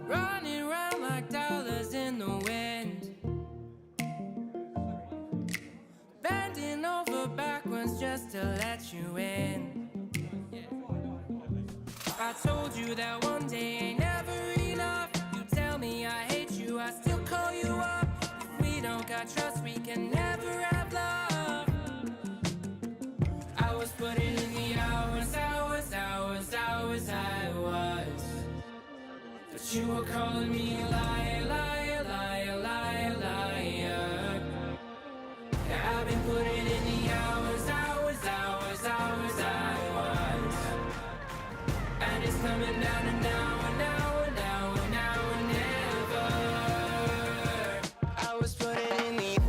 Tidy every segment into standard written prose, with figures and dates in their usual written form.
Running round like dollars in the wind, bending over backwards just to let you in. I told you that one day ain't never enough. You tell me I hate you, I still call you up. If we don't got trust, we can never have love. I was putting in the hours, I was. But you were calling me a liar, liar, liar, liar, liar. Yeah, I've been putting in the hours, I was. And it's coming down to now and now and now and now and never. I was putting in the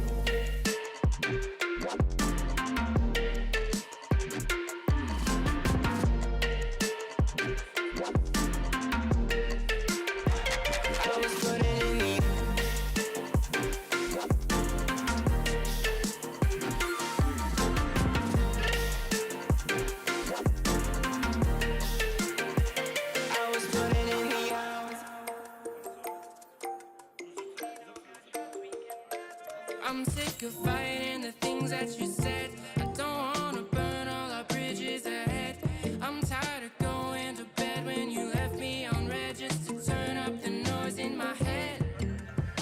I'm sick of fighting the things that you said. I don't wanna burn all our bridges ahead. I'm tired of going to bed when you left me on red just to turn up the noise in my head.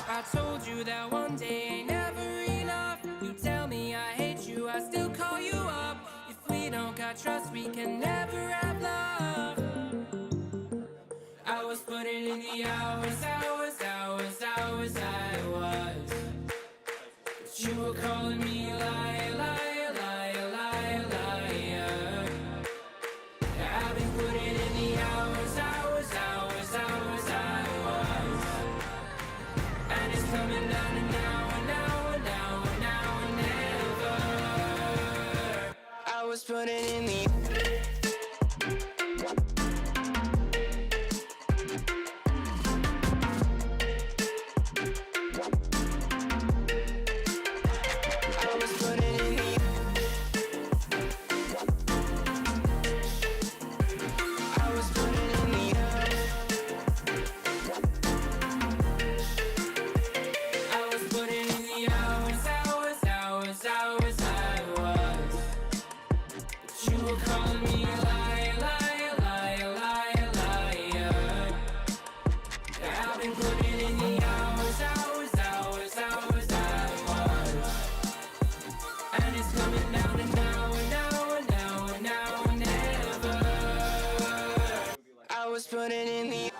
I told you that one day ain't never enough. You tell me I hate you, I still call you up. If we don't got trust, we can never have love. I was putting in the hours, I was. You were calling me a liar, liar, liar, liar, liar. Yeah, I've been putting in the hours, I was. And it's coming down to now and now and now and now and never. I was putting in the You were calling me a liar, liar, liar, liar, liar. Yeah, I've been putting in the hours, hours, hours, hours, hours. And it's coming down to now and now and now and now and never. I was putting in the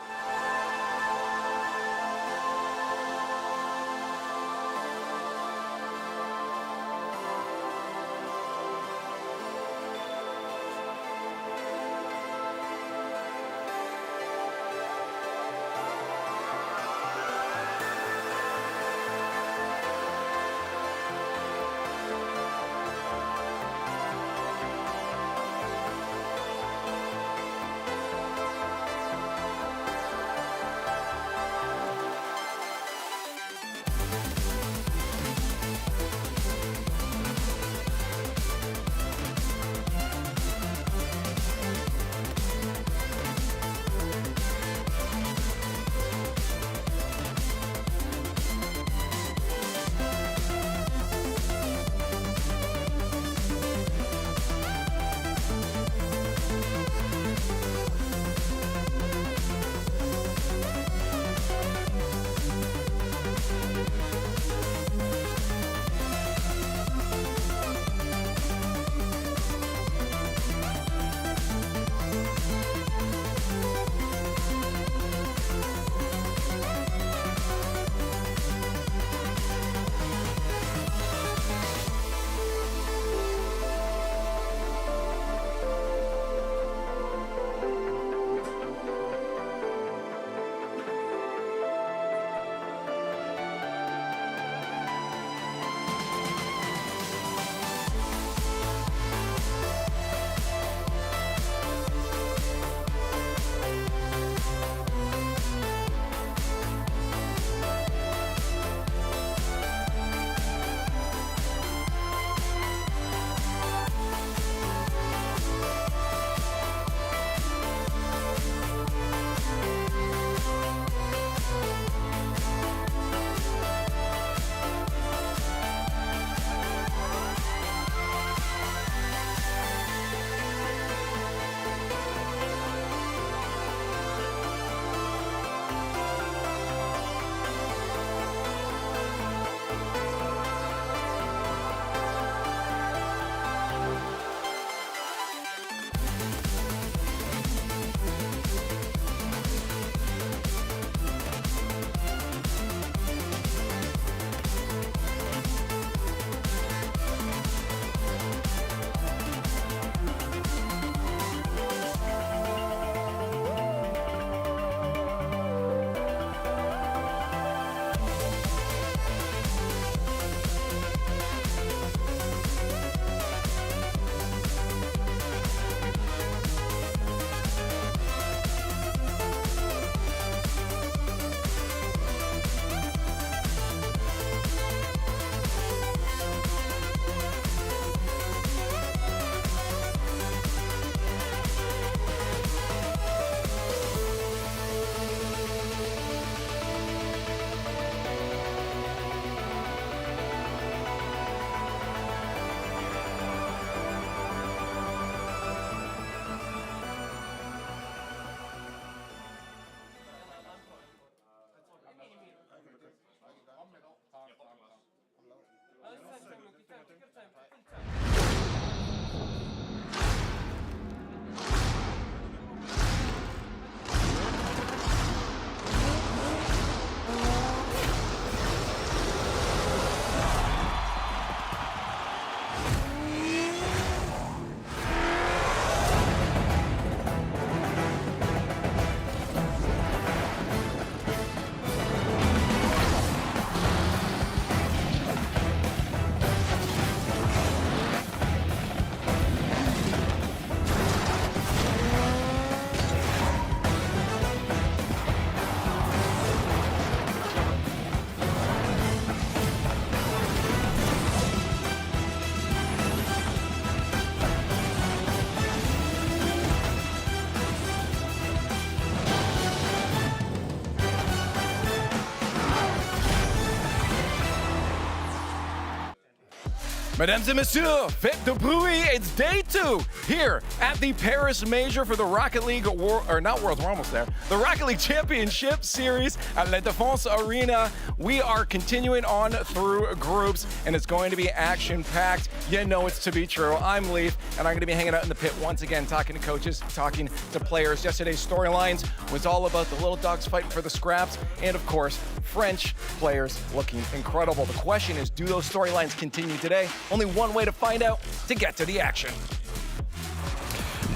Mesdames et messieurs, faites de bruit, it's daytime! 2 here at the Paris Major for the Rocket League, not Worlds, we're almost there. The Rocket League Championship Series at La Défense Arena. We are continuing on through groups, and it's going to be action-packed. You know it's to be true. I'm Leaf, and I'm going to be hanging out in the pit once again, talking to coaches, talking to players. Yesterday's storylines was all about the little dogs fighting for the scraps, and of course, French players looking incredible. The question is, do those storylines continue today? Only one way to find out, to get to the action.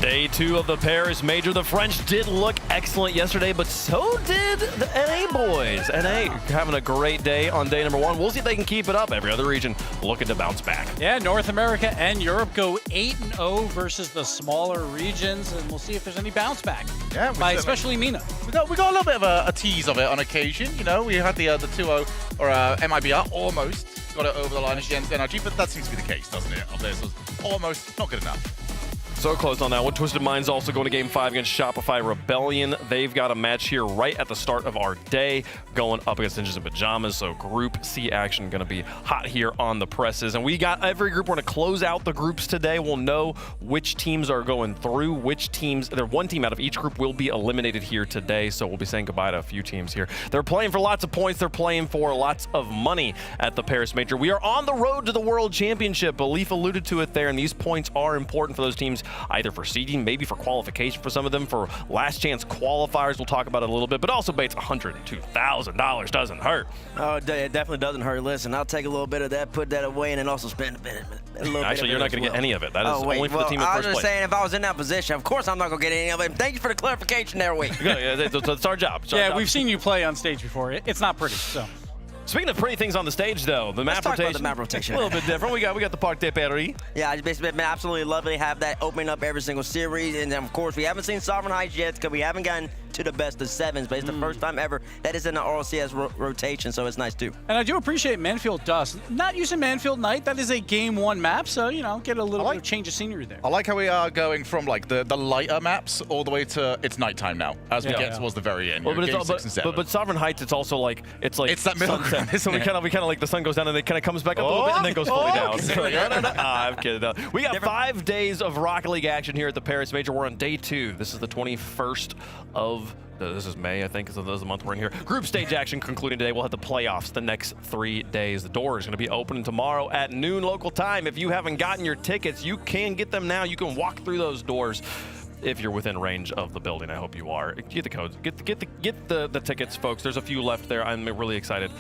Day 2 of the Paris Major. The French did look excellent yesterday, but so did the NA boys. NA having a great day on day number 1. We'll see if they can keep it up. Every other region looking to bounce back. Yeah, North America and Europe go 8-0 versus the smaller regions, and we'll see if there's any bounce back. Yeah, by especially Mina. We got a little bit of a tease of it on occasion. You know, we had the 2-0 or MIBR almost got it over the line against NRG, but that seems to be the case, doesn't it? This was almost not good enough. So close on that one. Twisted Minds also going to Game 5 against Shopify Rebellion. They've got a match here right at the start of our day, going up against Ninjas in Pajamas. So Group C action going to be hot here on the presses. And we got every group. We're going to close out the groups today. We'll know which teams are going through, which teams. One team out of each group will be eliminated here today. So we'll be saying goodbye to a few teams here. They're playing for lots of points. They're playing for lots of money at the Paris Major. We are on the road to the World Championship. Leaf alluded to it there, and these points are important for those teams, either for seeding, maybe for qualification for some of them, for last chance qualifiers. We'll talk about it a little bit, but also Bates, $102,000 doesn't hurt. Oh, it definitely doesn't hurt. Listen, I'll take a little bit of that, put that away, and then also spend a little bit. Actually, you're not going to get any of it. That is only for the team in first place. I was just saying, if I was in that position, of course I'm not going to get any of it. Thank you for the clarification there, Wade. Yeah, it's our job. We've seen you play on stage before. It's not pretty, so. Speaking of pretty things on the stage, though, the map rotation. A little bit different. We got the Parc des Paris. Yeah, it's basically been absolutely lovely to have that opening up every single series. And then, of course, we haven't seen Sovereign Heights yet because we haven't gotten to the best of 7s, but it's the first time ever that is in the Rlcs rotation, so it's nice too. And I do appreciate Manfield Dust. Not using Manfield Night, that is a Game 1 map, so, you know, get a little bit of change of scenery there. I like how we are going from, like, the lighter maps all the way to it's nighttime now, as we get towards the very end. Well, but Sovereign Heights, it's also like, it's that middle ground. So we kind of like the sun goes down and it kind of comes back up a little bit and then goes fully down. I'm kidding. We got 5 days of Rocket League action here at the Paris Major. We're on day 2. This is the 21st of this is May, I think, so this is the month we're in here. Group stage action concluding today. We'll have the playoffs the next 3 days. The door is going to be opening tomorrow at noon local time. If you haven't gotten your tickets, you can get them now. You can walk through those doors if you're within range of the building. I hope you are. Get the codes. Get the tickets, folks. There's a few left there. I'm really excited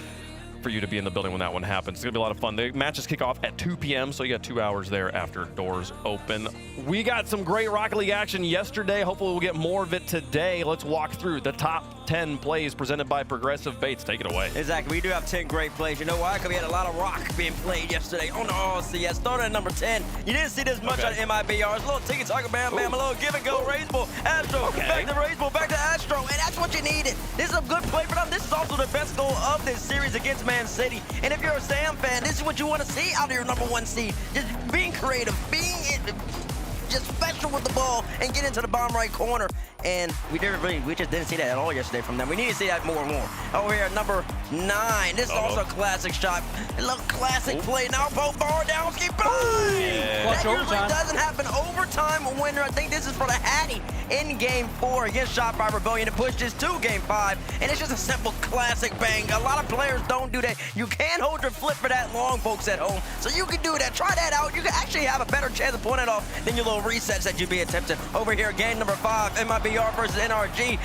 for you to be in the building when that one happens. It's gonna be a lot of fun. The matches kick off at 2 p.m., so you got 2 hours there after doors open. We got some great Rocket League action yesterday. Hopefully we'll get more of it today. Let's walk through the top 10 plays presented by Progressive Bates. Take it away. Exactly. We do have 10 great plays. You know why? Because we had a lot of rock being played yesterday on the RLCS. Started at number 10. You didn't see this much on MIBRs. A little tiki taka bam bam, a little give and go. Raiseball, Astro, back to Raiseball, back to Astro. And that's what you needed. This is a good play for them. This is also the best goal of this series against Man City. And if you're a Sam fan, this is what you want to see out of your number 1 seed. Just being creative, being just special with the ball and get into the bottom right corner. And we just didn't see that at all yesterday from them. We need to see that more and more. Over here at number 9. This is also a classic shot. A little classic play. Now both bar down. Keep going. That usually doesn't happen. Overtime winner. I think this is for the Hattie in Game 4 against Shopify Rebellion. It pushed this to Game 5. And it's just a simple classic bang. A lot of players don't do that. You can hold your flip for that long, folks at home. So you can do that. Try that out. You can actually have a better chance of pulling it off than your little resets that you'd be attempting. Over here, game number 5, MIBR versus NRG.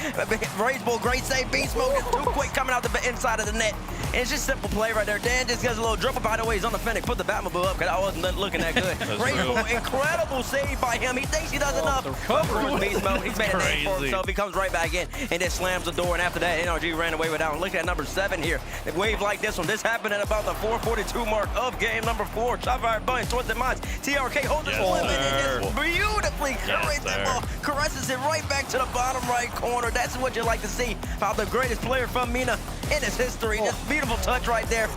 Raiseball, great save. Beast Mode is too quick coming out the inside of the net. And it's just simple play right there. Dan just gets a little dribble. By the way, he's on the Fennec. Put the Batmobile up because I wasn't looking that good. Raiseball, incredible save by him. He thinks he does enough. Over Beast Mode. He's made a name for himself. He comes right back in and then slams the door. And after that, NRG ran away with that one. Look at number 7 here. A wave like this one. This happened at about the 4:42 mark of game number 4. Shopify Rebellion towards the minds. TRK holds his limit and just beautifully caresses it right back to the bottom right corner. That's what you like to see about the greatest player from Mina in his history. Just beautiful touch right there.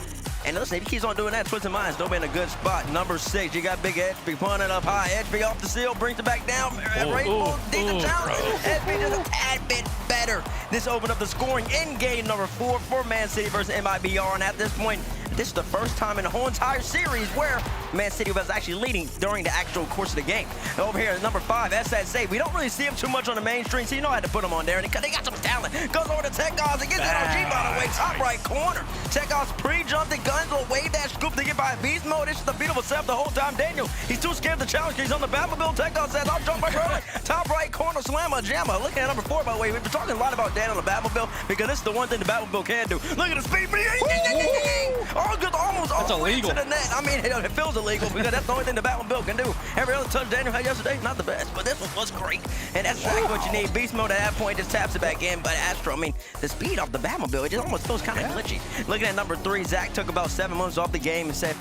And listen, if he keeps on doing that, Twisted Minds don't be in a good spot. Number 6, you got Big Edgeby punting up high. Edgeby off the seal, brings it back down. Rainbow, decent challenge. Edgeby just a tad bit better. This opened up the scoring in game number 4 for Man City versus MIBR. And at this point, This is the first time in the whole entire series where Man City was actually leading during the actual course of the game. Over here at number 5, SSA. We don't really see him too much on the mainstream, so you know I had to put him on there. And they got some talent. Goes over to Tekos and gets NRG by the way. Top right corner. Tekos pre-jumped and guns will wave that scoop to get by beast mode. This is the beautiful setup the whole time. Daniel, he's too scared to challenge. He's on the Batmobile. Tekos says, I'll jump my brother. Top right corner, slammer, jammer. Looking at number 4, by the way. We've been talking a lot about Daniel on the Batmobile because this is the one thing the Batmobile can do. Look at the speed. Oh, good, almost all the way to the net. I mean, it feels illegal because that's the only thing the Batmobile can do. Every other touch Daniel had yesterday, not the best, but this one was great. And that's exactly what you need. Beast mode at that point just taps it back in. But Astro, I mean, the speed off the Batmobile, it just almost feels kind of glitchy. Looking at number 3, Zach took about 7 months off the game and said,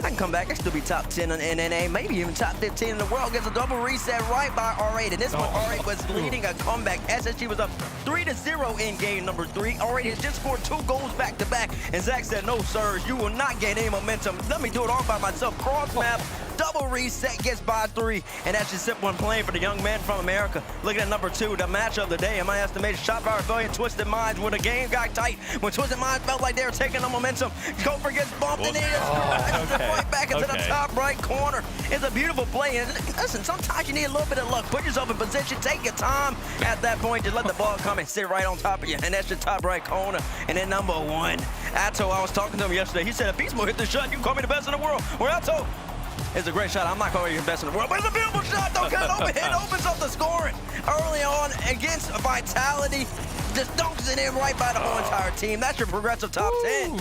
I can come back. I can still be top 10 in NA, maybe even top 15 in the world. Gets a double reset right by R8. And this one, R8 was leading a comeback. SSG was up 3-0 in game number 3. R8 has just scored 2 goals back to back. And Zach said, no, sirs, you will not gain any momentum. Let me do it all by myself. Cross map. Double reset, gets by 3, and that's just simple and plain for the young man from America. Looking at number 2, the match of the day. In my estimation, shot by Rebellion, Twisted Minds, when the game got tight, when Twisted Minds felt like they were taking the momentum. Gopher gets bumped and then right back into the top right corner. It's a beautiful play. And listen, sometimes you need a little bit of luck. Put yourself in position, take your time. At that point, just let the ball come and sit right on top of you, and that's your top right corner. And then number 1, Atto, I was talking to him yesterday. He said, if Beast Mode hit this shot, you can call me the best in the world. Well, Atto, it's a great shot. I'm not calling you the best in the world, but it's a beautiful shot, though. It opens up the scoring early on against Vitality. Just dunks it in right by the whole entire team. That's your progressive top 10.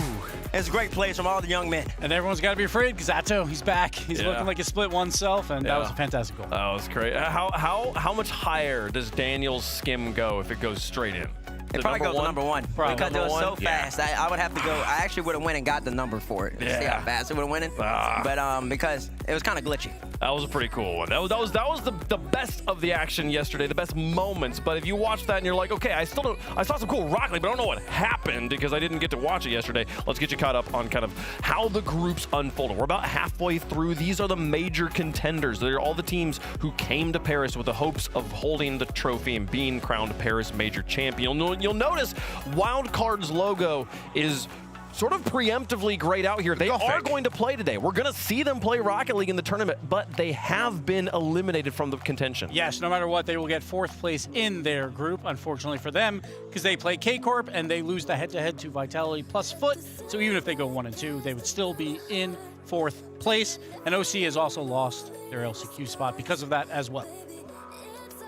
It's great plays from all the young men. And everyone's got to be afraid because Atto, he's back. He's looking like he split oneself, and that was a fantastic goal. That was great. How much higher does Daniel's skim go if it goes straight in? It probably goes to number 1. Because it was so fast. Yeah. I would have to go. I actually would have went and got the number for it. See how fast it would have went in. But because it was kind of glitchy. That was a pretty cool one. That was the best of the action yesterday, the best moments. But if you watch that and you're like, okay, I saw some cool Rocket League, but I don't know what happened because I didn't get to watch it yesterday. Let's get you caught up on kind of how the groups unfolded. We're about halfway through. These are the major contenders. They're all the teams who came to Paris with the hopes of holding the trophy and being crowned Paris Major Champion. You'll notice Wildcard's logo is sort of preemptively grayed out here. They are going to play today. We're going to see them play Rocket League in the tournament, but they have been eliminated from the contention. Yes, no matter what, they will get 4th place in their group, unfortunately for them, because they play K-Corp and they lose the head-to-head to Vitality plus Foot. So even if they go 1 and 2, they would still be in 4th place. And OC has also lost their LCQ spot because of that as well.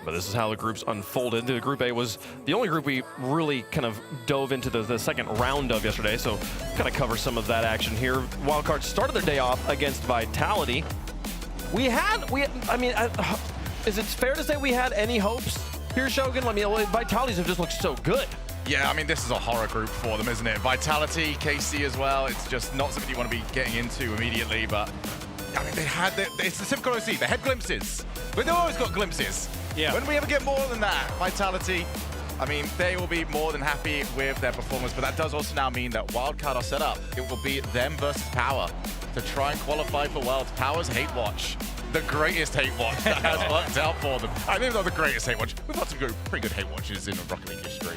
But this is how the groups unfolded. The Group A was the only group we really kind of dove into the second round of yesterday, so kind of cover some of that action here. Wildcard started their day off against Vitality. I mean, is it fair to say we had any hopes here, Shogun? I mean, Vitality's have just looked so good. Yeah, I mean, this is a horror group for them, isn't it? Vitality, KC as well. It's just not something you want to be getting into immediately, but I mean, it's the typical OC. They had glimpses, but they've always got glimpses. Yeah. When we ever get more than that, Vitality, I mean, they will be more than happy with their performance, but that does also now mean that Wildcard are set up. It will be them versus Power to try and qualify for Worlds. Power's hate watch, the greatest hate watch that has worked out for them. I think they're the greatest hate watch. We've had some pretty good hate watches in the Rocket League history.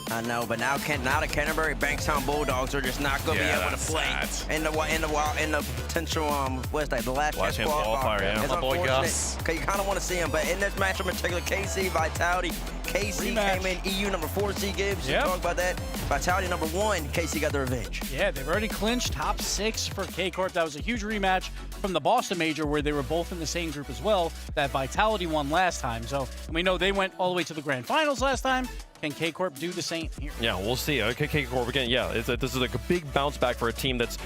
I know, but now the Canterbury Bankstown Bulldogs are just not going to be able to play in the potential what's that, the last chance qualifier. Yeah. It's my boy Gus. Because you kind of want to see him, but in this match in particular, KC, Vitality, KC came in EU number 4 seed games. You talk about that. Vitality number 1, KC got the revenge. Yeah, they've already clinched top 6 for K-Corp. That was a huge rematch from the Boston Major where they were both in the same group as well. That Vitality won last time. So we know they went all the way to the grand finals last time. Can K-Corp do the same here? Yeah, we'll see. Okay, K-Corp again. Yeah, this is like a big bounce back for a team that's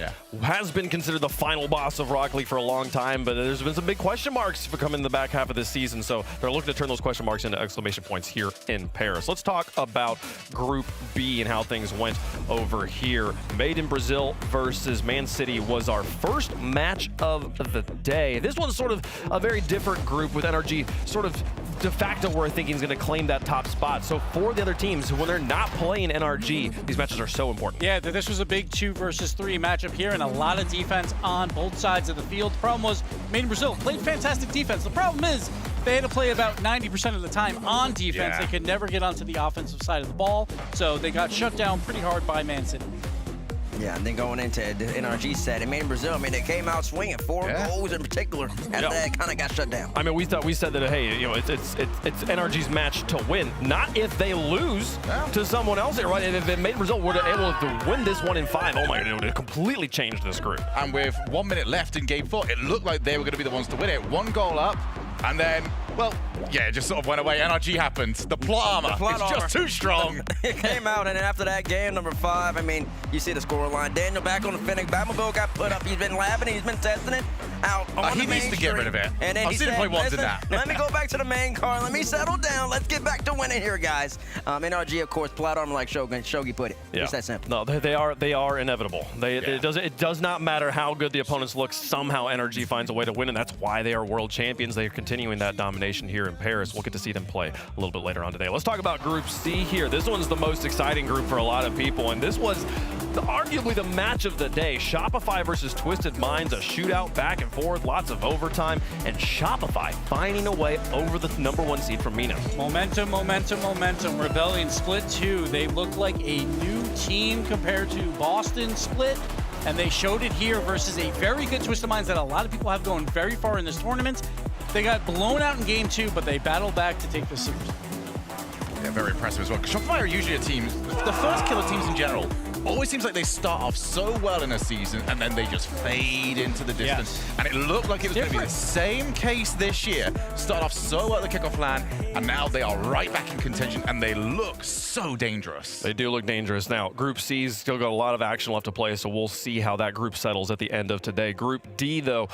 has been considered the final boss of Rocket League for a long time, but there's been some big question marks for coming in the back half of this season, so they're looking to turn those question marks into exclamation points here in Paris. Let's talk about Group B and how things went over here. Made in Brazil versus Man City was our first match of the day. This one's sort of a very different group with NRG sort of de facto we're thinking is going to claim that top spot. So for the other teams, when they're not playing NRG, these matches are so important. Yeah, this was a big 2 versus 3 matchup here and a lot of defense on both sides of the field. The problem was Made in Brazil played fantastic defense. The problem is they had to play about 90% of the time on defense. They could never get onto the offensive side of the ball, so they got shut down pretty hard by Man City. Yeah, and then going into the NRG set, and Made in Brazil, I mean, they came out swinging 4 goals in particular. After that, kind of got shut down. I mean, we said that, hey, you know, it's NRG's match to win, not if they lose to someone else here, right? If Made in Brazil were able to win this 1 in 5, oh my God, it would have completely changed this group. And with 1 minute left in game 4, it looked like they were going to be the ones to win it. 1 goal up, and then, well, yeah, it just sort of went away. NRG happened. The plot armor is just too strong. It came out, and then after that game, number 5, I mean, you see the scoreline. Daniel back on the Fennec. Batmobile got put up. He's been labbing. He's been testing it out on the main He needs to get rid of it. And then I've seen him play once in that. Let me go back to the main car. Let me settle down. Let's get back to winning here, guys. NRG, of course, plot armor like Shogi put it. Yeah. It's that simple. No, they are inevitable. It does not matter how good the opponents look. Somehow NRG finds a way to win, and that's why they are world champions. They are continuing that domination here in Paris. We'll get to see them play a little bit later on today. Let's talk about Group C here. This one's the most exciting group for a lot of people, and this was arguably the match of the day. Shopify versus Twisted Minds, a shootout back and forth, lots of overtime, and Shopify finding a way over the #1 seed from Mina. Momentum, momentum, momentum. Rebellion split 2. They look like a new team compared to Boston split, and they showed it here versus a very good Twisted Minds that a lot of people have going very far in this tournament. They got blown out in game 2, but they battled back to take the series. Yeah, very impressive as well. Shopify are usually a team, the first killer teams in general, always seems like they start off so well in a season and then they just fade into the distance. Yes. And it looked like it was going to be the same case this year. Start off so well at the kickoff land, and now they are right back in contention, and they look so dangerous. They do look dangerous. Now, Group C's still got a lot of action left to play, so we'll see how that group settles at the end of today. Group D, though,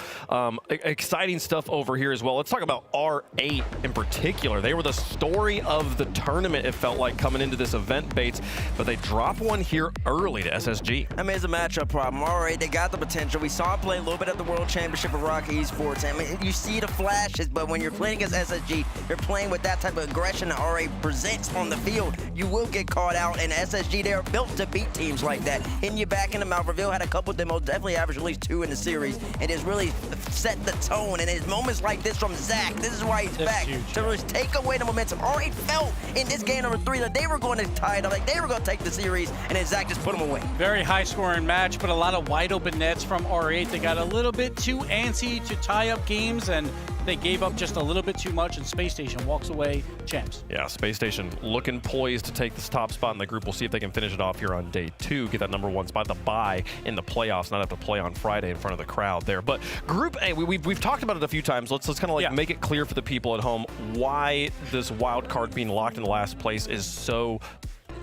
exciting stuff over here as well. Let's talk about R8 in particular. They were the story of the tournament, it felt like, coming into this event, Bates, but they drop one here early to SSG. I mean, it's a matchup problem. All right, they got the potential. We saw him play a little bit at the World Championship of Rocket Esports. I mean, you see the flashes, but when you're playing against SSG, you're playing with that type of aggression that RA presents on the field. You will get caught out, and SSG, they're built to beat teams like that. Hitting you back in the mouth. Reveal had a couple of demos, definitely averaged at least 2 in the series, and it's really set the tone. And it's moments like this from Zach. This is why he's back, huge, to really take away the momentum. RA felt in this game number 3 that they were going to tie it up, like they were going to take the series, and then Zach just put them away. Very high-scoring match, but a lot of wide-open nets from R8. They got a little bit too antsy to tie up games, and they gave up just a little bit too much, and Space Station walks away champs. Yeah, Space Station looking poised to take this top spot in the group. We'll see if they can finish it off here on day 2, get that #1 spot, the bye in the playoffs, not have to play on Friday in front of the crowd there. But Group A, we've talked about it a few times. Let's kind of like make it clear for the people at home why this wild card being locked in last place is so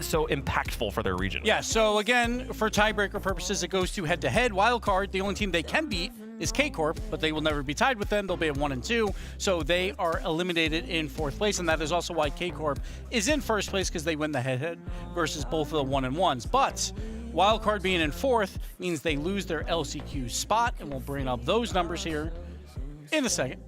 impactful for their region. Yeah, so again, for tiebreaker purposes, it goes to head-to-head. Wild card, the only team they can beat is K-Corp, but they will never be tied with them. They'll be at 1 and 2, so they are eliminated in 4th place, and that is also why K-Corp is in 1st place, because they win the head-to-head versus both of the 1 and 1s. But wild card being in 4th means they lose their LCQ spot, and we'll bring up those numbers here in a second.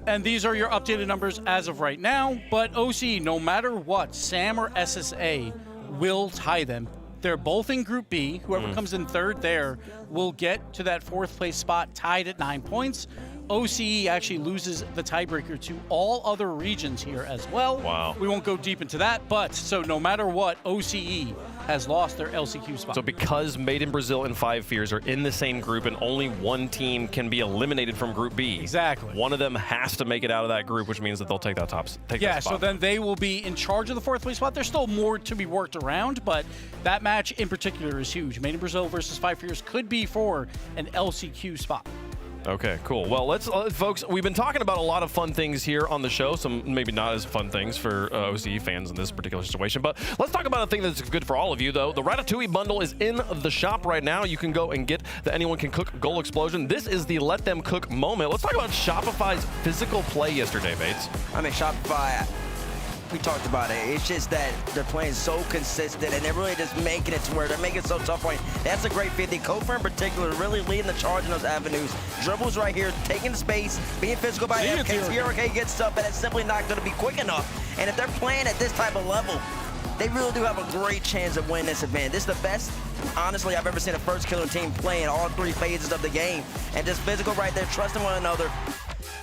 And these are your updated numbers as of right now, but OC, no matter what, SAM or SSA will tie them. They're both in Group B. Whoever comes in 3rd there will get to that 4th place spot tied at 9 points. OCE actually loses the tiebreaker to all other regions here as well. Wow. We won't go deep into that, but so no matter what, OCE has lost their LCQ spot. So because Made in Brazil and Five Fears are in the same group and only one team can be eliminated from Group B. Exactly. One of them has to make it out of that group, which means that they'll take that that spot. So then they will be in charge of the 4th place spot. There's still more to be worked around, but that match in particular is huge. Made in Brazil versus Five Fears could be for an LCQ spot. Okay, cool. Well, let's folks, we've been talking about a lot of fun things here on the show, some maybe not as fun things for OCE fans in this particular situation, but let's talk about a thing that's good for all of you, though. The Ratatouille bundle is in the shop right now. You can go and get the Anyone Can Cook Goal Explosion. This is the Let Them Cook moment. Let's talk about Shopify's physical play yesterday, Bates. I mean, Shopify, we talked about it. It's just that they're playing so consistent, and they're really just making it to where they're making it so tough for you. That's a great fit. The Kofer in particular really leading the charge in those avenues. Dribbles right here, taking the space, being physical by FK. CRK gets up, and it's simply not going to be quick enough. And if they're playing at this type of level, they really do have a great chance of winning this event. This is the best, honestly, I've ever seen a first killer team play in all 3 phases of the game. And just physical right there, trusting one another.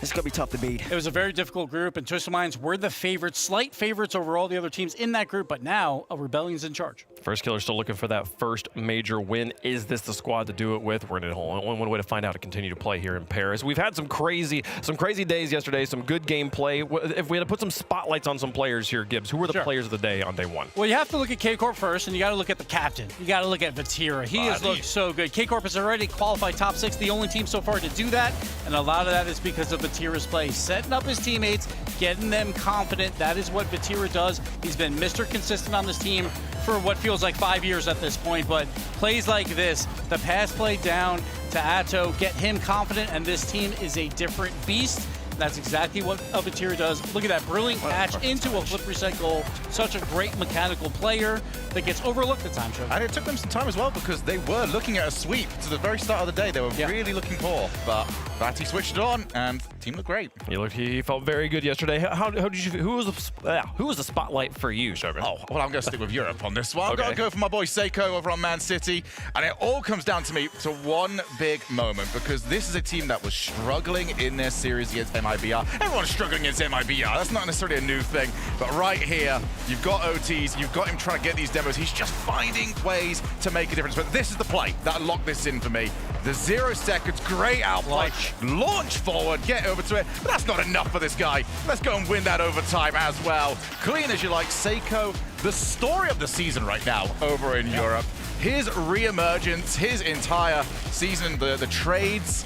It's going to be tough to beat. It was a very difficult group, and Twisted Minds were the favorites, slight favorites over all the other teams in that group, but now a Rebellion's in charge. First Killer still looking for that first major win. Is this the squad to do it with? We're going to only one way to find out to continue to play here in Paris. We've had some crazy days yesterday, some good gameplay. If we had to put some spotlights on some players here, Gibbs, who were the players of the day on day one? Well, you have to look at K-Corp first, and you got to look at the captain. You got to look at Vatira. He has looked so good. K-Corp has already qualified top 6, the only team so far to do that, and a lot of that is because of Vatira's play. Setting up his teammates, getting them confident. That is what Vatira does. He's been Mr. Consistent on this team for what feels like 5 years at this point, but plays like this, the pass play down to Atto, get him confident, and this team is a different beast. That's exactly what Vatira does. Look at that brilliant catch into a flip reset goal. Such a great mechanical player that gets overlooked at times. And it took them some time as well because they were looking at a sweep to the very start of the day. They were really looking poor, but Vati switched it on and the team looked great. He felt very good yesterday. How did you? Who was the spotlight for you, Shogun? Oh, well, I'm going to stick with Europe on this one. I've Okay. got to go for my boy Seiko over on Man City. And it all comes down to me to one big moment because this is a team that was struggling in their series against MIBR. Everyone's struggling against MIBR. That's not necessarily a new thing. But right here, you've got OTs, you've got him trying to get these demos. He's just finding ways to make a difference. But this is the play that locked this in for me. The 0 seconds, great outplay. Launch forward, get over to it. But that's not enough for this guy. Let's go and win that overtime as well. Clean as you like. Seiko, the story of the season right now over in Europe. His re-emergence, his entire season, the trades,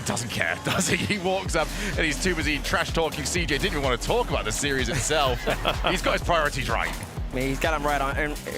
doesn't care, does he? He walks up and he's too busy trash-talking CJ. Didn't even want to talk about the series itself. He's got his priorities right. I mean, he's got them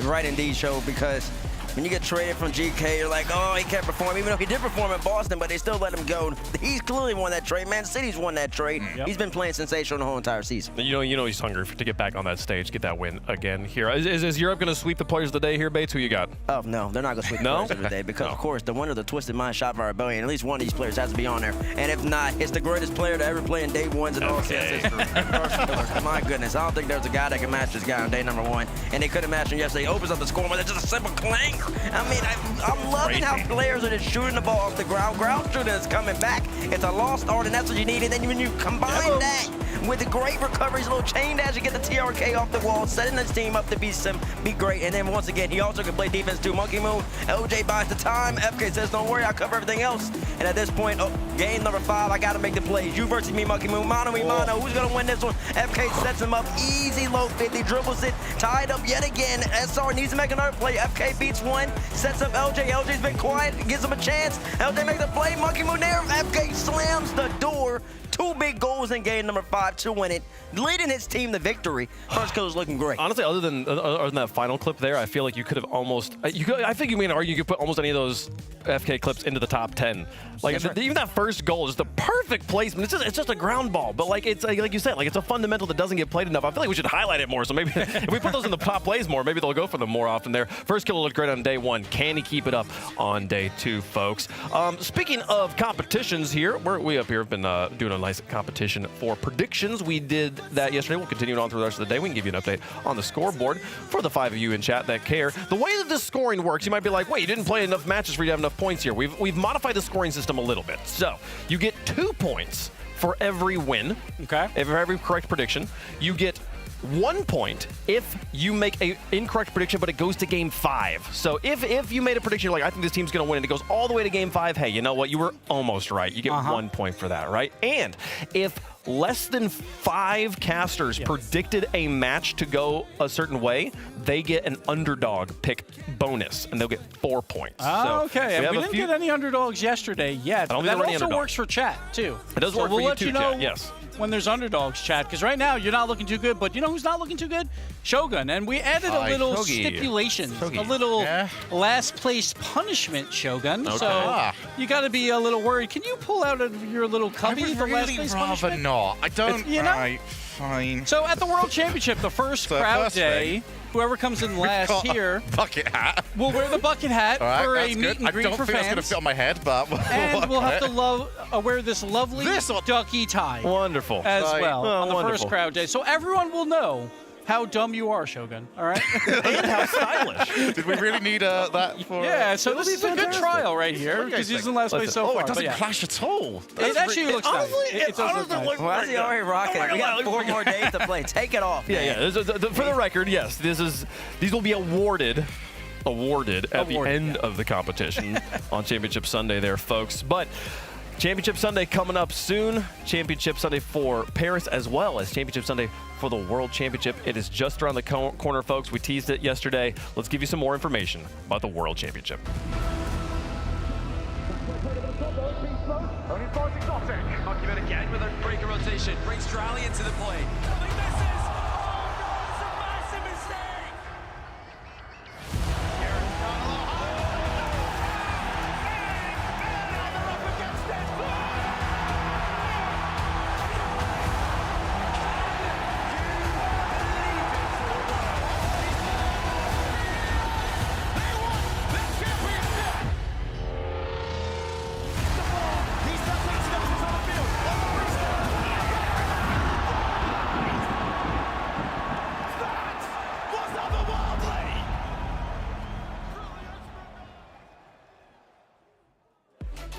right indeed, Show, because when you get traded from GK, you're like, oh, he can't perform, even though he did perform in Boston, but they still let him go. He's clearly won that trade. Man City's won that trade. He's been playing sensational the whole entire season. You know he's hungry to get back on that stage, get that win again here. Is Europe going to sweep the players of the day here, Bates? Who you got? Oh, no, they're not going to sweep the players of the day because, of course, the winner of the Twisted Mind shot by Rebellion, at least one of these players has to be on there. And if not, it's the greatest player to ever play in day ones in all CS history. My goodness, I don't think there's a guy that can match this guy on day number 1. And they couldn't match him yesterday. He opens up the score, but it's just a simple clanger. I mean, I'm loving how players are just shooting the ball off the ground. Ground shooting is coming back. It's a lost art, and that's what you need. And then when you combine that with the great recoveries, a little chain dash, you get the TRK off the wall, setting this team up to be great. And then once again, he also can play defense too. Monkey Moon, LJ buys the time. FK says, don't worry, I'll cover everything else. And at this point, game number 5, I got to make the plays. You versus me, Monkey Moon. Mano me, mano. Who's going to win this one? FK sets him up. Easy low 50, dribbles it, tied up yet again. SR needs to make another play. FK beats one, sets up LJ. LJ's been quiet, gives him a chance. LJ makes the play. Monkey Moon there. FK slams the door. 2 big goals in game number 5 to win it, leading his team to victory. First Killer's looking great. Honestly, other than that final clip there, I feel like you could have almost. I think you may argue you could put almost any of those FK clips into the top 10. Like even that first goal is the perfect placement. It's just a ground ball, but like it's like you said, like it's a fundamental that doesn't get played enough. I feel like we should highlight it more. So maybe if we put those in the top plays more, maybe they'll go for them more often there. First Killer looked great on day 1. Can he keep it up on day 2, folks? Speaking of competitions here, we up here have been doing a nice competition for predictions. We did that yesterday. We'll continue it on through the rest of the day. We can give you an update on the scoreboard for the 5 of you in chat that care. The way that this scoring works, you might be like, wait, you didn't play enough matches for you to have enough points here. We've modified the scoring system a little bit. So you get 2 points for every win. Okay. For every correct prediction. You get 1 point if you make an incorrect prediction, but it goes to game 5. So if you made a prediction, you're like, I think this team's going to win, and it goes all the way to game 5, hey, you know what? You were almost right. You get 1 point for that, right? And if less than 5 casters predicted a match to go a certain way, they get an underdog pick bonus, and they'll get 4 points. Okay, and we didn't get any underdogs yesterday yet. But that also works for chat, too. It does work for you too, chat, yes. When there's underdogs, chat, because right now you're not looking too good, but you know who's not looking too good? Shogun, and we added a little stipulation, a little last place punishment, Shogun. Okay. So you got to be a little worried. Can you pull out of your little cubby the last place punishment? Not. I don't. Right, fine. So at the World Championship, the first crowd day, whoever comes in last here bucket hat. will wear the bucket hat for a meet and greet for fans. I don't think that's going to fit on my head, but and we'll have to wear this lovely ducky tie. Wonderful. As well on the wonderful. first crowd day. So everyone will know how dumb you are, Shogun. All right. And how stylish. Did we really need that for... Yeah, so this is a good trial right here because he's in last place so far. Oh, it doesn't but yeah. clash at all. It actually looks nice. It does look nice. Why is he already rocking it? We got 4 more days to play. Take it off, man. Yeah. For the record, yes, these will be awarded at the end of the competition on Championship Sunday there, folks. But Championship Sunday coming up soon. Championship Sunday for Paris as well as Championship Sunday for the World Championship. It is just around the corner, folks. We teased it yesterday. Let's give you some more information about the World Championship. Only five exotic. Argument again with a breaker rotation. Brings Rally into the play. He misses. Oh, no, it's a massive mistake. Up against it.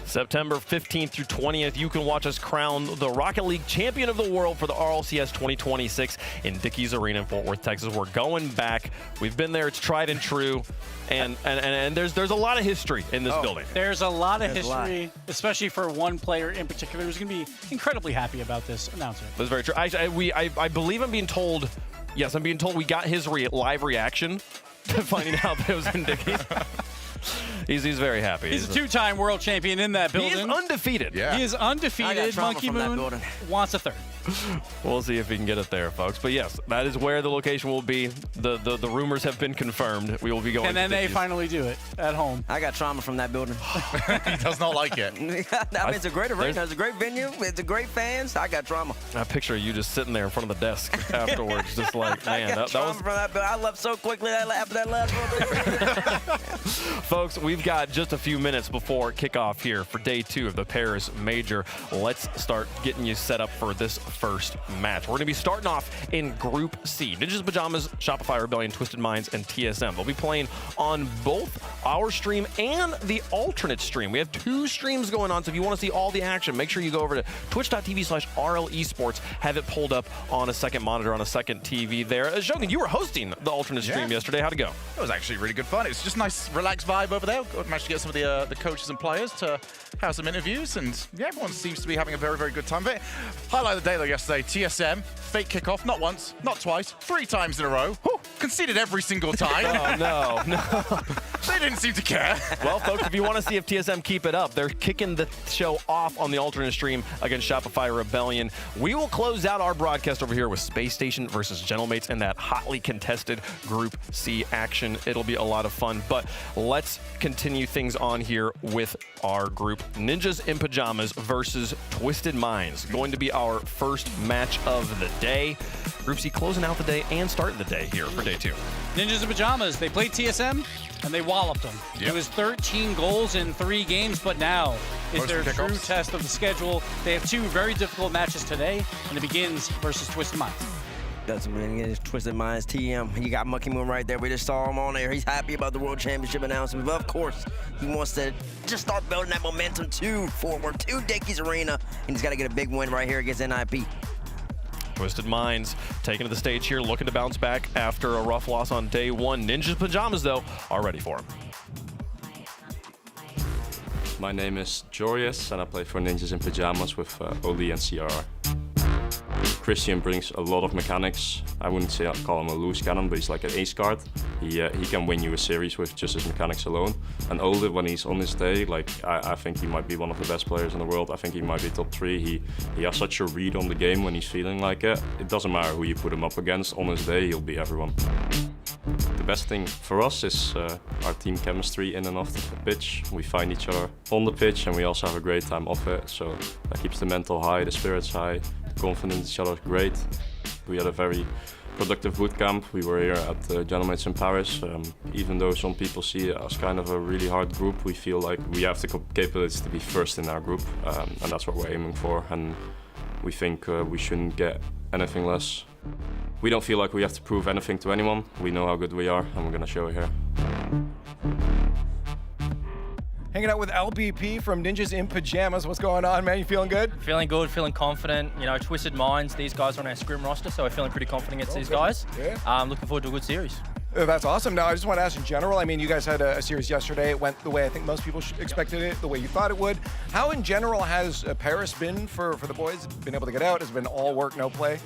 September 15th through 20th, you can watch us crown the Rocket League Champion of the World for the RLCS 2026 in Dickies Arena in Fort Worth, Texas. We're going back. We've been there. It's tried and true. And there's a lot of history in this building. There's a lot of history, especially for one player in particular who's going to be incredibly happy about this announcement. That's very true. I believe I'm being told, yes, I'm being told we got his live reaction to finding out that it was in Dickies. He's very happy. He's a 2-time world champion in that building. He is undefeated. Yeah. He is undefeated. Monkey Moon wants a third. We'll see if he can get it there, folks. But yes, that is where the location will be. The rumors have been confirmed. We will be going. And then they finally do it at home. I got trauma from that building. He does not like it. I mean, it's a great arena. It's a great venue. It's a great fans. I got trauma. I picture you just sitting there in front of the desk afterwards, just like, man, I got trauma that was. from that building. I left so quickly after that last one. Folks, we've got just a few minutes before kickoff here for day 2 of the Paris Major. Let's start getting you set up for this first match. We're going to be starting off in Group C. Ninjas Pajamas, Shopify Rebellion, Twisted Minds, and TSM. They'll be playing on both our stream and the alternate stream. We have 2 streams going on, so if you want to see all the action, make sure you go over to twitch.tv/RLEsports. Have it pulled up on a second monitor, on a second TV there. Shogun, you were hosting the alternate stream yesterday. How'd it go? It was actually really good fun. It's just a nice, relaxed vibe over there. Managed to get some of the coaches and players to have some interviews, and yeah, everyone seems to be having a very, very good time. But highlight of the day though yesterday, TSM, fake kickoff, not once, not twice, 3 times in a row. Whew, conceded every single time. Oh, no. They didn't seem to care. Well, folks, if you want to see if TSM keep it up, they're kicking the show off on the alternate stream against Shopify Rebellion. We will close out our broadcast over here with Space Station versus Gentlemates in that hotly contested Group C action. It'll be a lot of fun, but let's continue things on here with our group. Ninjas in Pajamas versus Twisted Minds. Going to be our first match of the day. Group C closing out the day and starting the day here for day 2. Ninjas in Pajamas, they played TSM and they walloped them. Yep. It was 13 goals in 3 games, but now is their true kickoffs. test of the schedule. They have 2 very difficult matches today, and it begins versus Twisted Minds. That's Twisted Minds, TM. You got Monkey Moon right there. We just saw him on there. He's happy about the World Championship announcement. But of course, he wants to just start building that momentum to forward to Dickies Arena. And he's got to get a big win right here against NIP. Twisted Minds taking to the stage here, looking to bounce back after a rough loss on day 1. Ninjas Pajamas, though, are ready for him. My name is Jorius, and I play for Ninjas in Pajamas with Oli and CRR. Christian brings a lot of mechanics. I wouldn't say I'd call him a loose cannon, but he's like an ace card. He can win you a series with just his mechanics alone. And Oli, when he's on his day, like I think he might be one of the best players in the world. I think he might be top 3. He has such a read on the game when he's feeling like it. It doesn't matter who you put him up against. On his day, he'll beat everyone. The best thing for us is our team chemistry in and off the pitch. We find each other on the pitch, and we also have a great time off it. So that keeps the mental high, the spirits high, the confidence in each other is great. We had a very productive boot camp. We were here at Gentlemates in Paris. Even though some people see it as kind of a really hard group, we feel like we have the capabilities to be first in our group, and that's what we're aiming for. And we think we shouldn't get anything less. we don't feel like we have to prove anything to anyone. We know how good we are, and we're gonna show it here. Hanging out with LBP from Ninjas in Pajamas. What's going on, man? You feeling good? Feeling good, feeling confident. You know, Twisted Minds, these guys are on our scrim roster, so we're feeling pretty confident against these guys. Yeah. Looking forward to a good series. That's awesome. Now, I just want to ask in general, I mean, you guys had a series yesterday. It went the way I think most people expected it, the way you thought it would. How in general has Paris been for the boys? Been able to get out? Has it been all work, no play?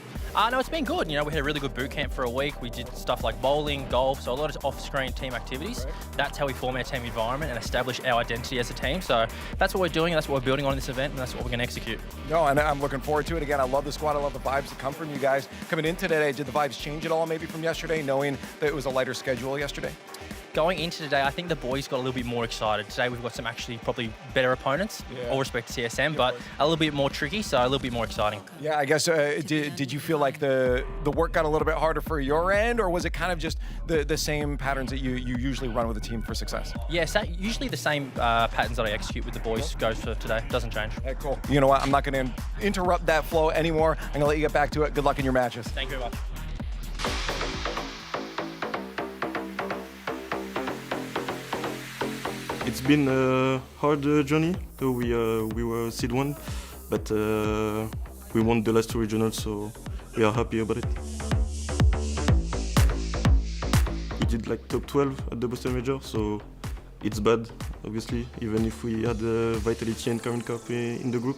No, it's been good. You know, we had a really good boot camp for a week. We did stuff like bowling, golf, so a lot of off-screen team activities. Right. That's how we form our team environment and establish our identity as a team. So that's what we're doing, that's what we're building on in this event, and that's what we're going to execute. No, and I'm looking forward to it. Again, I love the squad. I love the vibes that come from you guys. Coming into today, did the vibes change at all maybe from yesterday, knowing that it was a lighter schedule yesterday? Going into today, I think the boys got a little bit more excited. Today we've got some actually probably better opponents, all respect to CSM, but a little bit more tricky, so a little bit more exciting. Yeah, I guess, did you feel like the work got a little bit harder for your end, or was it kind of just the same patterns that you usually run with a team for success? Yes, usually the same patterns that I execute with the boys goes for today, doesn't change. Hey, cool. You know what, I'm not going to interrupt that flow anymore. I'm going to let you get back to it. Good luck in your matches. Thank you very much. It's been a hard journey. So we were seed 1, but we won the last 2 regionals, so we are happy about it. We did like top 12 at the Boston Major, so it's bad, obviously. Even if we had Vitality and Current Cup in the group,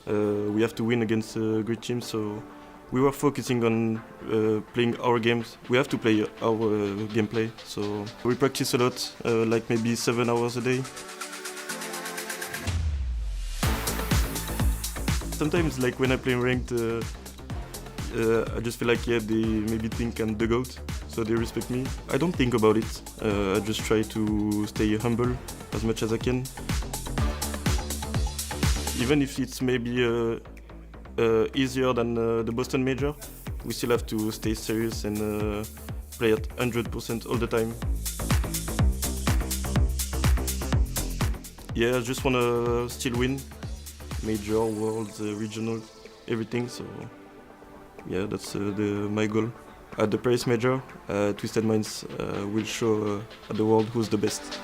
we have to win against a great team. So we were focusing on playing our games. We have to play our gameplay. So we practice a lot, like maybe 7 hours a day. Sometimes, like when I play ranked, I just feel like they maybe think I'm the GOAT, so they respect me. I don't think about it. I just try to stay humble as much as I can. Even if it's maybe easier than the Boston Major, we still have to stay serious and play at 100% all the time. Yeah, I just want to still win. Major, worlds, regional, everything, so yeah, that's my goal. At the Paris Major, Twisted Minds will show at the world who's the best.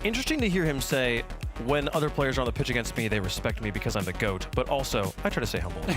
Interesting to hear him say, when other players are on the pitch against me, they respect me because I'm the GOAT. But also, I try to stay humble about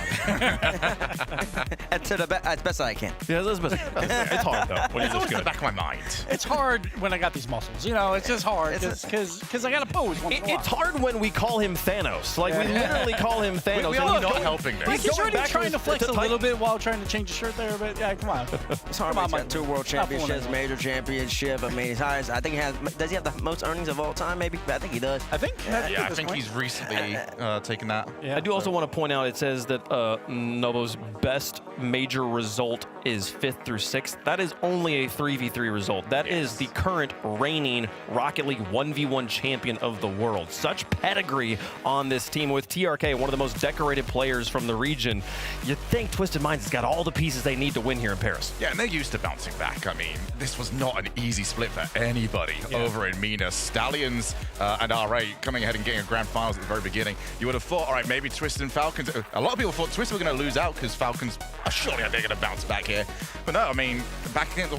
it. As best I can. Yeah, that's best. It's hard, though, when it's always good. in the back of my mind. It's hard when I got these muscles. You know, it's just hard because I got to pose once in a while. It's hard when we call him Thanos. Like, we literally call him Thanos. We are not helping this. Like, he's already trying to flex a little bit while trying to change his shirt there, but yeah, come on. It's hard. He's got 2 world championships, major championship. I mean, he's highest. I think he has. Does he have the most earnings of all time? Maybe. I think he does. I think he's recently taken that. Yeah, I do also want to point out, it says that Novo's best major result is 5th through 6th. That is only a 3v3 result. That is the current reigning Rocket League 1v1 champion of the world. Such pedigree on this team with TRK, one of the most decorated players from the region. You'd think Twisted Minds has got all the pieces they need to win here in Paris. Yeah, and they're used to bouncing back. I mean, this was not an easy split for anybody over in Minas. Stallions and RA coming ahead and getting a grand finals at the very beginning. You would have thought, all right, maybe Twisted and Falcons. A lot of people thought Twisted were going to lose out because Falcons are surely they're going to bounce back here. But no, I mean, back against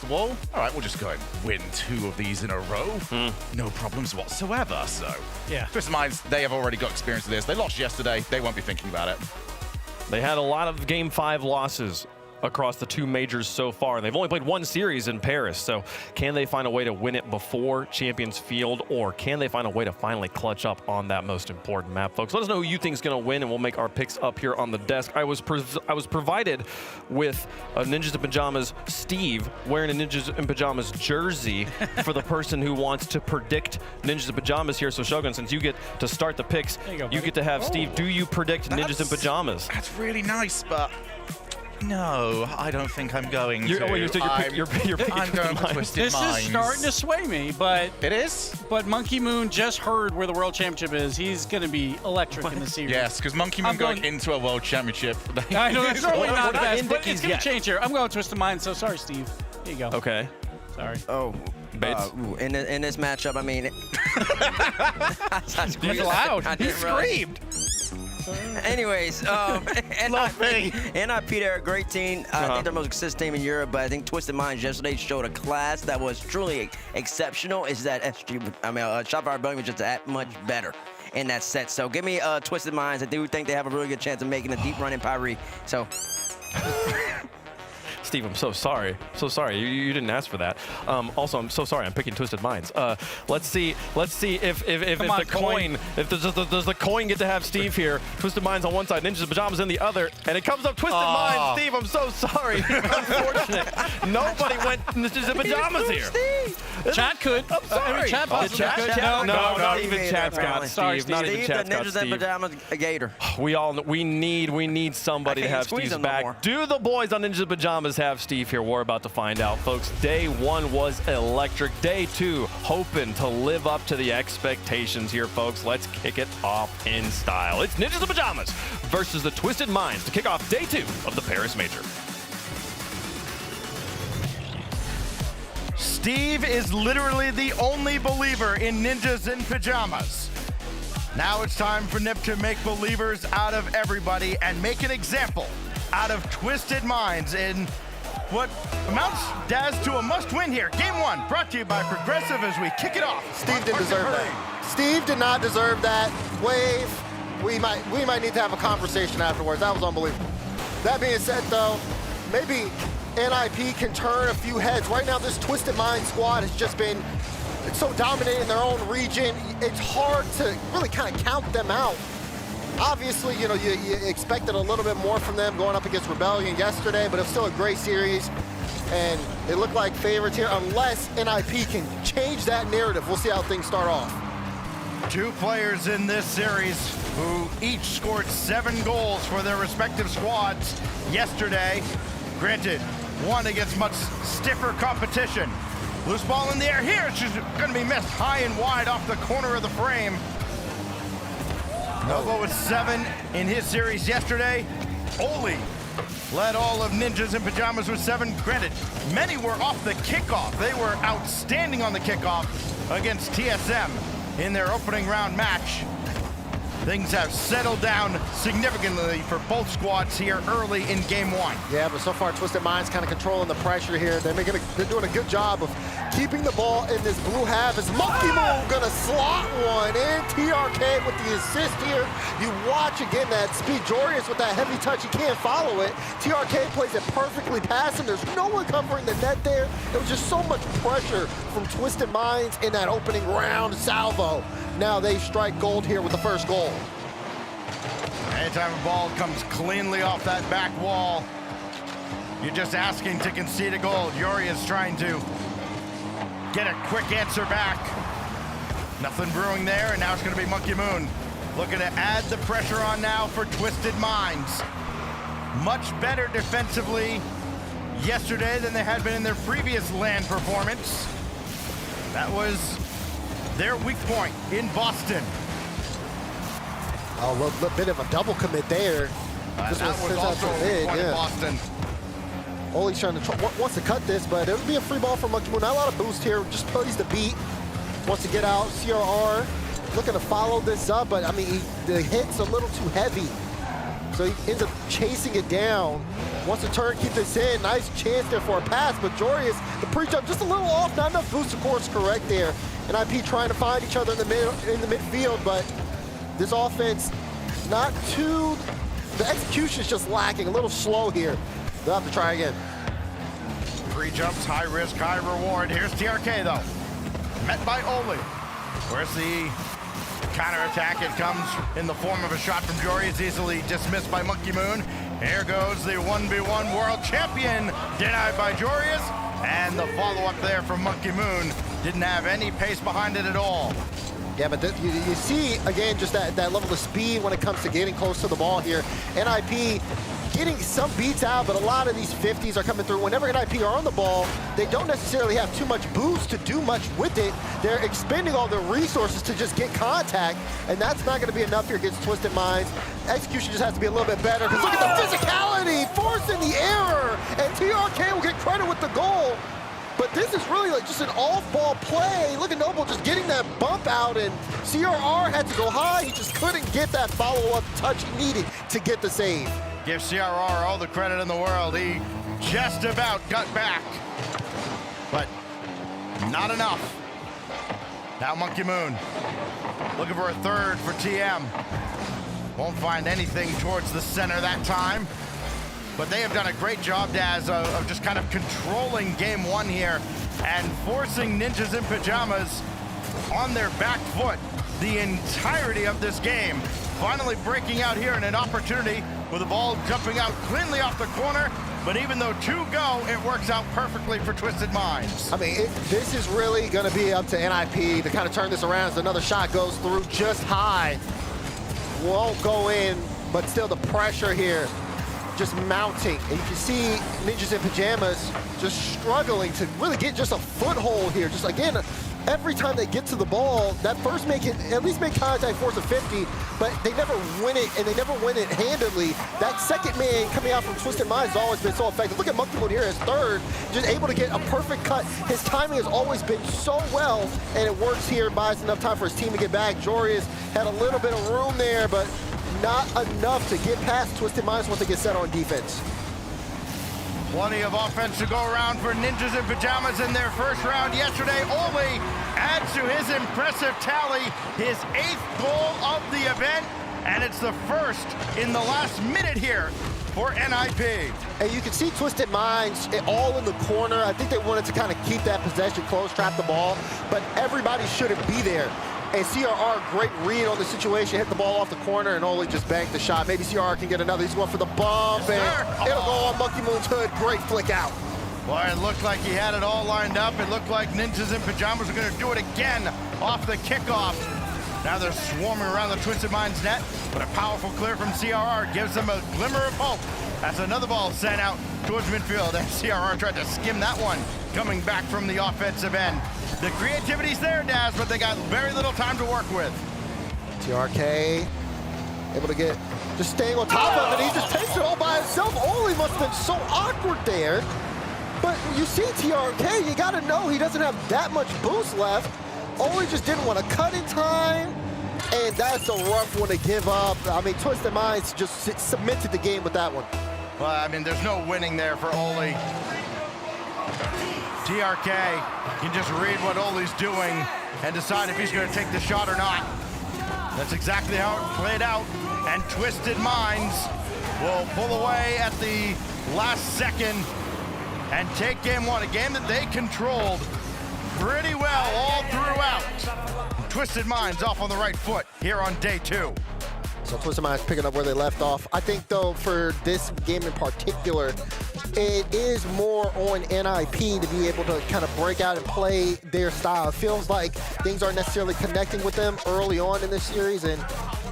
the wall. All right, we'll just go and win 2 of these in a row. No problems whatsoever. So, yeah, Twisted Minds, they have already got experience with this. They lost yesterday. They won't be thinking about it. They had a lot of Game 5 losses across the 2 majors so far. They've only played 1 series in Paris, so can they find a way to win it before Champions Field, or can they find a way to finally clutch up on that most important map, folks? Let us know who you think is going to win, and we'll make our picks up here on the desk. I was provided with a Ninjas in Pajamas Steve wearing a Ninjas in Pajamas jersey for the person who wants to predict Ninjas in Pajamas here. So Shogun, since you get to start the picks, you get to have Steve. Do you predict Ninjas in Pajamas? That's really nice, but no, I don't think I'm going to. I'm going to Twisted Minds. This is starting to sway me, but it is. But Monkey Moon just heard where the World Championship is. He's going to be electric in the series. Yes, because Monkey Moon going into a World Championship. I know that's probably not the best, but it's going to change here. I'm going Twisted Minds, so sorry, Steve. Here you go. Okay. Sorry. Oh. In this matchup, I mean, he's loud. He screamed. Anyways, NIP, they're a great team. I think they're the most consistent team in Europe, but I think Twisted Minds yesterday showed a class that was truly exceptional. Is that Shopify Rebellion was just that much better in that set. So give me Twisted Minds. I do think they have a really good chance of making a deep run in Pyre. So. Steve, I'm so sorry. So sorry. You didn't ask for that. Also, I'm so sorry. I'm picking Twisted Minds. Let's see if the coin, does the coin get to have Steve here? Twisted Minds on one side, Ninjas in Pajamas in the other, and it comes up Twisted Minds. Steve, I'm so sorry. Unfortunate. Nobody went Ninjas in Pajamas here. Chat could. I'm sorry. Chat possibly could. No, not Steve even chat's got Steve. Not even chat's got Ninjas in Steve. Pajamas Gator. We need somebody to have Steve's back. Do the boys on Ninjas in Pajamas have Steve here? We're about to find out, folks. Day 1 was electric. Day 2, hoping to live up to the expectations here, folks. Let's kick it off in style. It's Ninjas in Pajamas versus the Twisted Minds to kick off Day 2 of the Paris Major. Steve is literally the only believer in Ninjas in Pajamas. Now it's time for Nip to make believers out of everybody and make an example out of Twisted Minds in what amounts, Daz, to a must-win here. Game 1, brought to you by Progressive as we kick it off. Steve didn't deserve that. Steve did not deserve that. Wave, we might need to have a conversation afterwards. That was unbelievable. That being said, though, maybe NIP can turn a few heads. Right now, this Twisted Mind squad has just been so dominant in their own region. It's hard to really kind of count them out. Obviously, you expected a little bit more from them going up against Rebellion yesterday, but it's still a great series. And they look like favorites here unless NIP can change that narrative. We'll see how things start off. 2 players in this series who each scored 7 goals for their respective squads yesterday. Granted, one against much stiffer competition. Loose ball in the air here. It's just going to be missed high and wide off the corner of the frame. Novo with 7 in his series yesterday. Oli led all of Ninjas in Pajamas with 7. Granted, many were off the kickoff. They were outstanding on the kickoff against TSM in their opening round match. Things have settled down significantly for both squads here early in Game 1. Yeah, but so far Twisted Minds kind of controlling the pressure here. They're doing a good job of keeping the ball in this blue half. As Monkey Moon gonna slot one in. TRK with the assist here. You watch again that speed. Jorius with that heavy touch, he can't follow it. TRK plays it perfectly past him. There's no one covering the net there. It was just so much pressure from Twisted Minds in that opening round salvo. Now they strike gold here with the first goal. Anytime a ball comes cleanly off that back wall, you're just asking to concede a goal. Yuri is trying to get a quick answer back. Nothing brewing there, and now it's going to be Monkey Moon looking to add the pressure on now for Twisted Minds. Much better defensively yesterday than they had been in their previous LAN performance. That was their weak point in Boston. A little bit of a double commit there. That was also a weak point in Boston. Oli's trying to wants to cut this, but it'll be a free ball for Monkey Moon. Not a lot of boost here, just plays the beat. Wants to get out. CRR looking to follow this up, but I mean, the hit's a little too heavy. So he ends up chasing it down. Wants to turn, keep this in. Nice chance there for a pass, but Jorius, the pre-jump just a little off. Not enough boost to course correct there. And IP trying to find each other in the midfield, but this offense not too, the execution's just lacking, a little slow here. They'll have to try again. Pre-jumps, high risk, high reward. Here's TRK though, met by Oli. Where's the counterattack? It comes in the form of a shot from Jory. It's easily dismissed by Monkey Moon. Here goes the 1v1 world champion, denied by Jorius. And the follow-up there from Monkey Moon didn't have any pace behind it at all. Yeah, but you see, again, just that level of speed when it comes to getting close to the ball here. NIP getting some beats out, but a lot of these 50s are coming through. Whenever NIP are on the ball, they don't necessarily have too much boost to do much with it. They're expending all their resources to just get contact, and that's not going to be enough here against Twisted Minds. Execution just has to be a little bit better, because look at the physicality, forcing the error, and TRK will get credit with the goal. but this is really like just an off-ball play. Look at Noble just getting that bump out, and CRR had to go high. He just couldn't get that follow-up touch he needed to get the save. Give CRR all the credit in the world. He just about got back, but not enough. Now Monkey Moon looking for a third for TM. Won't find anything towards the center that time. But they have done a great job, Daz, of just kind of controlling game one here and forcing Ninjas in Pajamas on their back foot the entirety of this game. Finally breaking out here in an opportunity with the ball jumping out cleanly off the corner. But even though 2 go, it works out perfectly for Twisted Minds. I mean, this is really going to be up to NIP to kind of turn this around as another shot goes through just high. Won't go in, but still the pressure here just mounting. And you can see Ninjas in Pajamas just struggling to really get just a foothold here. Just again, every time they get to the ball, that first at least make contact, force a 50, but they never win it, and they never win it handedly. That second man coming out from Twisted Minds has always been so effective. Look at Monkey Moon here as third, just able to get a perfect cut. His timing has always been so well, and it works here, buys enough time for his team to get back. Jorius had a little bit of room there, but not enough to get past Twisted Minds once they get set on defense. Plenty of offense to go around for Ninjas in Pajamas in their first round yesterday. Ole adds to his impressive tally, his 8th goal of the event, and it's the first in the last minute here for NIP. And you can see Twisted Minds all in the corner. I think they wanted to kind of keep that possession close, trap the ball, but everybody shouldn't be there. And CRR, great read on the situation, hit the ball off the corner, and Ole just banked the shot. Maybe CRR can get another. He's going for the bump, and it'll go on Monkey Moon's hood. Great flick out. Boy, it looked like he had it all lined up. It looked like Ninjas in Pajamas are going to do it again off the kickoff. Now they're swarming around the Twisted Minds net, but a powerful clear from CRR gives them a glimmer of hope. That's another ball sent out towards midfield, and CRR tried to skim that one, coming back from the offensive end. The creativity's there, Daz, but they got very little time to work with. TRK able to get, just staying on top of it. He just takes it all by himself. Ole must have been so awkward there. But you see TRK, you got to know he doesn't have that much boost left. Ole just didn't want to cut in time, and that's a rough one to give up. I mean, Twisted Minds just cemented the game with that one. Well, I mean, there's no winning there for Ole. TRK can just read what Ole's doing and decide if he's going to take the shot or not. That's exactly how it played out. And Twisted Minds will pull away at the last second and take game one, a game that they controlled pretty well all throughout. Twisted Minds off on the right foot here on day 2. So Twisted Minds picking up where they left off. I think, though, for this game in particular, it is more on NIP to be able to kind of break out and play their style. It feels like things aren't necessarily connecting with them early on in this series, and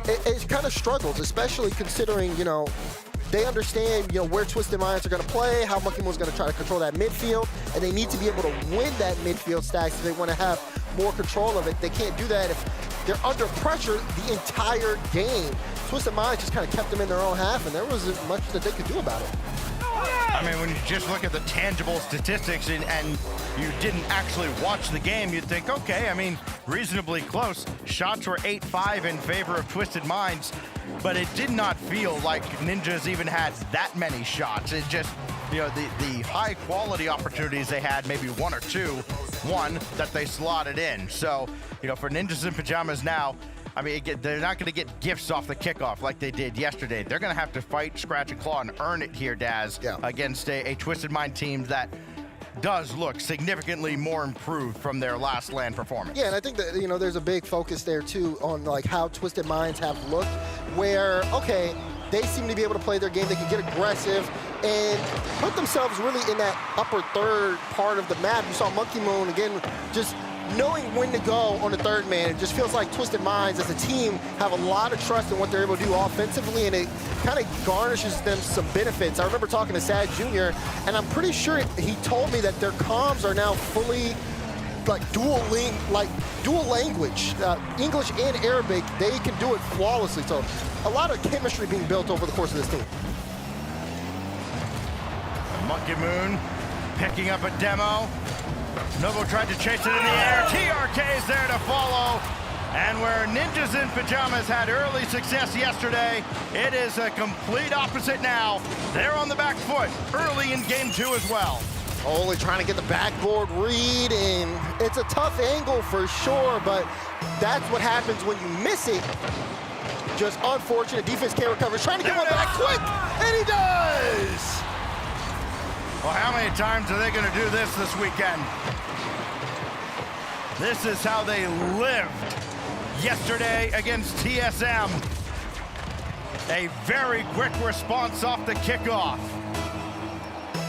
it kind of struggles, especially considering, you know, they understand, you know, where Twisted Minds are going to play, how Monkey Moon's going to try to control that midfield, and they need to be able to win that midfield stack if they want to have more control of it. They can't do that if they're under pressure the entire game. Twisted Minds just kind of kept them in their own half, and there wasn't much that they could do about it. I mean, when you just look at the tangible statistics and you didn't actually watch the game, you'd think, okay, I mean, reasonably close. Shots were 8-5 in favor of Twisted Minds, but it did not feel like Ninjas even had that many shots. It just, you know, the high quality opportunities they had, maybe 1 or 2, one that they slotted in. So, you know, for Ninjas in Pajamas now, I mean, they're not going to get gifts off the kickoff like they did yesterday. They're going to have to fight, scratch, and claw, and earn it here, Daz, against a Twisted Mind team that does look significantly more improved from their last LAN performance. Yeah, and I think that, you know, there's a big focus there, too, on, like, how Twisted Minds have looked, where, okay, they seem to be able to play their game. They can get aggressive and put themselves really in that upper third part of the map. You saw Monkey Moon, again, just knowing when to go on the third man. It just feels like Twisted Minds as a team have a lot of trust in what they're able to do offensively, and it kind of garnishes them some benefits. I remember talking to Sad Jr., and I'm pretty sure he told me that their comms are now fully like dual language, English and Arabic. They can do it flawlessly. So a lot of chemistry being built over the course of this team. Monkey Moon picking up a demo. Novo tried to chase it in the air. TRK is there to follow. And where Ninjas in Pajamas had early success yesterday, it is a complete opposite now. They're on the back foot early in game 2 as well. Only trying to get the backboard read, and it's a tough angle for sure, but that's what happens when you miss it. Just unfortunate. Defense can't recover. He's trying to get one back quick, and he does! Well, how many times are they going to do this weekend? This is how they lived yesterday against TSM. A very quick response off the kickoff.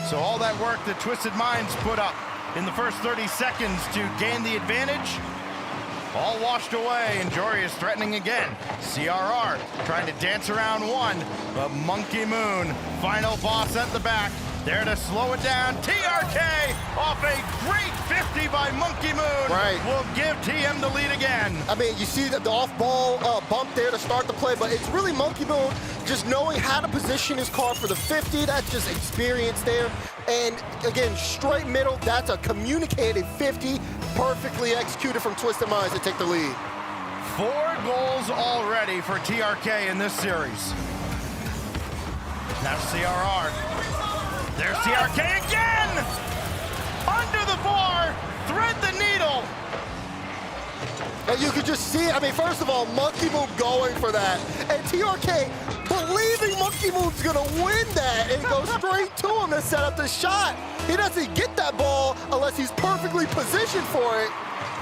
So all that work that Twisted Minds put up in the first 30 seconds to gain the advantage, all washed away, and Jory is threatening again. CRR trying to dance around one, but Monkey Moon, final boss at the back, there to slow it down. TRK off a great 50 by Monkey Moon. Right. Will give TM the lead again. I mean, you see the off-ball bump there to start the play, but it's really Monkey Moon just knowing how to position his car for the 50. That's just experience there. And again, straight middle, that's a communicated 50, perfectly executed from Twisted Minds to take the lead. 4 goals already for TRK in this series. Now CRR. There's TRK again! Under the bar, thread the needle. And you could just see it. I mean, first of all, Monkey Moon going for that. And TRK believing Monkey Moon's gonna win that and go straight to him to set up the shot. He doesn't get that ball unless he's perfectly positioned for it.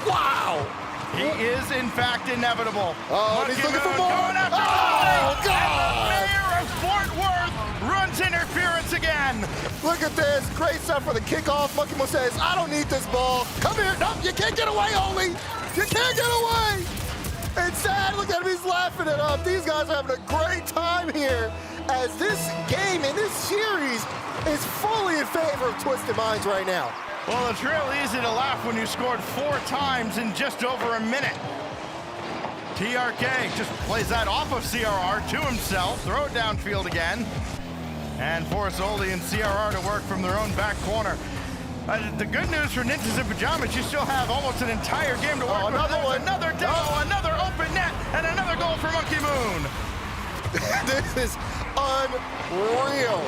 Wow! He is, in fact, inevitable. Oh, and he's looking for more. Oh, God! And the mayor of Fort Worth runs interference again. Look at this. Great stuff for the kickoff. Monkey Moon says, I don't need this ball. Come here. No, you can't get away, Oli. You can't get away. It's sad. Look at him. He's laughing it up. These guys are having a great time here as this game and this series is fully in favor of Twisted Minds right now. Well, it's real easy to laugh when you scored 4 times in just over a minute. TRK just plays that off of CRR to himself, throw it downfield again, and force Oli and CRR to work from their own back corner. The good news for Ninjas in Pajamas, you still have almost an entire game to work with. Another one. Another demo, another open net, and another goal for Monkey Moon. This is unreal.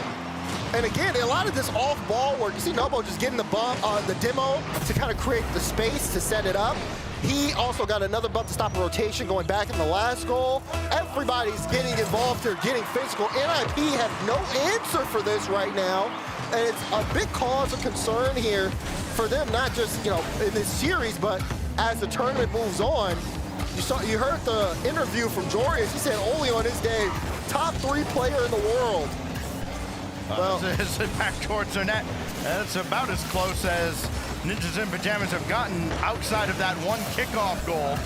And again, a lot of this off-ball work, you see Nobo just getting the bump on the demo to kind of create the space to set it up. He also got another bump to stop a rotation going back in the last goal. Everybody's getting involved here, getting physical. NIP have no answer for this right now. And it's a big cause of concern here for them, not just, you know, in this series, but as the tournament moves on. You heard the interview from Jorius. He said Oli on his day, top 3 player in the world. Well, it's back towards their net. That's about as close as Ninjas in Pajamas have gotten outside of that one kickoff goal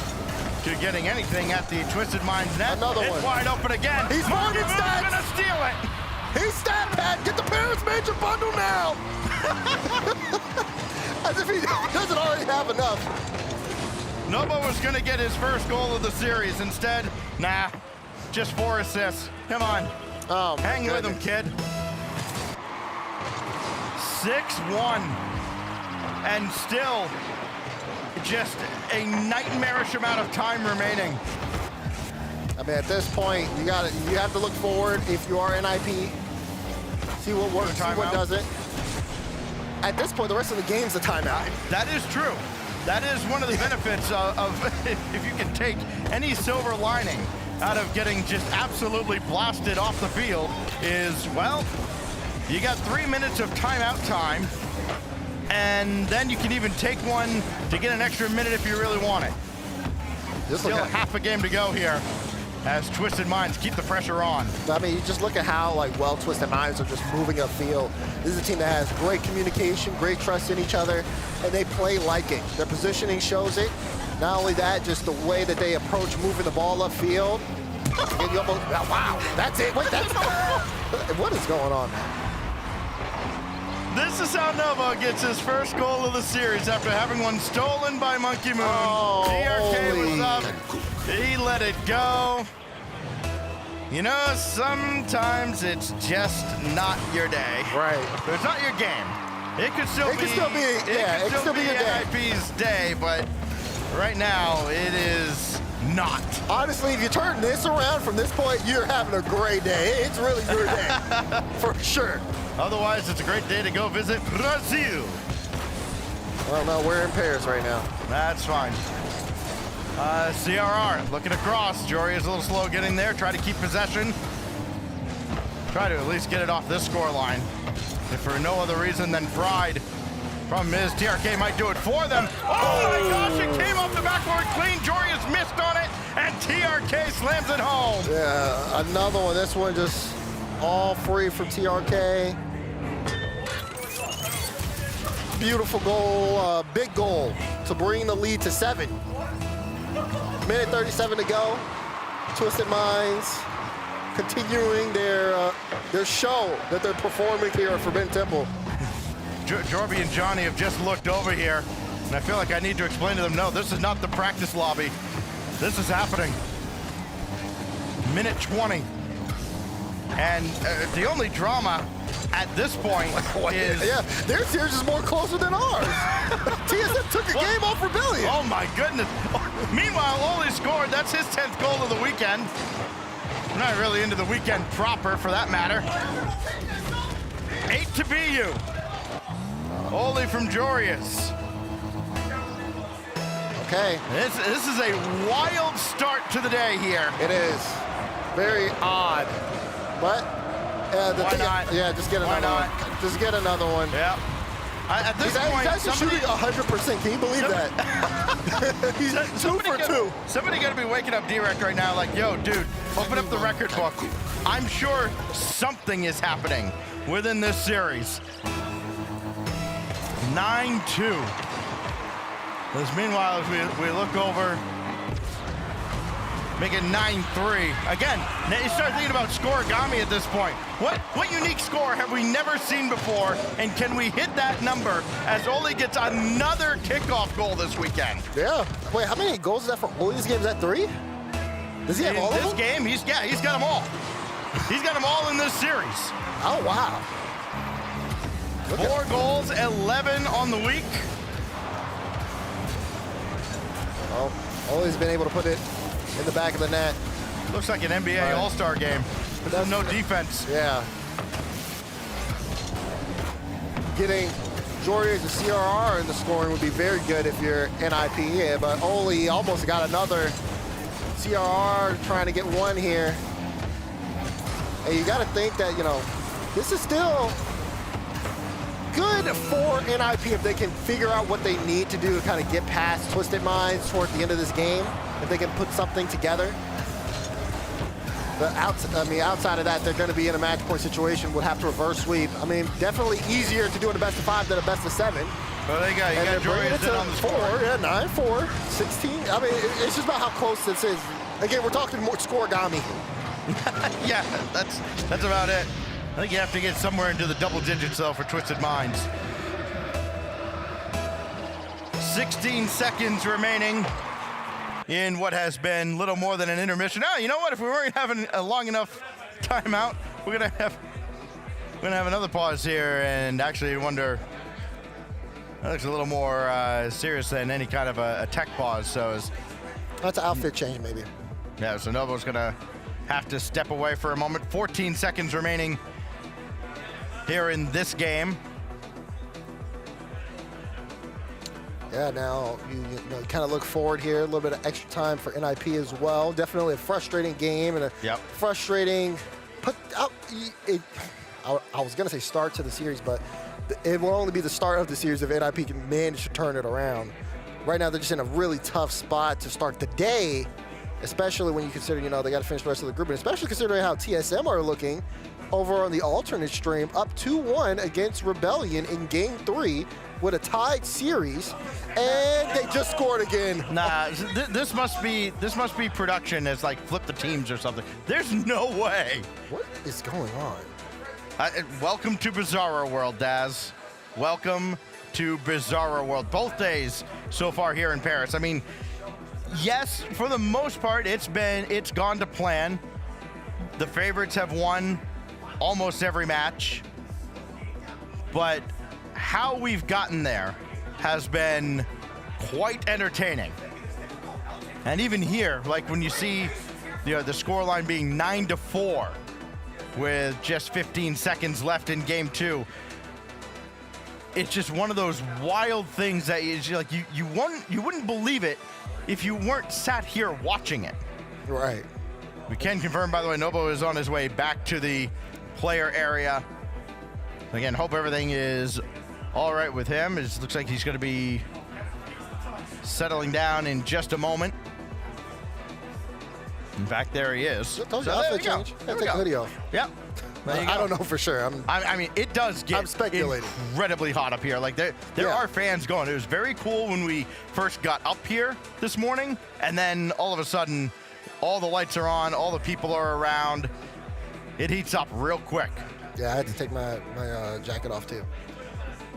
to getting anything at the Twisted Minds net. Another it's one. Wide open again. He's Monkey running Moon's stats. gonna steal it. He's stat pad. Get the Paris Major bundle now. As if he doesn't already have enough. Nobo was gonna get his first goal of the series. Instead, nah, just 4 assists. Come on, hang with him, kid. 6-1, and still just a nightmarish amount of time remaining. I mean, at this point, you have to look forward if you are NIP. See what works, see what doesn't. At this point, the rest of the game's a timeout. That is true. That is one of the benefits of if you can take any silver lining out of getting just absolutely blasted off the field is, well, you got 3 minutes of timeout time, and then you can even take one to get an extra minute if you really want it. Still half a game to go here as Twisted Minds keep the pressure on. I mean, you just look at how well Twisted Minds are just moving upfield. This is a team that has great communication, great trust in each other, and they play like it. Their positioning shows it. Not only that, just the way that they approach moving the ball upfield. And you almost, wow, that's it. Wait, that's what is going on, man? This is how Novo gets his first goal of the series after having one stolen by Monkey Moon. TRK was up. He let it go. You know, sometimes it's just not your day. Right. But it's not your game. It could still be NIP's day, but right now it is not. Honestly, if you turn this around from this point, you're having a great day. It's really your day, for sure. Otherwise, it's a great day to go visit Brazil. Well, no, we're in Paris right now. That's fine. CRR looking across. Jory is a little slow getting there. Try to keep possession. Try to at least get it off this score line. If for no other reason than pride. Problem is, TRK might do it for them. Oh my gosh, it came off the backboard clean. Jory has missed on it, and TRK slams it home. Yeah, another one. This one just all free from TRK. Beautiful goal, big goal to bring the lead to 7. Minute 37 to go. Twisted Minds continuing their show that they're performing here at Forbidden Temple. Jorby and Johnny have just looked over here, and I feel like I need to explain to them, no, this is not the practice lobby. This is happening. Minute 20. And the only drama at this point is... Yeah, their series is more closer than ours. TSM took a game off Rebellion. Oh my goodness. Meanwhile, Oli scored. That's his 10th goal of the weekend. We're not really into the weekend proper, for that matter. 8 to BU. Oli from Jorius. Okay. This is a wild start to the day here. It is. Very odd. But why not? Yeah, just get another one. Just get another one. Yeah. At this point, he's actually shooting 100%. Can you believe that? He's 2 for 2. Somebody got to be waking up D-Rect right now like, yo, dude, open up the record book. I'm sure something is happening within this series. 9-2. Meanwhile, as we look over, make it 9-3. Again, you start thinking about scoregami at this point. What unique score have we never seen before, and can we hit that number as Oli gets another kickoff goal this weekend? Yeah. Wait, how many goals is that for Oli? This game is that 3? Does he have all of them? In this game, he's got them all. He's got them all in this series. Oh, wow. 4 goals, 11 on the week. Well, Oli's been able to put it in the back of the net. Looks like an NBA All-Star game. There's no defense. Yeah. Getting Jordan to CRR in the scoring would be very good if you're NIP. Yeah, but Oli almost got another CRR trying to get one here. And you got to think that, this is still good for NIP if they can figure out what they need to do to kind of get past Twisted Minds toward the end of this game. If they can put something together. But outside of that, they're going to be in a match point situation. Would have to reverse sweep. I mean, definitely easier to do in a best of 5 than a best of 7. Well, you got Jordan on the 4, score. yeah, 9-4, 16. I mean, it's just about how close this is. Again, we're talking more scoregami. Yeah, that's about it. I think you have to get somewhere into the double digits, though, for Twisted Minds. 16 seconds remaining in what has been little more than an intermission. Oh, you know what? If we weren't having a long enough timeout, we're gonna have another pause here and actually wonder. That looks a little more serious than any kind of a tech pause. So that's an outfit change, maybe. Yeah. So Novo's gonna have to step away for a moment. 14 seconds remaining here in this game. Yeah, now you kind of look forward here, a little bit of extra time for NIP as well. Definitely a frustrating game and a frustrating I was going to say start to the series, but it will only be the start of the series if NIP can manage to turn it around. Right now, they're just in a really tough spot to start the day, especially when you consider, they got to finish the rest of the group, and especially considering how TSM are looking over on the alternate stream, up 2-1 against Rebellion in Game 3 with a tied series, and they just scored again. Nah, this must be production as like flip the teams or something. There's no way. What is going on? Welcome to Bizarro World, Daz. Welcome to Bizarro World. Both days so far here in Paris. I mean, yes, for the most part, it's gone to plan. The favorites have won almost every match, but how we've gotten there has been quite entertaining. And even here, like when you see the scoreline being 9-4 with just 15 seconds left in game 2, it's just one of those wild things that is like you wouldn't believe it if you weren't sat here watching it. Right. We can confirm, by the way, Nobo is on his way back to the player area. Again, hope everything is all right with him. It looks like he's going to be settling down in just a moment. In fact, there he is. Told you, outfit change. Take a video. Yep. I don't know for sure. I mean, it does get I'm speculating. incredibly hot up here. Like there are fans going. It was very cool when we first got up here this morning, and then all of a sudden, all the lights are on, all the people are around. It heats up real quick. Yeah, I had to take my jacket off too.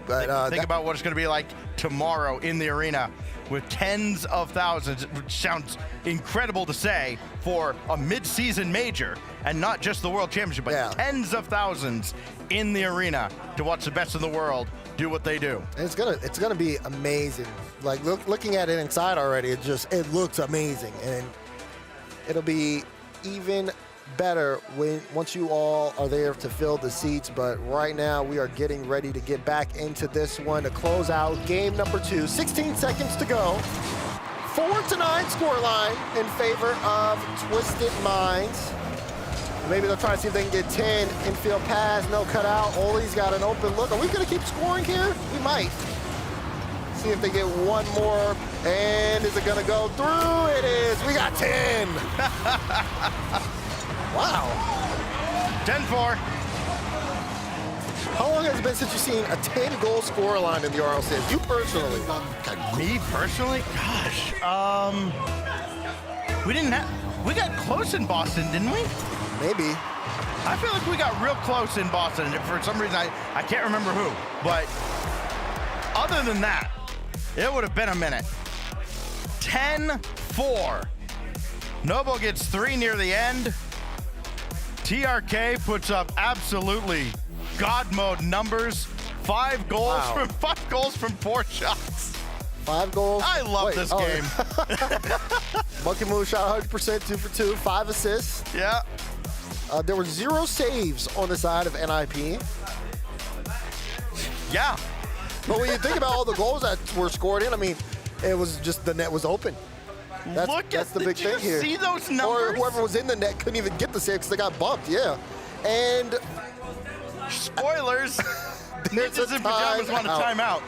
But think about what it's going to be like tomorrow in the arena with tens of thousands, which sounds incredible to say for a mid-season major and not just the World Championship, but tens of thousands in the arena to watch the best in the world do what they do. It's gonna be amazing. Like looking at it inside already, it looks amazing, and it'll be even better once you all are there to fill the seats. But right now we are getting ready to get back into this one to close out game number 2. 16 seconds to go. 4-9 scoreline in favor of Twisted Minds. Maybe they'll try to see if they can get 10. Infield pass, no cutout. Oli's got an open look. Are we gonna keep scoring here? We might. See if they get one more. And is it gonna go through? It is. We got 10. Wow. 10-4. How long has it been since you've seen a 10-goal scoreline in the RLCS? You personally? Me personally? Gosh. We got close in Boston, didn't we? Maybe. I feel like we got real close in Boston. For some reason, I can't remember who. But other than that, it would have been a minute. 10-4. Nobo gets 3 near the end. TRK puts up absolutely God mode numbers. 5 goals from 4 shots. 5 goals. I love this game. Monkey Move shot 100%, 2 for 2, 5 assists. Yeah. There were 0 saves on the side of NIP. Yeah. But when you think about all the goals that were scored in, I mean, it was just the net was open. That's the big thing here. See those numbers? Or whoever was in the net couldn't even get the save because they got bumped. Yeah. And spoilers. Ninjas in Pajamas want a timeout.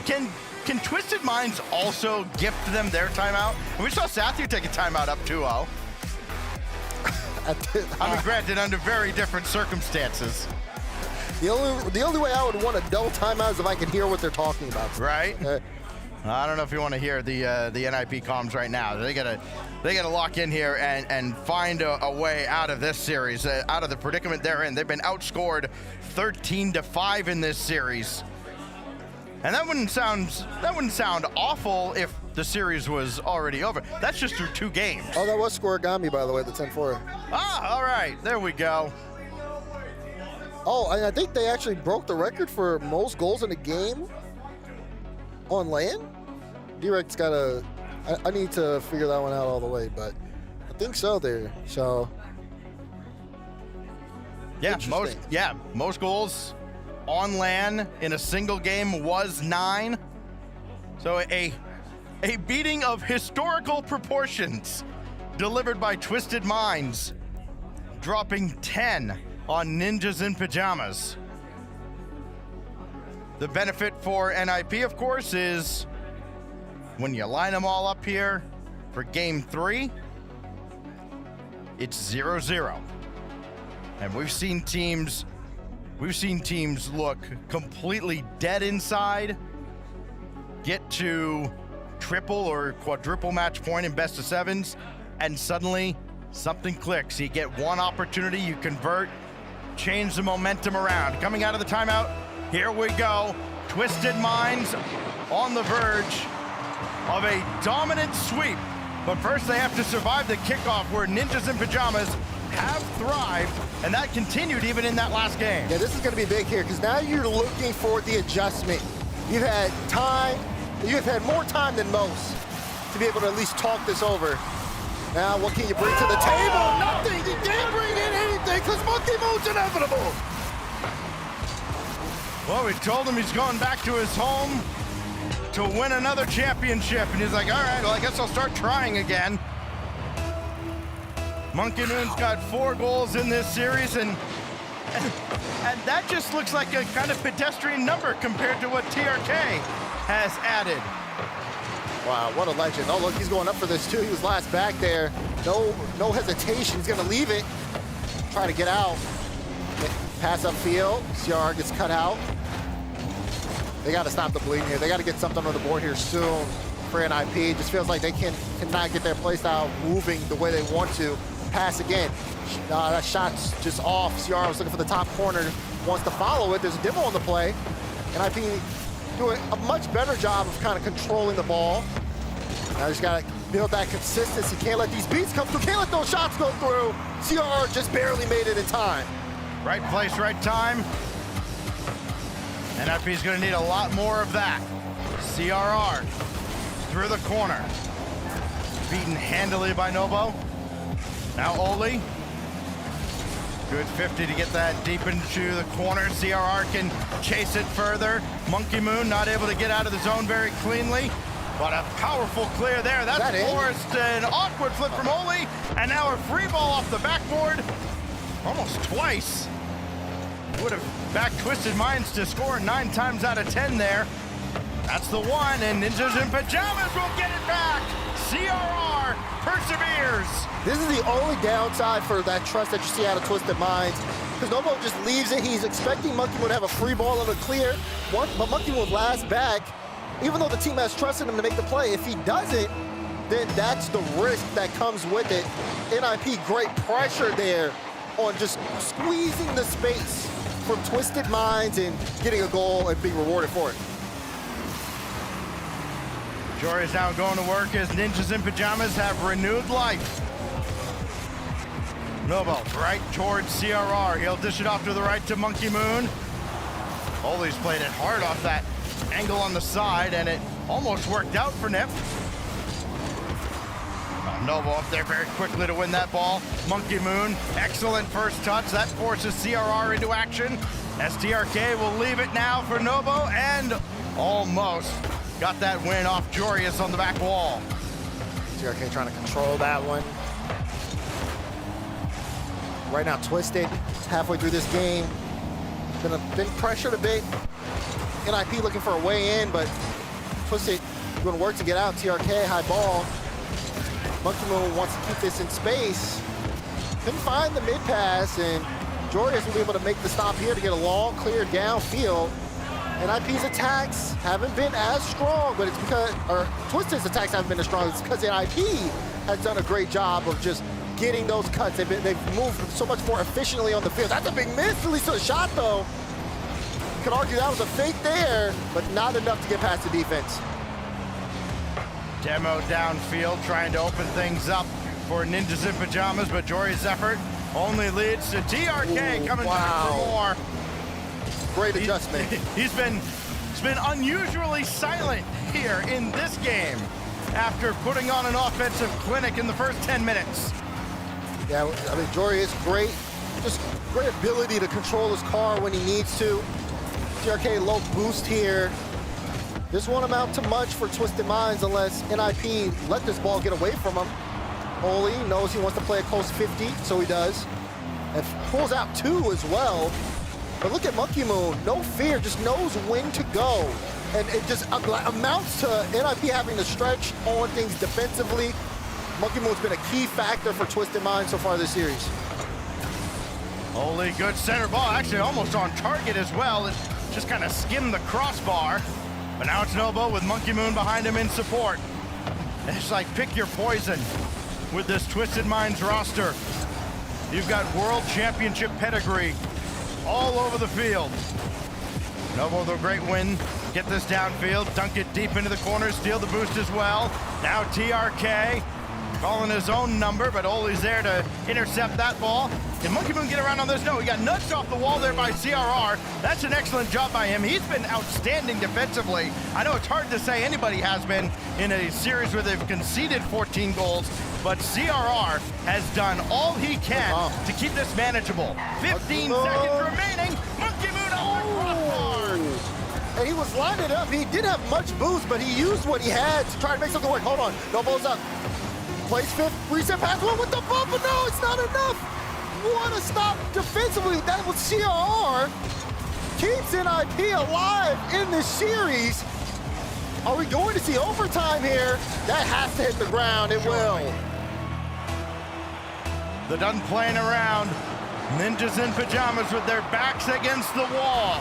Can Twisted Minds also gift them their timeout? We saw Sathu take a timeout up 2-0. I mean, granted, under very different circumstances. The only way I would want a double timeout is if I could hear what they're talking about. Right. I don't know if you want to hear the NIP comms right now. They gotta lock in here and find a way out of this series, out of the predicament they're in. They've been outscored 13-5 in this series, and that wouldn't sound awful if the series was already over. That's just through 2 games. Oh, that was Scorigami, by the way, the 10-4. Ah, all right, there we go. Oh, and I think they actually broke the record for most goals in a game on land. D-Rec's got I need to figure that one out all the way, but I think so there. So yeah, most goals on LAN in a single game was 9. So a beating of historical proportions delivered by Twisted Minds, dropping 10 on Ninjas in Pajamas. The benefit for NIP, of course, is when you line them all up here for game 3, it's 0-0. And we've seen teams look completely dead inside, get to triple or quadruple match point in best of 7s, and suddenly something clicks. You get one opportunity, you convert, change the momentum around. Coming out of the timeout, here we go. Twisted Minds on the verge of a dominant sweep. But first they have to survive the kickoff where Ninjas in Pajamas have thrived, and that continued even in that last game. Yeah, this is going to be big here because now you're looking for the adjustment. You've had time, you've had more time than most to be able to at least talk this over. Now, what can you bring to the table? Nothing. You can't bring in anything because Monkey Moon's inevitable. Well, we told him he's going back to his home to win another championship, and he's like, all right, well, I guess I'll start trying again. Monkey Moon's got 4 goals in this series, and that just looks like a kind of pedestrian number compared to what TRK has added. Wow, what a legend. Oh, look, he's going up for this too. He was last back there. No hesitation. He's going to leave it. Try to get out. Pass upfield. CR gets cut out. They got to stop the bleeding here. They got to get something on the board here soon for NIP. It just feels like they cannot get their play style moving the way they want to. Pass again. That shot's just off. CR was looking for the top corner. Wants to follow it. There's a demo on the play. NIP doing a much better job of kind of controlling the ball. Now just got to build that consistency. Can't let these beats come through. Can't let those shots go through. CR just barely made it in time. Right place, right time. NIP's going to need a lot more of that. CRR through the corner. Beaten handily by Nobo. Now Oli. Good 50 to get that deep into the corner. CRR can chase it further. Monkey Moon not able to get out of the zone very cleanly. But a powerful clear there. That's forced an awkward flip from Oli. And now a free ball off the backboard. Almost twice. Would have back twisted minds to score 9 times out of 10 there. That's the one, and Ninjas in Pajamas will get it back. CRR perseveres. This is the only downside for that trust that you see out of Twisted Minds, because Nobo just leaves it. He's expecting Monkey Moon to have a free ball on the clear, but Monkey Moon last back. Even though the team has trusted him to make the play, if he doesn't, then that's the risk that comes with it. NIP, great pressure there on just squeezing the space from Twisted Minds and getting a goal and being rewarded for it. Jory's now going to work as Ninjas in Pajamas have renewed life. Nobo right towards CRR. He'll dish it off to the right to Monkey Moon. Oli's played it hard off that angle on the side, and it almost worked out for Nip. Nobo up there very quickly to win that ball. Monkey Moon, excellent first touch. That forces CRR into action. STRK will leave it now for Nobo, and almost got that win off Jorius on the back wall. TRK trying to control that one. Right now, Twisted, halfway through this game. Been pressured a bit. NIP looking for a way in, but Twisted going to work to get out. TRK, high ball. Monkey Moon wants to keep this in space. Couldn't find the mid pass, and Jorius will be able to make the stop here to get a long, clear downfield. NIP's attacks haven't been as strong, but it's because, or Twisted's attacks haven't been as strong. It's because NIP has done a great job of just getting those cuts. They've moved so much more efficiently on the field. That's a big miss, at least to a shot though. You could argue that was a fake there, but not enough to get past the defense. Demo downfield, trying to open things up for Ninjas in Pajamas, but Jory's effort only leads to TRK coming back for more. Great adjustment. He's been unusually silent here in this game after putting on an offensive clinic in the first 10 minutes. Yeah, I mean, Jory is great. Just great ability to control his car when he needs to. TRK low boost here. This won't amount to much for Twisted Minds unless NIP let this ball get away from him. Oli knows he wants to play a close 50, so he does. And pulls out 2 as well. But look at Monkey Moon, no fear, just knows when to go. And it just amounts to NIP having to stretch on things defensively. Monkey Moon's been a key factor for Twisted Minds so far this series. Oli, good center ball, actually almost on target as well. It just kind of skimmed the crossbar. But now it's Nobo with Monkey Moon behind him in support. It's like pick your poison with this Twisted Minds roster. You've got world championship pedigree all over the field. Nobo with a great win. Get this downfield, dunk it deep into the corner, steal the boost as well. Now TRK calling his own number, but Oli's there to intercept that ball. Can Monkey Moon get around on this? No, he got nudged off the wall there by CRR. That's an excellent job by him. He's been outstanding defensively. I know it's hard to say anybody has been in a series where they've conceded 14 goals, but CRR has done all he can to keep this manageable. 15 seconds remaining. Monkey Moon on the crossbar. And he was lining up. He didn't have much boost, but he used what he had to try to make something work. Hold on. Nobo's up. Plays fifth. Reset pass one with the bump, but no, it's not enough. What a stop defensively. That was CRR. Keeps NIP alive in this series. Are we going to see overtime here? That has to hit the ground. It will. They're done playing around. Ninjas in pajamas with their backs against the wall.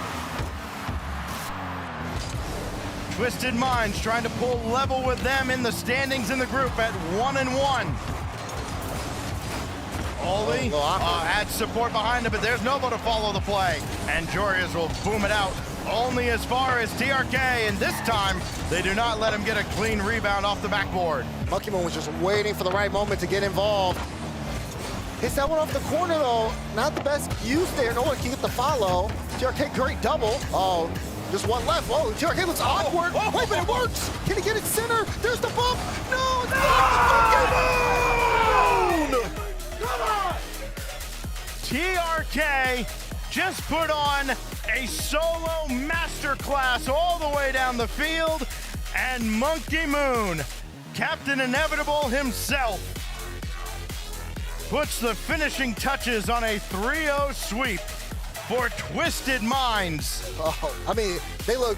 Twisted Minds trying to pull level with them in the standings in the group at 1-1. Oli adds support behind him, but there's Novo to follow the play. And Jorius will boom it out only as far as TRK, and this time they do not let him get a clean rebound off the backboard. Monkey Moon was just waiting for the right moment to get involved. Hits that one off the corner though. Not the best use there. No one can get the follow. TRK, great double. Oh. Just one left. Whoa, TRK looks awkward. Wait, but it works. Can he get it center? There's the bump. No, it's not the Moon! Come on! TRK just put on a solo masterclass all the way down the field, and Monkey Moon, Captain Inevitable himself, puts the finishing touches on a 3-0 sweep for Twisted Minds. Oh, I mean, they look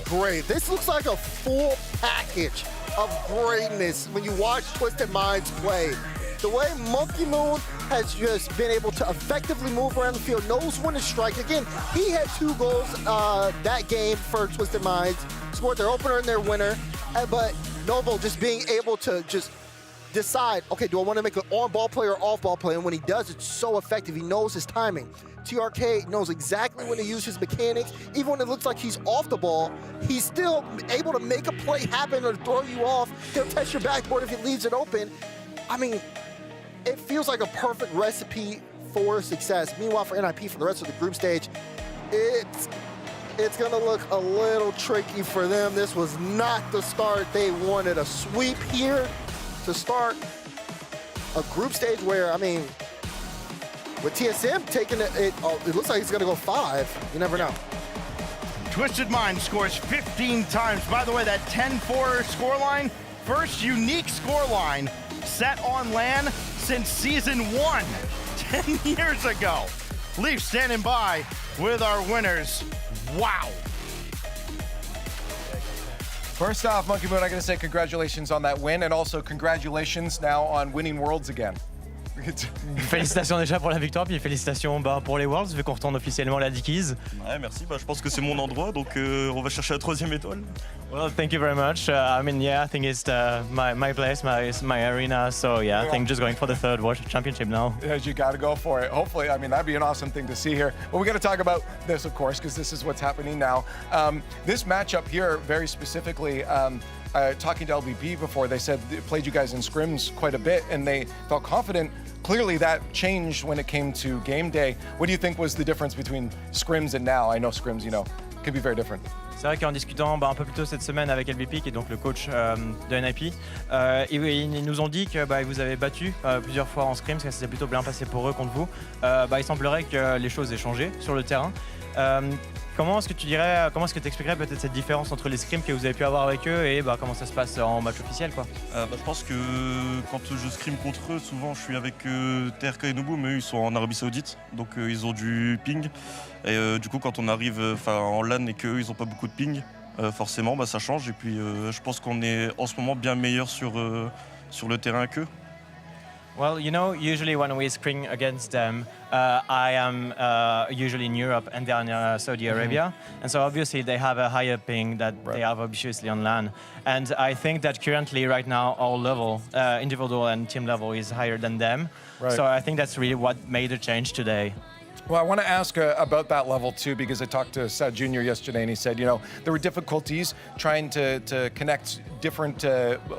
great. This looks like a full package of greatness when you watch Twisted Minds play. The way Monkey Moon has just been able to effectively move around the field, knows when to strike. Again, he had 2 goals that game for Twisted Minds, scored their opener and their winner. But Novo just being able to just decide, okay, do I want to make an on-ball play or off-ball play? And when he does, it's so effective. He knows his timing. TRK knows exactly when to use his mechanics. Even when it looks like he's off the ball, he's still able to make a play happen or throw you off. He'll test your backboard if he leaves it open. I mean, it feels like a perfect recipe for success. Meanwhile, for NIP, for the rest of the group stage, it's going to look a little tricky for them. This was not the start they wanted. A sweep here to start a group stage where, I mean, with TSM taking it looks like it's going to go 5. You never know. Twisted Mind scores 15 times. By the way, that 10-4 scoreline, first unique scoreline set on LAN since season 1, 10 years ago. Leaf standing by with our winners. Wow. First off, Monkey Moon, I gotta say congratulations on that win, and also congratulations now on winning Worlds again. Félicitations déjà pour la victoire, puis félicitations pour les Worlds, vu qu'on retourne officiellement à la Dickies. Ouais, merci. Je pense que c'est mon endroit, donc on va chercher la 3e étoile. Well, thank you very much. I mean, yeah, I think it's my place, my arena. So yeah, I think just going for the 3rd World Championship now. Yes, you got to go for it. Hopefully, I mean, that'd be an awesome thing to see here. But we got to talk about this, of course, because this is what's happening now. This matchup here, very specifically, talking to LBB before, they said they played you guys in scrims quite a bit, and they felt confident. Clearly, that changed when it came to game day. What do you think was the difference between scrims and now? I know scrims, you know, can be very different. C'est vrai qu'en discutant un peu plus tôt cette semaine avec LBP, qui est donc le coach de NIP, ils nous ont dit que vous avez battu plusieurs fois en scrim, que ça s'est plutôt bien passé pour eux contre vous. Il semblerait que les choses aient changé sur le terrain. Comment est-ce que tu expliquerais peut-être cette différence entre les scrims que vous avez pu avoir avec eux et comment ça se passe en match officiel, quoi? Je pense que quand je scrim contre eux, souvent je suis avec TRK et Nobu, mais eux ils sont en Arabie Saoudite, donc ils ont du ping. Et du coup, quand on arrive en LAN et qu'eux ils n'ont pas beaucoup de ping, forcément ça change. Et puis je pense qu'on est en ce moment bien meilleur sur le terrain qu'eux. Well, you know, usually when we scrim against them, I am usually in Europe and they're in Saudi Arabia. And so obviously they have a higher ping that they have obviously on LAN. And I think that currently right now our level, individual and team level, is higher than them. Right. So I think that's really what made the change today. Well, I want to ask about that level too, because I talked to Sad Jr. yesterday, and he said, there were difficulties trying to connect different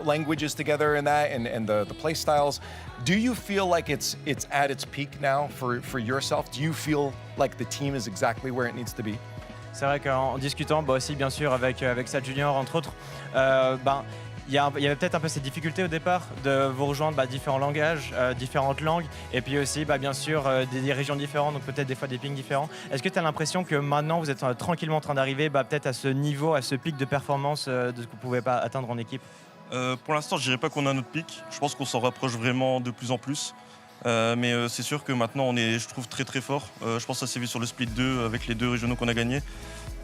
languages together in that, and the play styles. Do you feel like it's at its peak now for yourself? Do you feel like the team is exactly where it needs to be? C'est vrai qu'en discutant aussi bien sûr avec Sad Junior entre autres, il y avait peut-être un peu ces difficultés au départ de vous rejoindre différents langages, différentes langues, et puis aussi bien sûr des régions différentes, donc peut-être des fois des pings différents. Est-ce que tu as l'impression que maintenant vous êtes tranquillement en train d'arriver peut-être à ce niveau, à ce pic de performance de ce que vous pouvez pas atteindre en équipe? Pour l'instant, je dirais pas qu'on a notre pic. Je pense qu'on s'en rapproche vraiment de plus en plus. Mais c'est sûr que maintenant on est, je trouve, très très fort. Je pense que ça s'est vu sur le split 2 avec les 2 régionaux qu'on a gagnés.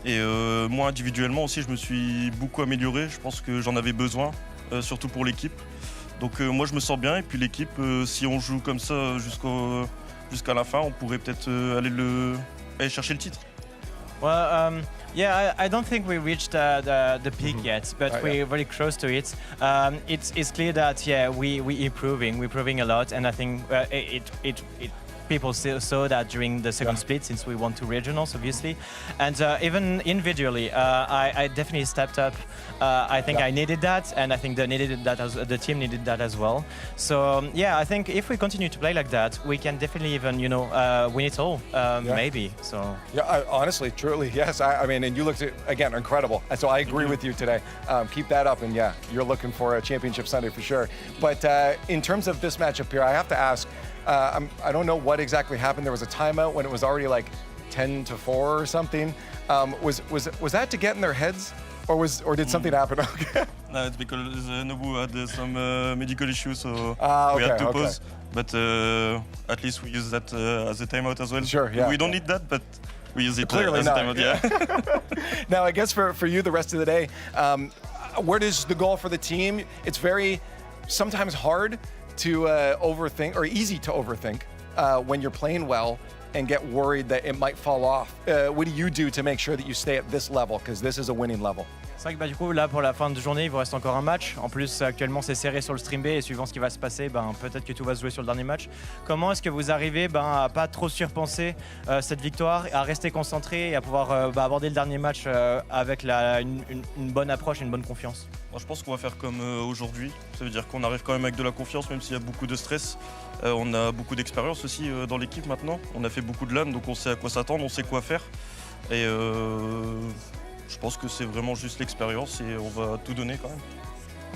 Et moi individuellement aussi je me suis beaucoup amélioré. Je pense que j'en avais besoin, surtout pour l'équipe. Donc moi je me sens bien, et puis l'équipe, si on joue comme ça jusqu'à la fin, on pourrait peut-être aller chercher le titre. Well, yeah, I don't think we reached the peak yet, but we're very close to it. It's clear that we're improving a lot, and I think people saw that during the second split, since we won 2 regionals, obviously, and even individually, I definitely stepped up. I think I needed that, and I think the team needed that as well. So I think if we continue to play like that, we can definitely even win it all, maybe. So honestly, truly, yes. I mean, and you looked again incredible. So I agree with you today. Keep that up, and you're looking for a championship Sunday for sure. But in terms of this matchup here, I have to ask. I don't know what exactly happened. There was a timeout when it was already like 10-4 or something. Was that to get in their heads, or did something happen? Okay. No, it's because Nobu had some medical issues, so we had to pause. But at least we use that as a timeout as well. Sure, yeah. We don't need that, but we use it Clearly as not. a timeout. Yeah. Now, I guess for you, the rest of the day, where does the goal for the team? It's very sometimes hard to overthink, or easy to overthink when you're playing well and get worried that it might fall off. What do you do to make sure that you stay at this level? Because this is a winning level. C'est vrai que du coup là pour la fin de journée il vous reste encore un match. En plus actuellement c'est serré sur le stream B, et suivant ce qui va se passer, peut-être que tout va se jouer sur le dernier match. Comment est-ce que vous arrivez à pas trop surpenser cette victoire, à rester concentré et à pouvoir aborder le dernier match avec une bonne approche et une bonne confiance? Moi, je pense qu'on va faire comme aujourd'hui. Ça veut dire qu'on arrive quand même avec de la confiance, même s'il y a beaucoup de stress. On a beaucoup d'expérience aussi dans l'équipe maintenant. On a fait beaucoup de LAN, donc on sait à quoi s'attendre, on sait quoi faire. Et je pense que c'est vraiment juste l'expérience, et on va tout donner quand même.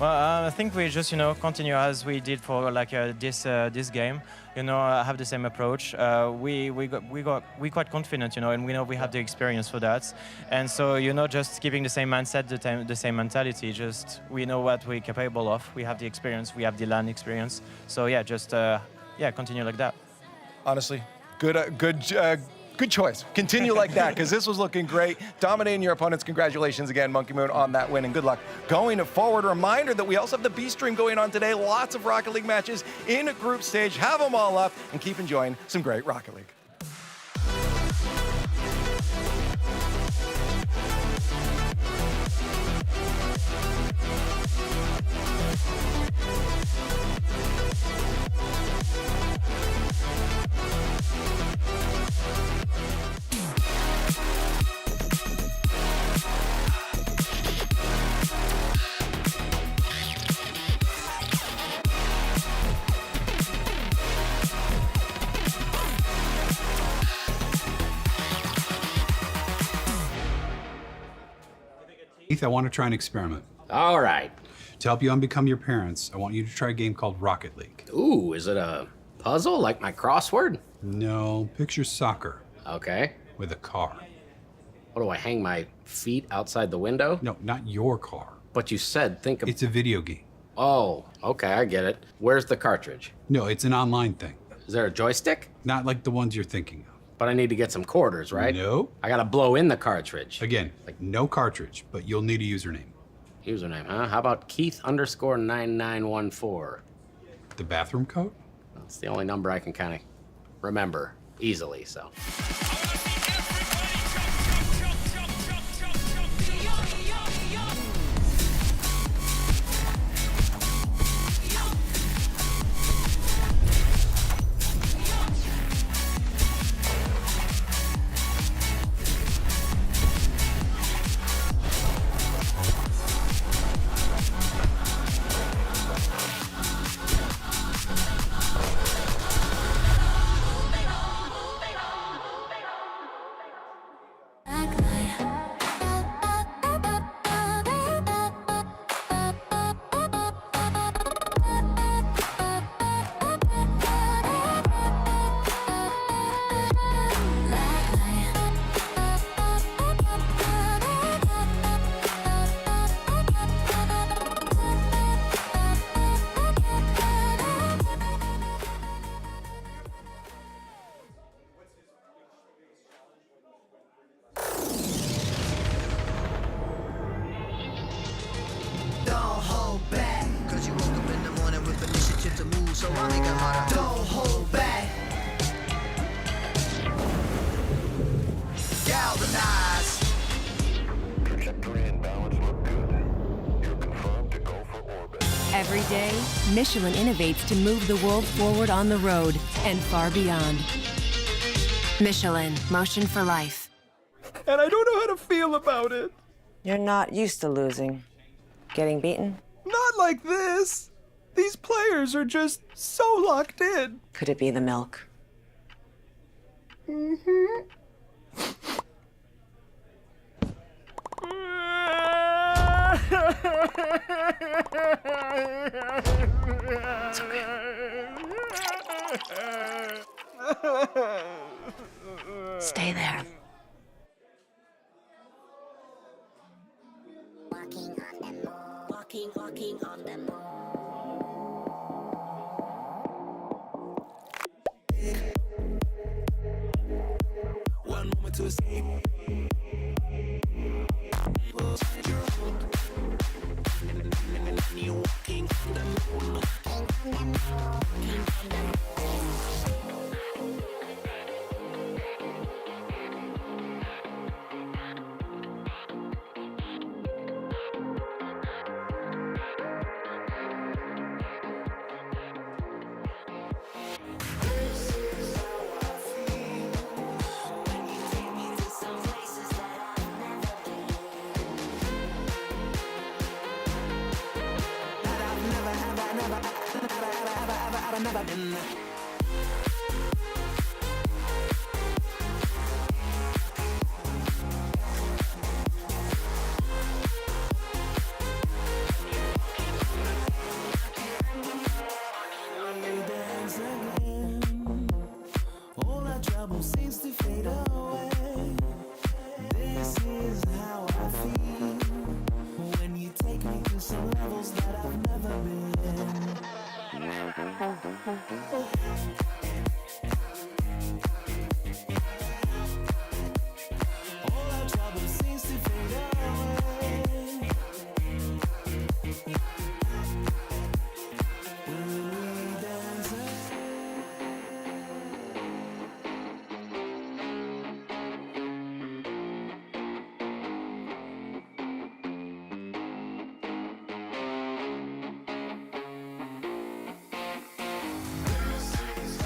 Well, I think we just continue as we did for this game. Have the same approach. We quite confident, and we know we have the experience for that. And so just keeping the same mindset, the same mentality. Just we know what we're capable of. We have the experience. We have the LAN experience. So just continue like that. Honestly, good choice. Continue like that, because this was looking great. Dominating your opponents. Congratulations again, Monkey Moon, on that win, and good luck going forward. A reminder that we also have the B stream going on today. Lots of Rocket League matches in group stage. Have them all up, and keep enjoying some great Rocket League. I want to try an experiment. All right. To help you unbecome your parents, I want you to try a game called Rocket League. Ooh, is it a puzzle like my crossword? No, picture soccer. Okay. With a car. What do I hang my feet outside the window? No, not your car. But you said think of... It's a video game. Oh, okay, I get it. Where's the cartridge? No, it's an online thing. Is there a joystick? Not like the ones you're thinking of. But I need to get some quarters, right? No. I gotta blow in the cartridge. Again, like no cartridge, but you'll need a username. Username, huh? How about Keith_9914? The bathroom code? That's the only number I can kind of remember easily, so. so I'll make it harder. Don't hold back. Galvanize. Trajectory and balance look good. You're confirmed to go for orbit. Every day, Michelin innovates to move the world forward on the road and far beyond. Michelin, motion for life. And I don't know how to feel about it. You're not used to losing. Getting beaten? Not like this. These players are just so locked in. Could it be the milk? Mm-hmm. It's okay. Stay there. Walking on the moon. One moment to escape. You're walking on the moon. I've never been. All that trouble seems to fade away. This is how I feel when you take me to some levels that I've never been. All our trouble seems to fade away. When we dance This is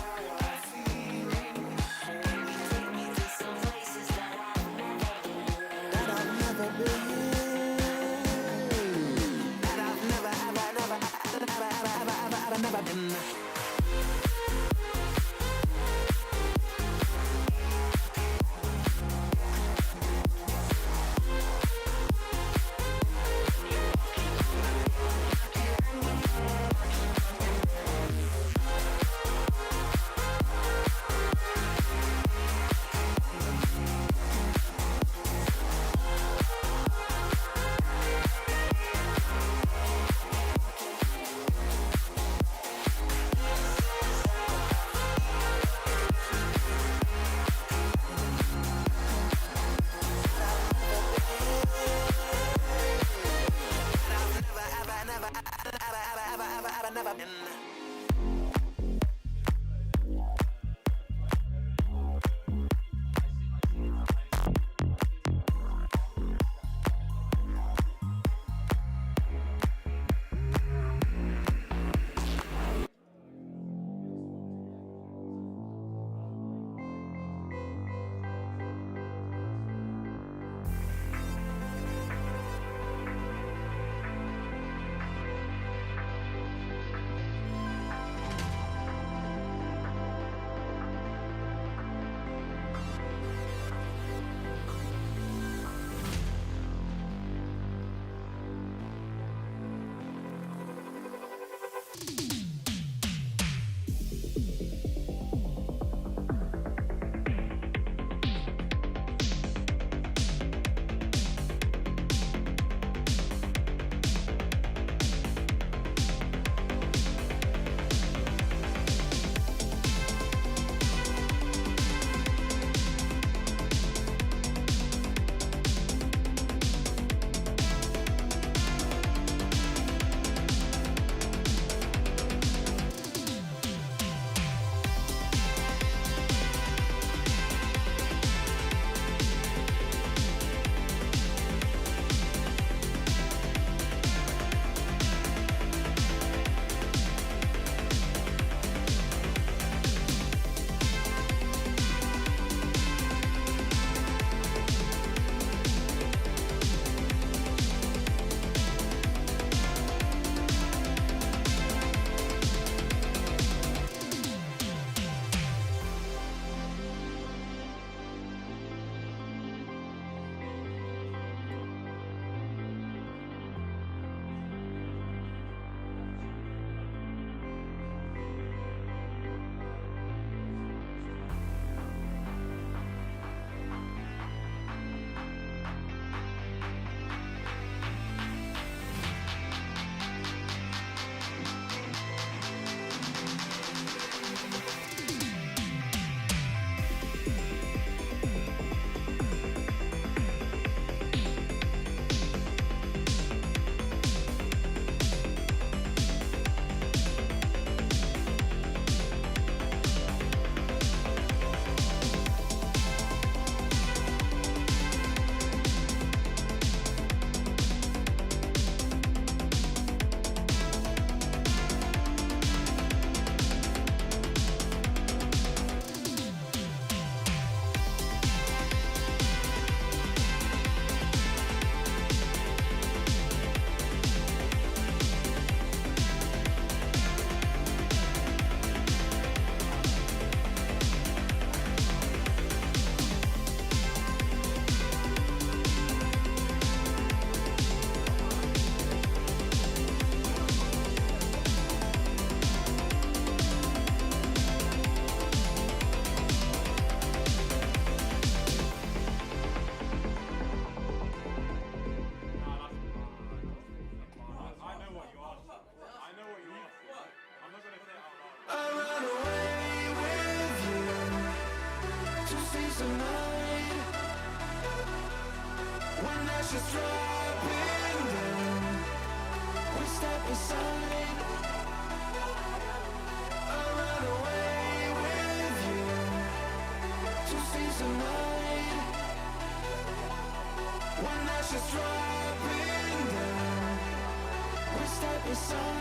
seize the night. When ashes dropping down, we step aside. I'll run away with you to seize the night. When ashes dropping down, we step aside.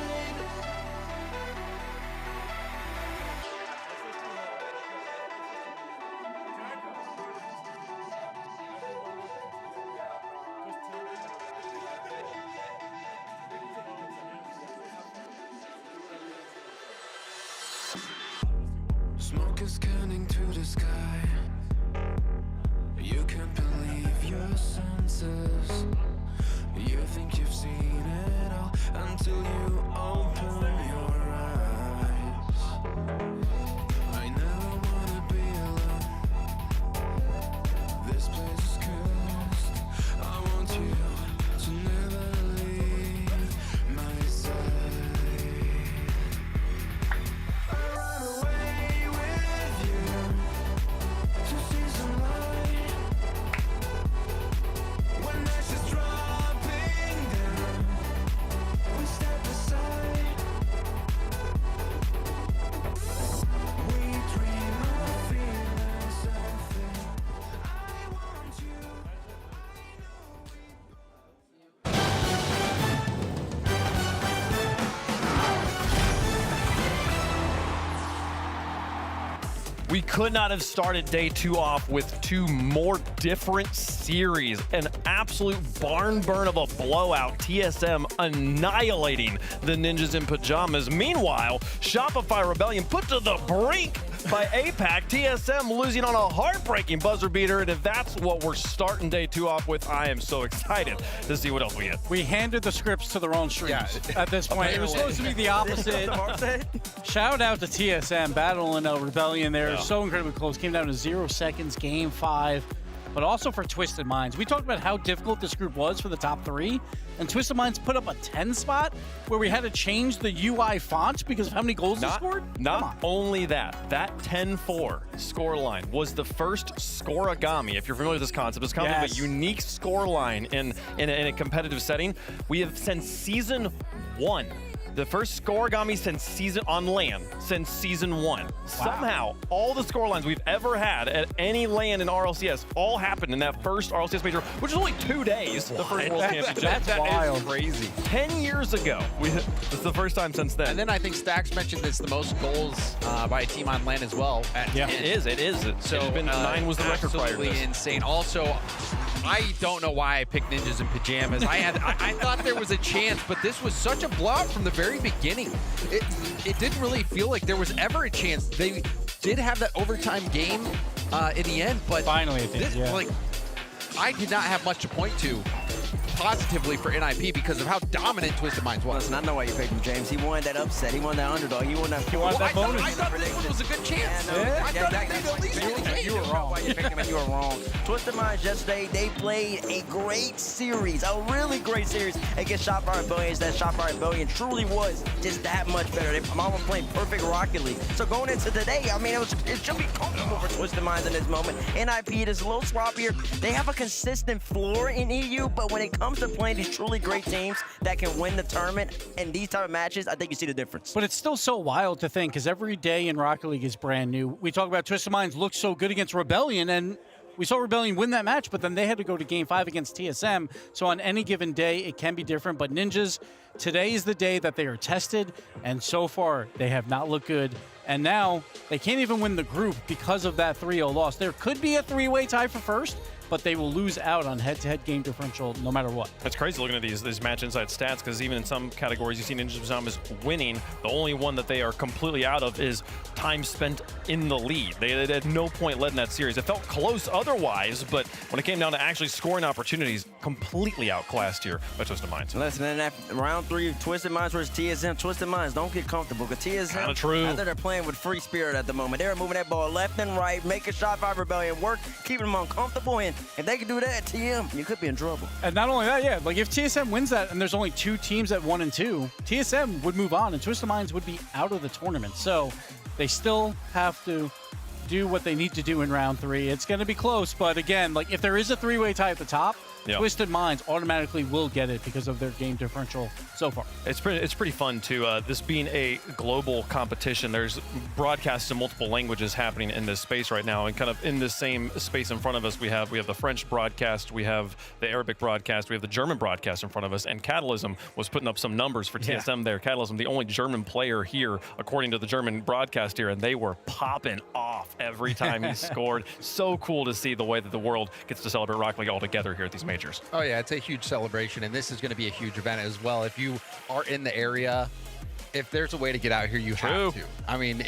Smoke is scanning to the sky. You can't believe your senses. You think you've seen it all until you open your eyes. I never wanna be alone. This place is cursed. I want you to never leave my side. I run away with you to see some light. When ashes dropping down, we step aside. We dream of feeling something. I want you. We could not have started day 2 off with 2 more different series. An absolute barn burn of a blowout. TSM annihilating the Ninjas in Pajamas. Meanwhile, Shopify Rebellion put to the brink by APAC. TSM losing on a heartbreaking buzzer beater. And if that's what we're starting day 2 off with, I am so excited to see what else we get. We handed the scripts to the wrong streams at this point. It was supposed to be the opposite. Shout out to TSM battling a Rebellion there. Yeah. So incredibly close. Came down to 0 seconds, game 5. But also for Twisted Minds. We talked about how difficult this group was for the top 3. And Twisted Minds put up a 10 spot where we had to change the UI fonts because of how many goals they scored. Not only that 10-4 score line was the first scoreagami. If you're familiar with this concept, it's kind of a unique score line in a competitive setting. We have since season 1. The first scoreagami since season 1. Somehow, all the score lines we've ever had at any LAN in RLCS all happened in that first RLCS major, which is only 2 days. The first World Championship. That's wild. Is crazy. 10 years ago. It's the first time since then. And then I think Stax mentioned it's the most goals by a team on LAN as well. Yeah, it is. So it's been 9 was the record prior to absolutely this. insane. Also, I don't know why I picked Ninjas in Pajamas. I thought there was a chance, but this was such a blowout from the very beginning. It didn't really feel like there was ever a chance. They did have that overtime game in the end, but finally it did. Like, I did not have much to point to positively for NIP because of how dominant Twisted Minds was. Listen, I know why you picked him, James. He wanted that upset. He wanted that underdog. He wanted that bonus. I thought this one was a good chance. I thought they at least win the game. You were wrong. Why you picked him and you were wrong. Twisted Minds yesterday, they played a great series, a really great series against Shopify Rebellion. That Shopify Rebellion truly was just that much better. They almost playing perfect Rocket League. So going into today, I mean, it should be comfortable for Twisted Minds in this moment. NIP is a little sloppier. They have a consistent floor in EU, but when it comes to playing these truly great teams that can win the tournament and these type of matches, I think you see the difference. But it's still so wild to think because every day in Rocket League is brand new. We talk about Twisted Minds looked so good against Rebellion, and we saw Rebellion win that match, but then they had to go to Game 5 against TSM. So on any given day, it can be different. But Ninjas, today is the day that they are tested, and so far, they have not looked good. And now, they can't even win the group because of that 3-0 loss. There could be a 3-way tie for first, but they will lose out on head-to-head game differential no matter what. It's crazy looking at these match inside stats because even in some categories you see Ninjas Pajamas winning. The only one that they are completely out of is time spent in the lead. They at no point led in that series. It felt close otherwise, but when it came down to actually scoring opportunities, completely outclassed here by Twisted Minds. Listen, in that round 3 of Twisted Minds versus TSM, Twisted Minds don't get comfortable because TSM, Kinda true. I think they're playing with free spirit at the moment. They're moving that ball left and right, making Shopify Rebellion work, keeping them uncomfortable, and if they can do that, TM, you could be in trouble. And not only that, like if TSM wins that and there's only 2 teams at 1 and 2, TSM would move on and Twisted Minds would be out of the tournament. So they still have to do what they need to do in round 3. It's going to be close, but again, like if there is a 3-way tie at the top, Twisted Minds automatically will get it because of their game differential so far. It's pretty fun too. This being a global competition, there's broadcasts in multiple languages happening in this space right now, and kind of in this same space in front of us, we have the French broadcast, we have the Arabic broadcast, we have the German broadcast in front of us, and Catalysm was putting up some numbers for TSM there. Catalysm, the only German player here, according to the German broadcast here, and they were popping off every time he scored. So cool to see the way that the world gets to celebrate Rocket League all together here at these majors. Oh yeah, it's a huge celebration, and this is going to be a huge event as well. If you are in the area, if there's a way to get out here, you have to. I mean,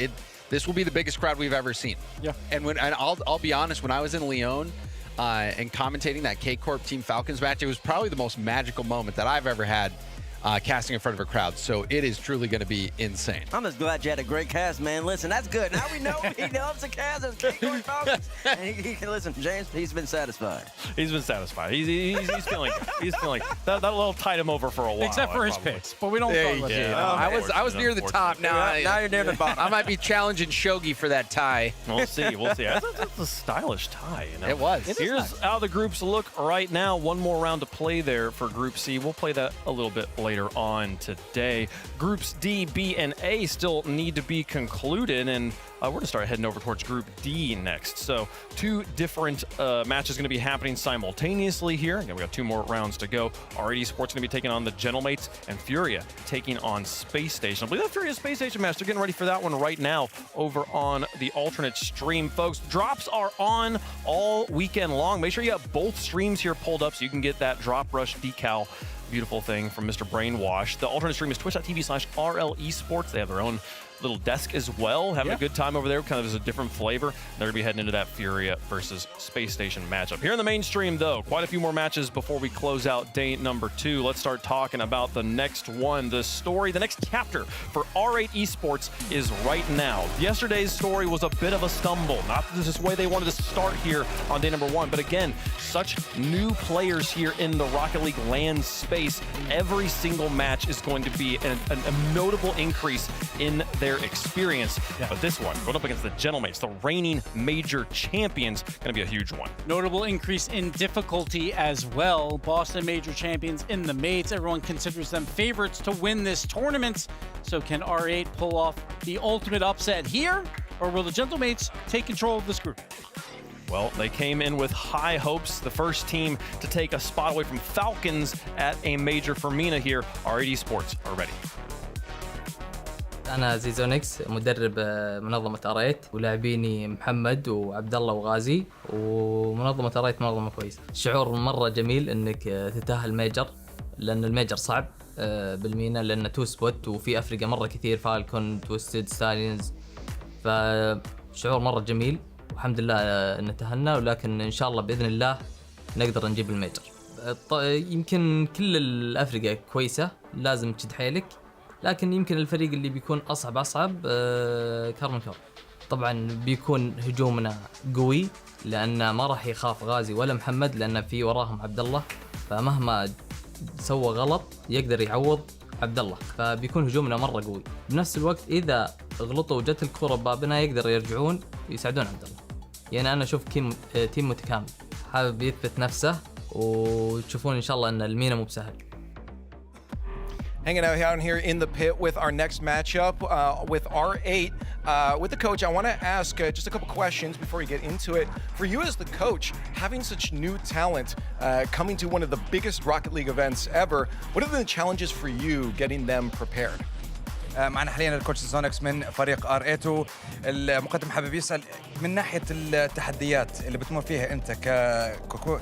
this will be the biggest crowd we've ever seen. Yeah. And I'll be honest, when I was in Lyon and commentating that K-Corp Team Falcons match, it was probably the most magical moment that I've ever had casting in front of a crowd. So it is truly going to be insane. I'm just glad you had a great cast, man. Listen, that's good. Now we know he loves the cast as K-Corp Falcons. And he can listen, James, he's been satisfied. He's been satisfied. He's feeling good. He's feeling that little tied him over for a while. Except for his picks, but we don't talk about that. I was near the top. Now you're near the bottom. I might be challenging Shogi for that tie. We'll see. That's a stylish tie. You know? It was. Here's how the groups look right now. One more round to play there for Group C. We'll play that a little bit later on today. Groups D, B, and A still need to be concluded, and we're going to start heading over towards Group D next. So 2 different matches going to be happening simultaneously here. Again, we got 2 more rounds to go. R8 Esports going to be taking on the Gentlemates, and Furia taking on Space Station. I believe that Furia Space Station match, they're getting ready for that one right now over on the alternate stream, folks. Drops are on all weekend long. Make sure you have both streams here pulled up so you can get that Drop Rush decal. Beautiful thing from Mr. Brainwash. The alternate stream is twitch.tv/Rlcs. They have their own little desk as well, having a good time over there, kind of as a different flavor. They're gonna be heading into that Furia versus Space Station matchup. Here in the mainstream, though, quite a few more matches before we close out day number 2. Let's start talking about the next one. The story, the next chapter for R8 Esports is right now. Yesterday's story was a bit of a stumble. Not this way they wanted to start here on day number 1, but again, such new players here in the Rocket League LAN space. Every single match is going to be a notable increase in their experience. But this one, going up against the Gentlemates, the reigning major champions, going to be a huge one. Notable increase in difficulty as well. Boston major champions in the mates. Everyone considers them favorites to win this tournament. So can R8 pull off the ultimate upset here, or will the Gentlemates take control of this group? Well, they came in with high hopes. The first team to take a spot away from Falcons at a major for MENA here. R8 Esports are ready. أنا زيزونكس مدرب منظمة أرايت ولاعبيني محمد وعبد الله وغازي ومنظمة أرايت منظمة كويسة. شعور مرة جميل إنك تتأهل ميجر لأن الميجر صعب بالمينا لأن 2 سبوت وفي أفريقيا مرة كثير فالكون تويستد ستالينز فشعور مرة جميل والحمد لله إن تأهلنا ولكن إن شاء الله بإذن الله نقدر نجيب الميجر. يمكن كل الأفريقيا كويسة لازم تشد حيلك لكن يمكن الفريق اللي بيكون أصعب كارمنكار. طبعا بيكون هجومنا قوي لأن ما راح يخاف غازي ولا محمد لأن في وراهم عبد الله فمهما سوى غلط يقدر يعوض عبد الله فبيكون هجومنا مرة قوي. بنفس الوقت إذا غلطوا وجت الكرة ببابنا يقدر يرجعون ويساعدون عبد الله. يعني أنا أشوف تيم متكامل حابب يثبت نفسه وتشوفون إن شاء الله أن المينا مو بسهل. Hanging out here in the pit with our next matchup with R8. With the coach, I want to ask just a couple questions before we get into it. For you as the coach, having such new talent coming to one of the biggest Rocket League events ever, what have been the challenges for you getting them prepared? معنا حاليا الكوتش زونكس من فريق R8. المقدم حابب يسأل من ناحية التحديات اللي بتمر فيها أنت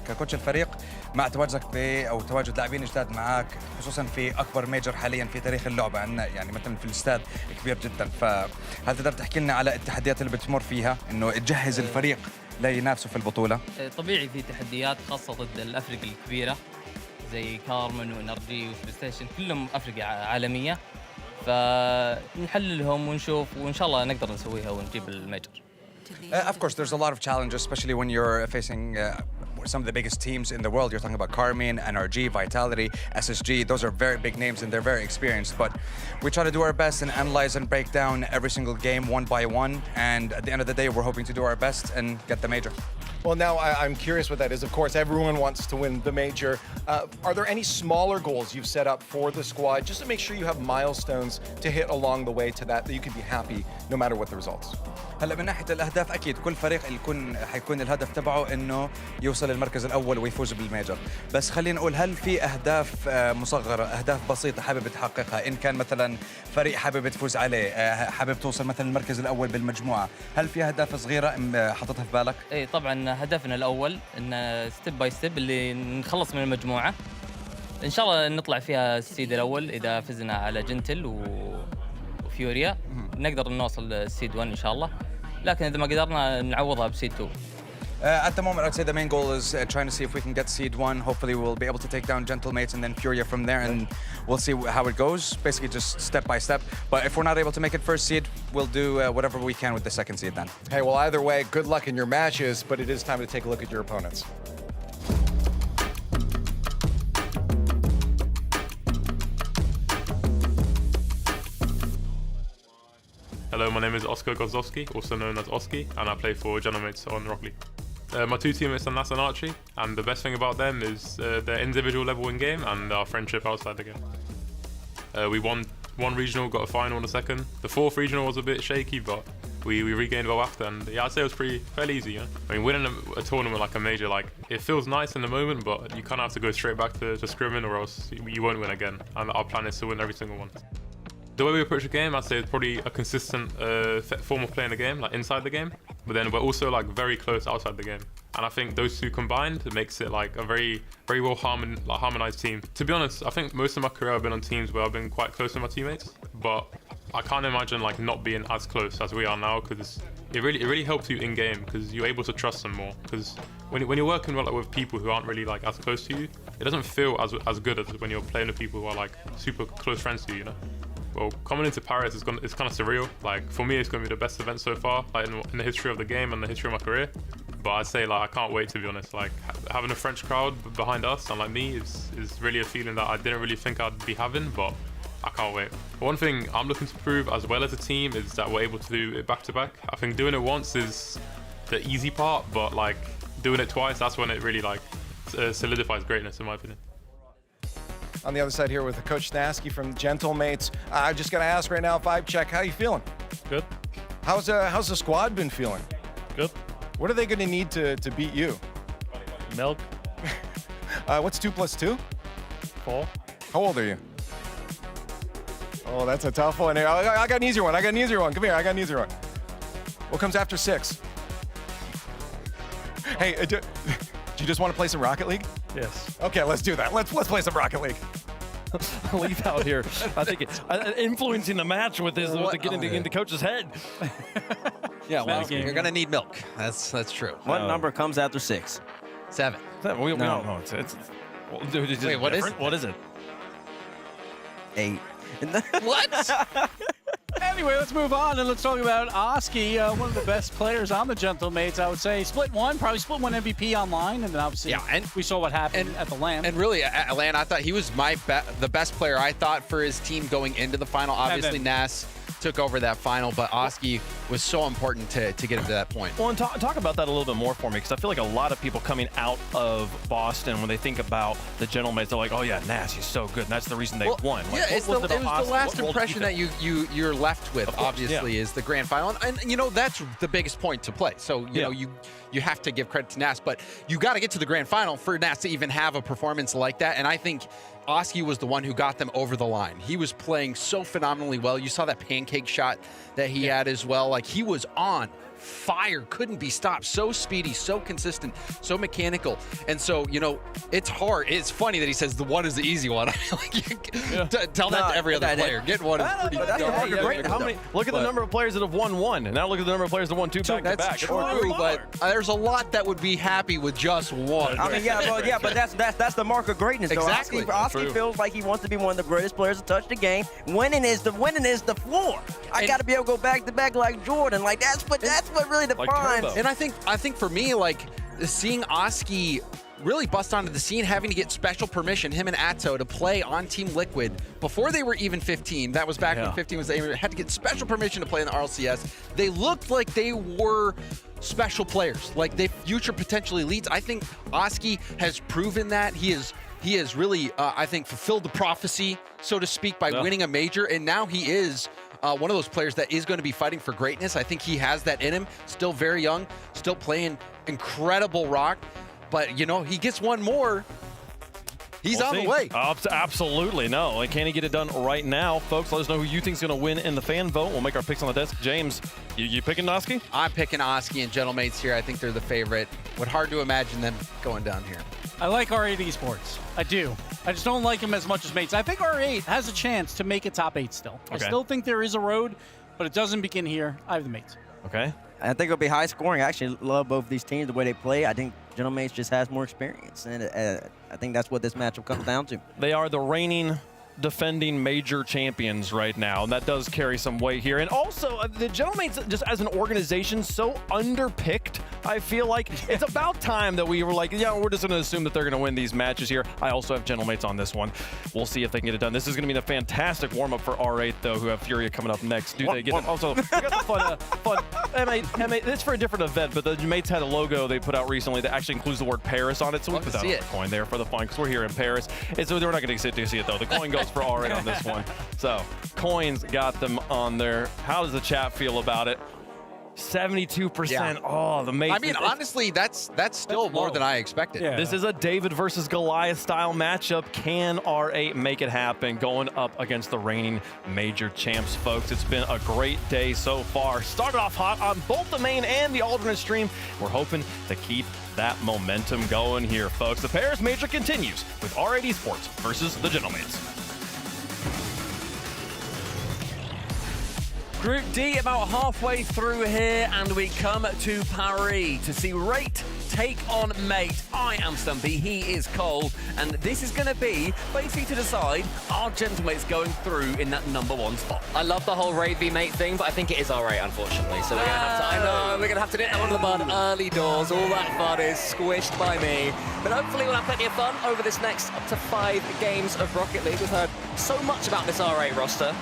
ككوتش الفريق مع تواجدك أو تواجد لاعبين جداد معاك خصوصا في أكبر ميجر حاليا في تاريخ اللعبة عندنا يعني مثلا في الاستاد كبير جدا فهل تقدر تحكي لنا على التحديات اللي بتمر فيها إنه تجهز الفريق لينافسوا في البطولة؟ طبيعي في تحديات خاصة ضد الأفريقيا الكبيرة زي كارمن وإنرجي وسبيستيشن كلهم أفريقيا عالمية فنحللهم ونشوف وإن شاء الله نقدر نسويها ونجيب الميجر. Of course, there's a lot of challenges, especially when you're facing some of the biggest teams in the world. You're talking about Carmine, NRG, Vitality, SSG. Those are very big names and they're very experienced. But we try to do our best and analyze and break down every single game one by one. And at the end of the day, we're hoping to do our best and get the major. Well, now I'm curious what that is. Of course, everyone wants to win the major. Are there any smaller goals you've set up for the squad just to make sure you have milestones to hit along the way to that you can be happy no matter what the results? هلا من ناحيه الاهداف اكيد كل فريق حيكون الهدف تبعه انه يوصل للمركز الاول ويفوز بالميجر، بس خلينا نقول هل في اهداف مصغره، اهداف بسيطه حابب تحققها؟ ان كان مثلا فريق حابب تفوز عليه، حابب توصل مثلا المركز الاول بالمجموعه، هل في اهداف صغيره حاططها في بالك؟ اي طبعا هدفنا الاول ان ستيب باي ستيب اللي نخلص من المجموعه ان شاء الله نطلع فيها السيد الاول اذا فزنا على جنتل وفيوريا نقدر نوصل السيد 1 ان شاء الله، لكن اذا ما قدرنا نعوضها بسيد 2. At the moment, I'd say the main goal is trying to see if we can get seed 1. Hopefully, we'll be able to take down Gentlemates and then Furia from there, and we'll see how it goes. Basically, just step by step. But if we're not able to make it first seed, we'll do whatever we can with the second seed then. Hey, well, either way, good luck in your matches, but it is time to take a look at your opponents. Hello, my name is Oscar Gozowski, also known as Oski, and I play for Gentlemates on Rocket League. My two teammates are Nas and Archie, and the best thing about them is their individual level in game and our friendship outside the game. We won one regional, got a final in the second. The fourth regional was a bit shaky, but we regained well after, and yeah, I'd say it was fairly easy. You know? I mean, winning a tournament like a major, like it feels nice in the moment, but you kind of have to go straight back to scrimming, or else you won't win again. And our plan is to win every single one. The way we approach the game, I'd say it's probably a consistent form of playing the game, like inside the game, but then we're also like very close outside the game. And I think those two combined, it makes it like a very, very well harmonized team. To be honest, I think most of my career I've been on teams where I've been quite close to my teammates, but I can't imagine like not being as close as we are now, because it really helps you in game, because you're able to trust them more. Because when you're working with people who aren't really like as close to you, it doesn't feel as good as when you're playing with people who are like super close friends to you, you know? Well, coming into Paris it's kind of surreal. Like for me, it's going to be the best event so far, like in the history of the game and the history of my career. But I'd say like I can't wait, to be honest. Like having a French crowd behind us and like me is really a feeling that I didn't really think I'd be having, but I can't wait. One thing I'm looking to prove as well as a team is that we're able to do it back to back. I think doing it once is the easy part, but like doing it twice, that's when it really like solidifies greatness, in my opinion. On the other side here with Coach Snasky from Gentlemates. I just got to ask right now, Vibe Check, how you feeling? Good. How's the squad been feeling? Good. What are they going to need to beat you? Milk. What's 2 + 2? 4. How old are you? Oh, that's a tough one here. I got an easier one. Come here, I got an easier one. What comes after 6? Hey, do you just want to play some Rocket League? Yes. Okay, let's do that. Let's play some Rocket League. Leave out here. I think it's influencing the match with his to get into coach's head. Yeah, well, you're gonna need milk. That's true. What number comes after 6? 7. We don't know. Wait, what is it? What is it? 8. What? Anyway, let's move on and let's talk about Oski, one of the best players on the Gentlemates, I would say. Probably split one MVP online, and then obviously we saw what happened at the LAN. And really, at LAN, I thought he was the best player I thought for his team going into the final. Obviously, Nas took over that final, but Oski was so important to get him to that point. Well, and talk about that a little bit more for me, because I feel like a lot of people coming out of Boston, when they think about the Gentlemates, they're like, oh yeah, Nas, he's so good, and that's the reason they won. Like, yeah, it was the last impression that you're left with, obviously, is the grand final. And you know, that's the biggest point to play. So, you know, you have to give credit to Nas, but you got to get to the grand final for Nas to even have a performance like that. And I think Oski was the one who got them over the line. He was playing so phenomenally well. You saw that pancake shot that he had as well. Like, he was on fire, couldn't be stopped. So speedy, so consistent, so mechanical. And so, you know, it's hard. It's funny that he says the one is the easy one. Tell that to every other player. Get one is pretty great. Look at the number of players that have won 1, and now look at the number of players that won 2 back-to-back. That's true, but there's a lot that would be happy with just 1. I mean, but that's the mark of greatness. Exactly. So Oski feels like he wants to be one of the greatest players to touch the game. Winning is the floor. I got to be able to go back to back like Jordan. Like that's what really defines. And I think for me, like, seeing Oski really bust onto the scene, having to get special permission, him and Atto, to play on Team Liquid before they were even 15. That was back when 15 was, they had to get special permission to play in the RLCS. They looked like they were special players, like they future potential elites. I think Oski has proven that. He has really, I think, fulfilled the prophecy, so to speak, by winning a major, and now he is one of those players that is going to be fighting for greatness. I think he has that in him. Still very young, still playing incredible rock. But, you know, he gets one more. He's on the way. Absolutely. No. And can he get it done right now? Folks, let us know who you think is going to win in the fan vote. We'll make our picks on the desk. James, you picking Oski? I'm picking Oski and Gentlemates here. I think they're the favorite. But hard to imagine them going down here. I like R8 Esports. I do. I just don't like him as much as Mates. I think R8 has a chance to make a top 8 still. I still think there is a road, but it doesn't begin here. I have the Mates. Okay. I think it'll be high scoring. I actually love both these teams, the way they play. I think Gentlemates just has more experience, and I think that's what this matchup comes down to. They are the reigning defending major champions right now, and that does carry some weight here. And also, the Gentlemates, just as an organization, so underpicked. I feel like it's about time that we were like, yeah, we're just going to assume that they're going to win these matches here. I also have Gentlemates on this one. We'll see if they can get it done. This is going to be a fantastic warm-up for R8, though, who have Furia coming up next. Do they get it? Also, we got the fun. M8, it's for a different event, but the Mates had a logo they put out recently that actually includes the word Paris on it, so we put that on the coin there for the fun, because we're here in Paris. And so we're not going to get to see it, though. The coin goes for R8 on this one. So, coins got them on there. How does the chat feel about it? 72%. Yeah. Oh, the Mates. I mean, honestly, that's still more than I expected. Yeah. This is a David versus Goliath style matchup. Can R8 make it happen going up against the reigning major champs, folks? It's been a great day so far. Started off hot on both the main and the alternate stream. We're hoping to keep that momentum going here, folks. The Paris Major continues with R8 Esports versus the Gentlemates. Group D about halfway through here, and we come to Paris to see Rate take on Mate. I am Stumpy, he is Cole, and this is going to be basically to decide, are Gentlemates going through in that #1 spot? I love the whole Rate v Mate thing, but I think it is R8, unfortunately. So we're going to have to, I know, we're going to have to nip that one in the bud early doors. All that fun is squished by me. But hopefully we'll have plenty of fun over this next up to 5 games of Rocket League. We've heard so much about this R8 roster.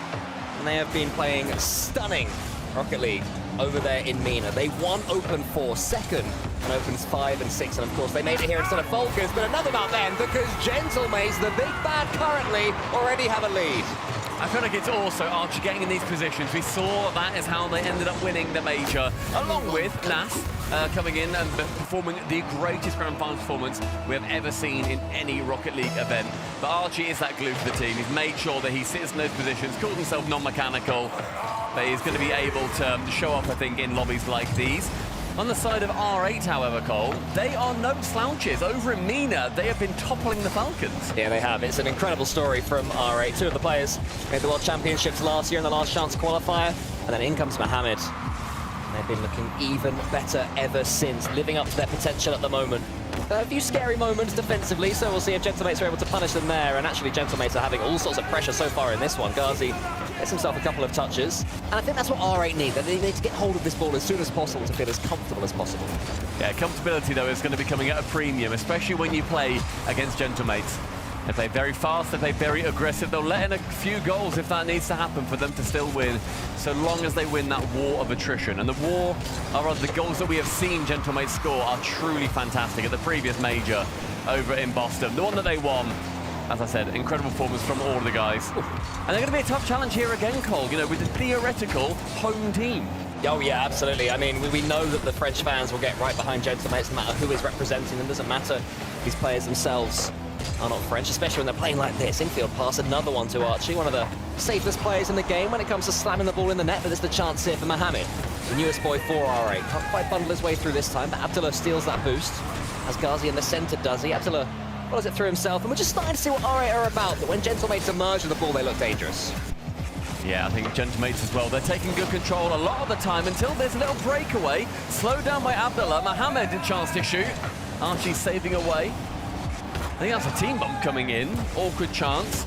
And they have been playing stunning Rocket League over there in MENA. They won Open 4, second on Opens 5 and 6, and of course they made it here instead of Falcons, but enough about them, because Gentlemates, the big bad currently, already have a lead. I feel like it's also Archer getting in these positions. We saw that is how they ended up winning the major, along with Nas coming in and performing the greatest grand final performance we have ever seen in any Rocket League event. But Archie is that glue for the team. He's made sure that he sits in those positions, calls himself non-mechanical, but he's going to be able to show up, I think, in lobbies like these. On the side of R8, however, Cole, they are no slouches. Over in MENA, they have been toppling the Falcons. Yeah, they have. It's an incredible story from R8. 2 of the players made the World Championships last year in the last chance qualifier, and then in comes Mohamed. And they've been looking even better ever since, living up to their potential at the moment. A few scary moments defensively, so we'll see if Gentlemates are able to punish them there. And actually, Gentlemates are having all sorts of pressure so far in this one. Ghazi gets himself a couple of touches. And I think that's what R8 need. They need to get hold of this ball as soon as possible to feel as comfortable as possible. Yeah, comfortability, though, is going to be coming at a premium, especially when you play against Gentlemates. They play very fast, they play very aggressive. They'll let in a few goals if that needs to happen for them to still win, so long as they win that war of attrition. And the war, or rather the goals that we have seen Gentlemates score are truly fantastic. At the previous major over in Boston, the one that they won, as I said, incredible performance from all of the guys. And they're going to be a tough challenge here again, Cole, you know, with the theoretical home team. Oh yeah, absolutely. I mean, we know that the French fans will get right behind Gentlemates no matter who is representing them. Doesn't matter these players themselves are not French, especially when they're playing like this. Infield pass, another one to Archie, one of the safest players in the game when it comes to slamming the ball in the net, but there's the chance here for Mohamed, the newest boy for R8. Can't quite bundle his way through this time, but Abdullah steals that boost, as Ghazi in the center does. Abdullah follows it through himself, and we're just starting to see what R8 are about, that when Gentlemates emerge with the ball, they look dangerous. Yeah, I think Gentlemates as well. They're taking good control a lot of the time until there's a little breakaway. Slowed down by Abdullah. Mohamed a chance to shoot. Archie saving away. I think that's a team bomb coming in. Awkward chance.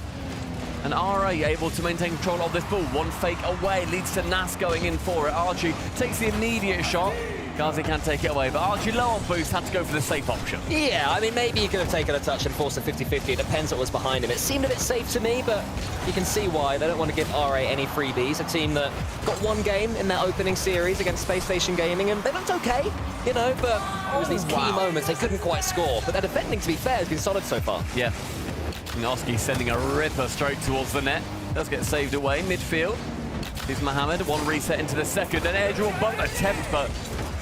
And RA able to maintain control of this ball. One fake away leads to Nas going in for it. Archie takes the immediate shot. Ghazi can take it away, but Archie low on boost, had to go for the safe option. Yeah, I mean, maybe he could have taken a touch and forced a 50-50. It depends what was behind him. It seemed a bit safe to me, but you can see why. They don't want to give RA any freebies. A team that got one game in their opening series against Space Station Gaming, and they looked okay, you know, but it was these key moments they couldn't quite score. But their defending, to be fair, has been solid so far. Yeah. Noski sending a ripper straight towards the net. Does get saved away midfield. Here's Mohamed, one reset into the second, an aerial bump attempt, but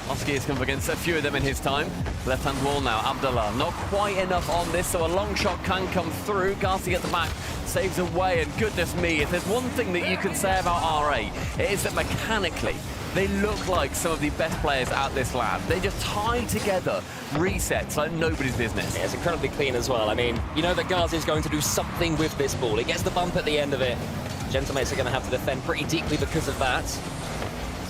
Oski has come up against a few of them in his time. Left-hand wall now, Abdullah. Not quite enough on this, so a long shot can come through. Garcia at the back, saves away, and goodness me, if there's one thing that you can say about RA, it is that mechanically, they look like some of the best players at this lab. They just tie together resets like nobody's business. Yeah, it's incredibly clean as well. I mean, you know that Ghazi is going to do something with this ball. He gets the bump at the end of it. Gentlemates are going to have to defend pretty deeply because of that.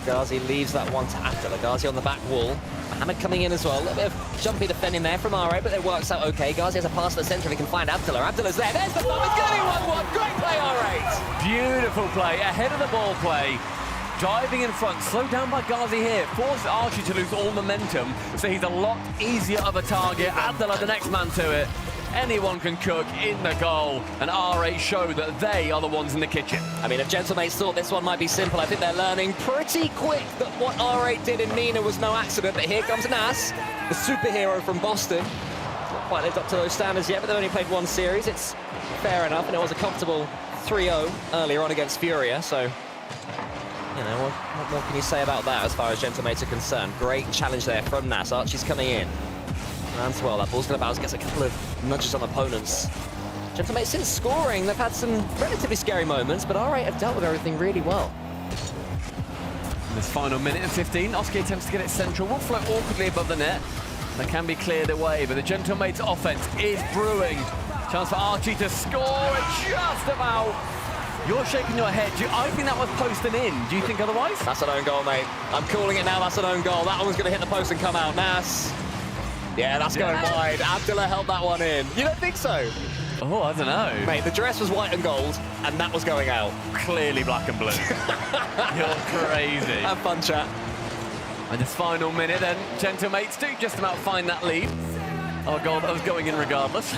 Ghazi leaves that one to Abdullah. Ghazi on the back wall. Mohamed coming in as well. A little bit of jumpy defending there from RA, but it works out okay. Ghazi has a pass to the centre if he can find Abdullah. Abdullah's there. There's the ball. It's going to be 1-1. Great play, RA. Beautiful play, ahead of the ball play. Diving in front, slowed down by Ghazi here. Forced Archie to lose all momentum, so he's a lot easier of a target. Abdullah, the next man to it. Anyone can cook in the goal, and RA show that they are the ones in the kitchen. I mean, if Gentlemates thought this one might be simple, I think they're learning pretty quick that what RA did in Nina was no accident. But here comes Nas, the superhero from Boston. Not quite lived up to those standards yet, but they've only played one series. It's fair enough, and it was a comfortable 3-0 earlier on against Furia, so you know, what more can you say about that as far as Gentlemates are concerned? Great challenge there from Nas. Archie's coming in. Lands well, that ball's going to bounce, gets a couple of nudges on opponents. Gentlemates, since scoring, they've had some relatively scary moments, but RA have dealt with everything really well. In this final minute and 15, Oski attempts to get it central, will float awkwardly above the net. That can be cleared away, but the Gentlemates offense is brewing. Chance for Archie to score, just about. You're shaking your head. I think that was posted in. Do you think otherwise? That's an own goal, mate. I'm calling it now, that's an own goal. That one's going to hit the post and come out. Nas. Yeah, that's going wide. Abdullah held that one in. You don't think so? Oh, I don't know. Mate, the dress was white and gold, and that was going out. Clearly black and blue. You're crazy. Have fun, chat. And this final minute, then, Gentlemates do just about find that lead. Oh, goal that was going in regardless.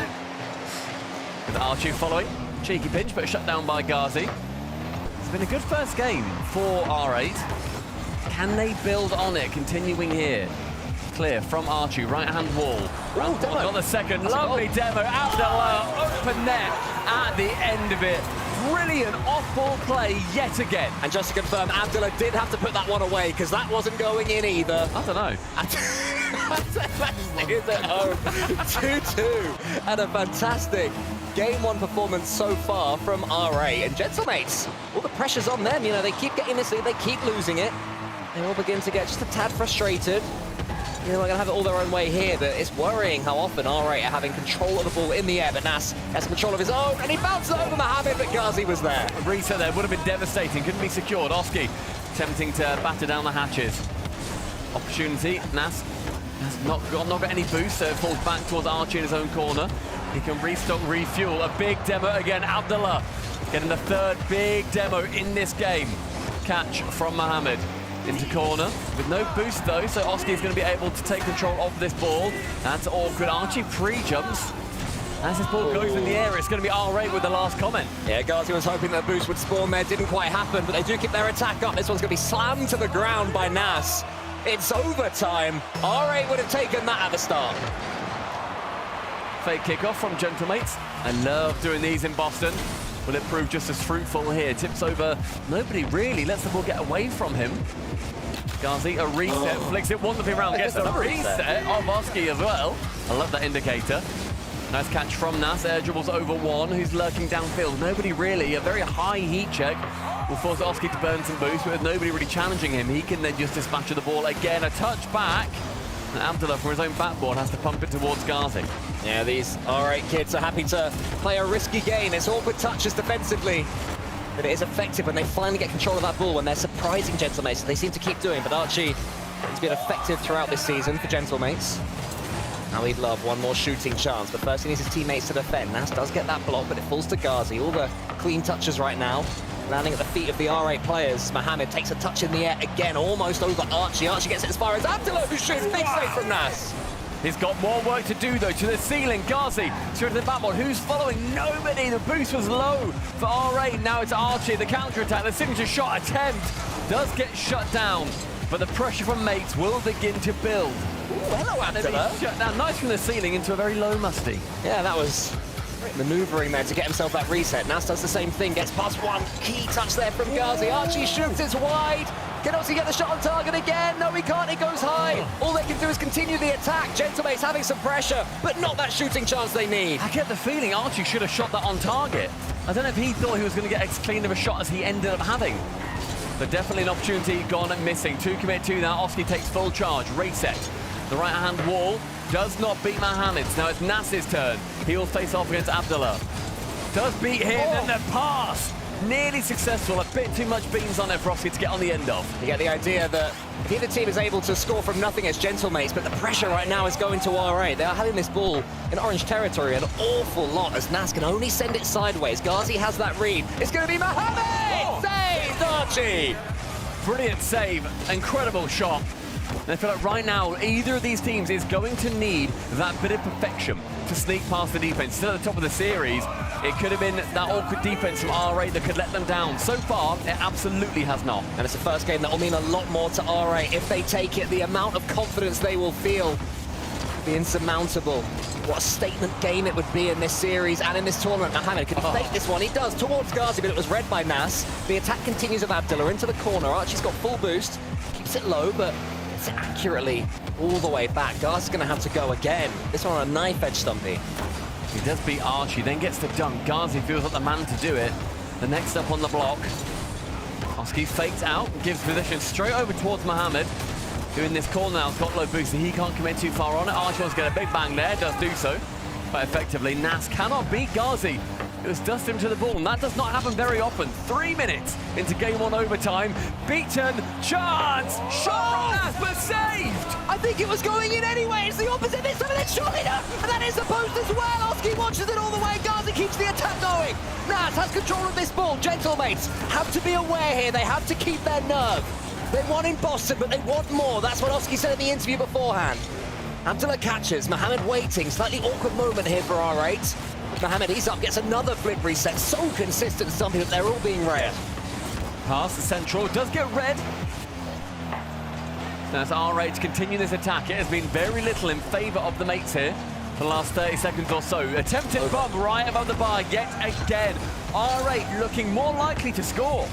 With Archie following. Cheeky pinch, but shut down by Ghazi. It's been a good first game for R8. Can they build on it, continuing here? Clear from Archie, right-hand wall. Round one, got the second. Lovely demo. Abdullah, open net at the end of it. Brilliant off-ball play yet again. And just to confirm, Abdullah did have to put that one away because that wasn't going in either. I don't know. Is at home. 2-2. And a fantastic Game 1 performance so far from RA. And Gentlemates, all the pressure's on them. You know, they keep getting this lead, they keep losing it. They all begin to get just a tad frustrated. You know, they're going to have it all their own way here, but it's worrying how often RA are having control of the ball in the air. But Nas has control of his own, and he bounced it over Mohamed, but Ghazi was there. A reset there would have been devastating, couldn't be secured. Oski attempting to batter down the hatches. Opportunity, Nas has not got any boost, so it falls back towards Archie in his own corner. He can restock, refuel. A big demo again. Abdullah getting the third big demo in this game. Catch from Mohamed. Into corner, with no boost though, so Oski is going to be able to take control of this ball. That's awkward. Archie pre-jumps. As this ball goes in the air, it's going to be R8 with the last comment. Yeah, Ghazi was hoping that boost would spawn there. Didn't quite happen, but they do keep their attack up. This one's going to be slammed to the ground by Nas. It's overtime. R8 would have taken that at the start. Fake kickoff from Gentlemates. I love doing these in Boston. Will it prove just as fruitful here? Tips over. Nobody really lets the ball get away from him. Ghazi, a reset, flicks it wonderfully around, gets a reset of Oski as well. I love that indicator. Nice catch from Nas, air dribbles over one, who's lurking downfield. Nobody really, a very high heat check will force Oski to burn some boost, but with nobody really challenging him, he can then just dispatch the ball again. A touch back, and Abdullah from his own backboard has to pump it towards Ghazi. Yeah, these R8 kids are happy to play a risky game. It's awkward touches defensively, but it is effective when they finally get control of that ball, when they're surprising Gentlemates. They seem to keep doing, but Archie has been effective throughout this season for Gentlemates. Now he'd love one more shooting chance, but first he needs his teammates to defend. Nas does get that block, but it falls to Ghazi. All the clean touches right now. landing at the feet of the R8 players. Mohamed takes a touch in the air again, almost over Archie. Archie gets it as far as Abdullah, who shoots big save from Nas. He's got more work to do, though, to the ceiling. Ghazi straight to the backboard. Who's following? Nobody. The boost was low for R8. Now it's Archie, the counter-attack. The signature shot attempt does get shut down, but the pressure from mates will begin to build. Ooh, hello, Abdullah. Shut down. Nice from the ceiling into a very low Musty. Yeah, that was great maneuvering there to get himself that reset. Nas does the same thing, gets past one. Key touch there from Ghazi. Archie shoots, it's wide. Can Aussie get the shot on target again? No, he can't, it goes high. All they can do is continue the attack. Gentlemate's having some pressure, but not that shooting chance they need. I get the feeling Archie should have shot that on target. I don't know if he thought he was going to get as clean of a shot as he ended up having. But definitely an opportunity gone and missing. 2 commit 2 now. Oski takes full charge. Reset. The right-hand wall does not beat Mohamed's. Now it's Nas's turn. He'll face off against Abdullah. Does beat him, and the pass. Nearly successful. A bit too much beams on there for Oski to get on the end of. You get the idea that neither team is able to score from nothing as Gentlemates, but the pressure right now is going to R8. They are having this ball in orange territory an awful lot as Nas can only send it sideways. Ghazi has that read. It's going to be Mohamed! Saved Archie! Brilliant save. Incredible shot. And I feel like right now, either of these teams is going to need that bit of perfection to sneak past the defense. Still at the top of the series, it could have been that awkward defense from R8 that could let them down. So far, it absolutely has not. And it's the first game that will mean a lot more to R8 if they take it. The amount of confidence they will feel will be insurmountable. What a statement game it would be in this series and in this tournament. Mohamed could fake this one. He does towards Ghazi, but it was read by Nas. The attack continues with Abdullah into the corner. Archie's got full boost, keeps it low, but it's accurately all the way back. Ghazi's going to have to go again. This one on a knife edge, Stumpy. He does beat Archie, then gets the dunk. Ghazi feels like the man to do it. The next up on the block. Oski fakes out, gives position straight over towards Mohamed, who in this corner now has got low boost, so he can't commit too far on it. Archie wants to get a big bang there, does do so. But effectively, Nas cannot beat Ghazi. It was dust him to the ball, and that does not happen very often. 3 minutes into game 1 overtime. Beaten, chance, shot from Nas, but saved! I think it was going in anyway. It's the opposite this time, and then surely not. And that is the post as well. Oski watches it all the way. Ghazi keeps the attack going. Nas has control of this ball. Gentlemates have to be aware here. They have to keep their nerve. They won in Boston, but they want more. That's what Oski said in the interview beforehand. Abdullah catches. Mohamed waiting. Slightly awkward moment here for R8. Mohamed, he's up, gets another flip reset. So consistent, something that they're all being read. Pass the central, does get read. As R8 to continue this attack, it has been very little in favour of the mates here for the last 30 seconds or so. Attempted bomb right above the bar yet again. R8 looking more likely to score.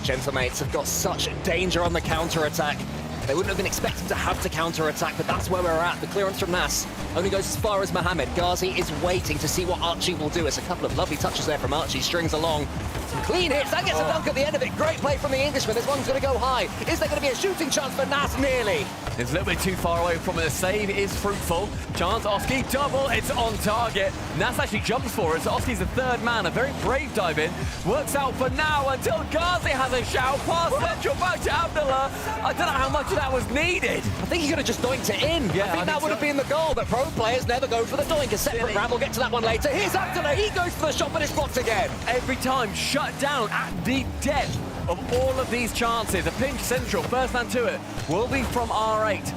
Gentlemates have got such danger on the counter-attack. They wouldn't have been expected to have to counter-attack, but that's where we're at. The clearance from Nas only goes as far as Mohamed. Ghazi is waiting to see what Archie will do. It's a couple of lovely touches there from Archie. Strings along. Some clean hits. That gets a dunk at the end of it. Great play from the Englishman. This one's going to go high. Is there going to be a shooting chance for Nas? Nearly. It's a little bit too far away from it. The save is fruitful. Chance, Oski, double. It's on target. Nas actually jumps for it. So Oski's the third man. A very brave dive in. Works out for now until Ghazi has a shout. Pass central back to Abdullah. I don't know how much of that was needed. I think he could have just doinked it in. Yeah, I think that would have been the goal, but pro players never go for the doink. A separate round. We'll get to that one later. Here's Abdullah. He goes for the shot, but it's blocked again. Every time shut down at the depth of all of these chances. A pinch central, first man to it, will be from R8.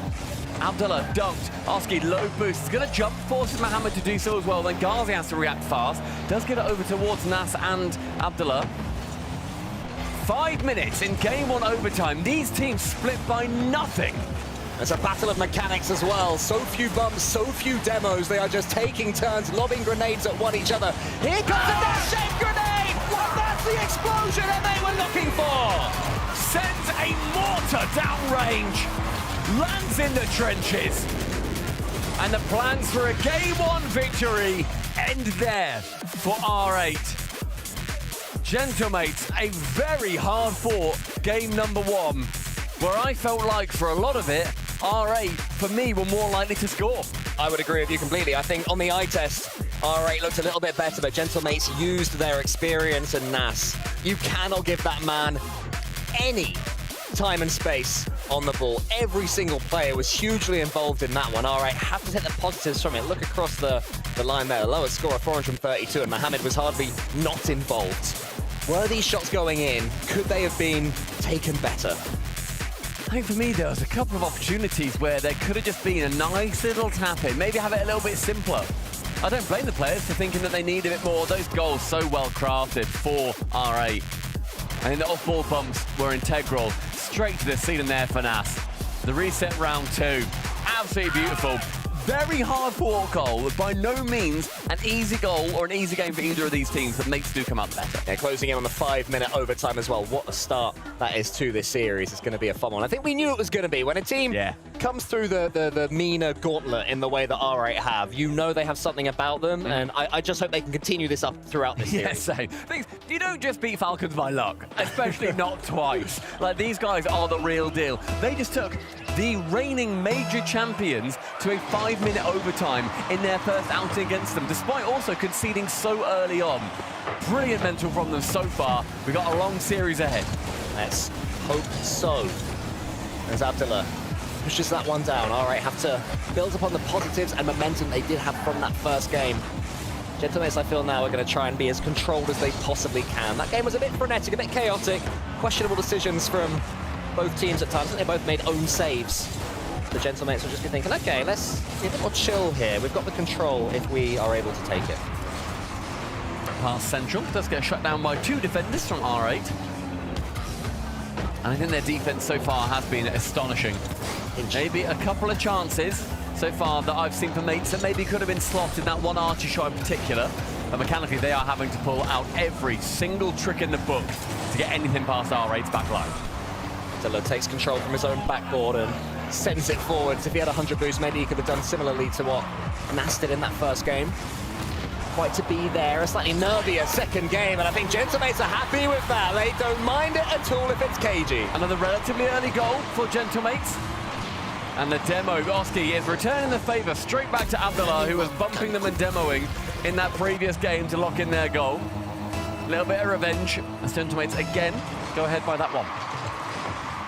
Abdullah dunked. Oski low boost. He's going to jump, forces Mohamed to do so as well. Then Ghazi has to react fast. Does get it over towards Nas and Abdullah. 5 minutes in game 1 overtime. These teams split by nothing. It's a battle of mechanics as well. So few bumps, so few demos. They are just taking turns, lobbing grenades at each other. Here comes a dash grenade! Well, that's the explosion that they were looking for! Sends a mortar downrange. Lands in the trenches. And the plans for a game 1 victory end there for R8. Gentlemates, a very hard-fought game number 1, where I felt like for a lot of it, R8, for me, were more likely to score. I would agree with you completely. I think on the eye test, R8 looked a little bit better, but Gentlemates used their experience and Nas. You cannot give that man any time and space on the ball. Every single player was hugely involved in that one. R8 have to take the positives from it. Look across the line there. Lowest score of 432, and Mohamed was hardly not involved. Were these shots going in? Could they have been taken better? I think for me, there was a couple of opportunities where there could have just been a nice little tap in, maybe have it a little bit simpler. I don't blame the players for thinking that they need a bit more. Those goals so well crafted for R8. And the off-ball bumps were integral. Straight to the ceiling there for Nas. The reset round 2, absolutely beautiful. Very hard-fought goal, by no means an easy goal or an easy game for either of these teams, but mates do come out better. Yeah, closing in on the 5-minute overtime as well. What a start that is to this series. It's going to be a fun one. I think we knew it was going to be. When a team comes through the MENA gauntlet in the way that R8 have, you know they have something about them, and I just hope they can continue this up throughout this series. Yes, same. You don't just beat Falcons by luck, especially not twice. Like, these guys are the real deal. They just took the reigning major champions to a 5-minute overtime in their first outing against them, despite also conceding so early on. Brilliant mental from them so far. We've got a long series ahead. Let's hope so. As Abdullah pushes that one down, R8 have to build upon the positives and momentum they did have from that first game. Gentlemates, I feel now, are going to try and be as controlled as they possibly can. That game was a bit frenetic, a bit chaotic, questionable decisions from both teams at times. I think they both made own saves. The Gentlemates will just be thinking, okay, let's be a bit more chill here. We've got the control if we are able to take it. Pass central, does get shut down by 2 defenders from R8. And I think their defense so far has been astonishing. Maybe a couple of chances so far that I've seen for mates that maybe could have been slotted, that one Archie shot in particular. But mechanically, they are having to pull out every single trick in the book to get anything past R8's back line. Dilla takes control from his own backboard and sends it forwards. If he had 100 boost, maybe he could have done similarly to what Nas did in that first game. Quite to be there, a slightly nervier second game, and I think Gentlemates are happy with that. They don't mind it at all if it's cagey. Another relatively early goal for Gentlemates. And the demo, Oski is returning the favour straight back to Abdullah, who was bumping them and demoing in that previous game to lock in their goal. A little bit of revenge as Gentlemates again go ahead by that one.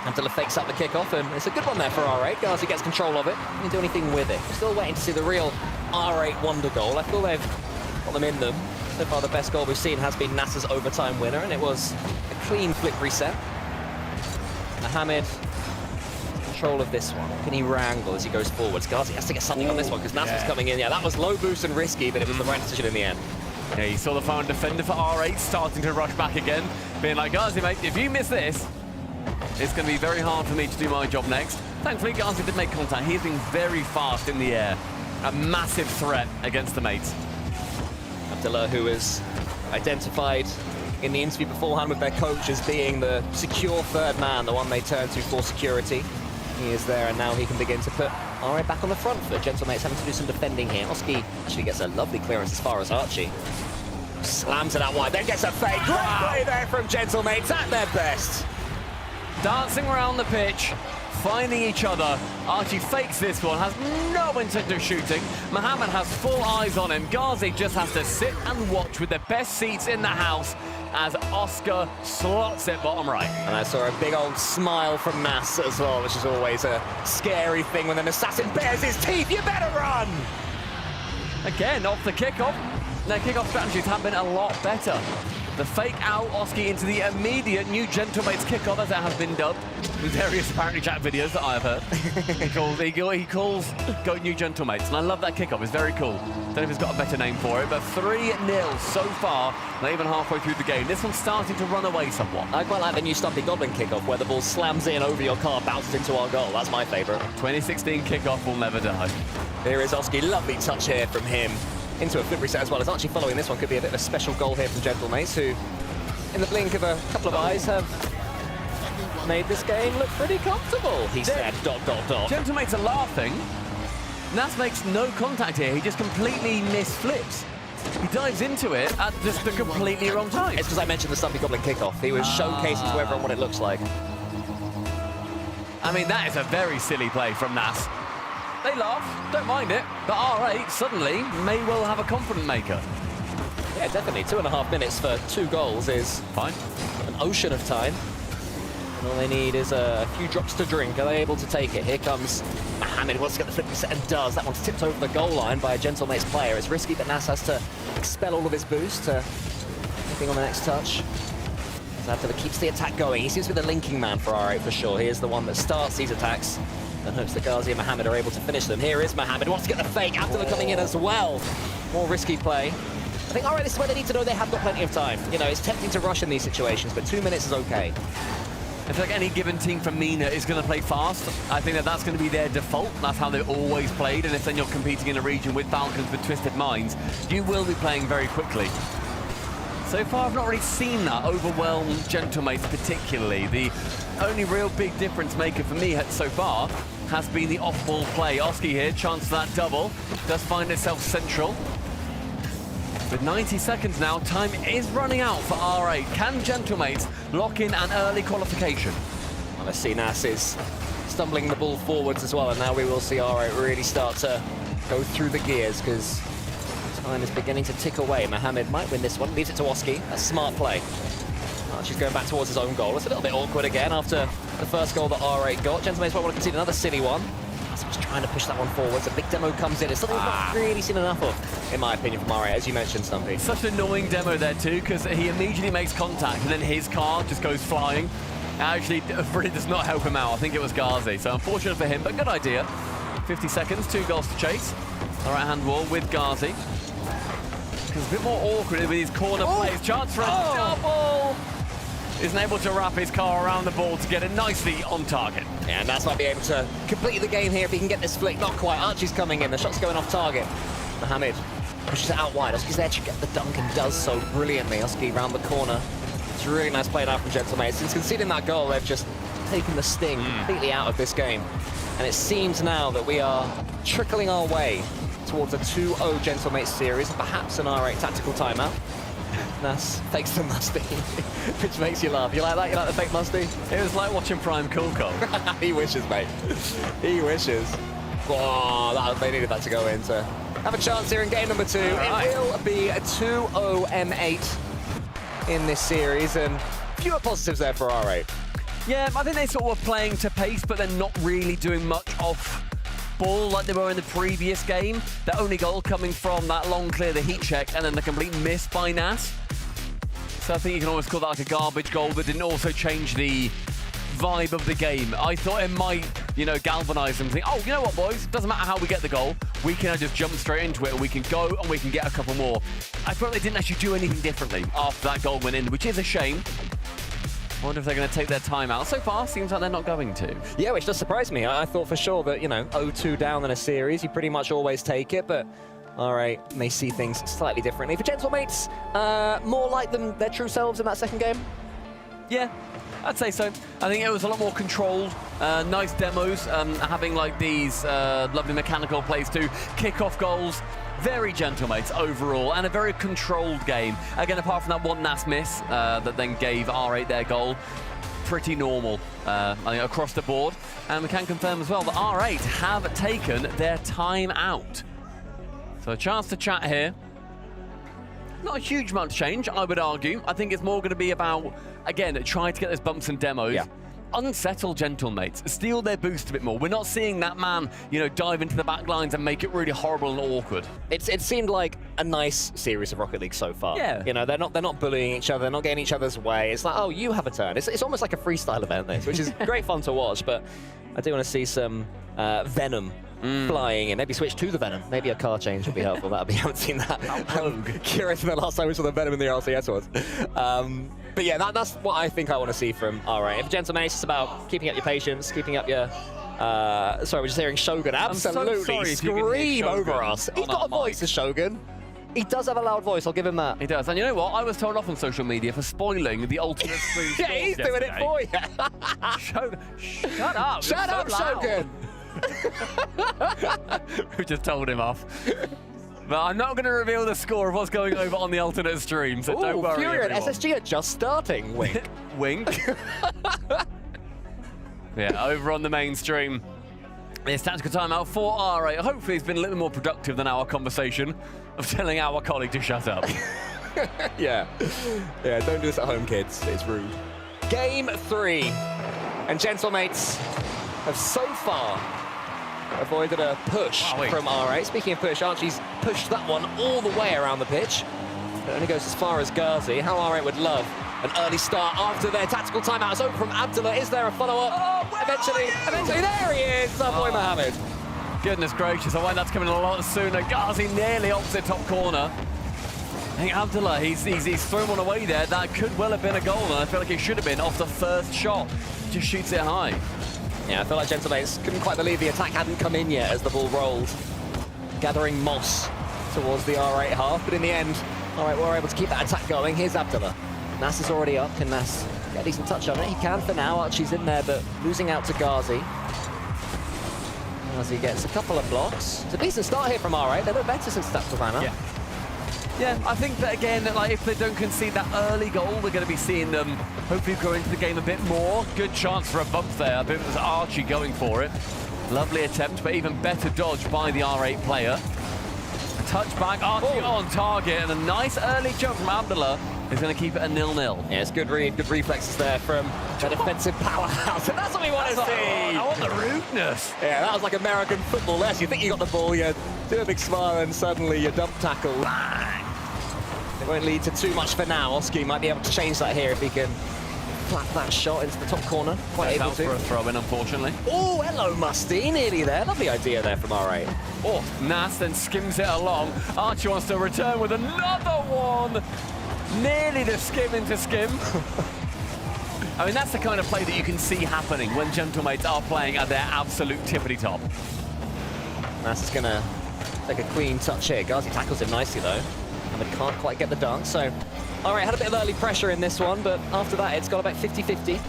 Abdullah fakes up the kickoff, and it's a good one there for R8. Ghazi gets control of it. Didn't do anything with it. Still waiting to see the real R8 wonder goal. I feel they've got them in them. So far, the best goal we've seen has been Nasser's overtime winner, and it was a clean flip reset. Mohamed, control of this one. Can he wrangle as he goes forwards? Ghazi has to get something on this one because Nasser's coming in. Yeah, that was low boost and risky, but it was the right decision in the end. Yeah, you saw the foreign defender for R8 starting to rush back again, being like, Ghazi, mate, if you miss this, it's going to be very hard for me to do my job next. Thankfully, Ghazi did make contact. He's been very fast in the air. A massive threat against the mates. Abdullah, who was identified in the interview beforehand with their coach as being the secure third man, the one they turn to for security. He is there, and now he can begin to put R8 back on the front foot. Gentlemates having to do some defending here. Oski actually gets a lovely clearance as far as Archie. Slams it out wide, then gets a fake. Great play there from Gentlemates at their best. Dancing around the pitch, finding each other. Archie fakes this one, has no intent of shooting. Mohamed has full eyes on him. Ghazi just has to sit and watch with the best seats in the house as Oscar slots it bottom right. And I saw a big old smile from Nas as well, which is always a scary thing when an assassin bares his teeth. You better run! Again, off the kickoff. Their kickoff strategies have been a lot better. The fake out Oski into the immediate new Gentlemates kickoff, as it has been dubbed, with various apparently chat videos that I have heard. he calls go new Gentlemates, and I love that kickoff. It's very cool. Don't know if it's got a better name for it, but 3-0 so far, not even halfway through the game. This one's starting to run away somewhat. I quite like the new Stumpy Goblin kickoff, where the ball slams in over your car, bounces into our goal. That's my favourite. 2016 kickoff will never die. Here is Oski. Lovely touch here from him. Into a flip reset as well. As Archie following this one could be a bit of a special goal here from Gentlemates, who, in the blink of a couple of eyes, have made this game look pretty comfortable, he said, ... Gentlemates are laughing. Nas makes no contact here. He just completely misflips. He dives into it at just the completely wrong time. It's because I mentioned the Stumpy Goblin kickoff. He was showcasing to everyone what it looks like. I mean, that is a very silly play from Nas. They laugh, don't mind it, but R8 suddenly may well have a confident maker. Yeah, definitely. 2.5 minutes for 2 goals is fine. An ocean of time. And all they need is a few drops to drink. Are they able to take it? Here comes Mohamed, wants to get the flip reset and does. That one's tipped over the goal line by a Gentlemates player. It's risky, but Nas has to expel all of his boost. Anything on the next touch. Zaptova keeps the attack going. He seems to be the linking man for R8 for sure. He is the one that starts these attacks and hopes that Ghazi and Mohamed are able to finish them. Here is Mohamed, wants to get the fake. Zaptova coming in as well. More risky play. I think R8, this is where they need to know they have got plenty of time. You know, it's tempting to rush in these situations, but 2 minutes is okay. I feel like any given team from MENA is going to play fast. I think that that's going to be their default. That's how they've always played. And if then you're competing in a region with Falcons with Twisted Minds, you will be playing very quickly. So far, I've not really seen that overwhelm Gentlemates particularly. The only real big difference maker for me so far has been the off-ball play. Oski here, chance for that double, does find itself central. With 90 seconds now, time is running out for R8. Can Gentlemates lock in an early qualification? Well, let's see, Nas is stumbling the ball forwards as well, and now we will see R8 really start to go through the gears because time is beginning to tick away. Mohamed might win this one, leaves it to Oski. A smart play. She's going back towards his own goal. It's a little bit awkward again after the first goal that R8 got. Gentlemates might want to concede another silly one. Just trying to push that one forwards. A big demo comes in. It's something we've not really seen enough of, in my opinion, from R8, as you mentioned, Stumpy. Such an annoying demo there too, because he immediately makes contact and then his car just goes flying. Actually, really does not help him out. I think it was Ghazi, so unfortunate for him, but good idea. 50 seconds, 2 goals to chase. The right-hand wall with Ghazi. It's a bit more awkward with his corner plays. Chance for a double! Isn't able to wrap his car around the ball to get it nicely on target. Yeah, and Nas might be able to complete the game here if he can get this flick. Not quite. Archie's coming in. The shot's going off target. Mohamed pushes it out wide. Oski's there to get the dunk and does so brilliantly. Oski round the corner. It's a really nice play now from Gentlemates. Since conceding that goal, they've just taken the sting completely out of this game. And it seems now that we are trickling our way towards a 2-0 Gentlemates series, perhaps an R8 tactical timeout. Nas fakes the musty, which makes you laugh. You like that? You like the fake musty? It was like watching Prime Cool Call. He wishes, mate. He wishes. Oh, they needed that to go in to have a chance here in game number 2. Right. It will be a 2-0 M8 in this series, and fewer positives there for R8. Yeah, I think they sort of were playing to pace, but they're not really doing much off ball like they were in the previous game. The only goal coming from that long clear, the heat check, and then the complete miss by Nas. So I think you can almost call that like a garbage goal that didn't also change the vibe of the game. I thought it might, you know, galvanize them, think, oh, you know what, boys? It doesn't matter how we get the goal. We can just jump straight into it and we can go and we can get a couple more. I felt they didn't actually do anything differently after that goal went in, which is a shame. I wonder if they're going to take their time out. So far, seems like they're not going to. Yeah, which does surprise me. I thought for sure that, you know, 0-2 down in a series, you pretty much always take it, but R8 may see things slightly differently. For Gentlemates, more like them, their true selves in that second game? Yeah, I'd say so. I think it was a lot more controlled, nice demos, having like these lovely mechanical plays too, kick-off goals. Very Gentlemates overall, and a very controlled game. Again, apart from that one Nas miss that then gave R8 their goal, pretty normal, I think, across the board. And we can confirm as well that R8 have taken their time out. So a chance to chat here. Not a huge amount to change, I would argue. I think it's more going to be about, again, trying to get those bumps and demos. Yeah. Unsettle Gentlemates, steal their boost a bit more. We're not seeing that man, you know, dive into the back lines and make it really horrible and awkward. It seemed like a nice series of Rocket League so far. Yeah. You know, they're not bullying each other, they're not getting each other's way. It's like, oh, you have a turn. It's almost like a freestyle event, this, which is great fun to watch, but I do want to see some Venom flying and maybe switch to the Venom. Maybe a car change would be helpful. I haven't seen that. Curious when the last time we saw the Venom in the Rlcs was. But yeah, that's what I think I want to see from R8. If Gentlemates, it's about keeping up your patience, keeping up your... sorry, we're just hearing Shogun absolutely scream over us. He's got a voice, as Shogun. He does have a loud voice, I'll give him that. He does. And you know what? I was told off on social media for spoiling the ultimate stream. Yeah, he's doing it for you. Shogun, shut up. Shut up, Shogun. We just told him off. But I'm not going to reveal the score of what's going over on the alternate stream, so don't worry. Fury and SSG are just starting. Wink. Wink. Yeah, over on the main stream. It's tactical timeout for R8. Hopefully it's been a little more productive than our conversation of telling our colleague to shut up. Yeah, don't do this at home, kids. It's rude. Game 3. And Gentlemates have so far avoided a push from R8. Speaking of push, Archie's pushed that one all the way around the pitch. It only goes as far as Ghazi. How R8 would love An early start after their tactical timeout is over from Abdullah. Is there a follow-up? Eventually, there he is, our boy Mohammed. Goodness gracious, I wonder that's coming a lot sooner. Ghazi nearly opposite top corner. I think Abdullah, he's thrown one away there. That could well have been a goal, and I feel like it should have been off the first shot. Just shoots it high. Yeah, I feel like Gentlemates couldn't quite believe the attack hadn't come in yet as the ball rolled, gathering moss towards the R8 half, but in the end, R8 were able to keep that attack going. Here's Abdullah. Nas is already up. Can Nas get a decent touch on it? He can for now. Archie's in there, but losing out to Ghazi. Ghazi gets a couple of blocks. It's a decent start here from R8. They look better since Stats ran up. Yeah, I think that again, like if they don't concede that early goal, we're going to be seeing them hopefully go into the game a bit more. Good chance for a bump there. I think it was Archie going for it. Lovely attempt, but even better dodge by the R8 player. Touchback, Archie on target, and a nice early jump from Abdullah is going to keep it a 0-0. Yeah, it's good read, good reflexes there from a defensive powerhouse, and that's what we want to see. I want the rudeness. Yeah, that was like American football. Less you think you got the ball, you do a big smile, and suddenly you dump tackle. It won't lead to too much for now. Oski might be able to change that here if he can flap that shot into the top corner. Quite able to. For a throw-in, unfortunately. Oh, hello, Musty. Nearly there. Lovely idea there from R8. Oh, Nas then skims it along. Archie wants to return with another one. Nearly the skim into skim. I mean, that's the kind of play that you can see happening when Gentlemates are playing at their absolute tippity top. Nas is going to take a clean touch here. Ghazi tackles him nicely, though. And they can't quite get the dunk, so R8 had a bit of early pressure in this one, but after that it's got about 50-50.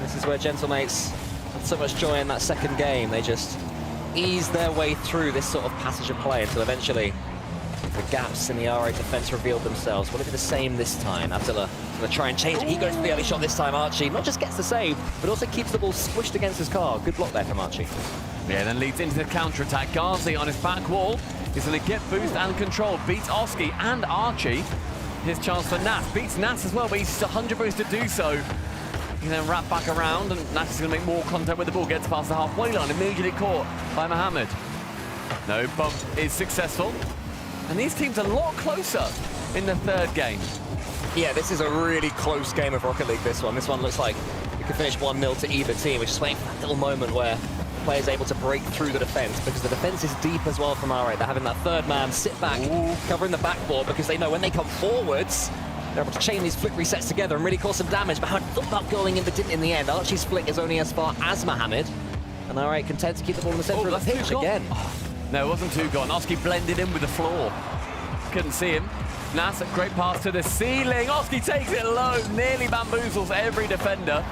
This is where Gentlemates had so much joy in that second game. They just eased their way through this sort of passage of play until eventually the gaps in the R8 defense revealed themselves. Will it be the same this time? Abdullah going to try and change it. He goes for the early shot this time, Archie. Not just gets the save, but also keeps the ball squished against his car. Good block there from Archie. Yeah, then leads into the counter-attack. Ghazi on his back wall is going to get boost and control. Beats Oski and Archie. His chance for Nas. Beats Nas as well, but he's 100 boost to do so. He then wrap back around, and Nas is going to make more contact with the ball. Gets past the halfway line, immediately caught by Mohammed. No bump is successful. And these teams are a lot closer in the third game. Yeah, this is a really close game of Rocket League, this one. This one looks like it could finish 1-0 to either team, which is waiting for that little moment where players able to break through the defense, because the defense is deep as well from R8. They're having that third man sit back, covering the backboard, because they know when they come forwards, they're able to chain these flick resets together and really cause some damage. Mohammed thought about going in, but didn't in the end. Archie's flick is only as far as Mohammed, and R8 content to keep the ball in the center of the pitch again. No, it wasn't too gone. Oski blended in with the floor. Couldn't see him. Nas, a great pass to the ceiling. Oski takes it low, nearly bamboozles every defender.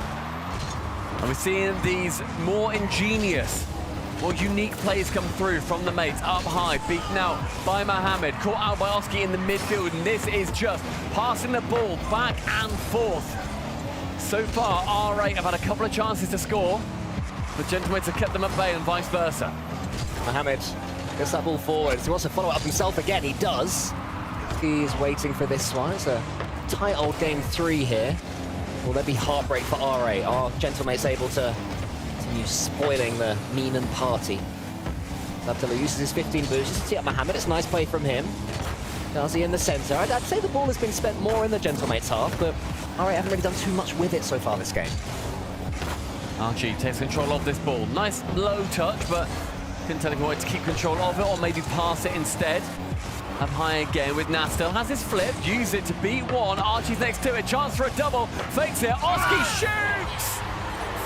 And we're seeing these more ingenious, more unique plays come through from the mates. Up high, beaten out by Mohammed, caught out by Oski in the midfield, and this is just passing the ball back and forth. So far, R8 have had a couple of chances to score, but Gentlemates have kept them at bay and vice versa. Mohammed gets that ball forward. He wants to follow it up himself again. He does. He's waiting for this one. It's a tight old game 3 here. Will there be heartbreak for R8? Are Gentlemates able to continue spoiling the Meenan party? Abdullah uses his 15 boost just to tee up Mohammed. It's a nice play from him. Ghazi in the center. I'd say the ball has been spent more in the Gentlemates half, but R8 haven't really done too much with it so far this game. Archie takes control of this ball. Nice low touch, but couldn't tell if he wanted to keep control of it or maybe pass it instead. Up high again with Nas, still has his flip, use it to beat one. Archie's next to it, chance for a double, fakes it, Oski shoots!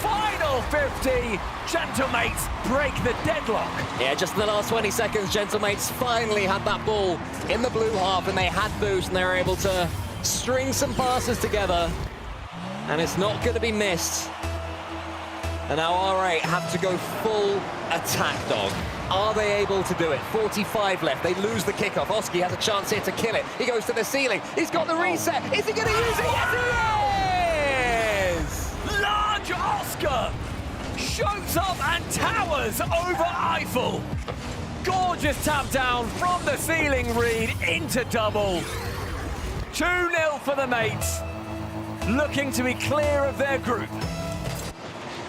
Final 50, Gentlemates break the deadlock. Yeah, just in the last 20 seconds, Gentlemates finally had that ball in the blue half, and they had boost, and they were able to string some passes together, and it's not going to be missed. And now R8 have to go full attack, dog. Are they able to do it? 45 left. They lose the kickoff. Oski has a chance here to kill it. He goes to the ceiling. He's got the reset. Is he going to use it? Yes, he is! Large Oscar shows up and towers over Eiffel. Gorgeous tap down from the ceiling read into double. 2-0 for the mates. Looking to be clear of their group.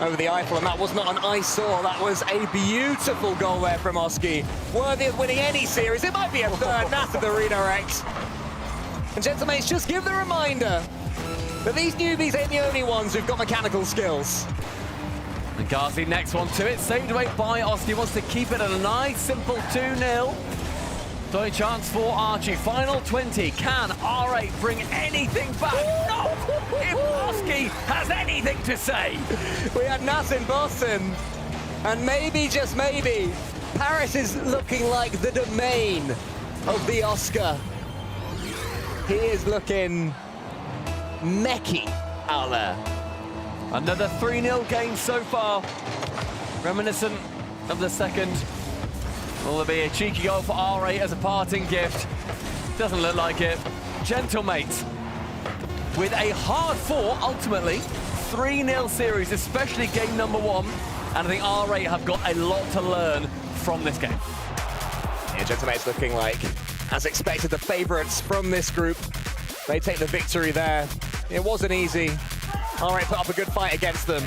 Over the Eiffel, and that was not an eyesore. That was a beautiful goal there from Oski. Worthy of winning any series. It might be a third. Nas of the redirect. And Gentlemates just give the reminder But these newbies ain't the only ones who've got mechanical skills. And Ghazi next one to it, saved away by Oski, wants to keep it at a nice, simple 2-0. So a chance for Archie. Final 20. Can R8 bring anything back? No! If Oski has anything to say. We had Nas in Boston, and maybe, just maybe, Paris is looking like the domain of the Oscar. He is looking mechie out there. Another 3-0 game so far. Reminiscent of the second. Will there be a cheeky goal for R8 as a parting gift? Doesn't look like it. Gentlemate with a hard-fought, ultimately, 3-0 series, especially game number 1. And I think R8 have got a lot to learn from this game. Yeah, Gentlemate's looking like, as expected, the favourites from this group. They take the victory there. It wasn't easy. R8 put up a good fight against them,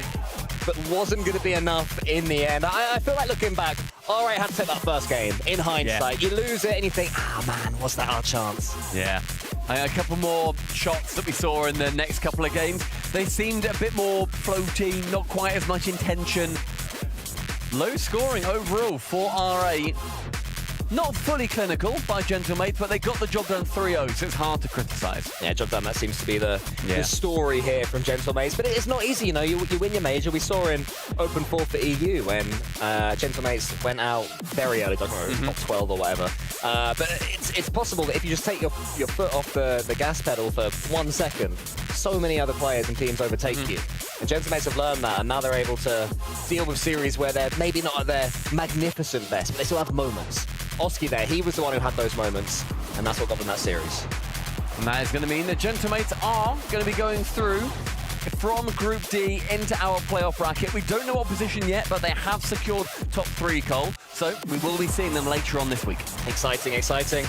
but wasn't going to be enough in the end. I feel like looking back, R8 had to take that first game. In hindsight, you lose it and you think, man, was that our chance? Yeah. A couple more shots that we saw in the next couple of games. They seemed a bit more floaty, not quite as much intention. Low scoring overall for R8. Not fully clinical by Gentlemate, but they got the job done 3-0, so it's hard to criticise. Yeah, job done. That seems to be the story here from Gentlemates. But it's not easy, you know. You win your major. We saw in Open 4 for EU when Gentlemates went out very early, top 12 or whatever. But it's possible that if you just take your foot off the gas pedal for 1 second, so many other players and teams overtake you. And Gentlemates have learned that, and now they're able to deal with series where they're maybe not at their magnificent best, but they still have moments. Oski there, he was the one who had those moments, and that's what got them that series. And that is going to mean that Gentlemates are going to be going through from Group D into our playoff bracket. We don't know what position yet, but they have secured top 3, Cole, so we will be seeing them later on this week. Exciting, exciting.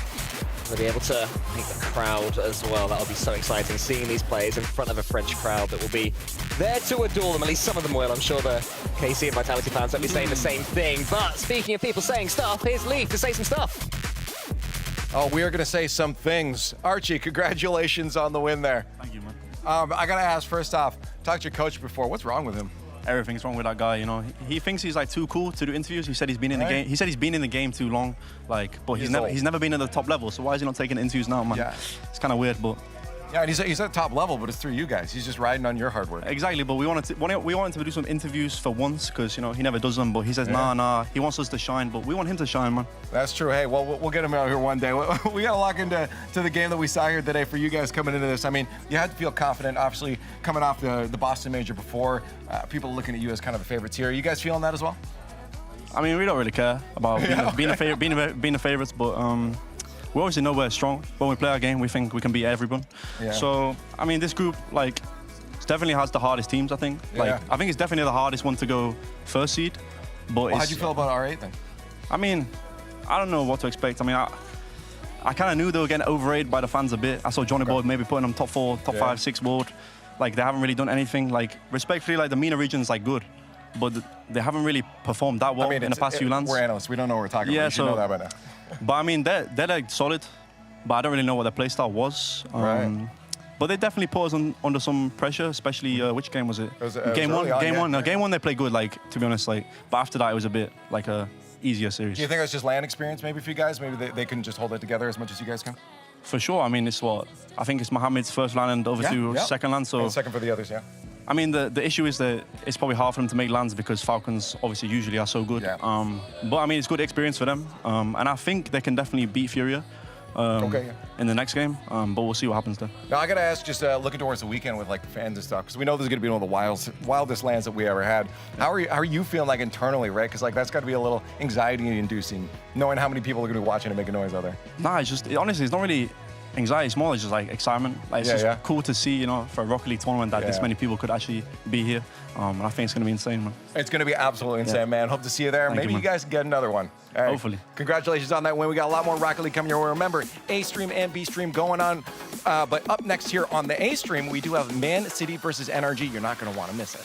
They'll be able to make the crowd as well. That'll be so exciting, seeing these players in front of a French crowd that will be there to adore them. At least some of them will. I'm sure the KC and Vitality fans will be saying the same thing. But speaking of people saying stuff, here's Lee to say some stuff. Oh, we are going to say some things. Archie, congratulations on the win there. Thank you, man. I got to ask, first off, talked to your coach before. What's wrong with him? Everything's wrong with that guy, you know. He thinks he's like too cool to do interviews. He said he's been in the game. He said he's been in the game too long, like, but he's never been at the top level. So why is he not taking interviews now, man? Yeah. It's kind of weird, but. Yeah, and he's at top level, but it's through you guys. He's just riding on your hard work. Exactly, but we wanted to do some interviews for once, because, you know, he never does them, but he says, nah, he wants us to shine, but we want him to shine, man. That's true. Hey, well, we'll get him out here one day. We got to lock into the game that we saw here today for you guys coming into this. I mean, you had to feel confident, obviously, coming off the Boston Major before. People looking at you as kind of the favorites here. Are you guys feeling that as well? I mean, we don't really care about being the favorites, but we obviously know we're strong. When we play our game, we think we can beat everyone. Yeah. So, I mean, this group, like, definitely has the hardest teams, I think. Like, I think it's definitely the hardest one to go first seed. But how'd you feel about R8 then? I mean, I don't know what to expect. I mean, I kind of knew they were getting overrated by the fans a bit. I saw Johnny Boy maybe putting them top 4, top 5, 6 world. Like, they haven't really done anything. Like, respectfully, like, the MENA region's, like, good. But they haven't really performed that well in the past few lands. We're analysts. We don't know what we're talking about. You should know that by now. But I mean, they're like solid, but I don't really know what their playstyle was. But they definitely put us under some pressure, especially which game was it? Game one they played good, like, to be honest. Like, but after that it was a bit like a easier series. Do you think that's just land experience maybe for you guys? Maybe they can just hold it together as much as you guys can? For sure. I mean, I think it's Mohammed's first land and the other two second land. So and second for the others, yeah. I mean, the issue is that it's probably hard for them to make lands because Falcons obviously usually are so good. Yeah. But I mean, it's good experience for them. And I think they can definitely beat Furia in the next game. But we'll see what happens there. Now, I got to ask, just looking towards the weekend with like fans and stuff, because we know this is going to be one of the wildest lands that we ever had. How are you feeling like internally, right? Because like that's got to be a little anxiety-inducing, knowing how many people are going to be watching and making noise out there. Nah, honestly, it's not really anxiety. It's more just like excitement. Like, it's just cool to see, you know, for a Rocket League tournament that this many people could actually be here. And I think it's going to be insane, man. It's going to be absolutely insane, man. Hope to see you there. Maybe you guys can get another one. All right. Hopefully. Congratulations on that win. We got a lot more Rocket League coming your way. Remember, A stream and B stream going on. But up next here on the A stream, we do have Man City versus NRG. You're not going to want to miss it.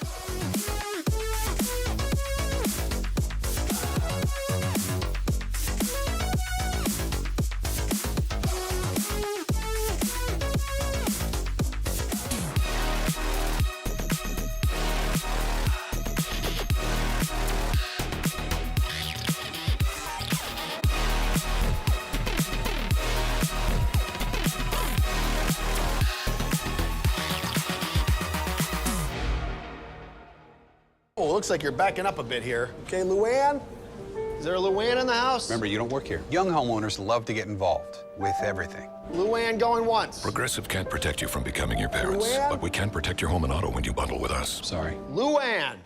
looks like you're backing up a bit here. Okay, Luann? Is there a Luann in the house? Remember, you don't work here. Young homeowners love to get involved with everything. Luann going once. Progressive can't protect you from becoming your parents, Luann? but we can protect your home and auto when you bundle with us. Sorry. Luann.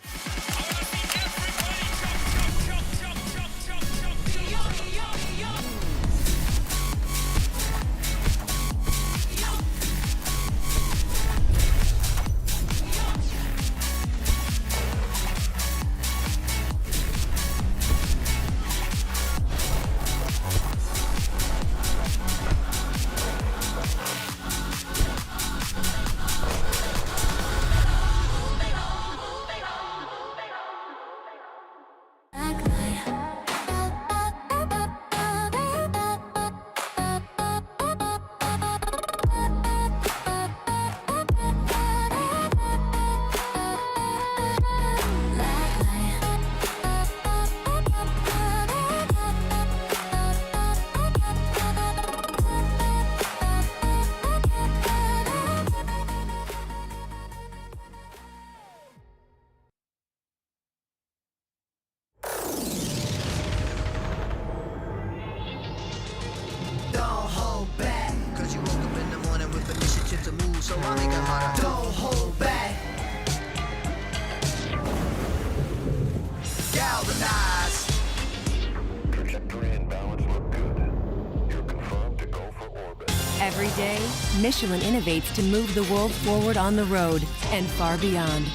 Every day, Michelin innovates to move the world forward on the road and far beyond.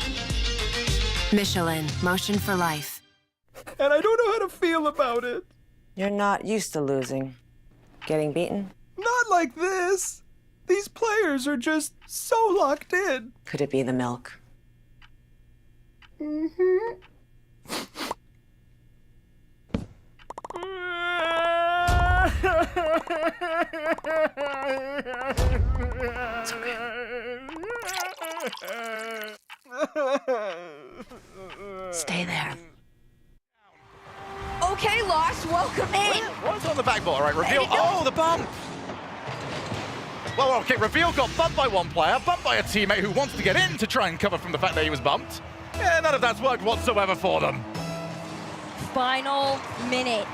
Michelin, motion for life. And I don't know how to feel about it. You're not used to losing. Getting beaten? Not like this. These players are just so locked in. Could it be the milk? Mm-hmm. Stay there. Okay, Lost, welcome in. What's on the back ball? All right, reveal. Oh, the bump. Well, okay, reveal got bumped by one player, bumped by a teammate who wants to get in to try and cover from the fact that he was bumped. Yeah, none of that's worked whatsoever for them. Final minute.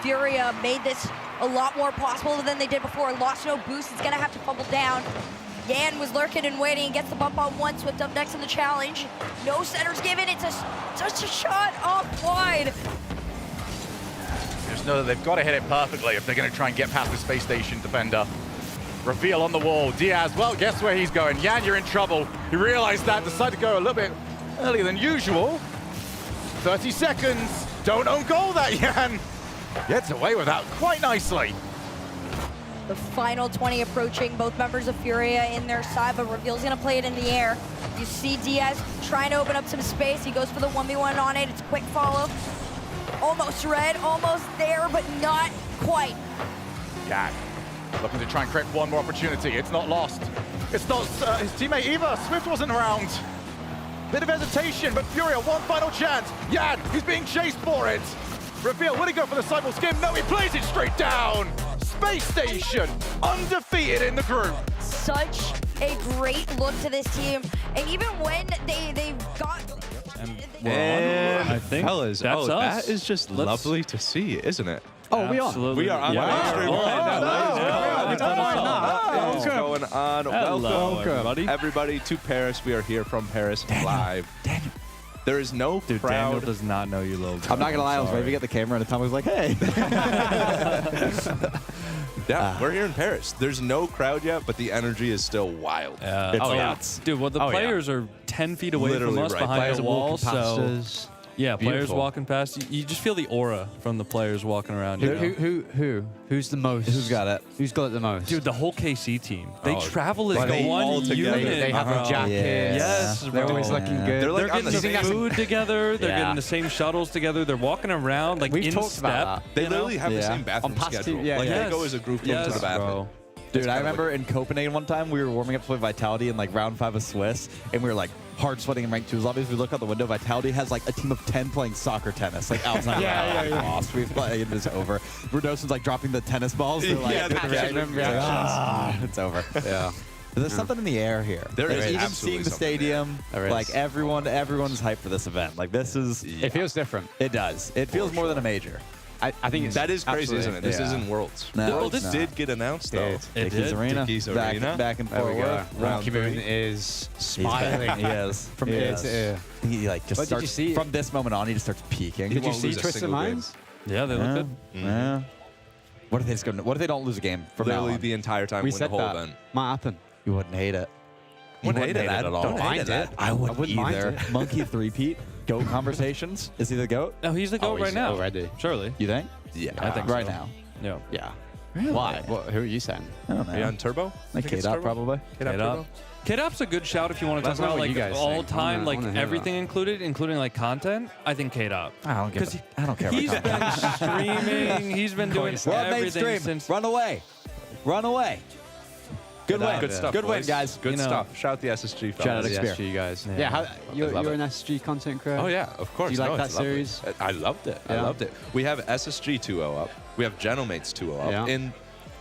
Furia made this a lot more possible than they did before. Lost no boost, it's gonna have to fumble down. Yan was lurking and waiting, gets the bump on one, Swift up next in the challenge. No centers given, it's just a shot off wide. Just know that they've got to hit it perfectly if they're going to try and get past the space station defender. Reveal on the wall. Diaz, well, guess where he's going? Yan, you're in trouble. He realized that, decided to go a little bit earlier than usual. 30 seconds. Don't own goal, that Yan. Gets away with that quite nicely. The final 20 approaching, both members of Furia in their side, but Reveal's gonna play it in the air. You see Diaz trying to open up some space. He goes for the 1v1 on it. It's a quick follow. Almost red, almost there, but not quite. Yan looking to try and create one more opportunity. It's not lost. It's not his teammate either. Swift wasn't around. Bit of hesitation, but Furia, one final chance. Yan, he's being chased for it. Reveal, will he go for the sidewall skim? No, he plays it straight down. Space Station, undefeated in the group. Such a great look to this team. And even when they got... And I think fellas, that's us. That is just lovely to see, isn't it? Oh, we are. We are on live stream right now. What's going on? Welcome, everybody, to Paris. We are here from Paris live. Daniel. There is no crowd. Daniel does not know you, little. I'm not gonna lie. I was waving at the camera, and Tom was like, "Hey." Yeah, we're here in Paris. There's no crowd yet, but the energy is still wild. It's dude. Well, the players are 10 feet away from us behind the wall, so yeah, players walking past. You just feel the aura from the players walking around. Who's the most? Who's got it? Who's got it the most? Dude, the whole KC team. They travel as one unit. They have their jackets. Yes, they're always looking good. They're getting the food together. They're getting the same shuttles together. They're walking around like in step. They literally have the same bathroom schedule. Like they go as a group to the bathroom. Dude, I remember in Copenhagen one time, we were warming up with Vitality in like round 5 of Swiss, and we were like hard sweating in rank 2 lobbies. We look out the window, Vitality has like a team of 10 playing soccer tennis, like outside. We lost. We play, it is over. Rodoson's like dropping the tennis balls. They're like, reaction. it's over. Yeah. There's something in the air here. There is even absolutely seeing the something stadium, there. Like everyone's hyped for this event. Like this is. It feels different. It does. It feels more than a major. I think that is crazy, isn't it? This isn't Worlds. No, Worlds did get announced though. It did. Arena. Dickies Arena. Back in Fort Worth. Rocky Moon is smiling. He is. From ear to ear. He like just starts, from this moment on, he just starts peaking. Did you see Twisted Minds? Yeah, they look good. Yeah. What if they just go? What if they don't lose a game from now Literally on? the entire time, We win the said whole that. event. Might happen. You wouldn't hate it. Wouldn't hate it at all. Don't mind it. I wouldn't mind either. it. Monkey three-peat. GOAT conversations. Is he the GOAT? No, he's the GOAT right he's now. already. Surely. You think? Yeah. I think right so. now. Yeah. Yeah. Really? Why? Who are you saying? I don't know. Are you on Turbo? Like K-Dot probably. K-Dop Turbo? K-Dop's a good shout if you want to Let talk us know about what you like guys all think. time, I like wanna hear everything included, including like content. I think K-Dop. I don't give I don't care He's about been content. streaming. He's been doing We're on everything mainstream. since. Run away. Run away. Good win. Good stuff. Good win, boys. guys. Good You know. stuff. Shout out the SSG fellas. Shout out The Experience. SG guys. Yeah. Yeah, how, you're love an it. SG content creator? Oh yeah, of course. Do you like No, that it's lovely. series? I loved it. I Yeah. loved it. We have SSG 2.0 up. We have Genomates 2.0 up. Yeah. In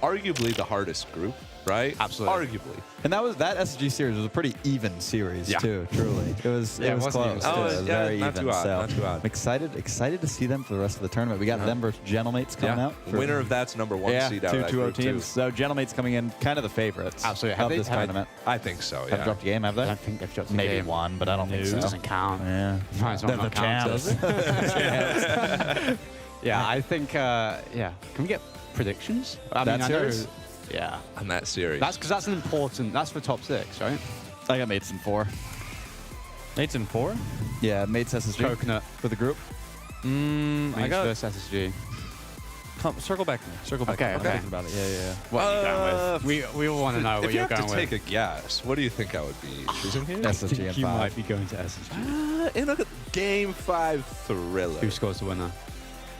arguably the hardest group, right? Absolutely. Arguably. And that SSG series was a pretty even series Yeah. too. Truly, it was Yeah, it was wasn't close. even Too. close. It was Yeah, very not even. too odd, So not too odd. I'm excited to see them for the rest of the tournament. We got them versus Gentlemates coming out. for- Winner of that's number one yeah, seed out two of that 2-0 group, too. teams. So Gentlemates coming in, kind of the favorites. Absolutely. Of this tournament. I think so, Have yeah. dropped a game, have they? I don't think they've dropped a Maybe game. one, but I don't think so. Doesn't count. Yeah. Might as well They're not the count, champs. does it? Yeah, I think, yeah. Can we get predictions? I That I series? know. Yeah. On that series. That's because that's an important, that's for top 6, right? I got mates in 4. Mates in 4. Yeah, mates SSG Coconut. for the group. I Mates got. versus SSG. Circle back to me. Circle back. Okay, I'm okay. thinking about it. Yeah. What are you going with? We all want to know if what you you're have going to with. take a guess, what do you think I would be choosing here? SSG and You 5. might be going to SSG. In a Game 5 thriller. Who scores the winner?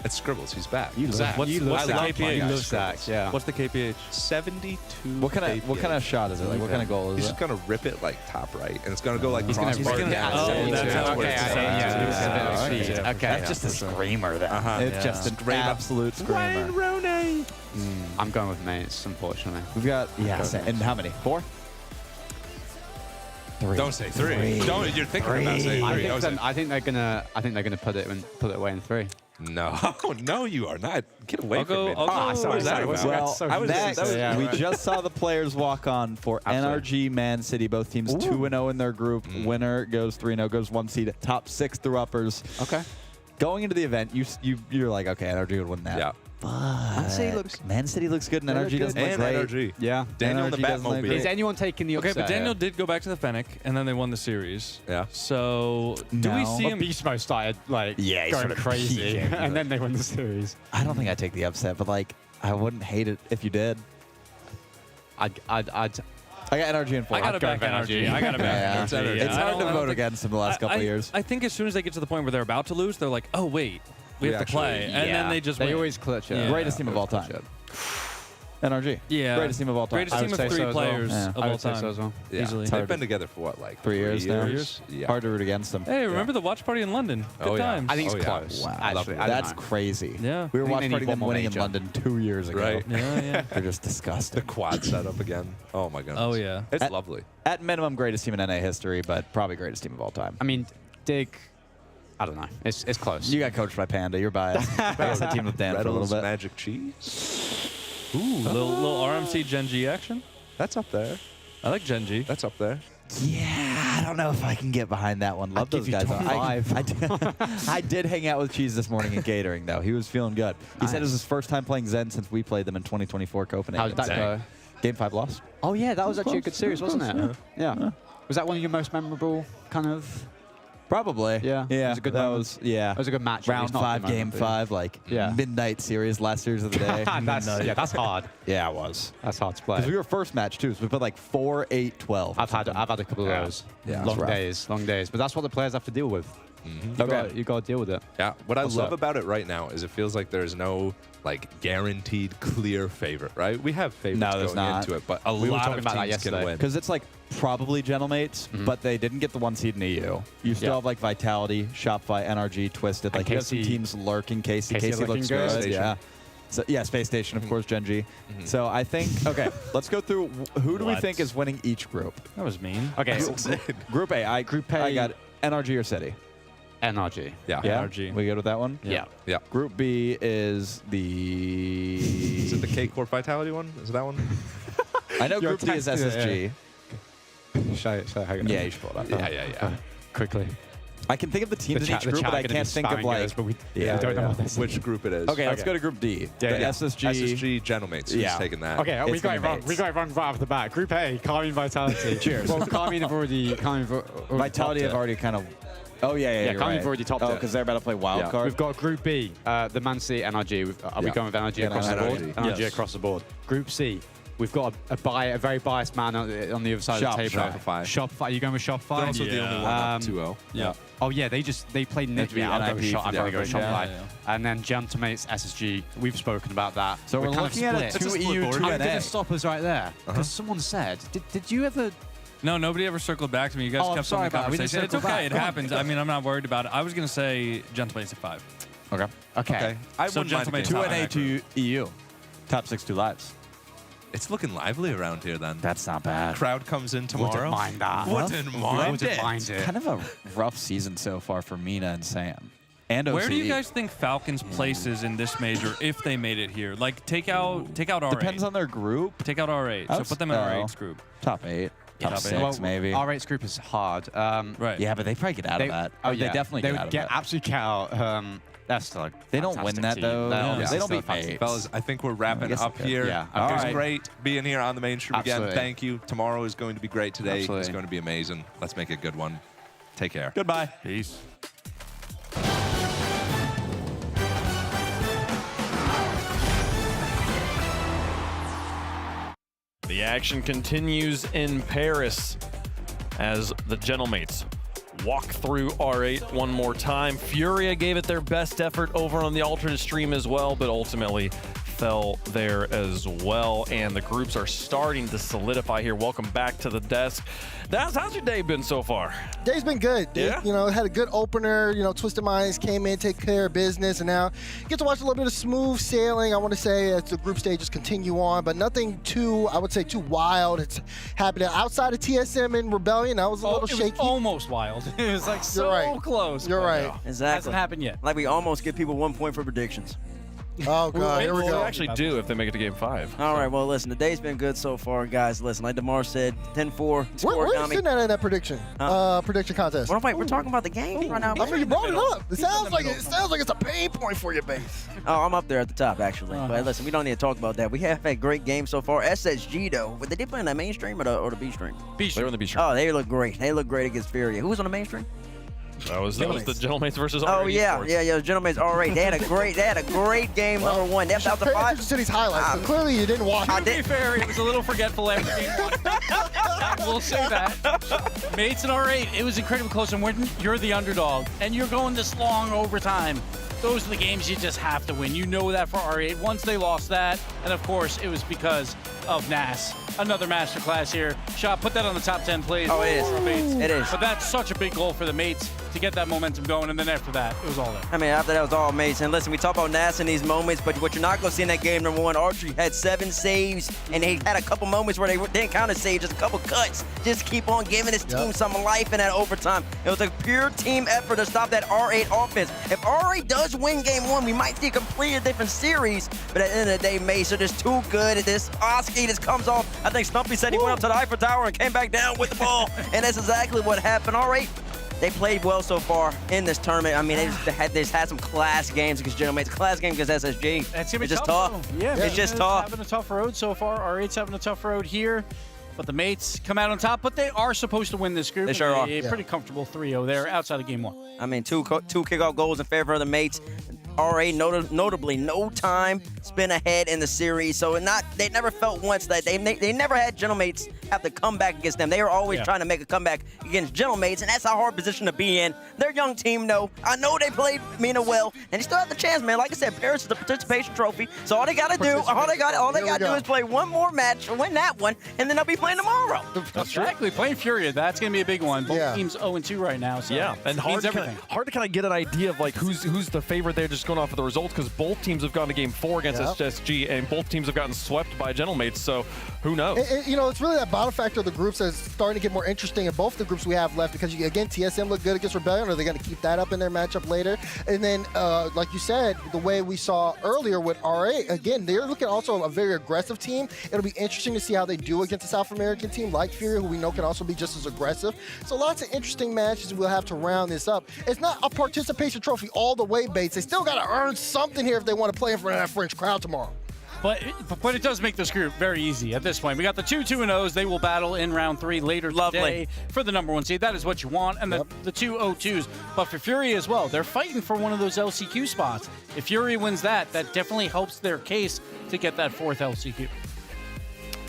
It's Scribbles. He's back. You Zach. What's the KPH? You love Zach, yeah. What's the KPH? 72. What kind of shot is it? Like what kind of goal is He's it? just gonna rip it like top right, and it's gonna go like He's gonna crossbar hit down. at 72. that's how it Okay, works. yeah. Okay. That's just a screamer. Then it's just an absolute screamer. Rooney. I'm going with mates, unfortunately. We've got and how many? 4. 3. Don't say 3. Don't. You're thinking about saying 3. I think they're gonna put it away in 3. No, no, you are not. Get away from me. Sorry. Well, next, we just saw the players walk on for NRG Man City. Both teams 2-0 in their group. Winner goes 3-0, goes 1 seed. Top 6 through uppers. Okay. Going into the event, you're like, okay, NRG would win that. Yeah. Man City looks good, and NRG doesn't look And great. NRG. Yeah. Daniel and the NRG doesn't look Batmobile. great. Is anyone taking the Okay, upset? but Daniel did go back to the Fennec, and then they won the series. Yeah. So do we No. see Well, him? Beast Mode started like Yeah, he going started crazy, peaking, and then they won the series. I don't think I'd take the upset, but like, I wouldn't hate it if you did. I'd I got NRG in 4. I gotta back NRG. I gotta back Yeah. NRG. It's I hard to don't vote think- against them the last couple of years. I think as soon as they get to the point where they're about to lose, they're like, oh wait, we have to play, and then they just They win. always clutch it. Yeah. Greatest team of all time. NRG. Yeah. Greatest team of all time. Greatest I team would of say 3 so as well. players Yeah. of I all would say time. so as well. Yeah. Easily. They've been together for what, like 3 years now. Yeah. Hard to root against them. Hey, remember the watch party in London? Good Oh, yeah. times. I think it's Oh, yeah. close. Wow. Actually, I don't That's know. crazy. Yeah. We were I think watch they party need them one more winning in major. London 2 years ago. Right. Yeah. They're just The disgusting. quad setup again. Oh my goodness. Oh, yeah. It's At- lovely. At minimum, greatest team in NA history, but probably greatest team of all time. I mean, Dig. I don't know. It's close. You got coached by Panda. You're biased. I guess I teamed with Dan for a little Reynolds bit. Magic Cheese. Ooh, little RMC Gen G action. That's up there. I like Gen G. That's up there. Yeah, I don't know if I can get behind that one. Love those give you guys. 25. I did hang out with Cheese this morning in catering, though. He was feeling good. He said it was his first time playing Zen since we played them in 2024 Copenhagen. How did that go? Game 5 lost. Oh yeah, that was actually a good series, wasn't it? Yeah. Yeah. Was that one of your most memorable kind of? Probably. Yeah. Yeah. It was a good that moment. was, yeah. It was a good match. Round It's not 5, a good game moment, but 5, like Yeah. midnight series, last series of the day. that's hard. Yeah, it was. That's hard to play. Because we were first match, too, so we put like 4, 8, 12. I've had a couple of those. Yeah, long it's rough. days. But that's what the players have to deal with. You got to deal with it. Yeah. What I What's love up? about it right now is it feels like there's no like guaranteed clear favorite, right? We have favorites No, there's going not. into it, but a We were lot talking of about that teams can yesterday. win. Because it's like probably Gentlemates, but they didn't get the 1 seed in EU. You still Yeah. have like Vitality, Shopify, NRG, Twisted. And Like you have some KC teams lurking. KC looking looks good. good. Yeah. So, yeah, Space Station, of course, Genji. So I think, okay, let's go through who do we think is winning each group? That was mean. Okay, Group A. I got NRG or City. NRG. Yeah. NRG. We good with that one? Yeah. Yeah. Group B is the... Is it the K-Corp Vitality one? Is it that one? I know Group D is SSG. Should I hang it Yeah, up? you should pull it up. Yeah. Quickly. I can think of the teams in each group, but I can't think of like... we don't know what this is. Which group it is. Okay, let's go to Group D. The SSG. SSG Gentlemates. Who's taking that? Okay, we It's got it gonna wrong. be We got it wrong right off the bat. Group A, Carmine Vitality. Cheers. Well, Carmine have already... Vitality have already kind of... Oh, yeah, Carmine have already topped it. Oh, because they're about to play wild card. We've got Group B, the Man City, NRG. Are we going with NRG across the board? NRG across the board. Group C, we've got a very biased man on the other side of the table. Shopify. Shopify. Are you going with Shopify? They're also the only one up 2-0. Yeah. Oh yeah, they played Nick. Yeah, I'll go with NIP. I've got to go with Shopify. Yeah. And then Gentlemates, SSG. We've spoken about that. So we're kind of looking at a split. 2 EU, 2 I'm NA. going to stop us right there because someone said, did you ever? No, nobody ever circled back to me. You guys Oh, I'm kept sorry on the about it. We didn't conversation. It's circle okay. back. It happens. I mean, I'm not worried about it. I was going to say Gentlemates at 5. Okay. I So wouldn't mind Gentlemates taking 2 top NA, nine. 2 EU. Top 6, 2 lives. It's looking lively around here then. That's not bad. Crowd comes in tomorrow. Wouldn't mind that. Wouldn't mind it. Kind of a rough season so far for Mina and Sam. And OCE. Where do you guys think Falcons places in this major if they made it here? Like, take out R8. Depends on their group. Take out R8. So put them in R8's group. Top 8. Top 6, Well, maybe. R8's group is hard. Right. Yeah, but they probably get out of that. Oh, They yeah. definitely they get out would of that. absolutely get out. That's still They don't win that, though. They don't beat fantastic. Fates. Fellas, I think we're wrapping guess up they could. here. Yeah. It was Alright. great being here on the main stream again. Absolutely. Thank you. Tomorrow is going to be great. Today is Absolutely. going to be amazing. Let's make it a good one. Take care. Goodbye. Peace. The action continues in Paris as the Gentlemates walk through R8 one more time. Furia gave it their best effort over on the alternate stream as well, but ultimately fell there as well. And the groups are starting to solidify here. Welcome back to the desk. How's your day been so far? Day's been good. Yeah? You know, had a good opener. You know, Twisted Minds came in, take care of business, and now get to watch a little bit of smooth sailing, I want to say, as the group stages continue on, but nothing too, I would say, too wild. It's happening outside of TSM and Rebellion. I was a little shaky. It was almost wild. It was like so right. close. You're but right. no, Exactly. Hasn't happened yet. Like we almost give people 1 point for predictions. Oh, God, here we They go. actually do if they make it to game 5. All right, well, listen, the day's been good so far, guys. Listen, like DeMar said, 10-4. Where are you sitting at in that prediction contest? Well, wait, we're talking about the game right now. I mean, you brought it up. It sounds like it's a pain point for your base. Oh, I'm up there at the top, actually. But listen, we don't need to talk about that. We have had great games so far. SSG, though, but they did play in the main stream or the B stream? They were in the B stream. Oh, they look great. They look great against Furia. Who was on the main stream? That was the Gentlemates versus Oh R8 yeah, esports. yeah. Gentlemen's R8. They had a great game. Number one. That's out the Pay 5. attention to these highlights. but clearly, you didn't watch. I it. To be did. fair, it was a little forgetful after game 1. We'll say that. Mates and R8, it was incredibly close. And when you're the underdog and you're going this long overtime, those are the games you just have to win. You know that for R8. Once they lost that, and of course, it was because of Nas. Another masterclass here. Shot, put that on the top 10 plays. Oh, it is. for Mates. It is. But that's such a big goal for the Mates to get that momentum going, and then after that, it was all there. I mean, after that was all amazing. Listen, we talk about Nas in these moments, but what you're not going to see in that game, number one, Archery had 7 saves, and they had a couple moments where they didn't count as saves, just a couple cuts. Just keep on giving his team some life in that overtime. It was a pure team effort to stop that R8 offense. If R8 does win game 1, we might see a completely different series, but at the end of the day, Mace are just too good at this. Oski just comes off. I think Stumpy said he went up to the Eiffel Tower and came back down with the ball, and that's exactly what happened. R8, they played well so far in this tournament. I mean, they just had some class games against Gentlemates, class game against SSG. That's gonna be It's just tough. though. Yeah, it's just tough. Having a tough road so far. R8's having a tough road here, but the Mates come out on top. But they are supposed to win this group. They sure are. Pretty comfortable 3-0 there outside of game 1. I mean, two kickoff goals in favor of the Mates. R8 notably no time spent ahead in the series, so they never felt once that they never had Gentlemates have to come back against them. They were always trying to make a comeback against Gentlemates, and that's a hard position to be in. Their young team, though, I know they played Mina well, and they still have the chance, man. Like I said, Paris is the participation trophy, so all they gotta do is play one more match, win that one, and then they'll be playing tomorrow. Exactly, playing Furia, that's gonna be a big one. Both teams 0-2 right now. So yeah, and hard to kind of get an idea of like who's the favorite there. Just just going off of the results because both teams have gone to game 4 against SSG, and both teams have gotten swept by Gentlemates, so who knows? You know, it's really that bottom factor of the groups that's starting to get more interesting in both the groups we have left because, again, TSM looked good against Rebellion. Are they going to keep that up in their matchup later? And then, like you said, the way we saw earlier with RA, again, they're looking also a very aggressive team. It'll be interesting to see how they do against a South American team like Fury, who we know can also be just as aggressive. So lots of interesting matches we'll have to round this up. It's not a participation trophy all the way, Bates. They still got to earn something here if they want to play in front of that French crowd tomorrow. But it does make this group very easy at this point. We got the 2-2-0s. They will battle in round 3 later today for the number 1 seed. That is what you want. And the 2 0-2s. But for Fury as well, they're fighting for one of those LCQ spots. If Fury wins that definitely helps their case to get that 4th LCQ.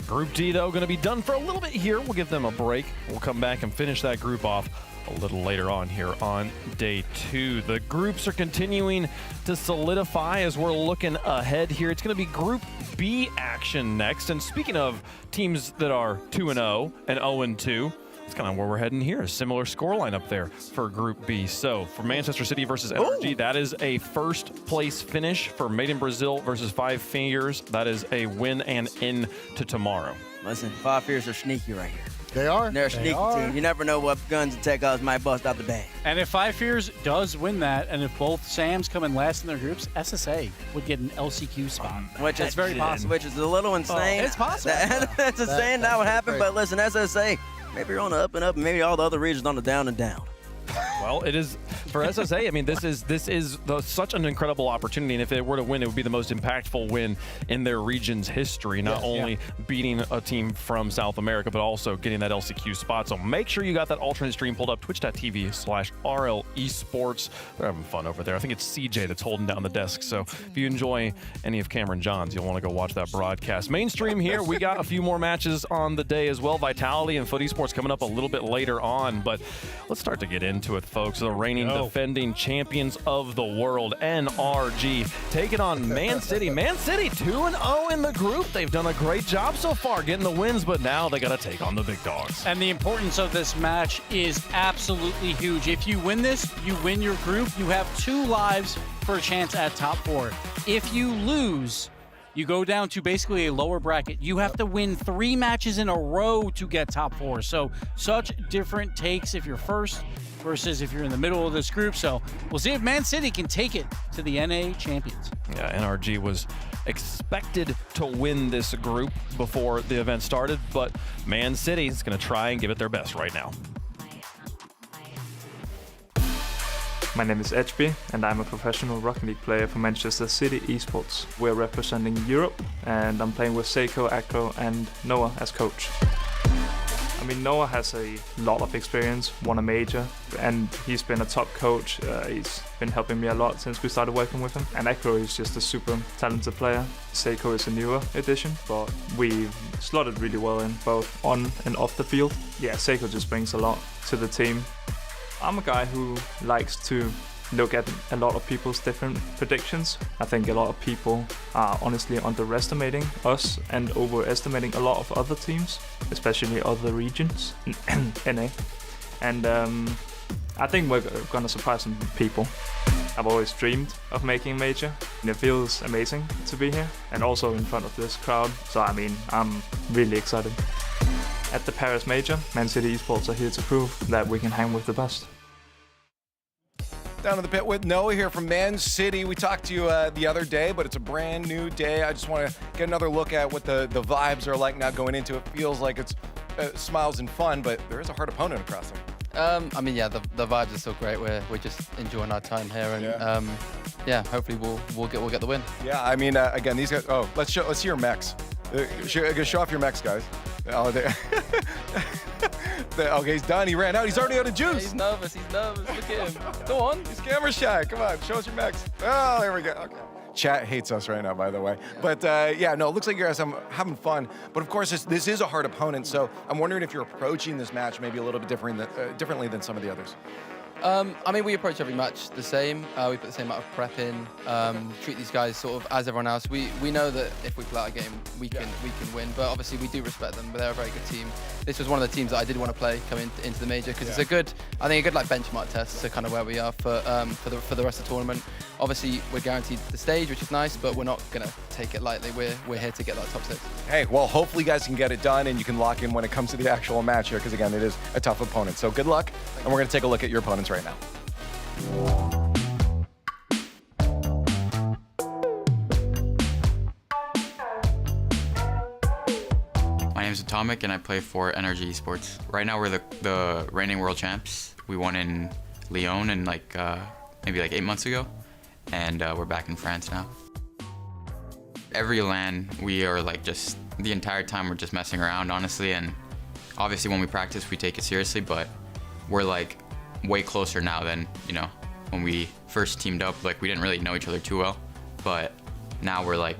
Group D, though, going to be done for a little bit here. We'll give them a break. We'll come back and finish that group off a little later on here on day 2. The groups are continuing to solidify as we're looking ahead here. It's going to be Group B action next. And speaking of teams that are 2-0 and 0-2, that's kind of where we're heading here. A similar scoreline up there for Group B. So for Manchester City versus NRG, that is a first place finish. For Made in Brazil versus Five Fingers, that is a win and in to tomorrow. Listen, Five Fingers are sneaky right here. They are. They're a sneaky team. You never know what guns and tech odds might bust out the bag. And if Five Fears does win that, and if both Sams come in last in their groups, SSA would get an LCQ spot. Which is very possible. Which is a little insane. It's possible. That's insane. That would happen. But listen, SSA, maybe you're on the up and up, and maybe all the other regions on the down and down. Well, it is for SSA. I mean, this is such an incredible opportunity, and if they were to win, it would be the most impactful win in their region's history. Not only beating a team from South America, but also getting that LCQ spot. So make sure you got that alternate stream pulled up, twitch.tv/RLEsports. They're having fun over there. I think it's CJ that's holding down the desk. So if you enjoy any of Cameron John's, you'll want to go watch that broadcast. Mainstream here, we got a few more matches on the day as well. Vitality and Foot Esports coming up a little bit later on, but let's start to get into it, folks. The reigning defending champions of the world, NRG, taking on Man City. Man City 2-0 in the group. They've done a great job so far getting the wins, but now they got to take on the big dogs. And the importance of this match is absolutely huge. If you win this, you win your group. You have 2 lives for a chance at top 4. If you lose, you go down to basically a lower bracket. You have to win 3 matches in a row to get top 4. So such different takes if you're first versus if you're in the middle of this group. So we'll see if Man City can take it to the NA champions. Yeah, NRG was expected to win this group before the event started, but Man City is going to try and give it their best right now. My name is HB, and I'm a professional Rocket League player for Manchester City Esports. We're representing Europe, and I'm playing with Seiko, Acro, and Noah as coach. I mean, Noah has a lot of experience, won a major, and he's been a top coach. He's been helping me a lot since we started working with him. And Acro is just a super talented player. Seiko is a newer addition, but we slotted really well in both on and off the field. Yeah, Seiko just brings a lot to the team. I'm a guy who likes to look at a lot of people's different predictions. I think a lot of people are honestly underestimating us and overestimating a lot of other teams, especially other regions, NA. And I think we're gonna surprise some people. I've always dreamed of making a major, and it feels amazing to be here, and also in front of this crowd. So I mean, I'm really excited. At the Paris Major, Man City Esports are here to prove that we can hang with the best. Down in the pit with Noah here from Man City. We talked to you the other day, but it's a brand new day. I just want to get another look at what the vibes are like now going into it. Feels like it's smiles and fun, but there is a hard opponent across there. I mean, yeah, the vibes are still great. We're just enjoying our time here, and yeah, hopefully we'll get the win. Yeah, I mean, again, these guys. Oh, let's see your mechs. Show off your mechs, guys. Oh, there. Okay, he's done. He ran out. He's already out of juice. He's nervous. Look at him. Go on. He's camera shy. Come on, show us your mechs. Oh, there we go. Okay. Chat hates us right now, by the way. But yeah, no, it looks like you guys are having fun. But of course, this is a hard opponent. So I'm wondering if you're approaching this match maybe a little bit differently than some of the others. I mean, we approach every match the same. We put the same amount of prep in. Treat these guys sort of as everyone else. We know that if we play out a game, we can win. But obviously, we do respect them. But they're a very good team. This was one of the teams that I did want to play coming into the major because it's a good, I think, a good like benchmark test to kind of where we are for the rest of the tournament. Obviously, we're guaranteed the stage, which is nice, but we're not gonna take it lightly. We're here to get that top 6. Hey, well, hopefully you guys can get it done and you can lock in when it comes to the actual match here, because again, it is a tough opponent. So good luck, and we're gonna take a look at your opponents right now. My name is Atomic, and I play for NRG Esports. Right now, we're the reigning world champs. We won in Lyon in maybe 8 months ago, and we're back in France now. Every LAN, we are just the entire time we're just messing around, honestly, and obviously when we practice, we take it seriously, but we're way closer now than, when we first teamed up. We didn't really know each other too well, but now we're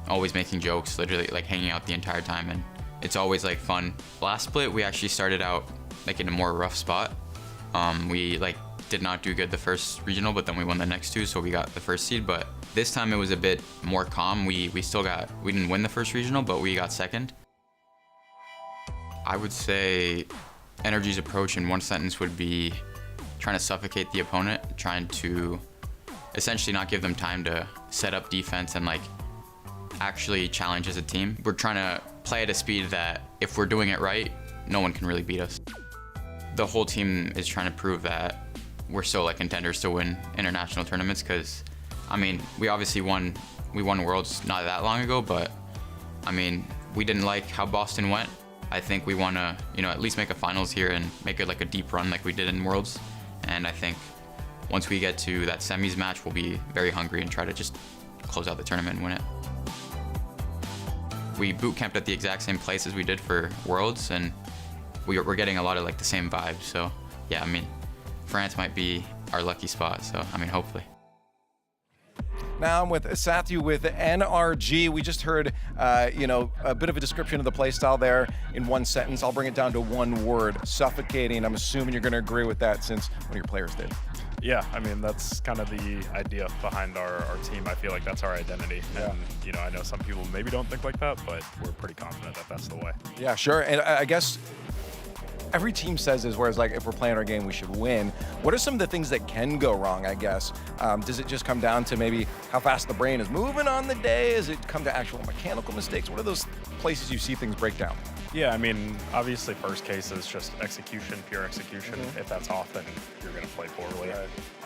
always making jokes, literally hanging out the entire time, and it's always fun. Last split, we actually started out in a more rough spot. We did not do good the first regional, but then we won the next 2, so we got the first seed. But this time it was a bit more calm. We didn't win the first regional, but we got second. I would say NRG's approach in one sentence would be trying to suffocate the opponent, trying to essentially not give them time to set up defense and actually challenge as a team. We're trying to play at a speed that if we're doing it right, no one can really beat us. The whole team is trying to prove that we're still contenders to win international tournaments, because I mean, we obviously won Worlds not that long ago, but I mean, we didn't like how Boston went. I think we want to, at least make a finals here and make it a deep run like we did in Worlds. And I think once we get to that semis match, we'll be very hungry and try to just close out the tournament and win it. We boot camped at the exact same place as we did for Worlds, and we're getting a lot of the same vibes. So yeah, I mean, France might be our lucky spot. So I mean, hopefully. Now I'm with Sathu with NRG. We just heard, a bit of a description of the playstyle there in one sentence. I'll bring it down to one word: suffocating. I'm assuming you're going to agree with that since one of your players did. Yeah, I mean, that's kind of the idea behind our team. I feel like that's our identity. Yeah. And, I know some people maybe don't think like that, but we're pretty confident that that's the way. Yeah, sure. And I guess every team says this, whereas if we're playing our game, we should win. What are some of the things that can go wrong, I guess? Does it just come down to maybe how fast the brain is moving on the day? Does it come to actual mechanical mistakes? What are those places you see things break down? Yeah, I mean, obviously first case is just execution, pure execution. Mm-hmm. If that's off, then you're going to play poorly.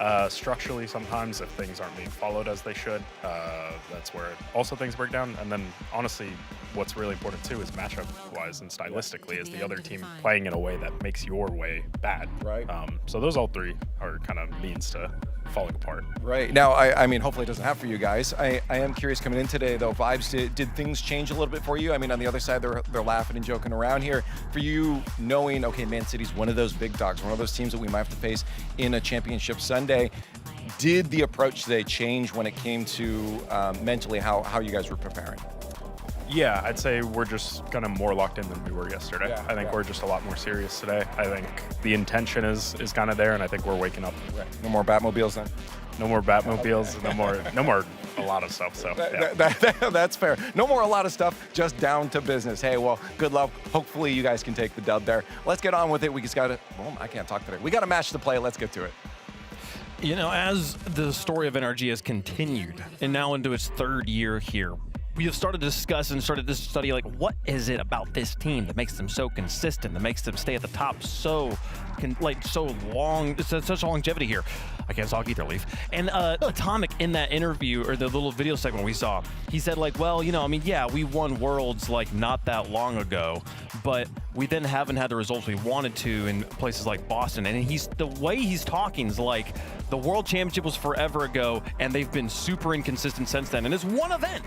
Right. Structurally, sometimes if things aren't being followed as they should, that's where also things break down. And then honestly, what's really important too is matchup-wise and stylistically is the other team playing in a way that makes your way bad. Right. So those all three are kind of means to falling apart. Right. Now, I mean, hopefully it doesn't have for you guys. I am curious coming in today, though, vibes, did things change a little bit for you? I mean, on the other side, they're laughing and joking around here. For you, knowing, okay, Man City's one of those big dogs, one of those teams that we might have to face in a championship Sunday, did the approach today change when it came to mentally how you guys were preparing? Yeah, I'd say we're just kind of more locked in than we were yesterday. Yeah, I think we're just a lot more serious today. I think the intention is kind of there, and I think we're waking up. Right. No more Batmobiles then? No more Batmobiles, okay. no more a lot of stuff. So yeah. That's fair. No more a lot of stuff, just down to business. Hey, well, good luck. Hopefully you guys can take the dub there. Let's get on with it. We just got to, well, I can't talk today. We got a match to play. Let's get to it. As the story of NRG has continued and now into its 3rd year here, we have started to discuss and started to study, what is it about this team that makes them so consistent, that makes them stay at the top so long, such longevity here. I can't talk either, Leaf. And Atomic, in that interview, or the little video segment we saw, he said, we won Worlds, not that long ago, but we then haven't had the results we wanted to in places like Boston. And the way he's talking is the World Championship was forever ago, and they've been super inconsistent since then. And it's one event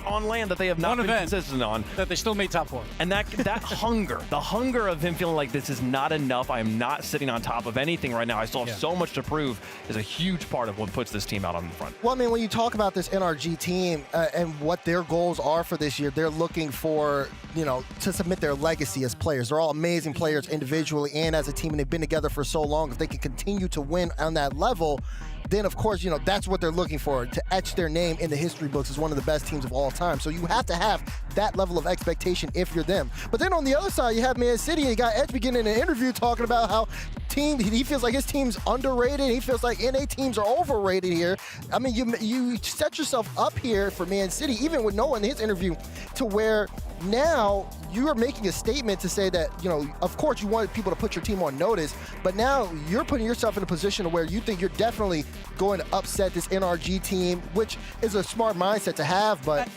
on land that they have not been consistent on. That they still made top 4. And that hunger, the hunger of him feeling like this is not enough, I am not sitting on top of anything right now, I still have so much to prove, is a huge part of what puts this team out on the front. Well, I mean, when you talk about this NRG team and what their goals are for this year, they're looking for, to submit their legacy legacy as players. They're all amazing players individually and as a team, and they've been together for so long. If they can continue to win on that level, then of course, you know, that's what they're looking for, to etch their name in the history books as one of the best teams of all time. So you have to have that level of expectation if you're them. But then on the other side, you have Man City, and you got Edge beginning an interview talking about how he feels like his team's underrated. He feels like NA teams are overrated here. I mean, you set yourself up here for Man City, even with Noah in his interview, to where now you are making a statement to say that, you know, of course you want people to put your team on notice, but now you're putting yourself in a position where you think you're definitely going to upset this NRG team, which is a smart mindset to have, but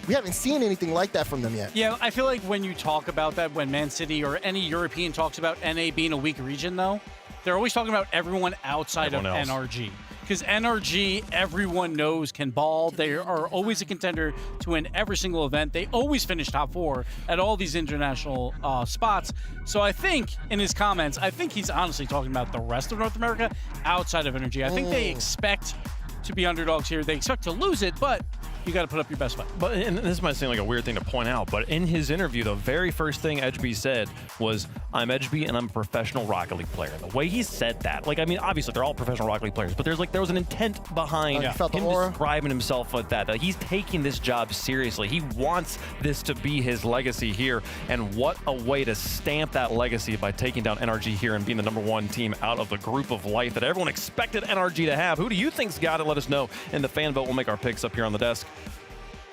we haven't seen anything like that from them yet. Yeah, I feel like when you talk about that, when Man City or any European talks about NA being a weak region, though, they're always talking about everyone outside of NRG. Because NRG, everyone knows, can ball. They are always a contender to win every single event. They always finish top 4 at all these international spots. So I think, in his comments, I think he's honestly talking about the rest of North America outside of NRG. I think they expect to be underdogs here. They expect to lose it, but you got to put up your best fight. But and this might seem like a weird thing to point out, but in his interview, the very first thing Edgeby said was, "I'm Edgeby and I'm a professional Rocket League player." The way he said that, like, I mean, obviously they're all professional Rocket League players, but there was an intent behind him describing himself like that. He's taking this job seriously. He wants this to be his legacy here, and what a way to stamp that legacy by taking down NRG here and being the #1 team out of the group of life that everyone expected NRG to have. Who do you think's got it? Let us know in the fan vote. We'll make our picks up here on the desk.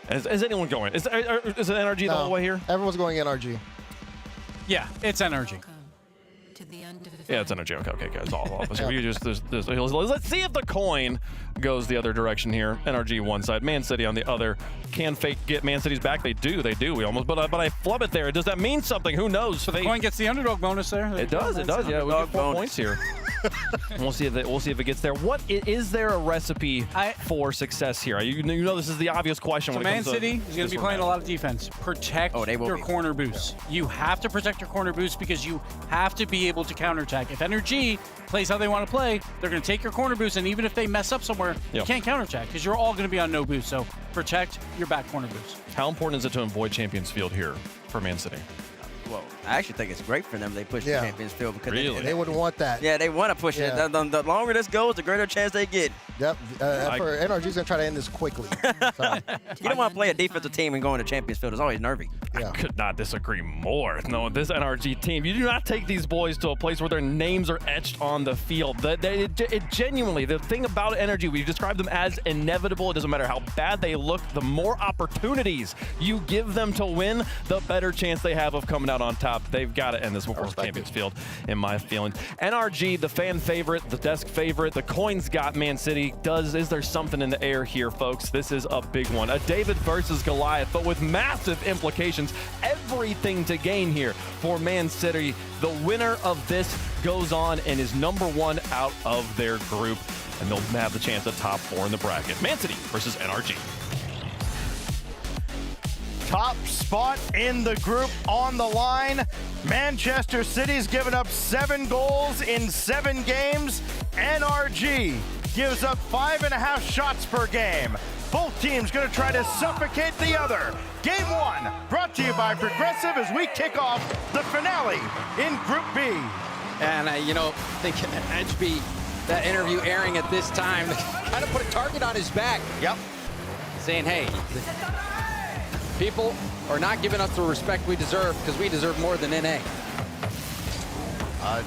Is anyone going? Is it NRG the whole way here? Everyone's going NRG. Yeah, it's NRG. Yeah, it's NRG. Okay, guys. All of us. Let's see if the coin goes the other direction here. NRG one side, Man City on the other. Can Fate get Man City's back? They do. We almost. But I flub it there. Does that mean something? Who knows? So the coin gets the underdog bonus there. It does. Yeah, we get 4 points here. We'll see if it gets there. What is there a recipe for success here? You know this is the obvious question. So Man City is going to be playing a lot of defense. Protect your corner boost. You have to protect your corner boost because you have to be able to counterattack. If NRG plays how they want to play, they're going to take your corner boost, and even if they mess up somewhere, you can't counterattack because you're all going to be on no boost. So protect your back corner boost. How important is it to avoid Champions Field here for Man City? Well, I actually think it's great for them they push the Champions Field because they wouldn't want that. Yeah, they want to push it. The longer this goes, the greater chance they get. Yep. For NRG's going to try to end this quickly. So. You don't want to play a defensive team and go into Champions Field. It's always nervy. I could not disagree more. No, this NRG team, you do not take these boys to a place where their names are etched on the field. It genuinely, the thing about NRG, we describe them as inevitable. It doesn't matter how bad they look. The more opportunities you give them to win, the better chance they have of coming out on top. They've got to end this before Champions Field, in my feelings. NRG, the fan favorite, the desk favorite, the coin's got Man City. Is there something in the air here, folks? This is a big one. A David versus Goliath, but with massive implications. Everything to gain here for Man City. The winner of this goes on and is #1 out of their group, and they'll have the chance at top 4 in the bracket. Man City versus NRG. Top spot in the group on the line. Manchester City's given up 7 goals in 7 games. NRG gives up 5.5 shots per game. Both teams going to try to suffocate the other. Game 1 brought to you by Progressive as we kick off the finale in Group B. And, I think Edgeby, that interview airing at this time, kind of put a target on his back. Yep. Saying, hey, people are not giving us the respect we deserve because we deserve more than NA.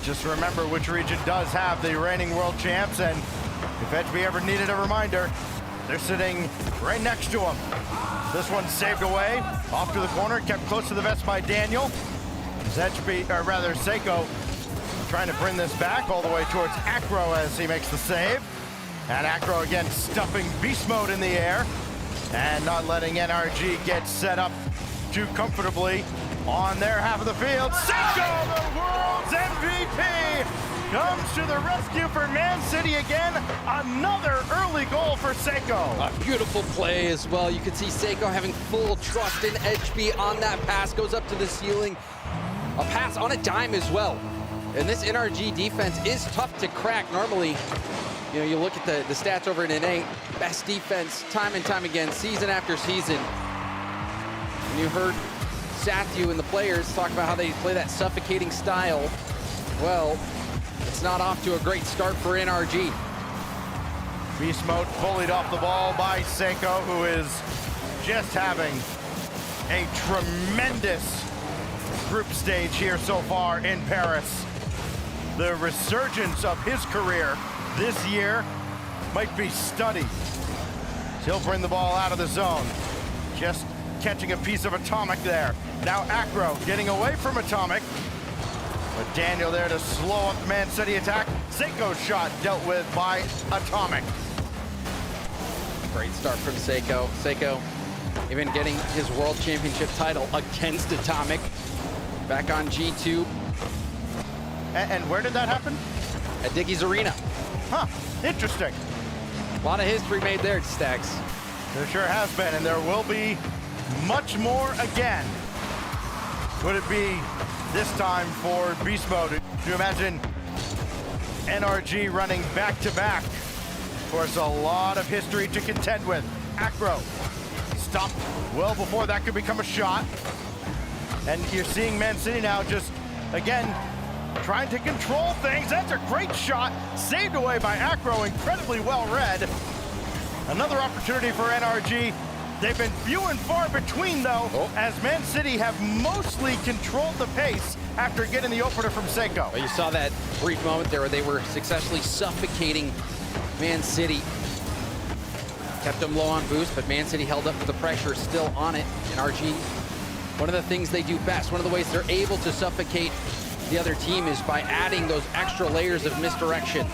Just remember which region does have the reigning world champs, and if Edgeby ever needed a reminder, they're sitting right next to him. This one's saved away, off to the corner, kept close to the vest by Daniel. Edgeby, or rather Seiko, trying to bring this back all the way towards Acro as he makes the save. And Acro again stuffing beast mode in the air and not letting NRG get set up too comfortably on their half of the field. Seiko, the world's MVP, comes to the rescue for Man City again. Another early goal for Seiko. A beautiful play as well. You can see Seiko having full trust in Edgeby on that pass. Goes up to the ceiling. A pass on a dime as well. And this NRG defense is tough to crack. Normally, you look at the stats over in NA, best defense time and time again, season after season. And you heard Sathu and the players talk about how they play that suffocating style. Well, it's not off to a great start for NRG. Beast Mode bullied off the ball by Seiko, who is just having a tremendous group stage here so far in Paris. The resurgence of his career this year might be stunning. He'll bring the ball out of the zone. Just catching a piece of Atomic there. Now Acro getting away from Atomic. But Daniel there to slow up the Man City attack. Seiko's shot dealt with by Atomic. Great start from Seiko. Seiko even getting his World Championship title against Atomic. Back on G2. And where did that happen? At Diggy's Arena. Huh, interesting. A lot of history made there, Stags. There sure has been, and there will be much more again. Would it be this time for Beast Mode? Do you imagine NRG running back-to-back? Of course, a lot of history to contend with. Acro stopped well before that could become a shot. And you're seeing Man City now just, again, trying to control things. That's a great shot, saved away by Acro, incredibly well read. Another opportunity for NRG. They've been few and far between, though, as Man City have mostly controlled the pace after getting the opener from Seiko. Well, you saw that brief moment there where they were successfully suffocating Man City. Kept them low on boost, but Man City held up to the pressure, still on it. NRG, one of the things they do best, one of the ways they're able to suffocate the other team is by adding those extra layers of misdirection.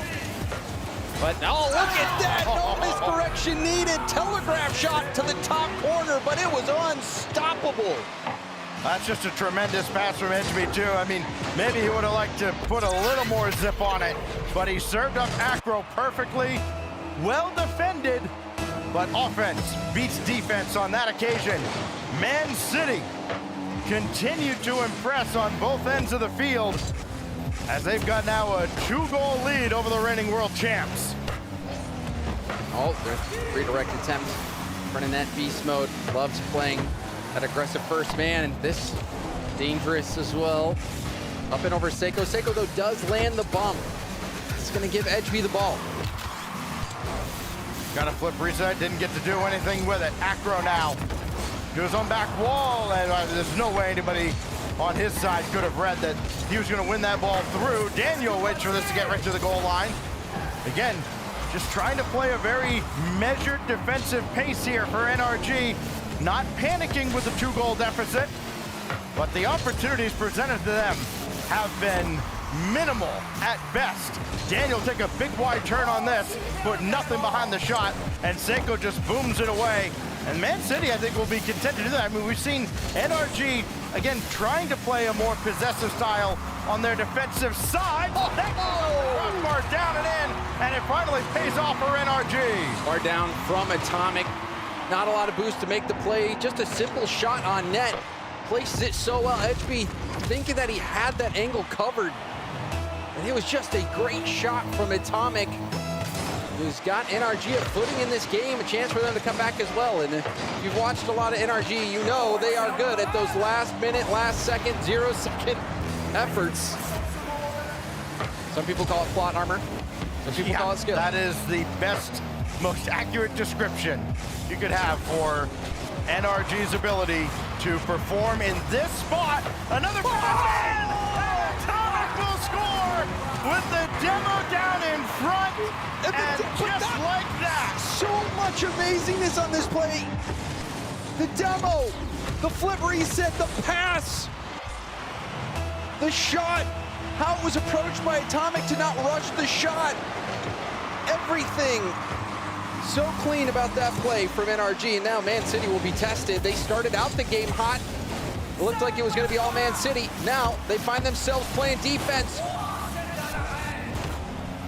But oh, look at that! No misdirection needed. Telegraph shot to the top corner, but it was unstoppable. That's just a tremendous pass from HB too. I mean, maybe he would have liked to put a little more zip on it, but he served up Acro perfectly. Well defended, but offense beats defense on that occasion. Man City continued to impress on both ends of the field, as they've got now a 2-goal lead over the reigning world champs. Oh, there's redirect attempt. Running that beast mode. Loves playing that aggressive first man, and this dangerous as well. Up and over Seiko. Seiko, though, does land the bump. It's going to give HB the ball. Got a flip reset, didn't get to do anything with it. Acro now to his own back wall, and there's no way anybody on his side could have read that he was going to win that ball through. Daniel waits for this to get right to the goal line. Again, just trying to play a very measured defensive pace here for NRG. Not panicking with the 2-goal deficit, but the opportunities presented to them have been minimal at best. Daniel take a big wide turn on this, put nothing behind the shot, and Seiko just booms it away. And Man City, I think, will be content to do that. I mean, we've seen NRG, again, trying to play a more possessive style on their defensive side. Oh, that crossbar down and in, and it finally pays off for NRG. Bar down from Atomic. Not a lot of boost to make the play. Just a simple shot on net. Places it so well. HB thinking that he had that angle covered. And it was just a great shot from Atomic, who's got NRG a footing in this game, a chance for them to come back as well. And if you've watched a lot of NRG, you know they are good at those last minute, last second, 0-second efforts. Some people call it plot armor. Some people call it skill. That is the best, most accurate description you could have for NRG's ability to perform in this spot. Another pass in! Atomic will score with the demo down in front, and just like that. So much amazingness on this play. The demo, the flip reset, the pass, the shot, how it was approached by Atomic to not rush the shot. Everything so clean about that play from NRG, and now Man City will be tested. They started out the game hot. It looked like it was going to be all Man City. Now they find themselves playing defense.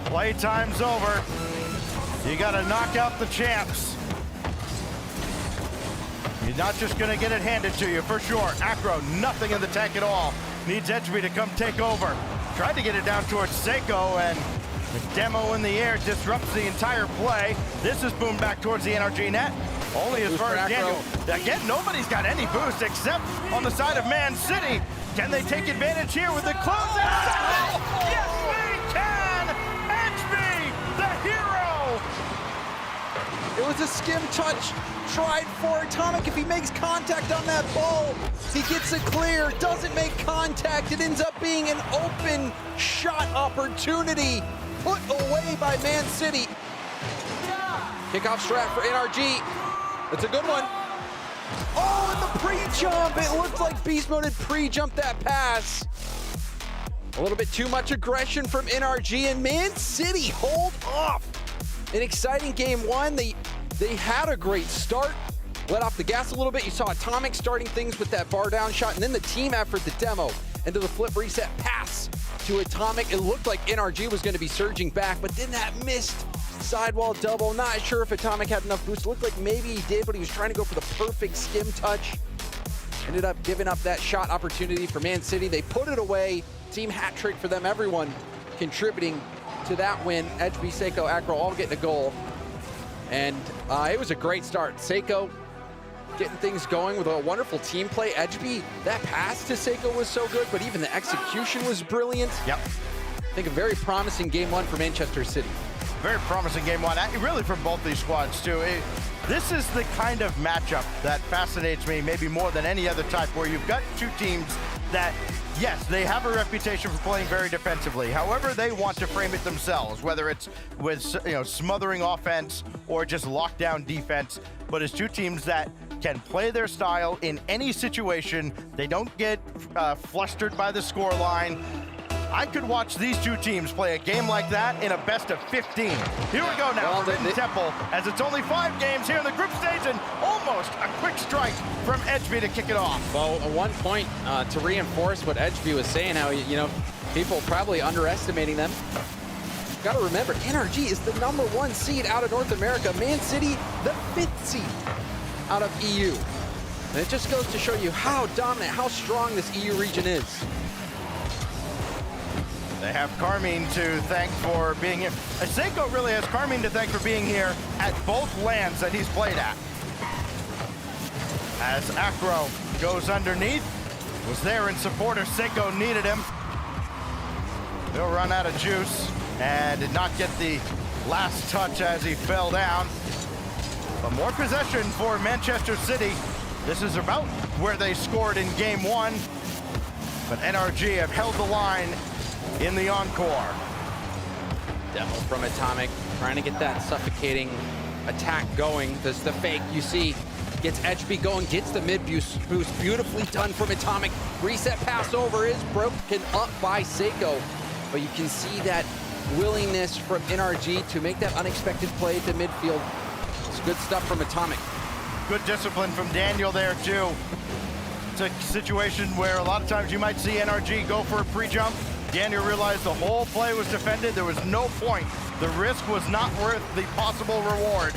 Playtime's over. You got to knock out the champs. You're not just going to get it handed to you, for sure. Acro, nothing in the tank at all. Needs HB to come take over. Tried to get it down towards Seiko, and the demo in the air disrupts the entire play. This is boomed back towards the NRG net. Only as Boost far for as Acro. Daniel. Again, nobody's got any boost except on the side of Man City. Can they take advantage here with the closing? Yes, they can! HB, the hero! It was a skim touch, tried for Atomic. If he makes contact on that ball, he gets it clear, doesn't make contact. It ends up being an open shot opportunity put away by Man City. Kickoff strat for NRG. It's a good one. Oh, and the pre-jump. It looked like Beast Mode had pre-jumped that pass. A little bit too much aggression from NRG, and Man City hold off. An exciting game one. They had a great start. Let off the gas a little bit. You saw Atomic starting things with that bar down shot, and then the team effort, the demo, into the flip reset pass to Atomic. It looked like NRG was going to be surging back, but then that missed sidewall double. Not sure if Atomic had enough boost. Looked like maybe he did, but he was trying to go for the perfect skim touch. Ended up giving up that shot opportunity for Man City. They put it away. Team hat trick for them. Everyone contributing to that win. HB, Seiko, Acro all getting a goal. And it was a great start. Seiko getting things going with a wonderful team play. HB, that pass to Seiko was so good, but even the execution was brilliant. Yep. I think a very promising game one for Manchester City. Very promising game one, really from both these squads too. This is the kind of matchup that fascinates me maybe more than any other type, where you've got two teams that, yes, they have a reputation for playing very defensively. However, they want to frame it themselves, whether it's with smothering offense or just lockdown defense. But it's two teams that can play their style in any situation. They don't get flustered by the scoreline. I could watch these two teams play a game like that in a best of 15. Here we go now for Hidden Temple, as it's only 5 games here in the group stage, and almost a quick strike from Edgeby to kick it off. Well, at one point, to reinforce what Edgeby was saying, how, people probably underestimating them. Got to remember, NRG is the #1 seed out of North America. Man City, the 5th seed out of EU. And it just goes to show you how dominant, how strong this EU region is. They have Carmine to thank for being here. Seiko really has Carmine to thank for being here at both lands that he's played at. As Acro goes underneath, was there in support of Seiko needed him. He'll run out of juice and did not get the last touch as he fell down. But more possession for Manchester City. This is about where they scored in game one. But NRG have held the line in the encore. Demo from Atomic, trying to get that suffocating attack going. There's the fake, you see, gets HB going, gets the mid boost. Beautifully done from Atomic. Reset pass over is broken up by Seiko. But you can see that willingness from NRG to make that unexpected play to midfield. It's good stuff from Atomic. Good discipline from Daniel there too. It's a situation where a lot of times you might see NRG go for a pre-jump. Daniel realized the whole play was defended. There was no point. The risk was not worth the possible reward.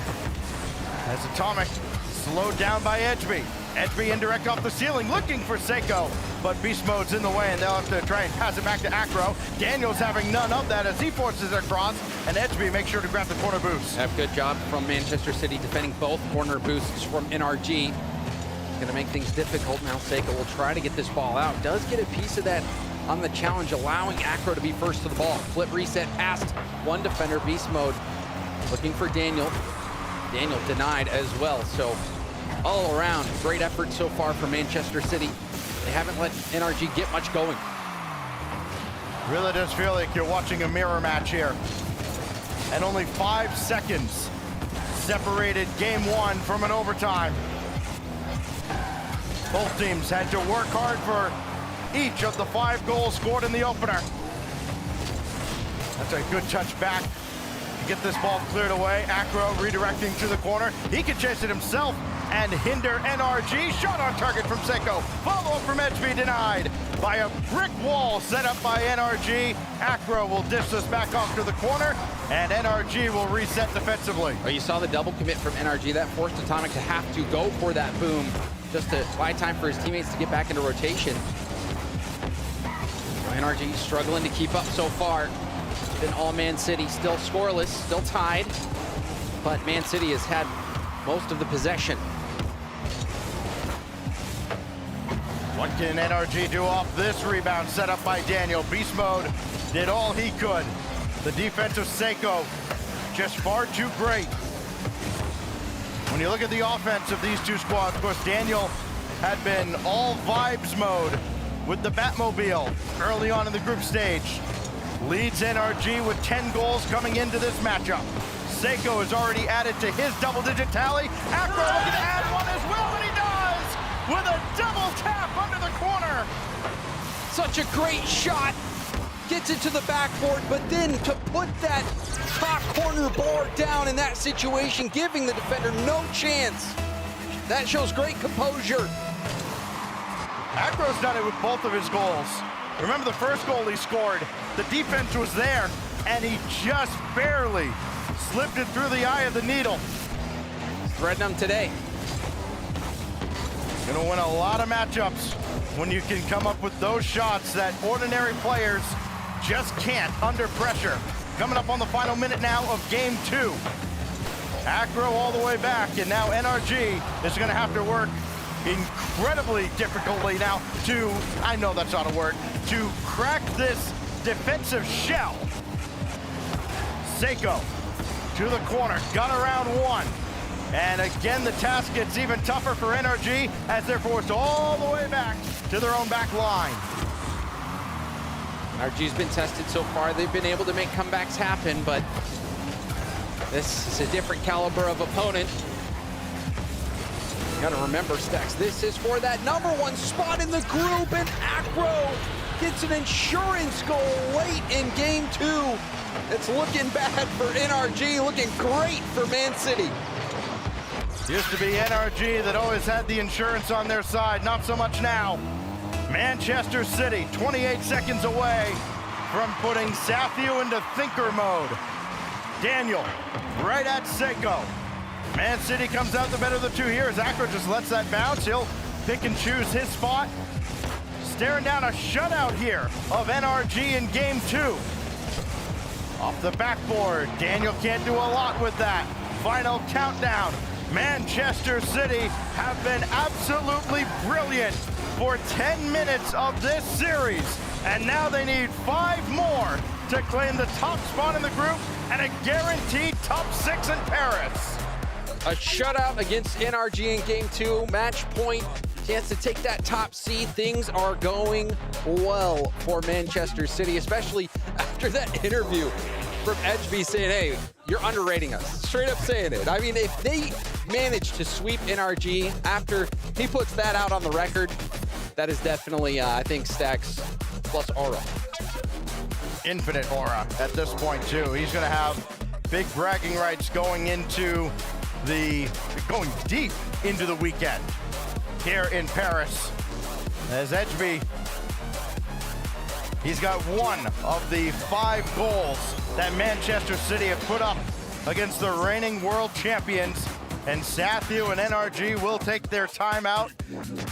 As Atomic slowed down by Edgeby. Edgeby indirect off the ceiling, looking for Seiko, but Beast Mode's in the way, and they'll have to try and pass it back to Acro. Daniel's having none of that as he forces it across, and Edgeby makes sure to grab the corner boost. Have good job from Manchester City defending both corner boosts from NRG. Gonna make things difficult now. Seiko will try to get this ball out. Does get a piece of that on the challenge, allowing Acro to be first to the ball. Flip reset past one defender, Beast Mode, looking for Daniel. Daniel denied as well. So all around, great effort so far from Manchester City. They haven't let NRG get much going. Really does feel like you're watching a mirror match here. And only 5 seconds separated game one from an overtime. Both teams had to work hard for each of the 5 goals scored in the opener. That's a good touch back to get this ball cleared away. Acro redirecting to the corner. He can chase it himself and hinder NRG. Shot on target from Seiko. Follow-up from Edgeby denied by a brick wall set up by NRG. Acro will dish this back off to the corner, and NRG will reset defensively. Oh, you saw the double commit from NRG. That forced Atomic to have to go for that boom just to buy time for his teammates to get back into rotation. NRG struggling to keep up so far. Been all Man City, still scoreless, still tied. But Man City has had most of the possession. What can NRG do off this rebound set up by Daniel? Beast Mode did all he could. The defense of Seiko just far too great. When you look at the offense of these two squads, of course, Daniel had been all vibes mode with the Batmobile early on in the group stage. Leads NRG with 10 goals coming into this matchup. Seiko has already added to his double-digit tally. Acro looking to add one as well, and he does! With a double tap under the corner. Such a great shot. Gets it to the backboard, but then to put that top corner board down in that situation, giving the defender no chance. That shows great composure. Acro's done it with both of his goals. Remember the first goal he scored, the defense was there, and he just barely slipped it through the eye of the needle. Threading them today. Gonna win a lot of matchups when you can come up with those shots that ordinary players just can't under pressure. Coming up on the final minute now of game 2. Acro all the way back, and now NRG is gonna have to work incredibly difficultly now to, I know that's not a word, to crack this defensive shell. Seiko to the corner, got around one. And again, the task gets even tougher for NRG as they're forced all the way back to their own back line. NRG's been tested so far. They've been able to make comebacks happen, but this is a different caliber of opponent. You gotta remember, Stacks, this is for that #1 spot in the group, and Acro gets an insurance goal late in game 2. It's looking bad for NRG, looking great for Man City. Used to be NRG that always had the insurance on their side, not so much now. Manchester City, 28 seconds away from putting Sathiu into thinker mode. Daniel, right at Seiko. Man City comes out the better of the two here as Acro just lets that bounce. He'll pick and choose his spot. Staring down a shutout here of NRG in game 2. Off the backboard, Daniel can't do a lot with that. Final countdown. Manchester City have been absolutely brilliant for 10 minutes of this series. And now they need 5 more to claim the top spot in the group and a guaranteed top 6 in Paris. A shutout against NRG in game 2, match point, chance to take that top seed. Things are going well for Manchester City, especially after that interview from HB saying, hey, you're underrating us. Straight up saying it. I mean, if they manage to sweep NRG after he puts that out on the record, that is definitely, I think, Stacks plus aura. Infinite aura at this point, too. He's going to have big bragging rights going deep into the weekend here in Paris. As HB, he's got one of the 5 goals that Manchester City have put up against the reigning world champions, and Sathiu and NRG will take their time out.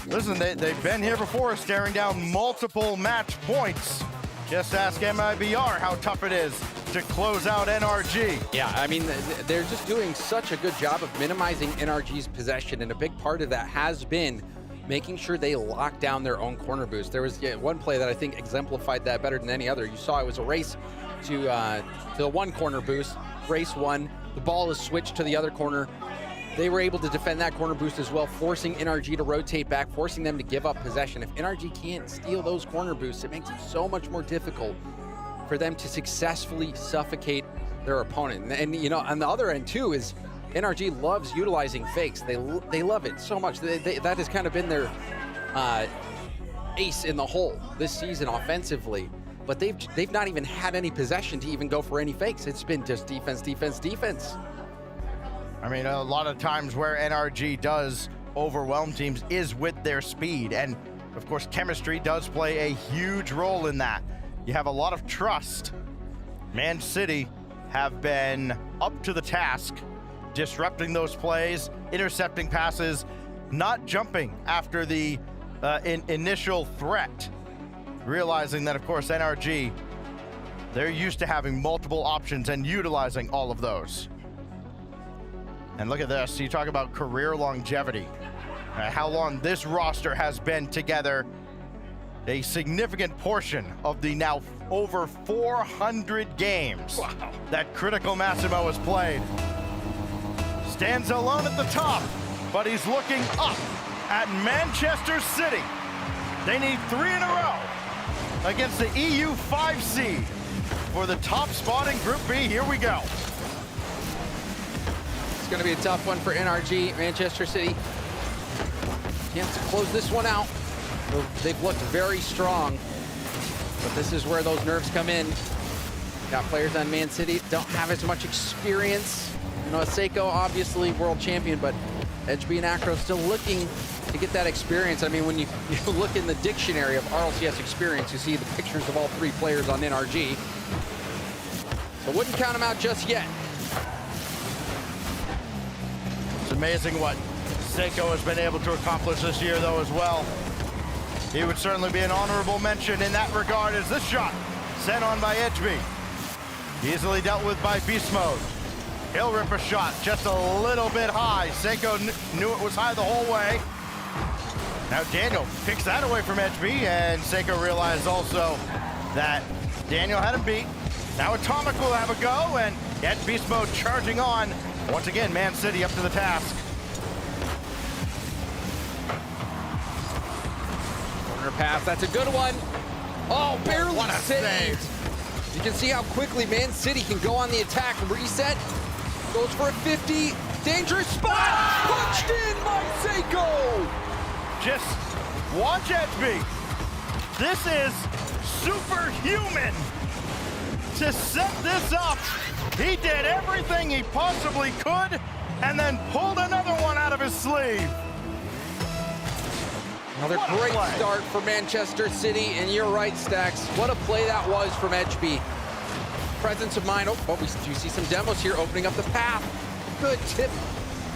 Listen, they've been here before, staring down multiple match points. Just ask MIBR how tough it is to close out NRG. Yeah, I mean, they're just doing such a good job of minimizing NRG's possession, and a big part of that has been making sure they lock down their own corner boost. There was one play that I think exemplified that better than any other. You saw it was a race to the one corner boost, race 1. The ball is switched to the other corner. They were able to defend that corner boost as well, forcing NRG to rotate back, forcing them to give up possession. If NRG can't steal those corner boosts, it makes it so much more difficult for them to successfully suffocate their opponent. And you know, on the other end too is NRG loves utilizing fakes. They love it so much. That has kind of been their ace in the hole this season offensively. But they've not even had any possession to even go for any fakes. It's been just defense, defense, defense. I mean, a lot of times where NRG does overwhelm teams is with their speed. And of course, chemistry does play a huge role in that. You have a lot of trust. Man City have been up to the task, disrupting those plays, intercepting passes, not jumping after the initial threat. Realizing that, of course, NRG, they're used to having multiple options and utilizing all of those. And look at this, you talk about career longevity. How long this roster has been together. A significant portion of the now over 400 games that Critical Massimo has played. Stands alone at the top, but he's looking up at Manchester City. They need 3 in a row against the EU 5 seed for the top spot in Group B. Here we go. It's going to be a tough one for NRG. Manchester City chance to close this one out. They've looked very strong, but this is where those nerves come in. Got players on Man City, don't have as much experience. You know, Seiko, obviously world champion, but HB and Acro still looking to get that experience. I mean, when you look in the dictionary of RLCS experience, you see the pictures of all 3 players on NRG. So wouldn't count them out just yet. It's amazing what Seiko has been able to accomplish this year, though, as well. He would certainly be an honorable mention in that regard, as this shot sent on by HB. Easily dealt with by Beast Mode. He'll rip a shot just a little bit high. Seiko knew it was high the whole way. Now Daniel picks that away from HB, and Seiko realized also that Daniel had him beat. Now Atomic will have a go, and yet Beast Mode charging on. Once again, Man City up to the task. Corner pass, that's a good one. Oh, barely saved. You can see how quickly Man City can go on the attack. Reset, goes for a 50. Dangerous spot, punched in by Seiko. Just watch HB. This is superhuman to set this up. He did everything he possibly could and then pulled another one out of his sleeve. Another great start for Manchester City, and you're right, Stacks. What a play that was from HB. Presence of mind. Oh, we do see some demos here opening up the path. Good tip.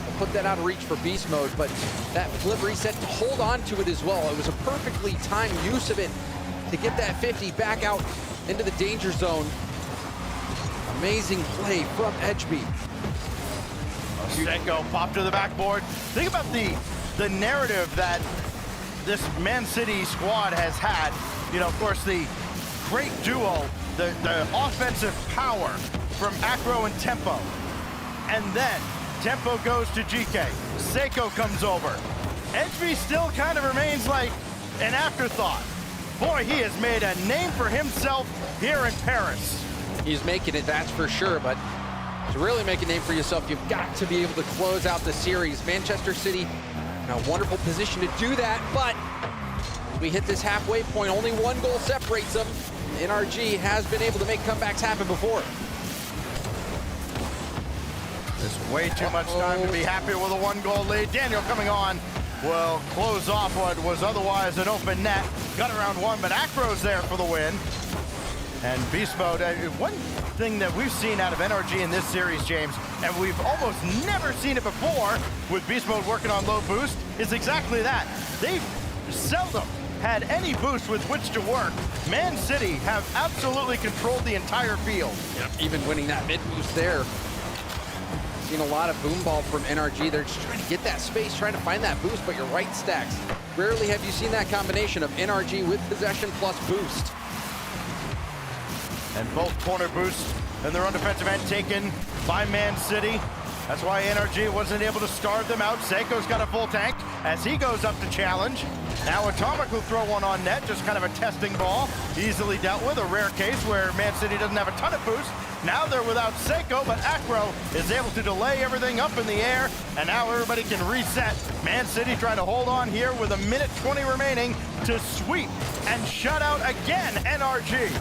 I'll put that out of reach for Beast Mode, but that flip reset to hold on to it as well. It was a perfectly timed use of it to get that 50 back out into the danger zone. Amazing play from HB. Seiko popped to the backboard. Think about the narrative that this Man City squad has had. You know, of course, the great duo, the offensive power from Acro and Tempo. And then Tempo goes to GK. Seiko comes over. HB still kind of remains like an afterthought. Boy, he has made a name for himself here in Paris. He's making it, that's for sure, but to really make a name for yourself, you've got to be able to close out the series. Manchester City in a wonderful position to do that, but we hit this halfway point. Only 1 goal separates them. NRG has been able to make comebacks happen before. There's way too much time to be happy with a 1-goal lead. Daniel coming on will close off what was otherwise an open net. Got around 1, but Acro's there for the win. And Beast Mode, one thing that we've seen out of NRG in this series, James, and we've almost never seen it before with Beast Mode working on low boost, is exactly that. They've seldom had any boost with which to work. Man City have absolutely controlled the entire field. Yep. Even winning that mid boost there. Seen a lot of boom ball from NRG. They're just trying to get that space, trying to find that boost, but you're right, Stacks. Rarely have you seen that combination of NRG with possession plus boost. And both corner boosts in their own defensive end taken by Man City. That's why NRG wasn't able to starve them out. Seiko's got a full tank as he goes up to challenge. Now Atomic will throw one on net, just kind of a testing ball. Easily dealt with, a rare case where Man City doesn't have a ton of boost. Now they're without Seiko, but Acro is able to delay everything up in the air, and now everybody can reset. Man City trying to hold on here with 1:20 remaining to sweep and shut out again NRG.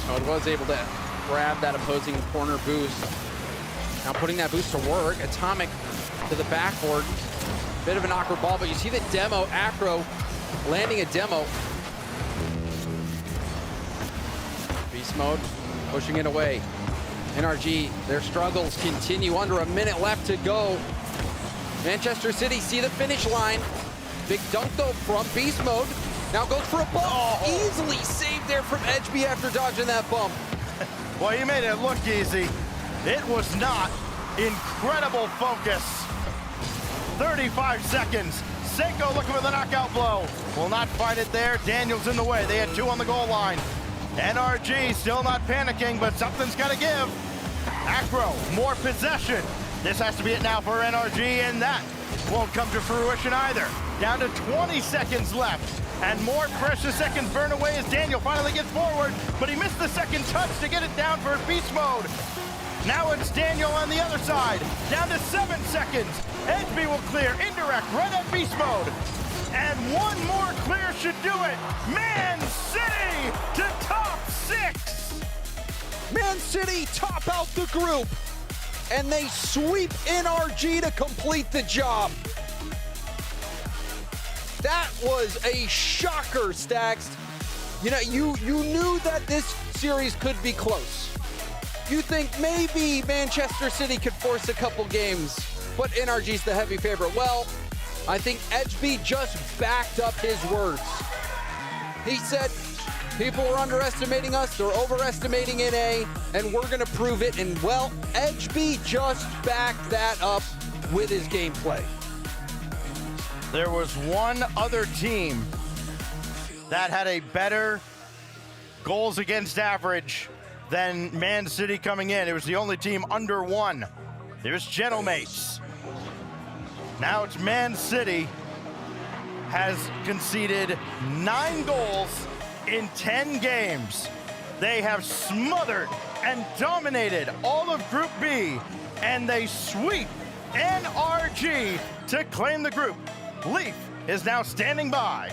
Mode was able to grab that opposing corner boost. Now putting that boost to work. Atomic to the backboard. Bit of an awkward ball, but you see the demo, Acro landing a demo. Beast Mode pushing it away. NRG, their struggles continue. Under 1 minute left to go. Manchester City see the finish line. Big dunk though from Beast Mode. Now goes for a bump. Easily saved there from HB after dodging that bump. Well, you made it look easy. It was not. Incredible focus. 35 seconds. Seiko looking for the knockout blow. Will not find it there. Daniel's in the way. They had 2 on the goal line. NRG still not panicking, but something's got to give. Acro, more possession. This has to be it now for NRG, and that won't come to fruition either. Down to 20 seconds left, and more precious seconds burn away as Daniel finally gets forward, but he missed the second touch to get it down for beast mode. Now it's Daniel on the other side, down to 7 seconds. Edgeby will clear, indirect, right at beast mode. And one more clear should do it. Man City to top 6. Man City top out the group, and they sweep NRG to complete the job. That was a shocker, Stax. You know, you knew that this series could be close. You think maybe Manchester City could force a couple games, but NRG's the heavy favorite. Well, I think Edgeby just backed up his words. He said, people are underestimating us, they're overestimating NA, and we're gonna prove it. And well, Edgeby just backed that up with his gameplay. There was one other team that had a better goals against average than Man City coming in. It was the only team under 1. There's Gentlemates. Now it's Man City has conceded 9 goals in 10 games. They have smothered and dominated all of Group B, and they sweep NRG to claim the group. Leaf is now standing by.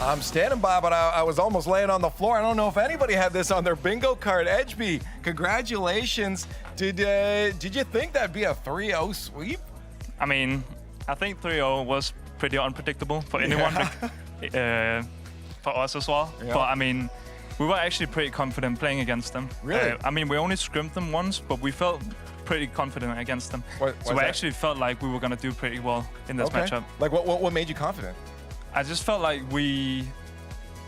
I'm standing by, but I was almost laying on the floor. I don't know if anybody had this on their bingo card. Edgeby, congratulations. Did you think that'd be a 3-0 sweep? I mean, I think 3-0 was pretty unpredictable for anyone, for us as well. Yeah. But I mean, we were actually pretty confident playing against them. Really? I mean, we only scrimmed them once, but we felt pretty confident against them. So we actually felt like we were going to do pretty well in this matchup. Like, what made you confident? I just felt like we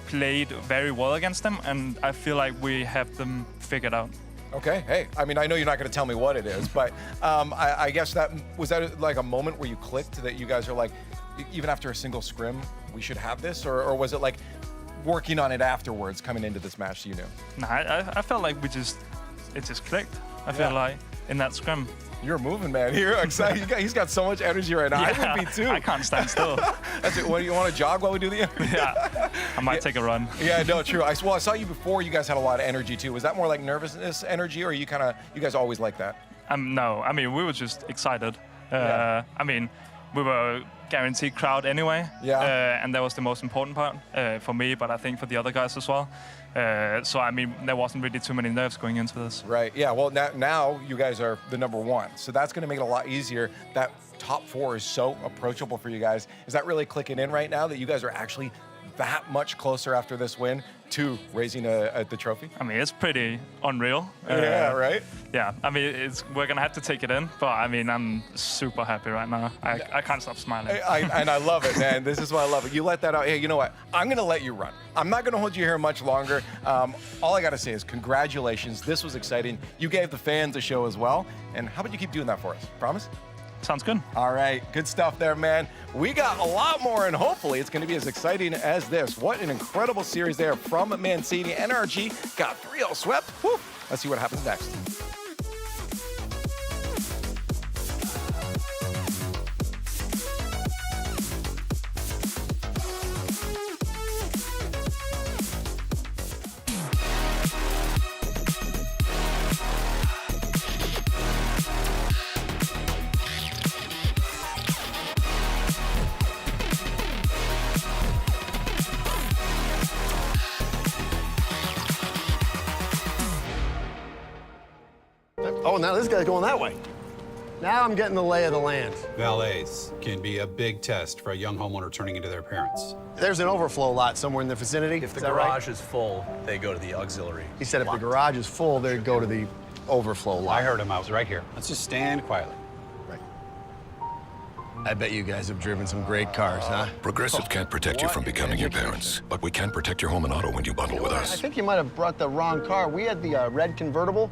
played very well against them, and I feel like we have them figured out. Okay, hey, I mean, I know you're not going to tell me what it is, but I guess was that like a moment where you clicked that you guys are like, even after a single scrim, we should have this? Or was it like working on it afterwards coming into this match you knew? Nah, I felt like it just clicked. I feel like in that scrim. You're moving, man. You're excited. He's got so much energy right now. Yeah, I would be too. I can't stand still. That's it. What, do you want to jog while we do the Yeah, I might take a run. Yeah, no, true. I saw you before. You guys had a lot of energy too. Was that more like nervousness energy, or you guys always like that? No, I mean, we were just excited. I mean, we were guaranteed crowd anyway. Yeah. And that was the most important part for me, but I think for the other guys as well. So, I mean, there wasn't really too many nerves going into this. Right, yeah. Well, now you guys are the #1. So that's going to make it a lot easier. That top 4 is so approachable for you guys. Is that really clicking in right now that you guys are actually that much closer after this win to raising the trophy? I mean, it's pretty unreal. Yeah, right? Yeah, I mean, we're going to have to take it in, but I mean, I'm super happy right now. I can't stop smiling. And I love it, man. This is why I love it. You let that out. Hey, you know what? I'm going to let you run. I'm not going to hold you here much longer. All I got to say is congratulations. This was exciting. You gave the fans a show as well. And how about you keep doing that for us? Promise? Sounds good. All right, good stuff there, man. We got a lot more, and hopefully it's going to be as exciting as this. What an incredible series there from Man City. NRG got 3-0 swept. Woo. Let's see what happens next. Oh, now this guy's going that way. Now I'm getting the lay of the land. Valets can be a big test for a young homeowner turning into their parents. There's an overflow lot somewhere in the vicinity. If the garage is full, they go to the auxiliary. He said if the garage is full, they'd go to the overflow lot. I heard him. I was right here. Let's just stand quietly. Right. I bet you guys have driven some great cars, huh? Progressive can't protect you from becoming your parents, but we can protect your home and auto when you bundle with us. I think you might have brought the wrong car. We had the red convertible.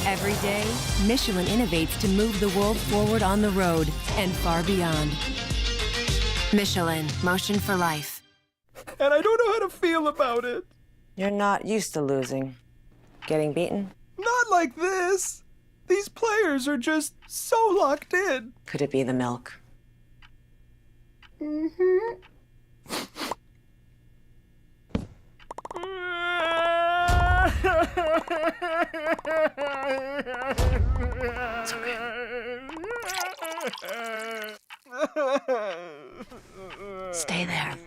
Every day, Michelin innovates to move the world forward on the road and far beyond. Michelin, motion for life. And I don't know how to feel about it. You're not used to losing. Getting beaten? Not like this. These players are just so locked in. Could it be the milk? Mm-hmm. It's okay. Stay there.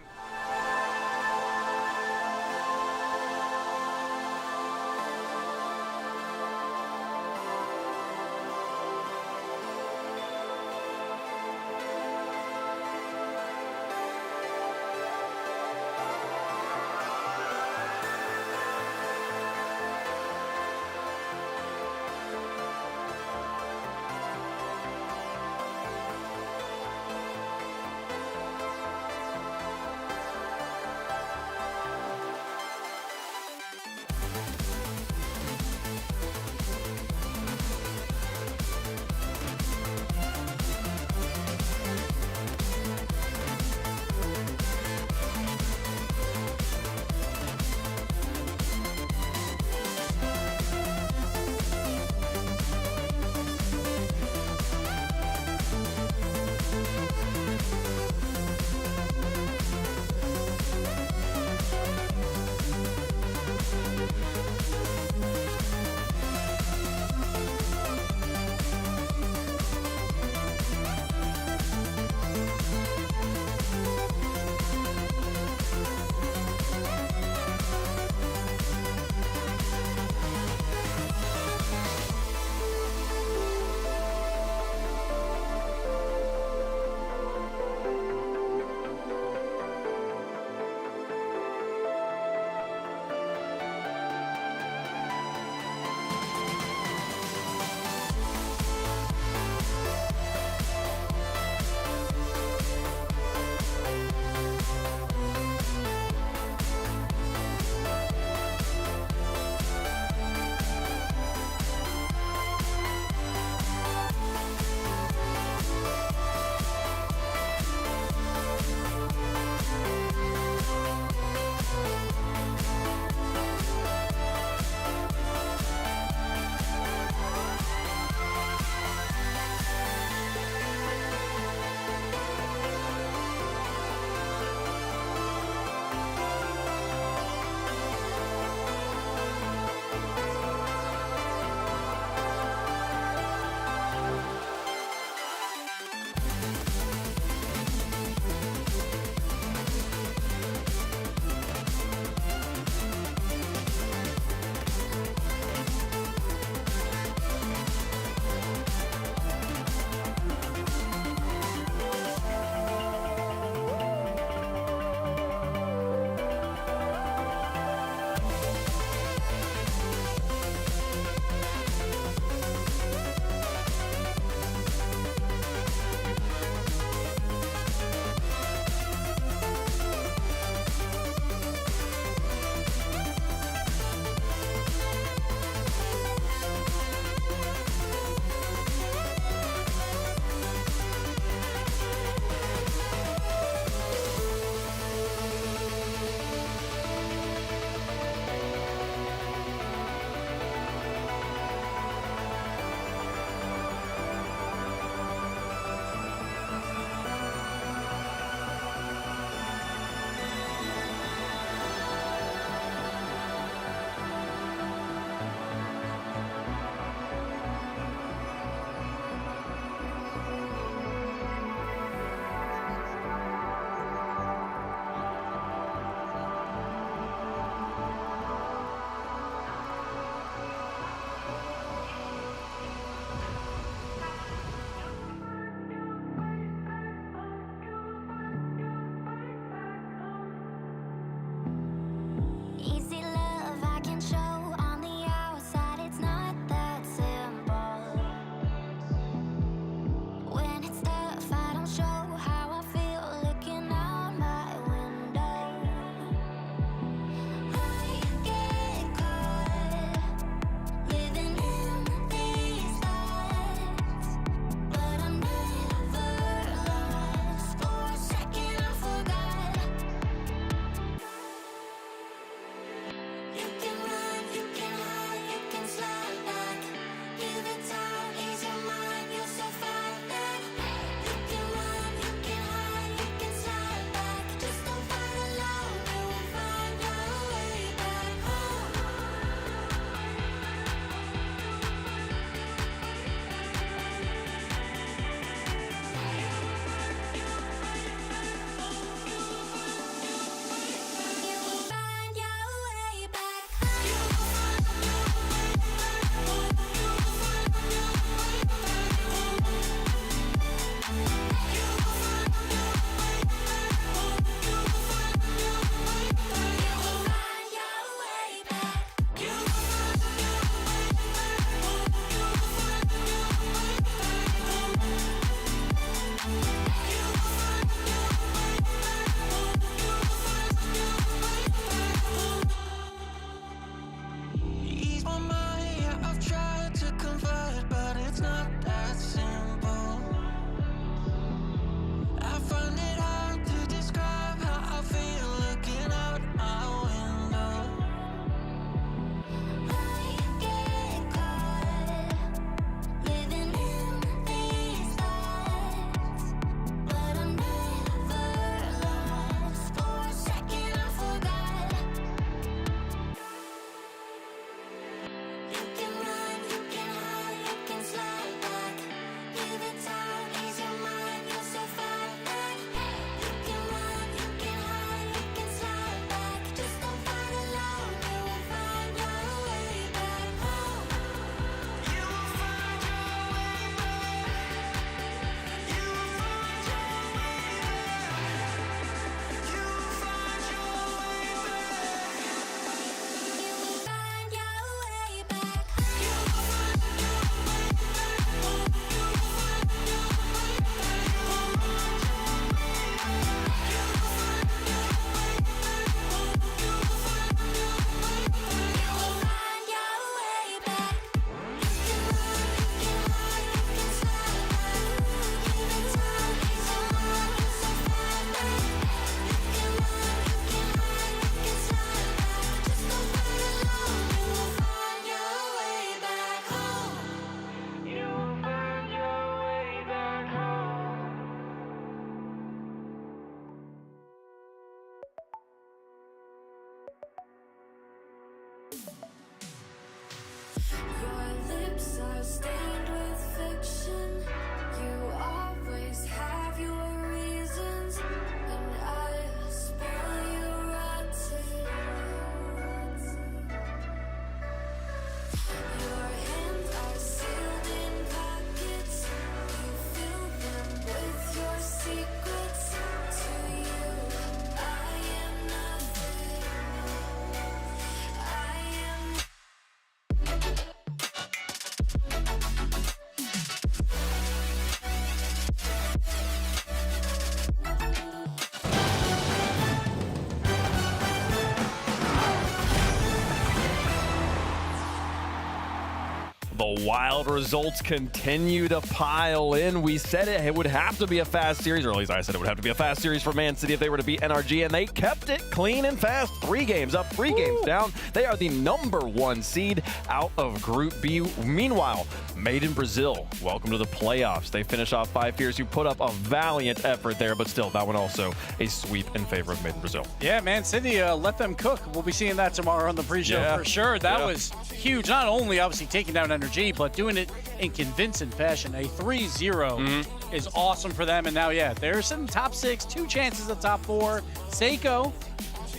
The wild results continue to pile in. We said it would have to be a fast series, or at least I said it would have to be a fast series for Man City if they were to beat NRG, and they kept it clean and fast. 3 games up, 3 games down. They are the #1 seed out of Group B. Meanwhile, Made in Brazil, welcome to the playoffs. They finish off 5 Fierce, who put up a valiant effort there, but still, that one also a sweep in favor of Made in Brazil. Yeah, Man City let them cook. We'll be seeing that tomorrow on the pre-show for sure. That was huge. Not only obviously taking down NRG, but doing it in convincing fashion. A 3-0 is awesome for them. And now, they're sitting top 6, 2 chances at top 4. Seiko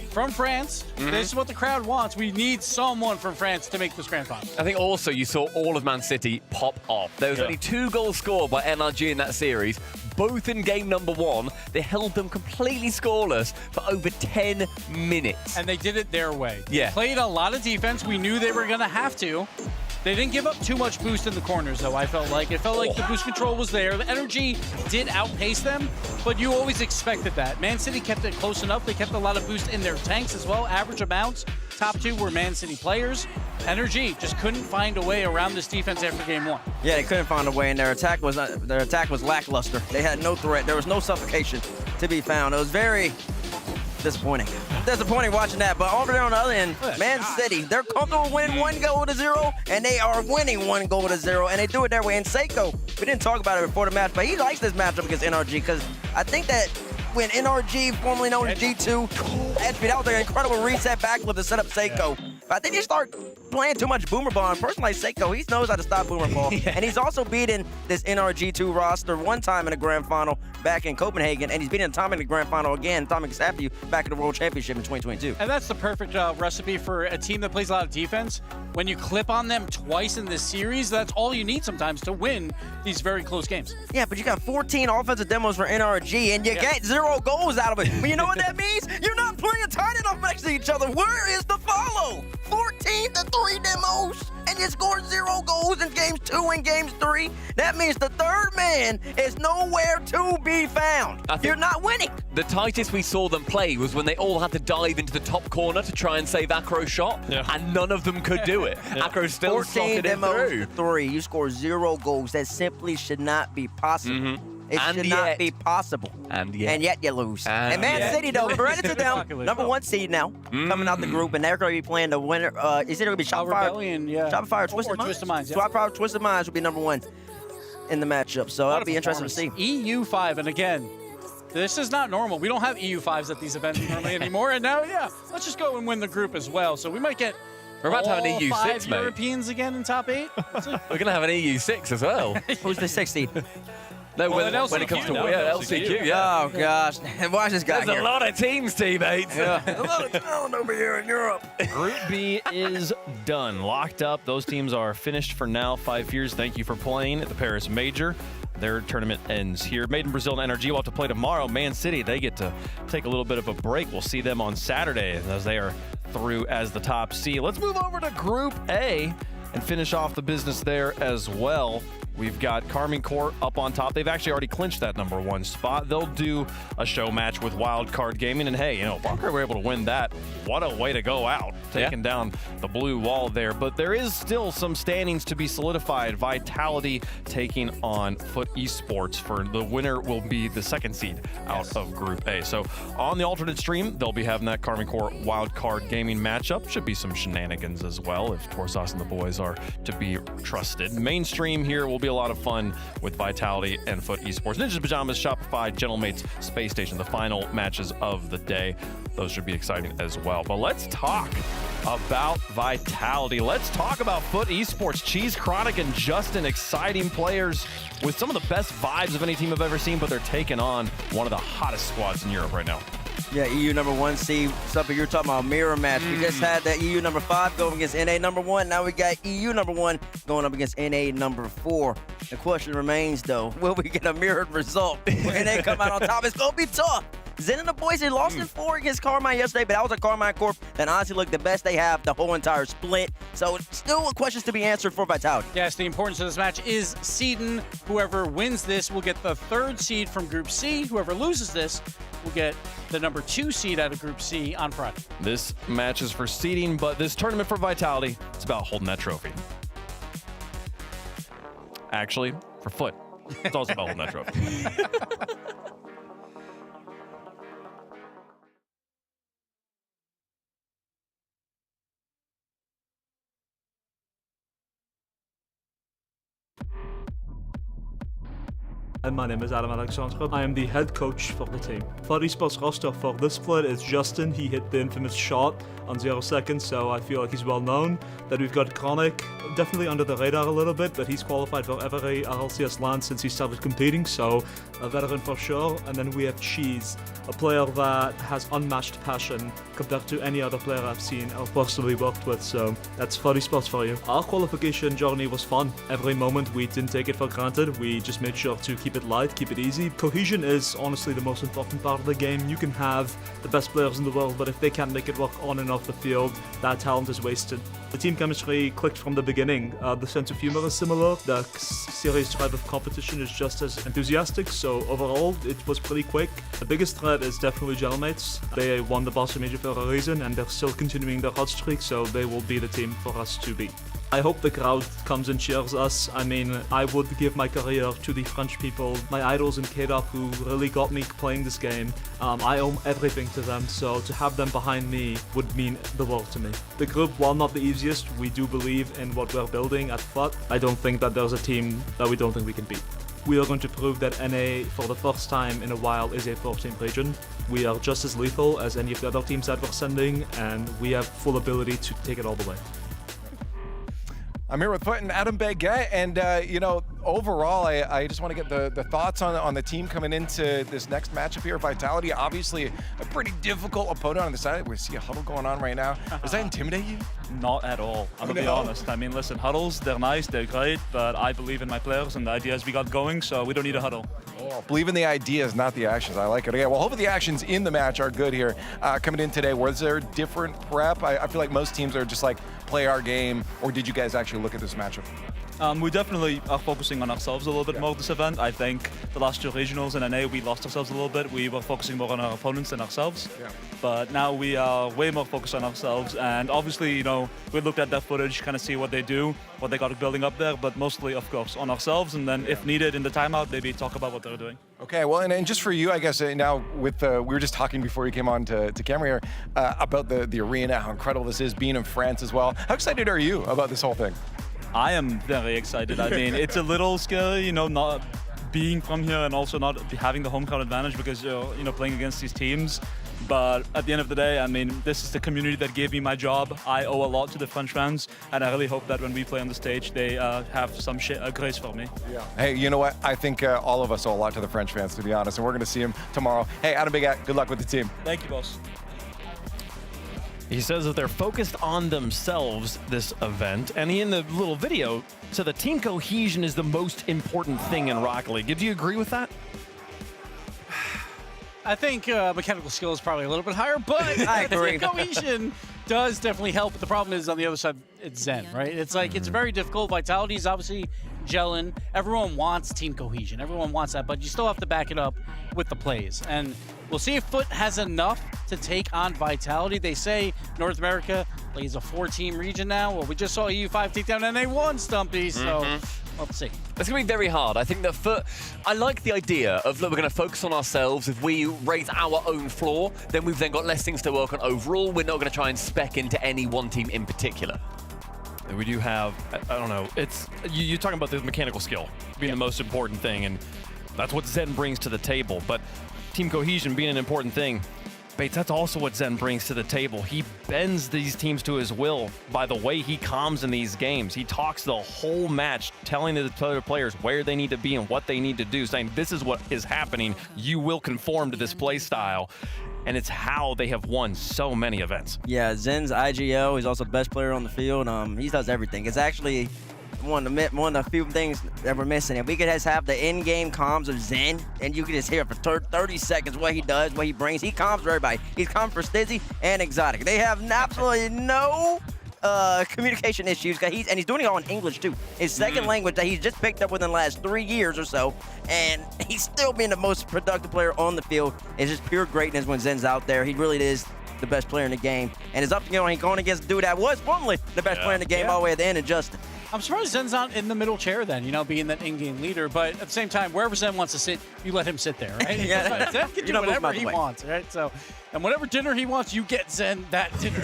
from France. This is what the crowd wants. We need someone from France to make this grand final. I think also you saw all of Man City pop off. There was only 2 goals scored by NRG in that series, both in game #1. They held them completely scoreless for over 10 minutes. And they did it their way. Yeah. They played a lot of defense. We knew they were going to have to. They didn't give up too much boost in the corners, though, I felt like. It felt like the boost control was there. The energy did outpace them, but you always expected that. Man City kept it close enough. They kept a lot of boost in their tanks as well, average amounts. Top 2 were Man City players. Energy just couldn't find a way around this defense after game 1. Yeah, they couldn't find a way, and their attack was lackluster. They had no threat. There was no suffocation to be found. It was very disappointing. Disappointing watching that, but over there on the other end, Man City, they're comfortable winning 1-0, and they are winning 1-0, and they do it their way. And Seiko, we didn't talk about it before the match, but he likes this matchup against NRG because I think that when NRG, formerly known as G2, that was an incredible reset backflip to set up Seiko. But I think they start playing too much Boomer Ball. And personally, Seiko, he knows how to stop Boomer Ball. And he's also beaten this NRG2 roster one time in the grand final back in Copenhagen, and he's beaten Atomic in the grand final again, Atomic Sapu, back in the World Championship in 2022. And that's the perfect recipe for a team that plays a lot of defense. When you clip on them twice in this series, that's all you need sometimes to win these very close games. Yeah, but you got 14 offensive demos for NRG, and you get 0 goals out of it. But you know what that means? You're not playing tight enough next to each other. Where is the follow? 14-3 demos, and you scored 0 goals in games 2 and games 3. That means the third man is nowhere to be found. You're not winning. The tightest we saw them play was when they all had to dive into the top corner to try and save Acro's shot, and none of them could do it. Acro still 14 slotted it demos through. to 3. You score 0 goals. That simply should not be possible. It should not be possible. And yet you lose. And Man City, though, credit to them, #1 seed now, coming out the group, and they're going to be playing the winner. Is it going to be Shopify? Rebellion, Shopify or Twisted Minds? Shopify or Twisted Minds will be #1 in the matchup, so that'll be interesting to see. EU5, and again, this is not normal. We don't have EU5s at these events normally anymore, and now, let's just go and win the group as well. So we might get We're about to have an all EU6, 5 mate. Europeans again in top 8. We're going to have an EU6 as well. Who's the 6th seed? No, Well, when it comes to LCQ, Oh, gosh. Watch this guy There's here. a lot of teams, teammates. A lot of talent over here in Europe. Group B is done. Locked up. Those teams are finished for now. 5 Fierce, thank you for playing at the Paris Major. Their tournament ends here. Made in Brazil and NRG will have to play tomorrow. Man City, they get to take a little bit of a break. We'll see them on Saturday as they are through as the top seed. Let's move over to Group A and finish off the business there as well. We've got Carmine Corp up on top. They've actually already clinched that #1 spot. They'll do a show match with Wild Card Gaming. And hey, Barker were able to win that. What a way to go out, taking down the blue wall there. But there is still some standings to be solidified. Vitality taking on Foot Esports. For the winner will be the 2nd seed out of Group A. So on the alternate stream, they'll be having that Carmine Corp Wild Card Gaming matchup. Should be some shenanigans as well if Torsas and the boys are to be trusted. Mainstream here will be a lot of fun with Vitality and Foot Esports. Ninjas Pajamas, Shopify, Gentlemates, Space Station, the final matches of the day. Those should be exciting as well. But let's talk about Vitality. Let's talk about Foot Esports. Cheese Chronic and Justin, exciting players with some of the best vibes of any team I've ever seen, but they're taking on one of the hottest squads in Europe right now. Yeah, EU #1 seed. Something you're talking about, mirror match. We just had that EU #5 going against NA #1. Now we got EU #1 going up against NA #4. The question remains, though, will we get a mirrored result when they come out on top? It's going to be tough. Zen and the boys, they lost in 4 against Carmine yesterday, but that was a Carmine Corp that honestly looked the best they have the whole entire split. So still questions to be answered for Vitality. Yes, the importance of this match is seeding. Whoever wins this will get the 3rd seed from Group C. Whoever loses this will get the #2 seed out of Group C on Friday. This match is for seeding, but this tournament for Vitality, it's about holding that trophy. actually, for Foot. It's also about holding that trophy. And my name is Adam Alexandrov. I am the head coach for the team. For esports roster for this split, it's Justin. He hit the infamous shot on 0 seconds, so I feel like he's well known. Then we've got Chronic, definitely under the radar a little bit, but he's qualified for every Rlcs LAN since he started competing, so a veteran for sure. And then we have Cheese, a player that has unmatched passion compared to any other player I've seen or personally worked with, so that's 40 spots for you. Our qualification journey was fun. Every moment we didn't take it for granted, we just made sure to keep it light, keep it easy. Cohesion is honestly the most important part of the game. You can have the best players in the world, but if they can't make it work on and off the field, that talent is wasted. The team chemistry clicked from the beginning. The sense of humor is similar. The serious drive of competition is just as enthusiastic, so overall it was pretty quick. The biggest threat is definitely Gelmates. They won the Boston Major for a reason, and they're still continuing their hot streak, so they will be the team for us to beat. I hope the crowd comes and cheers us. I mean, I would give my career to the French people, my idols in K-Dop who really got me playing this game. I owe everything to them, so to have them behind me would mean the world to me. The group, while not the easiest, we do believe in what we're building at FUT. I don't think that there's a team that we don't think we can beat. We are going to prove that NA, for the first time in a while, is a 4-team region. We are just as lethal as any of the other teams that we're sending, and we have full ability to take it all the way. I'm here with Foot and Adam Baguette, and you know, overall, I just want to get the thoughts on the team coming into this next matchup here. Vitality, obviously a pretty difficult opponent on the side. We see a huddle going on right now. Does that intimidate you? Not at all. I'm gonna be honest. I mean, listen, huddles, they're nice, they're great, but I believe in my players and the ideas we got going, so we don't need a huddle. Oh, believe in the ideas, not the actions. I like it. Okay, well, hopefully the actions in the match are good here. Coming in today, was there different prep? I feel like most teams are just like, play our game, or did you guys actually look at this matchup? We definitely are focusing on ourselves a little bit more this event. I think the last two regionals in NA, we lost ourselves a little bit. We were focusing more on our opponents than ourselves. Yeah. But now we are way more focused on ourselves. And obviously, you know, we looked at their footage, kind of see what they do, what they got building up there, but mostly, of course, on ourselves. And then if needed in the timeout, maybe talk about what they're doing. Okay, well, and just for you, I guess, now with we were just talking before you came on to camera here about the arena, how incredible this is, being in France as well. How excited are you about this whole thing? I am very excited. I mean, it's a little scary, you know, not being from here and also not having the home crowd advantage because you're, you know, playing against these teams. But at the end of the day, I mean, this is the community that gave me my job. I owe a lot to the French fans, and I really hope that when we play on the stage, they have some grace for me. Yeah. Hey, you know what? I think all of us owe a lot to the French fans, to be honest, and we're going to see them tomorrow. Hey, Adam Baguette, good luck with the team. Thank you, boss. He says that they're focused on themselves this event, and in the little video, so the team cohesion is the most important thing in Rocket League. Do you agree with that? I think mechanical skill is probably a little bit higher, but I agree. Cohesion does definitely help. But the problem is on the other side, it's Zen, right? It's like it's very difficult. Vitality is obviously gelling. Everyone wants team cohesion. Everyone wants that, but you still have to back it up with the plays. And we'll see if Foot has enough to take on Vitality. They say North America plays a 4-team region now. Well, we just saw EU5 take down NA1, Stumpy, so let's see. It's going to be very hard. I think that I like the idea of, look, we're going to focus on ourselves. If we raise our own floor, then we've then got less things to work on overall. We're not going to try and spec into any one team in particular. We do have, I don't know, it's you're talking about the mechanical skill being the most important thing, and that's what Zen brings to the table. But team cohesion being an important thing, Bates, that's also what Zen brings to the table. He bends these teams to his will by the way he calms in these games. He talks the whole match, telling the other players where they need to be and what they need to do, saying this is what is happening. You will conform to this play style. And it's how they have won so many events. Yeah, Zen's IGL. He's also the best player on the field. He does everything. It's actually one of the few things that we're missing. If we could just have the in-game comms of Zen, and you could just hear for 30 seconds what he does, what he brings. He comms for everybody. He's comms for Stizzy and Exotic. They have absolutely no communication issues, and he's doing it all in English too. His second language that he's just picked up within the last 3 years or so, and he's still being the most productive player on the field. It's just pure greatness when Zen's out there. He really is the best player in the game, and it's up to him when he's going against the dude that was formerly the best player in the game all the way at the end, and Justin. I'm surprised Zen's not in the middle chair then, you know, being that in-game leader. But at the same time, wherever Zen wants to sit, you let him sit there, right? Yeah. Zen can do whatever he wants, right? So, and whatever dinner he wants, you get Zen that dinner.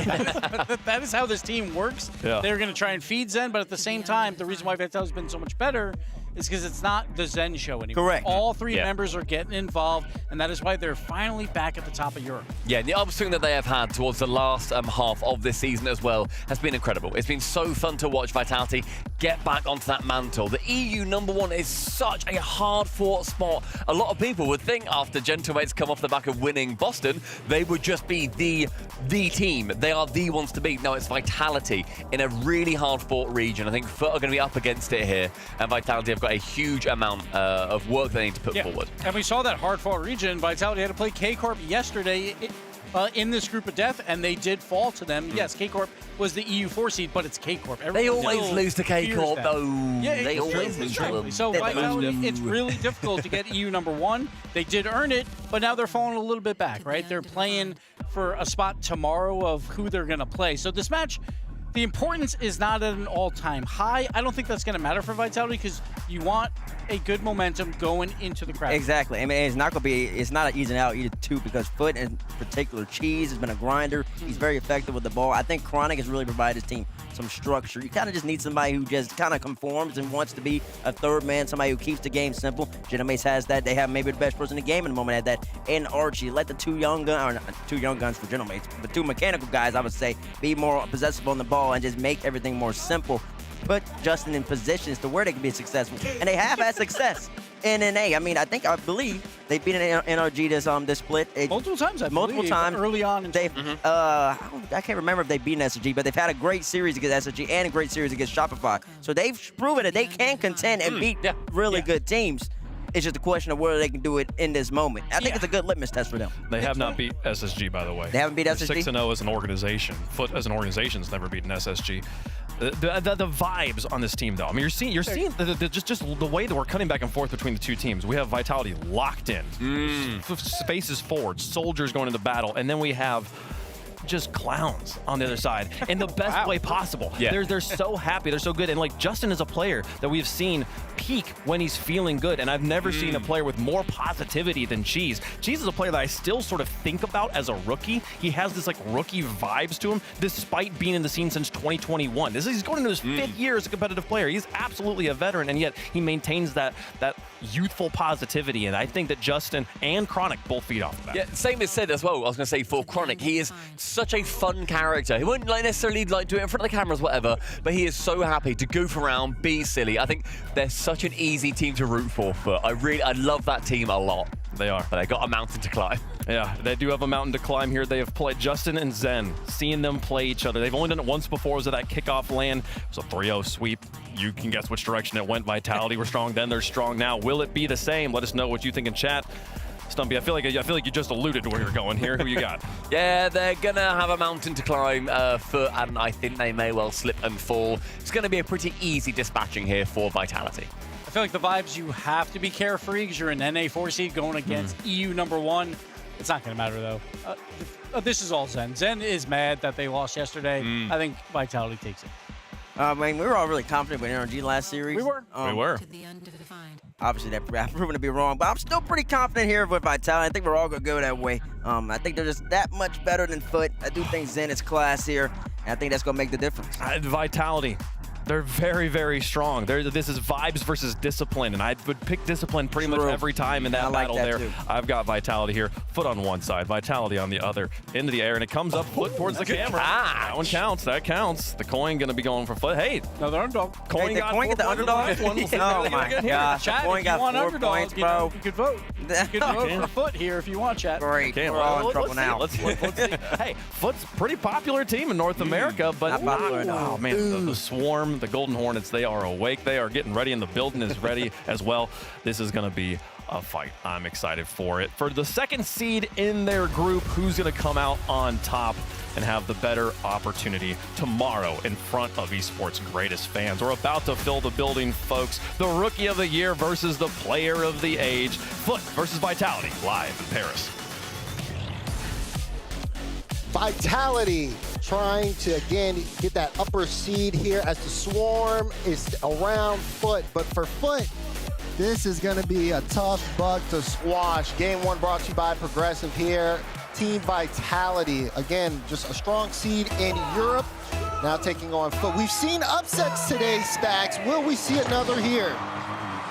That is how this team works. Yeah. They're going to try and feed Zen, but at the same time, the reason why Vitality's been so much better is because it's not the Zen show anymore. Correct. All three members are getting involved, and that is why they're finally back at the top of Europe. Yeah, and the upswing that they have had towards the last half of this season as well has been incredible. It's been so fun to watch Vitality get back onto that mantle. The EU #1 is such a hard-fought spot. A lot of people would think after Gentlemates come off the back of winning Boston, they would just be the team. They are the ones to beat. No, it's Vitality in a really hard-fought region. I think Foot are going to be up against it here, and Vitality have got a huge amount of work they need to put forward. And we saw that hard-fought region. Vitality had to play K-Corp yesterday in this group of death, and they did fall to them. Yes, K-Corp was the EU 4 seed, but it's K-Corp. They always lose to K-Corp, though. Yeah, they always lose to them. So Vitality, it's really difficult to get EU #1. They did earn it, but now they're falling a little bit back, right? They're playing for a spot tomorrow of who they're going to play. So this match, the importance is not at an all-time high. I don't think that's going to matter for Vitality because you want a good momentum going into the crowd. Exactly. I mean, it's not an easy out either too, because Foot in particular, Cheese has been a grinder. He's very effective with the ball. I think Chronic has really provided his team some structure. You kind of just need somebody who just kind of conforms and wants to be a third man, somebody who keeps the game simple. Gentlemates has that. They have maybe the best person in the game in the moment at that. And Archie, let the two young guns for Gentlemates, but two mechanical guys, I would say, be more possessive on the ball and just make everything more simple. Put Justin in positions to where they can be successful, and they have had success in NA. I mean, I believe they beat an NRG this split multiple times. Multiple times early on. They I can't remember if they beat an SSG, but they've had a great series against SSG and a great series against Shopify. So they've proven that they can contend and beat really good teams. It's just a question of whether they can do it in this moment. I think it's a good litmus test for them. They have not beat SSG, by the way. They haven't beat SSG? 6-0 as an organization. Foot as an organization has never beaten SSG. The vibes on this team, though. I mean, you're seeing just the way that we're cutting back and forth between the two teams. We have Vitality locked in, faces forward, soldiers going into battle, and then we have just clowns on the other side in the best way possible. They're so happy, they're so good, and like Justin is a player that we've seen peak when he's feeling good, and I've never seen a player with more positivity than Cheese. Cheese is a player that I still sort of think about as a rookie. He has this like rookie vibes to him despite being in the scene since 2021. He's going into his 5th year as a competitive player. He's absolutely a veteran, and yet he maintains that youthful positivity, and I think that Justin and Chronic both feed off of that. Yeah, same is said as well. I was going to say for Chronic, he is such a fun character. He wouldn't necessarily do it in front of the cameras, whatever, but he is so happy to goof around, be silly. I think they're such an easy team to root for. I love that team a lot. They are. But they got a mountain to climb. Yeah, they do have a mountain to climb here. They have played Justin and Zen, seeing them play each other. They've only done it once before. It was at that kickoff LAN. It was a 3-0 sweep. You can guess which direction it went. Vitality were strong then, they're strong now. Will it be the same? Let us know what you think in chat. Stumpy, I feel like you just alluded to where you're going here. Who you got? Yeah, they're going to have a mountain to climb, Foot, and I think they may well slip and fall. It's going to be a pretty easy dispatching here for Vitality. I feel like the vibes, you have to be carefree because you're an NA 4 seed going against EU #1. It's not going to matter, though. This is all Zen. Zen is mad that they lost yesterday. I think Vitality takes it. I mean, we were all really confident with NRG last series. We were. We were. Obviously, that proven to be wrong, but I'm still pretty confident here with Vitality. I think we're all going to go that way. I think they're just that much better than Foot. I do think Zen is class here, and I think that's going to make the difference. Vitality. They're very, very strong. This is vibes versus discipline, and I would pick discipline pretty much every time in that battle there. Too. I've got Vitality here. Foot on one side, Vitality on the other. Into the air, and it comes up Foot towards the camera. That one counts. That counts. The coin going to be going for Foot. Hey, another underdog. Coin got the underdog? Oh, my gosh. Chat, Coin got 4 underdog, points, bro. You could vote. You could vote for Foot here if you want, chat. Great. We're all in trouble now. Let's see. Hey, Foot's a pretty popular team in North America, but not popular enough. Oh, man, the Swarm, the Golden Hornets, they are awake. They are getting ready, and the building is ready as well. This is going to be a fight. I'm excited for it. For the second seed in their group, who's going to come out on top and have the better opportunity tomorrow in front of esports' greatest fans? We're about to fill the building, folks. The Rookie of the Year versus the Player of the Age. Foot versus Vitality, live in Paris. Vitality trying to, again, get that upper seed here as the Swarm is around Foot. But for Foot, this is going to be a tough bug to squash. Game 1 brought to you by Progressive here. Team Vitality, again, just a strong seed in Europe, now taking on Foot. We've seen upsets today, Stacks. Will we see another here?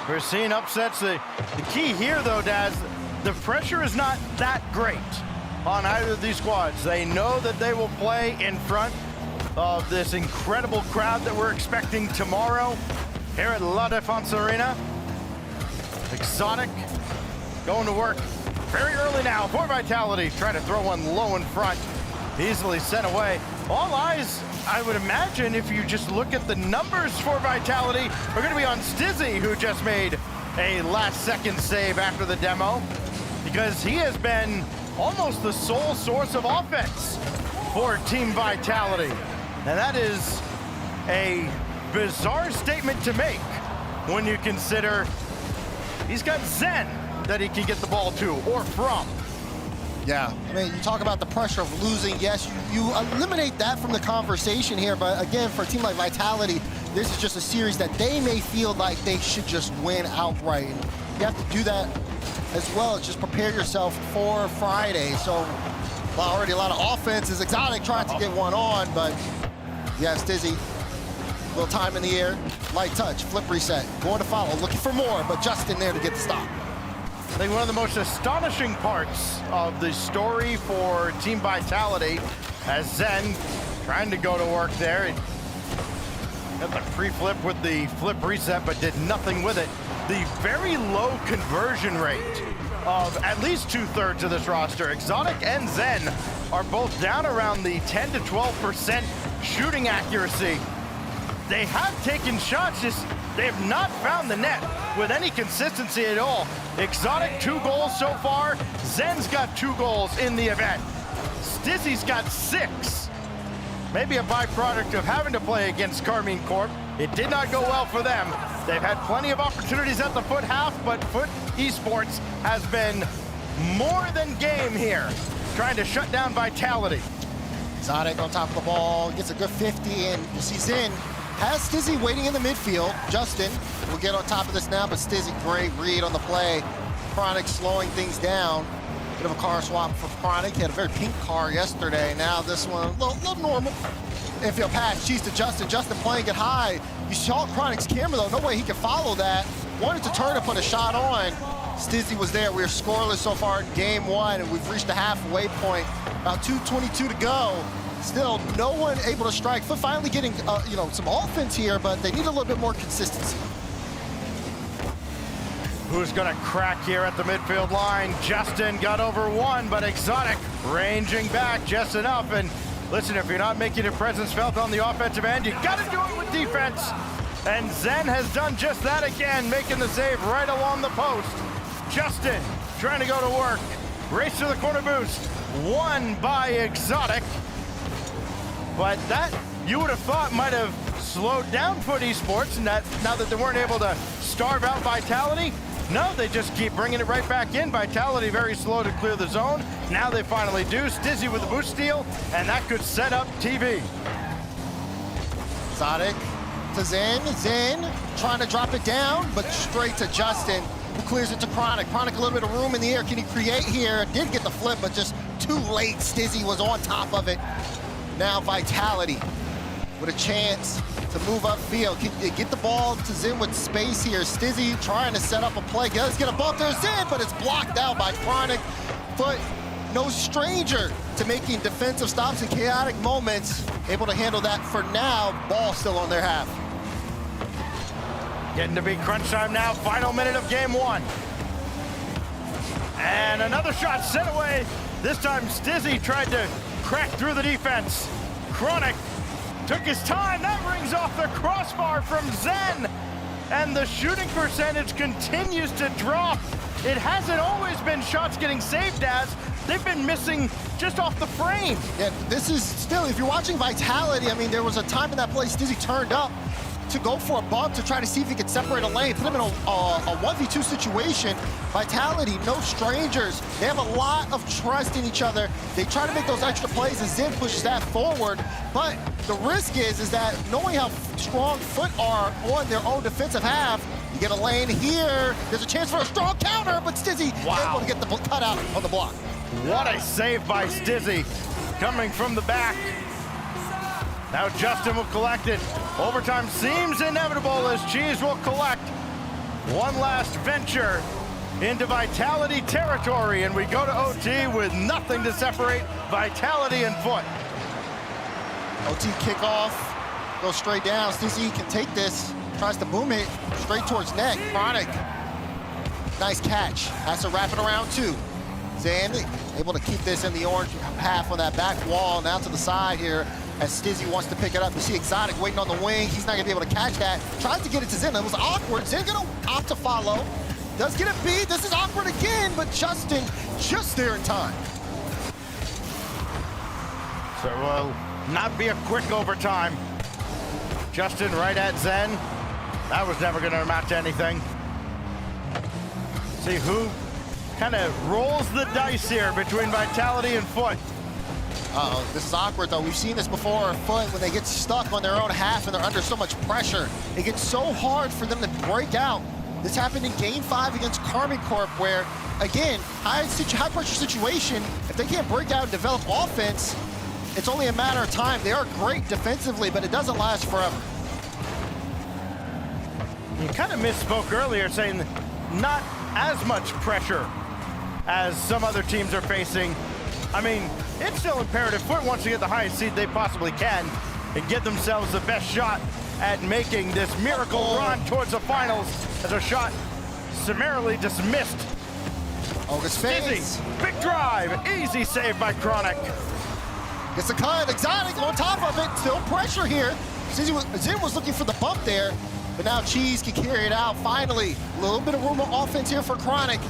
We're seeing upsets. The key here, though, Daz, the pressure is not that great on either of these squads. They know that they will play in front of this incredible crowd that we're expecting tomorrow here at La Défense Arena. Exotic going to work very early now for Vitality, trying to throw one low in front, easily sent away. All eyes, I would imagine, if you just look at the numbers for Vitality, are going to be on Stizzy, who just made a last-second save after the demo, because he has been almost the sole source of offense for Team Vitality. And that is a bizarre statement to make when you consider he's got Zen that he can get the ball to or from. Yeah, I mean, you talk about the pressure of losing. Yes, you eliminate that from the conversation here, but again, for a team like Vitality, this is just a series that they may feel like they should just win outright. And you have to do that as well as just prepare yourself for Friday. So already a lot of offense is Exotic trying to get one on, but yeah, Stizzy, little time in the air, light touch, flip reset, going to follow, looking for more, but Justin there to get the stop. I think one of the most astonishing parts of the story for Team Vitality, as Zen trying to go to work there. He got the pre-flip with the flip reset, but did nothing with it. The very low conversion rate of at least 2/3 of this roster. Exotic and Zen are both down around the 10 to 12% shooting accuracy. They have taken shots, just they have not found the net with any consistency at all. Exotic 2 goals so far. Zen's got 2 goals in the event. Stizzy's got 6. Maybe a byproduct of having to play against Carmine Corp. It did not go well for them. They've had plenty of opportunities at the Foot half, but Foot Esports has been more than game here, trying to shut down Vitality. Exotic on top of the ball, gets a good 50, and you see Zen has Stizzy waiting in the midfield. Justin will get on top of this now, but Stizzy, great read on the play. Chronic slowing things down. Bit of a car swap for Chronic. He had a very pink car yesterday. Now this one, a little normal. Infield pass, cheese to Justin. Justin playing it high. You saw Chronic's camera though. No way he could follow that. Wanted to turn to put a shot on. Stizzy was there. We're scoreless so far in game 1, and we've reached the halfway point. About 2:22 to go. Still, no one able to strike. Foot finally getting, some offense here, but they need a little bit more consistency. Who's gonna crack here at the midfield line? Justin got over 1, but Exotic ranging back just enough. And listen, if you're not making your presence felt on the offensive end, you gotta do it with defense. And Zen has done just that again, making the save right along the post. Justin trying to go to work. Race to the corner boost. Won by Exotic. But that, you would have thought, might have slowed down Foot Esports, and that now that they weren't able to starve out Vitality. No, they just keep bringing it right back in. Vitality very slow to clear the zone. Now they finally do. Stizzy with the boost steal, and that could set up TV. Exotic to Zen. Zen trying to drop it down, but straight to Justin, who clears it to Chronic. Chronic, a little bit of room in the air. Can he create here? Did get the flip, but just too late. Stizzy was on top of it. Now Vitality with a chance to move upfield. Get the ball to Zen with space here. Stizzy trying to set up a play. Let's get a bump there, Zen, but it's blocked out by Chronic. Foot, no stranger to making defensive stops in chaotic moments. Able to handle that for now. Ball still on their half. Getting to be crunch time now. Final minute of game 1. And another shot sent away. This time Stizzy tried to crack through the defense. Chronic took his time. That rings off the crossbar from Zen. And the shooting percentage continues to drop. It hasn't always been shots getting saved as. They've been missing just off the frame. Yeah, this is still, if you're watching Vitality, I mean, there was a time in that play Stizzy turned up to go for a bump to try to see if he could separate a lane, put him in a 1v2 situation. Vitality, no strangers. They have a lot of trust in each other. They try to make those extra plays, and Zen pushes that forward. But the risk is that knowing how strong Foot are on their own defensive half, you get a lane here. There's a chance for a strong counter, but Stizzy able to get the cutout on the block. What a save by Stizzy, coming from the back. Now Justin will collect it. Overtime seems inevitable as Cheese will collect. One last venture into Vitality territory, and we go to OT with nothing to separate Vitality and Foot. OT kickoff, goes straight down. Stizzy can take this, tries to boom it straight towards neck. Chronic, nice catch. Has to wrap it around too. Zen able to keep this in the orange half on that back wall. Now to the side here as Stizzy wants to pick it up. You see Exotic waiting on the wing. He's not gonna be able to catch that. Tries to get it to Zen. It was awkward. Zen gonna opt to follow. Does get it beat. This is awkward again, but Justin just there in time. So will not be a quick overtime. Justin right at Zen. That was never gonna amount to anything. See who kind of rolls the dice here between Vitality and Foot. Uh-oh, this is awkward though. We've seen this before. Foot, when they get stuck on their own half and they're under so much pressure, it gets so hard for them to break out. This happened in Game 5 against Karmine Corp, where, again, high pressure situation, if they can't break out and develop offense, it's only a matter of time. They are great defensively, but it doesn't last forever. You kind of misspoke earlier saying not as much pressure as some other teams are facing. I mean, it's still imperative. Foot wants to get the highest seed they possibly can and give themselves the best shot at making this miracle run towards the finals as a shot summarily dismissed. Stizzy, big drive, easy save by Chronic. Gets a cut, Exotic on top of it, still pressure here. Zen was looking for the bump there, but now Cheese can carry it out finally. A little bit of room of offense here for Chronic.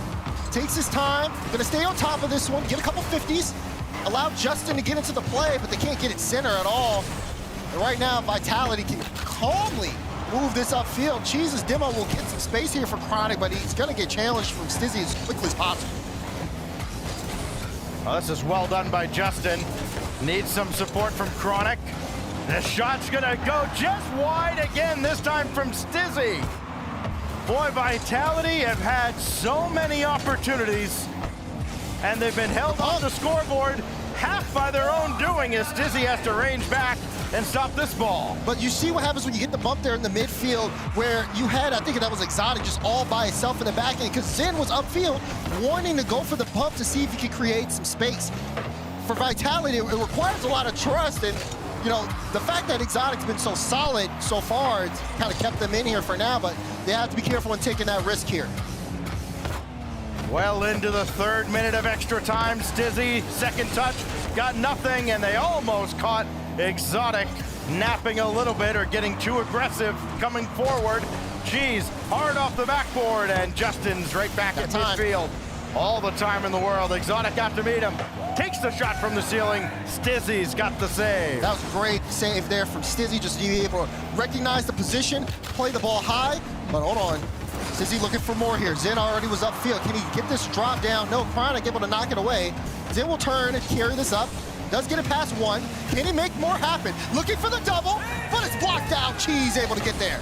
Takes his time, gonna stay on top of this one, get a couple 50s, allow Justin to get into the play, but they can't get it center at all. And right now, Vitality can calmly move this upfield. Cheese's demo will get some space here for Chronic, but he's gonna get challenged from Stizzy as quickly as possible. Well, this is well done by Justin. Needs some support from Chronic. The shot's gonna go just wide again, this time from Stizzy. Boy, Vitality have had so many opportunities, and they've been held on the scoreboard half by their own doing as Stizzy has to range back and stop this ball. But you see what happens when you hit the bump there in the midfield where you had, I think that was Exotic just all by itself in the back end because Zen was upfield wanting to go for the bump to see if he could create some space. For Vitality, it requires a lot of trust, and you know, the fact that Exotic's been so solid so far, it's kind of kept them in here for now, but they have to be careful in taking that risk here. Well into the third minute of extra time. Stizzy, second touch, got nothing, and they almost caught Exotic napping a little bit or getting too aggressive coming forward. Cheese hard off the backboard, and Justin's right back at midfield. All the time in the world. Exotic got to meet him. Takes the shot from the ceiling. Stizzy's got the save. That was a great save there from Stizzy, just to be able to recognize the position, play the ball high. But hold on, Stizzy looking for more here. Zen already was upfield. Can he get this drop down? No, Chronic able to knock it away. Zen will turn and carry this up. Does get it past one. Can he make more happen? Looking for the double, but it's blocked out. Cheese able to get there.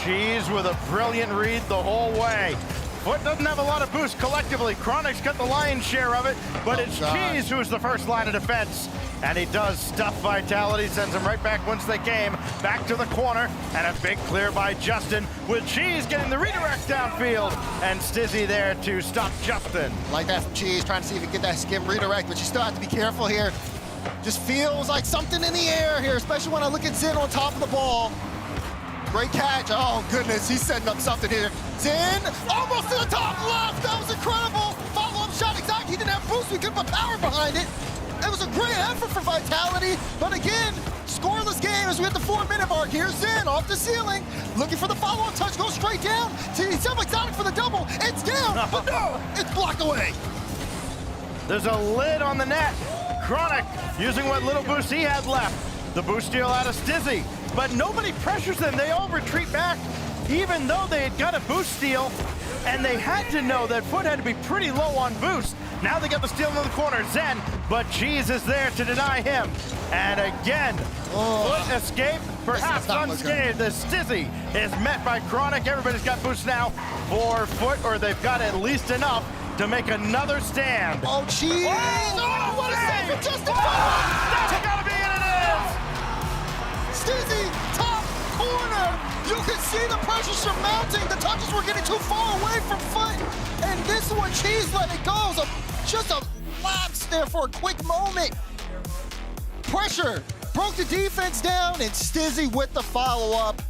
Cheese with a brilliant read the whole way. Foot doesn't have a lot of boost collectively. Chronic's got the lion's share of it, but it's Cheese who's the first line of defense. And he does stuff Vitality, sends him right back once they came. Back to the corner, and a big clear by Justin, with Cheese getting the redirect downfield, and Stizzy there to stop Justin. Like that from Cheese, trying to see if he can get that skim redirect, but you still have to be careful here. Just feels like something in the air here, especially when I look at Zen on top of the ball. Great catch. Oh, goodness, he's setting up something here. Zen, almost to the top left. That was incredible. Follow-up shot. Exactly. He didn't have boost. We could put power behind it. It was a great effort for Vitality. But again, scoreless game as we hit the 4-minute mark. Here's Zen off the ceiling. Looking for the follow-up touch. Goes straight down. He's Exotic for the double. It's down. But no, it's blocked away. There's a lid on the net. Chronic using what little boost he had left. The boost steal out of Stizzy. but nobody pressures them. They all retreat back, even though they had got a boost steal, and they had to know that Foot had to be pretty low on boost. Now they got the steal in the corner, Zen, but Cheese is there to deny him. And again, Foot escape, perhaps unscathed. The Stizzy is met by Chronic. Everybody's got boost now for Foot, or they've got at least enough to make another stand. Oh, Cheese! Oh, what a save from Justin! That's gotta be it, it is! Stizzy, top corner! You can see the pressure surmounting. The touches were getting too far away from Foot. And this one, Cheese let it go. So just a lapse there for a quick moment. Pressure broke the defense down, and Stizzy with the follow-up.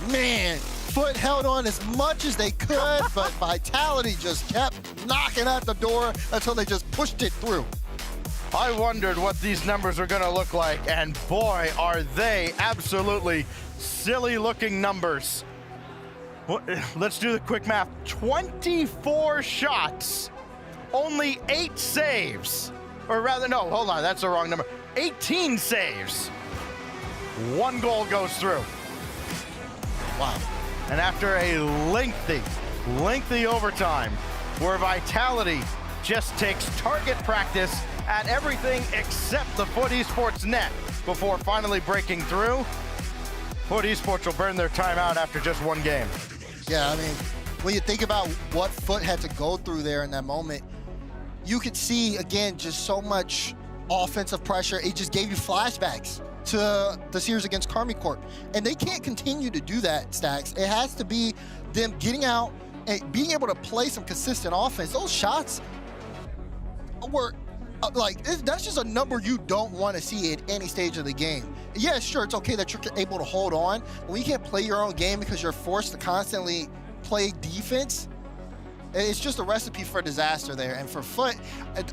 Man, Foot held on as much as they could, but Vitality just kept knocking at the door until they just pushed it through. I wondered what these numbers are gonna look like, and boy, are they absolutely silly-looking numbers. Let's do the quick math. 24 shots, only 8 saves. Or rather, no, hold on, that's the wrong number. 18 saves. 1 goal goes through. Wow. And after a lengthy overtime, where Vitality just takes target practice at everything except the Foot Esports net before finally breaking through, Foot Esports will burn their time out after just 1 game. Yeah, I mean, when you think about what Foot had to go through there in that moment, you could see, again, just so much offensive pressure. It just gave you flashbacks to the series against Karmi Corp. And they can't continue to do that, Stacks. It has to be them getting out and being able to play some consistent offense. Those shots were, that's just a number you don't want to see at any stage of the game. Yeah, sure, it's okay that you're able to hold on. When you can't play your own game because you're forced to constantly play defense, it's just a recipe for disaster there. And for Foot,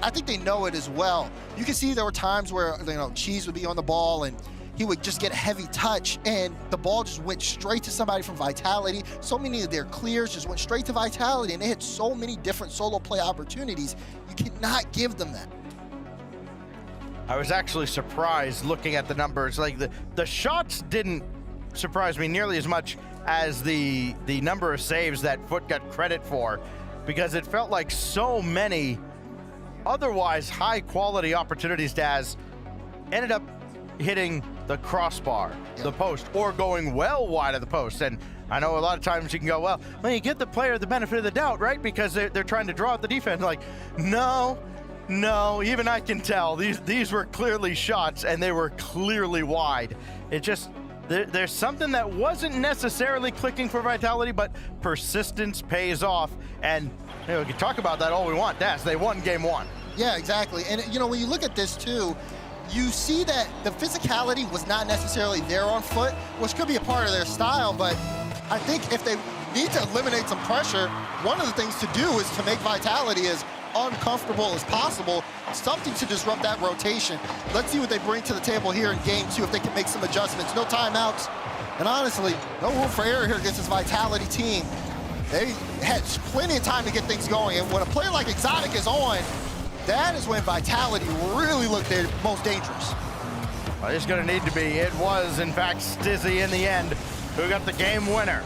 I think they know it as well. You can see there were times where, Cheese would be on the ball and he would just get a heavy touch and the ball just went straight to somebody from Vitality. So many of their clears just went straight to Vitality, and they had so many different solo play opportunities. You cannot give them that. I was actually surprised looking at the numbers. Like the shots didn't surprise me nearly as much as the number of saves that Foot got credit for, because it felt like so many otherwise high quality opportunities, Daz, ended up hitting the crossbar, the post, or going well wide of the post. And I know a lot of times you can go, well, you get the player the benefit of the doubt, right? Because they're trying to draw out the defense. Like, no, even I can tell. These were clearly shots, and they were clearly wide. It just, there's something that wasn't necessarily clicking for Vitality, but persistence pays off. And we can talk about that all we want. They won game 1. Yeah, exactly. And when you look at this too, you see that the physicality was not necessarily there on Foot, which could be a part of their style, but I think if they need to eliminate some pressure, one of the things to do is to make Vitality as uncomfortable as possible, something to disrupt that rotation. Let's see what they bring to the table here in game 2, if they can make some adjustments. No timeouts, and honestly, no room for error here against this Vitality team. They had plenty of time to get things going, and when a player like Exotic is on, that is when Vitality really looked their most dangerous. Well, it's going to need to be. It was, in fact, Stizzy in the end who got the game winner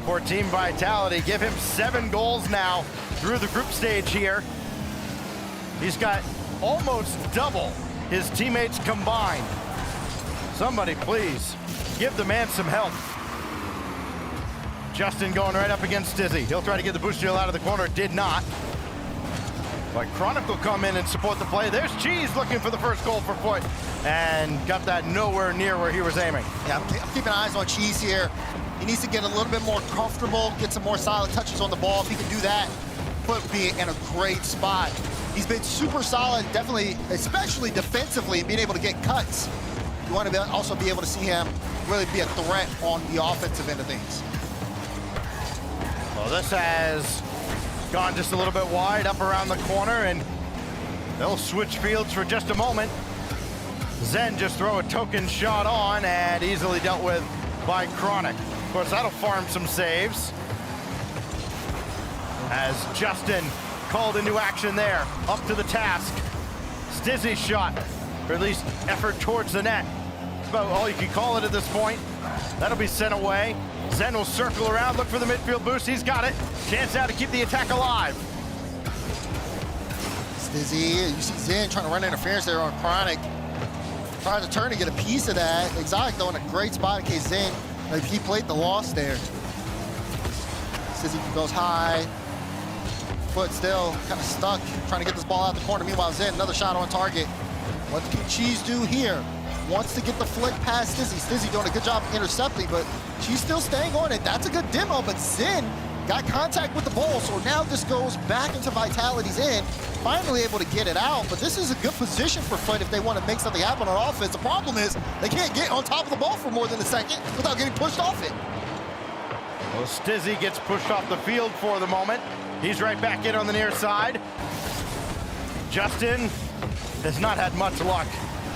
for Team Vitality. Give him 7 goals now through the group stage here. He's got almost double his teammates combined. Somebody please give the man some help. Justin going right up against Stizzy. He'll try to get the boost steal out of the corner. Did not. But Chronic will come in and support the play. There's Cheese looking for the first goal for Foot, and got that nowhere near where he was aiming. Yeah, I'm keeping eyes on Cheese here. He needs to get a little bit more comfortable, get some more solid touches on the ball. If he can do that, Foot will be in a great spot. He's been super solid, definitely, especially defensively, being able to get cuts. You want to also be able to see him really be a threat on the offensive end of things. Well, this has gone just a little bit wide up around the corner, and they'll switch fields for just a moment. Zen just throw a token shot on, and easily dealt with by Chronic. Of course, that'll farm some saves. As Justin called into action there, up to the task. Stizzy's shot, or at least effort towards the net. That's about all you can call it at this point. That'll be sent away. Zen will circle around, look for the midfield boost. He's got it. Chance now to keep the attack alive. Stizzy, you see Zen trying to run interference there on Chronic. Tries to turn to get a piece of that. Exotic though in a great spot in case Zen, like he played the loss there. Stizzy goes high. Foot still kind of stuck, trying to get this ball out the corner. Meanwhile, Zen, another shot on target. What can Cheese do here? Wants to get the flick past Stizzy. Stizzy doing a good job intercepting, but she's still staying on it. That's a good demo, but Zen got contact with the ball, so now this goes back into Vitality's end. Finally able to get it out, but this is a good position for Foot if they want to make something happen on offense. The problem is they can't get on top of the ball for more than a second without getting pushed off it. Well, Stizzy gets pushed off the field for the moment. He's right back in on the near side. Justin has not had much luck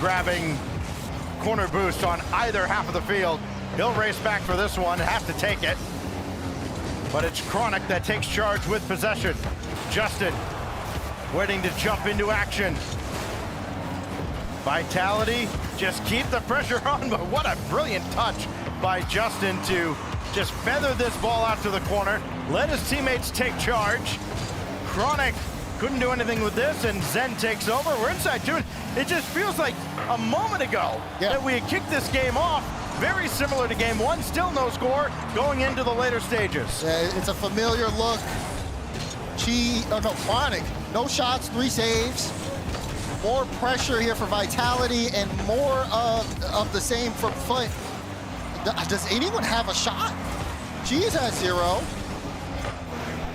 grabbing corner boost on either half of the field. He'll race back for this one, have to take it. But it's Chronic that takes charge with possession. Justin waiting to jump into action. Vitality, just keep the pressure on, but what a brilliant touch by Justin to just feather this ball out to the corner, let his teammates take charge. Chronic couldn't do anything with this, and Zen takes over. We're inside two. It just feels like a moment ago that we had kicked this game off. Very similar to game one, still no score going into the later stages. Yeah, it's a familiar look. Chronic, no shots, 3 saves. More pressure here for Vitality and more of the same from Foot. Does anyone have a shot? Cheese has 0.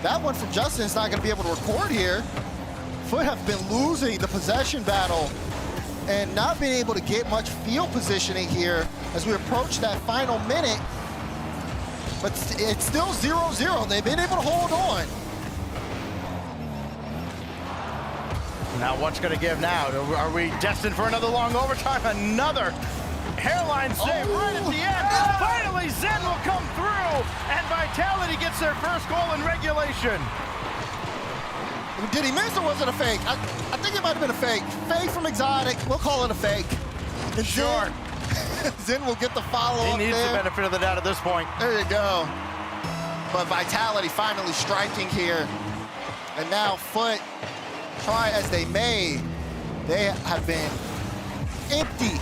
That one from Justin's not gonna be able to record here. Foot have been losing the possession battle and not being able to get much field positioning here as we approach that final minute. But it's still 0-0. They've been able to hold on. Now what's gonna give now? Are we destined for another long overtime? Another hairline save right at the end. Finally, Zen will come through, and Vitality gets their first goal in regulation. Did he miss or was it a fake? I think it might have been a fake. Fake from Exotic. We'll call it a fake. And sure. Zen will get the follow-up. He needs the benefit of the doubt at this point. There you go. But Vitality finally striking here. And now Foot, try as they may, they have been empty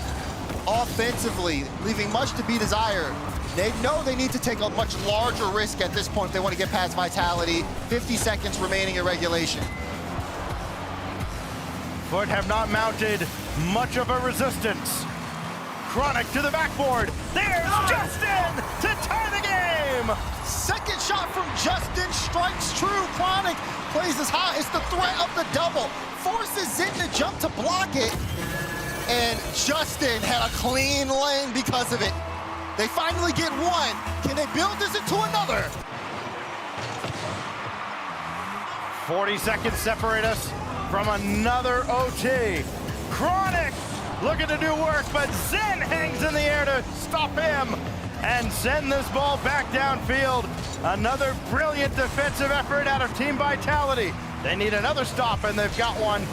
offensively, leaving much to be desired. They know they need to take a much larger risk at this point if they want to get past Vitality. 50 seconds remaining in regulation. Foot have not mounted much of a resistance. Chronic to the backboard. There's Justin to tie the game. Second shot from Justin strikes true. Chronic plays as high. It's the threat of the double. Forces Zen to jump to block it. And Justin had a clean lane because of it. They finally get one. Can they build this into another? 40 seconds separate us from another OT. Chronic looking to do work, but Zen hangs in the air to stop him and send this ball back downfield. Another brilliant defensive effort out of Team Vitality. They need another stop, and they've got one.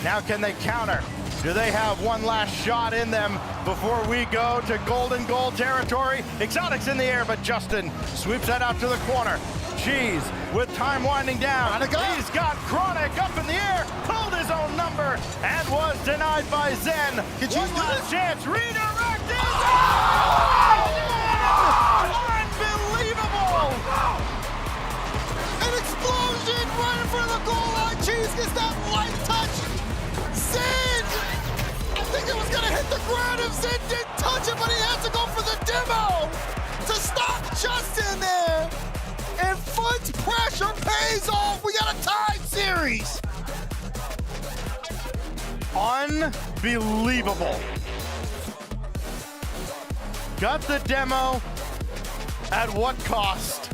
Now can they counter? Do they have one last shot in them before we go to golden goal territory? Exotic's in the air, but Justin sweeps that out to the corner. Cheese with time winding down. He's got Chronic up in the air, pulled his own number, and was denied by Zen. One last chance, redirected. Unbelievable! An explosion right in front of the goal line. Cheese gets that light touch. Zen! I think it was gonna hit the ground if Zen didn't touch it, but he had to go for the demo to stop Justin there. And Foot's pressure pays off. We got a tied series. Unbelievable. Got the demo. At what cost?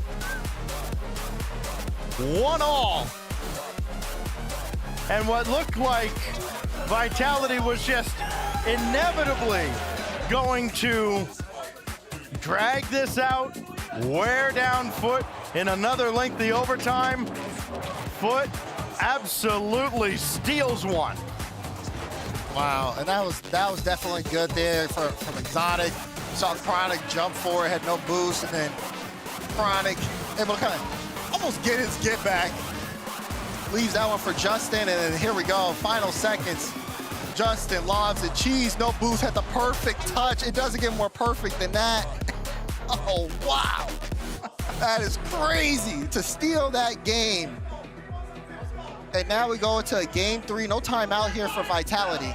1-1. And what looked like Vitality was just inevitably going to drag this out, wear down Foot in another lengthy overtime. Foot absolutely steals one. Wow, and that was definitely good there from Exotic. Saw Chronic jump forward, had no boost, and then Chronic able to kind of almost get his get back. Leaves that one for Justin, and then here we go, final seconds. Justin lobs it. Cheese, no boost, had the perfect touch. It doesn't get more perfect than that. Oh, wow. That is crazy to steal that game. And now we go into game 3. No timeout here for Vitality.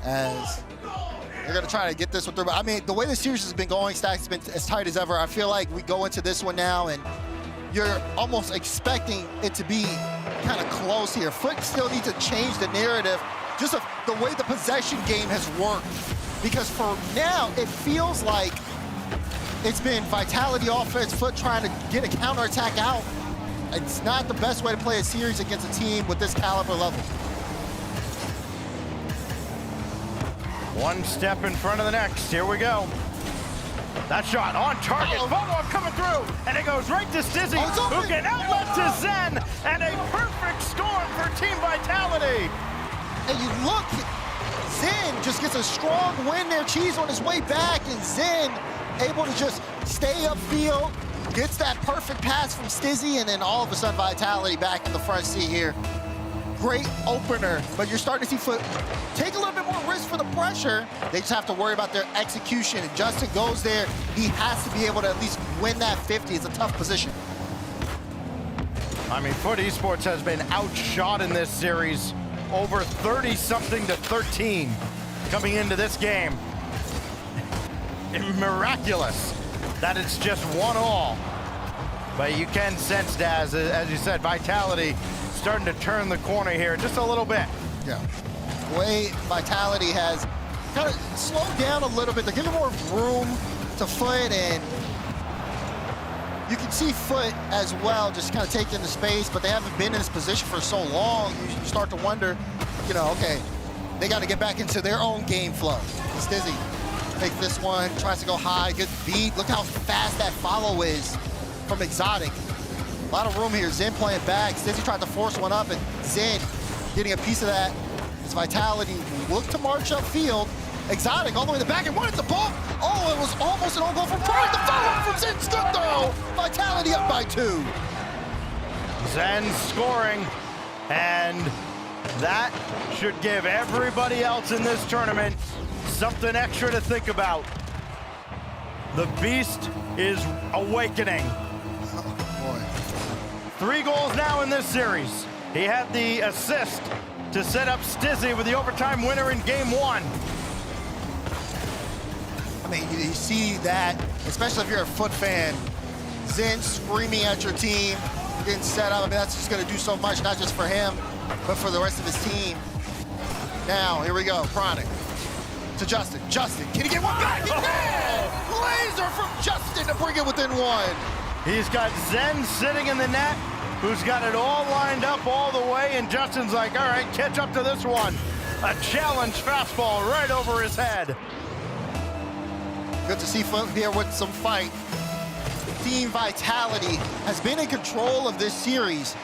As they're going to try to get this one through. But I mean, the way the series has been going, Stacks has been as tight as ever. I feel like we go into this one now, and you're almost expecting it to be kind of close here. Foot still needs to change the narrative, just of the way the possession game has worked. Because for now, it feels like it's been Vitality offense, Foot trying to get a counterattack out. It's not the best way to play a series against a team with this caliber level. One step in front of the next. Here we go. That shot on target. Follow-up coming through, and it goes right to Stizzy, who can outlet to Zen, and a perfect storm for Team Vitality. And you look, Zen just gets a strong win there. Cheese on his way back, and Zen able to just stay upfield, gets that perfect pass from Stizzy, and then all of a sudden Vitality back in the front seat here. Great opener, but you're starting to see Foot take a little bit more risk for the pressure. They just have to worry about their execution, and Justin goes there. He has to be able to at least win that 50. It's a tough position. I mean, Foot Esports has been outshot in this series, over 30-something to 13 coming into this game. Miraculous that it's just 1-1. But you can sense, Daz, as you said, Vitality starting to turn the corner here just a little bit. Yeah. The way Vitality has kind of slowed down a little bit. They're giving more room to Foot, and you can see Foot as well just kind of taking the space, but they haven't been in this position for so long. You start to wonder, you know, okay, they got to get back into their own game flow. Stizzy takes this one, tries to go high, good beat. Look how fast that follow is from Exotic. A lot of room here. Zen playing back. Stizzy tried to force one up, and Zen getting a piece of that. It's Vitality look to march upfield. Exotic all the way to the back and wanted the ball. Oh, it was almost an own goal from Pride. The follow-up from Zen's good though. Vitality up by 2. Zen scoring, and that should give everybody else in this tournament something extra to think about. The beast is awakening. 3 goals now in this series. He had the assist to set up Stizzy with the overtime winner in game 1. I mean, you see that, especially if you're a Foot fan, Zen screaming at your team, getting set up. I mean, that's just going to do so much, not just for him, but for the rest of his team. Now, here we go, Chronic to Justin. Justin, can he get one back? He can! Laser from Justin to bring it within 1. He's got Zen sitting in the net, who's got it all lined up all the way, and Justin's like, all right, catch up to this one. A challenge fastball right over his head. Good to see Foot here with some fight. Team Vitality has been in control of this series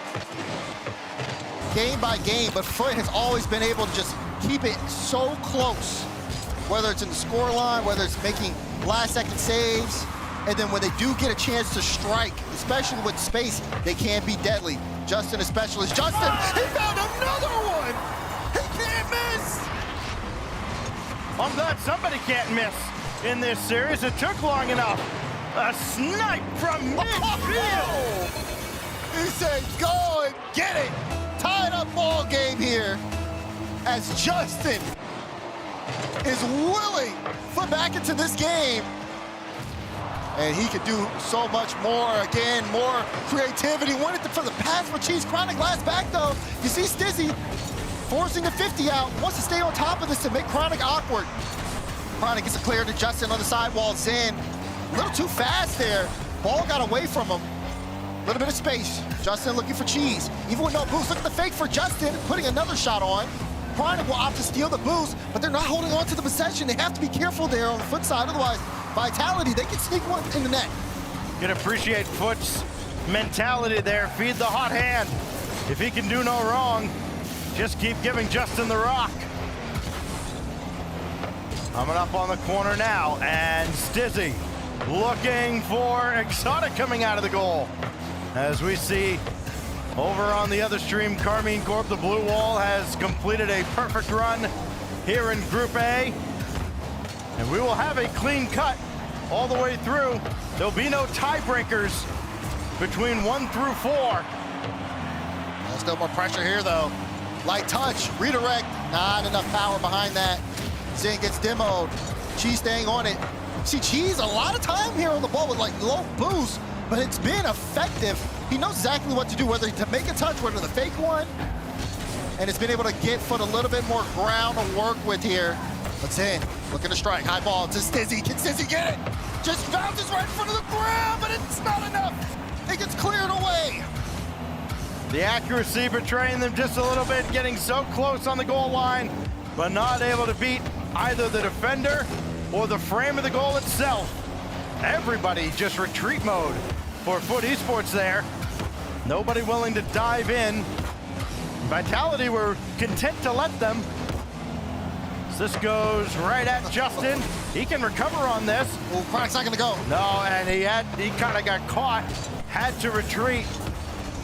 game by game, but Foot has always been able to just keep it so close, whether it's in the score line, whether it's making last-second saves. And then when they do get a chance to strike, especially with space, they can be deadly. Justin, a specialist. Justin, he found another one! He can't miss! I'm glad somebody can't miss in this series. It took long enough. A snipe from midfield! He said, go and get it! Tied up ball game here as Justin is willing Foot back into this game. And he could do so much more. Again, more creativity. Wanted for the pass for Cheese. Chronic last back, though. You see Stizzy forcing the 50 out. Wants to stay on top of this to make Chronic awkward. Chronic gets a clear to Justin on the sidewall. Zen, a little too fast there. Ball got away from him. A little bit of space. Justin looking for Cheese. Even with no boost, look at the fake for Justin. Putting another shot on. Chronic will opt to steal the boost, but they're not holding on to the possession. They have to be careful there on the Foot side. Otherwise, Vitality, they can sneak one in the net. You can appreciate Foot's mentality there. Feed the hot hand. If he can do no wrong, just keep giving Justin the rock. Coming up on the corner now, and Stizzy looking for Exotic coming out of the goal. As we see over on the other stream, Carmine Corp, the blue wall, has completed a perfect run here in Group A. And we will have a clean cut all the way through. There'll be no tiebreakers between 1 through 4. Still more pressure here, though. Light touch, redirect, not enough power behind that. Zen gets demoed. Cheese staying on it. See, Cheese a lot of time here on the ball with like low boost, but it's been effective. He knows exactly what to do, whether to make a touch, whether to fake one, and it's been able to get Foot a little bit more ground to work with here. But Zen looking to strike, high ball to Stizzy. Can Stizzy get it? Just bounces right in front of the ground, but it's not enough. It gets cleared away. The accuracy betraying them just a little bit, getting so close on the goal line, but not able to beat either the defender or the frame of the goal itself. Everybody just retreat mode for Foot Esports there. Nobody willing to dive in. Vitality were content to let them. This goes right at Justin. He can recover on this. Oh, Chronic's not gonna go. No, and he kind of got caught, had to retreat.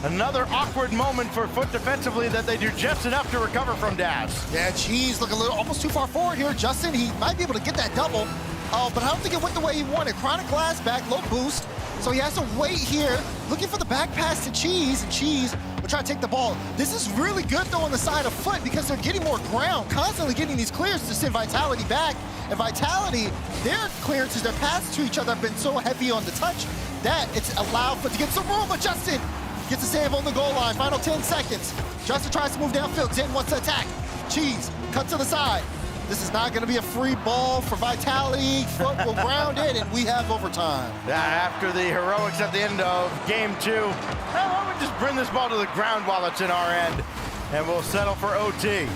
Another awkward moment for Foot defensively that they do just enough to recover from Daz. Yeah, Cheese looking a little almost too far forward here. Justin, he might be able to get that double. Oh, but I don't think it went the way he wanted. Chronic glass back, low boost. So he has to wait here, looking for the back pass to Cheese, and Cheese will try to take the ball. This is really good, though, on the side of Foot because they're getting more ground, constantly getting these clears to send Vitality back. And Vitality, their clearances, their passes to each other have been so heavy on the touch that it's allowed Foot to get some room, but Justin gets a save on the goal line. Final 10 seconds. Justin tries to move downfield. Zen wants to attack. Cheese, cut to the side. This is not going to be a free ball for Vitality. Foot will ground it, and we have overtime. After the heroics at the end of game 2, well, why don't we just bring this ball to the ground while it's in our end, and we'll settle for OT.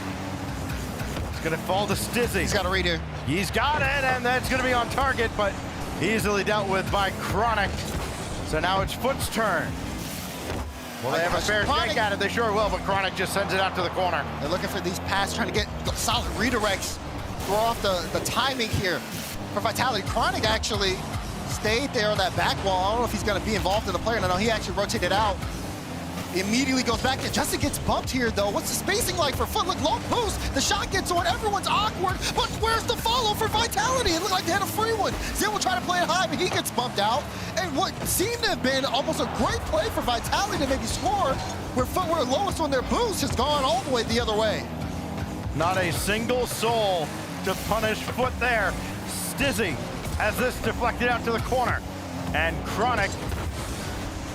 It's going to fall to Stizzy. He's got a read here. He's got it, and that's going to be on target, but easily dealt with by Chronic. So now it's Foot's turn. Will they have a fair shake at it? They sure will, but Chronic just sends it out to the corner. They're looking for these passes, trying to get solid redirects, throw off the timing here for Vitality. Chronic actually stayed there on that back wall. I don't know if he's going to be involved in the play. No, he actually rotated out. Immediately goes back in. Justin gets bumped here, though. What's the spacing like for Foot? Look, low boost. The shot gets on. Everyone's awkward, but where's the follow for Vitality? It looked like they had a free one. Zen will try to play it high, but he gets bumped out. And what seemed to have been almost a great play for Vitality to maybe score, where Foot were lowest on their boost, has gone all the way the other way. Not a single soul to punish Foot there. Stizzy has this deflected out to the corner. And Chronic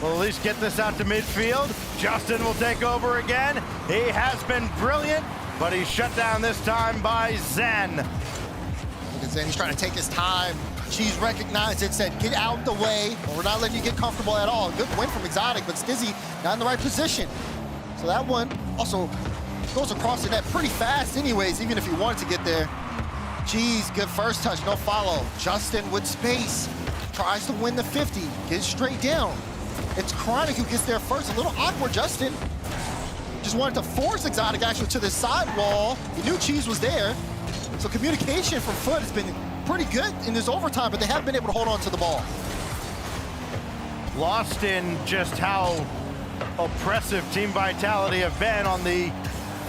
will at least get this out to midfield. Justin will take over again. He has been brilliant, but he's shut down this time by Zen. Look at Zen, he's trying to take his time. Cheese recognized it, said, get out the way, or we're not letting you get comfortable at all. Good win from Exotic, but Stizzy not in the right position. So that one also goes across the net pretty fast anyways, even if he wanted to get there. Cheese, good first touch, no follow. Justin with space, tries to win the 50, gets straight down. It's Chronic who gets there first. A little awkward, Justin. Just wanted to force Exotic actually to the side wall. He knew Cheese was there. So communication from Foot has been pretty good in this overtime, but they haven't been able to hold on to the ball. Lost in just how oppressive Team Vitality have been on the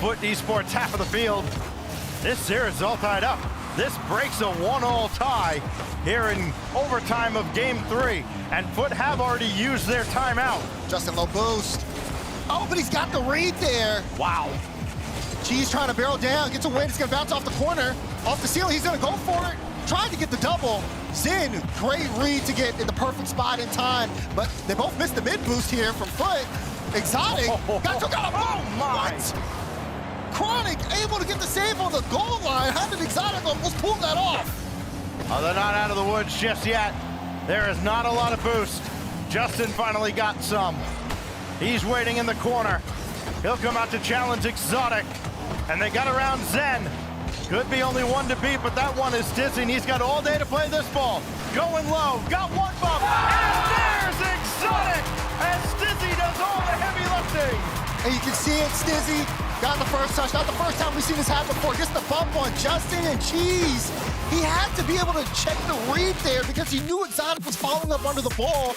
Foot Esports half of the field. This series is all tied up. This breaks a 1-1 tie here in overtime of game 3. And Foot have already used their timeout. Justin low boost. Oh, but he's got the read there. Wow. Cheese trying to barrel down, gets a win. It's gonna bounce off the corner, off the ceiling. He's gonna go for it. Trying to get the double. Zen, great read to get in the perfect spot in time, but they both missed the mid boost here from Foot. Exotic got took out. Oh my! What? Chronic able to get the save on the goal line. How did Exotic almost pull that off? Oh, they're not out of the woods just yet. There is not a lot of boost. Justin finally got some. He's waiting in the corner. He'll come out to challenge Exotic. And they got around Zen. Could be only one to beat, but that one is Stizzy, and he's got all day to play this ball. Going low, got one bump, and there's Exotic, as Stizzy does all the heavy lifting. And you can see it, Stizzy Got the first touch. Not the first time we've seen this happen before. Gets the bump on Justin and Cheese. He had to be able to check the read there because he knew Exotic was following up under the ball,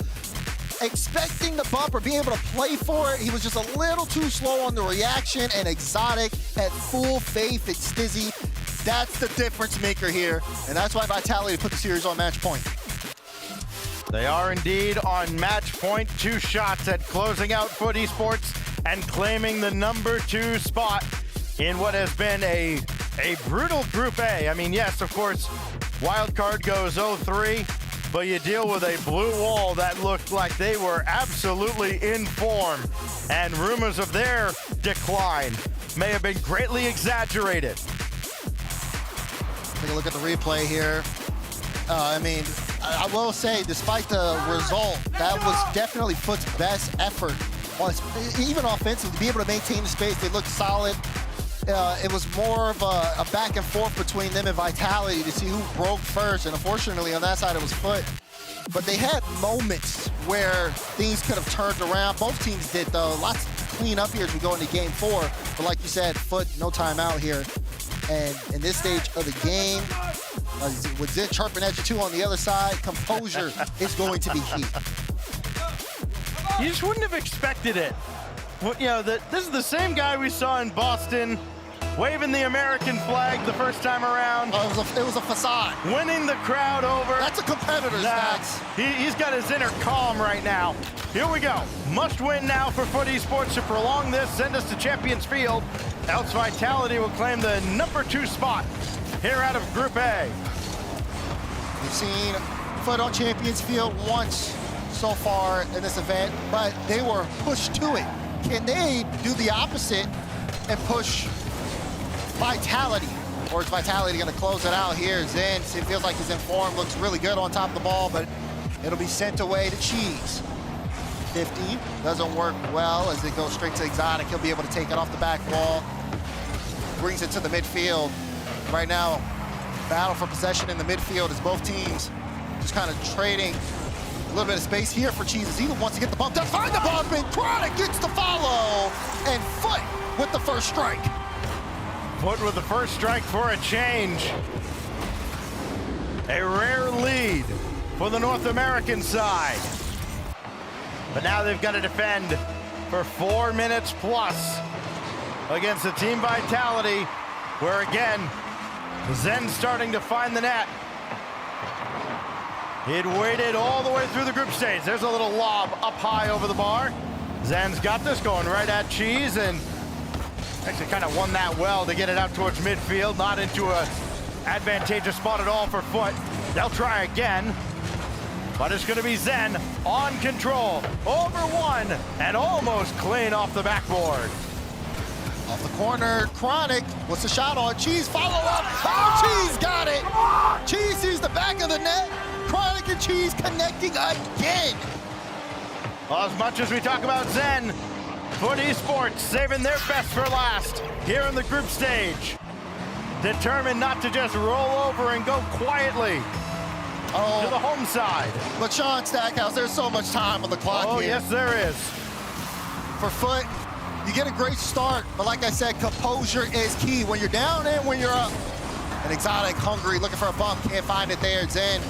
expecting the bump or being able to play for it. He was just a little too slow on the reaction, and Exotic had full faith in Stizzy. That's the difference maker here, and that's why Vitality put the series on match point. They are indeed on match point. 2 shots at closing out Foot Esports and claiming the #2 spot in what has been a brutal Group A. I mean, yes, of course, wild card goes 0-3, but you deal with a blue wall that looked like they were absolutely in form, and rumors of their decline may have been greatly exaggerated. Take a look at the replay here. I mean, I will say, despite the result, that was definitely Foot's best effort. Even offensively, to be able to maintain the space, they looked solid. It was more of a back and forth between them and Vitality to see who broke first, and unfortunately on that side it was Foot. But they had moments where things could have turned around. Both teams did, though. Lots of clean up here as we go into game 4. But like you said, Foot, no timeout here. And in this stage of the game, with Zen chirping at you too on the other side, composure is going to be key. You just wouldn't have expected it. Well, you know, this is the same guy we saw in Boston waving the American flag the first time around. It was a facade. Winning the crowd over. That's a competitor, Stacks. He's got his inner calm right now. Here we go. Must win now for Foot Esports to prolong this, send us to Champions Field. Else Vitality will claim the #2 spot here out of Group A. We've seen Foot on Champions Field once so far in this event, but they were pushed to it. Can they do the opposite and push Vitality? Or is Vitality going to close it out here? Zen, it feels like he's in form, looks really good on top of the ball, but it'll be sent away to Cheese. 50 doesn't work well as it goes straight to Exotic. He'll be able to take it off the back wall. Brings it to the midfield. Right now, battle for possession in the midfield as both teams just kind of trading a little bit of space here for Cheese as he wants to get the bump. Does find the bump, and Chronic gets the follow. And Foot with the first strike. Foot with the first strike for a change. A rare lead for the North American side. But now they've got to defend for 4 minutes plus against the Team Vitality, where again, Zen starting to find the net. He'd waited all the way through the group stage. There's a little lob up high over the bar. Zen's got this going right at Cheese, and actually kind of won that well to get it out towards midfield, not into a advantageous spot at all for Foot. They'll try again, but it's going to be Zen on control, over one, and almost clean off the backboard. Off the corner, Chronic, what's the shot on? Cheese, follow up. Oh, Cheese got it. Cheese sees the back of the net. Chronic and Cheese connecting again. Well, as much as we talk about Zen, Foot Esports saving their best for last here in the group stage. Determined not to just roll over and go quietly to the home side. But Sean Stackhouse, there's so much time on the clock here. Oh, yes, there is. For Foot, you get a great start, but like I said, composure is key when you're down and when you're up. And Exotic, hungry, looking for a bump, can't find it there. Zen,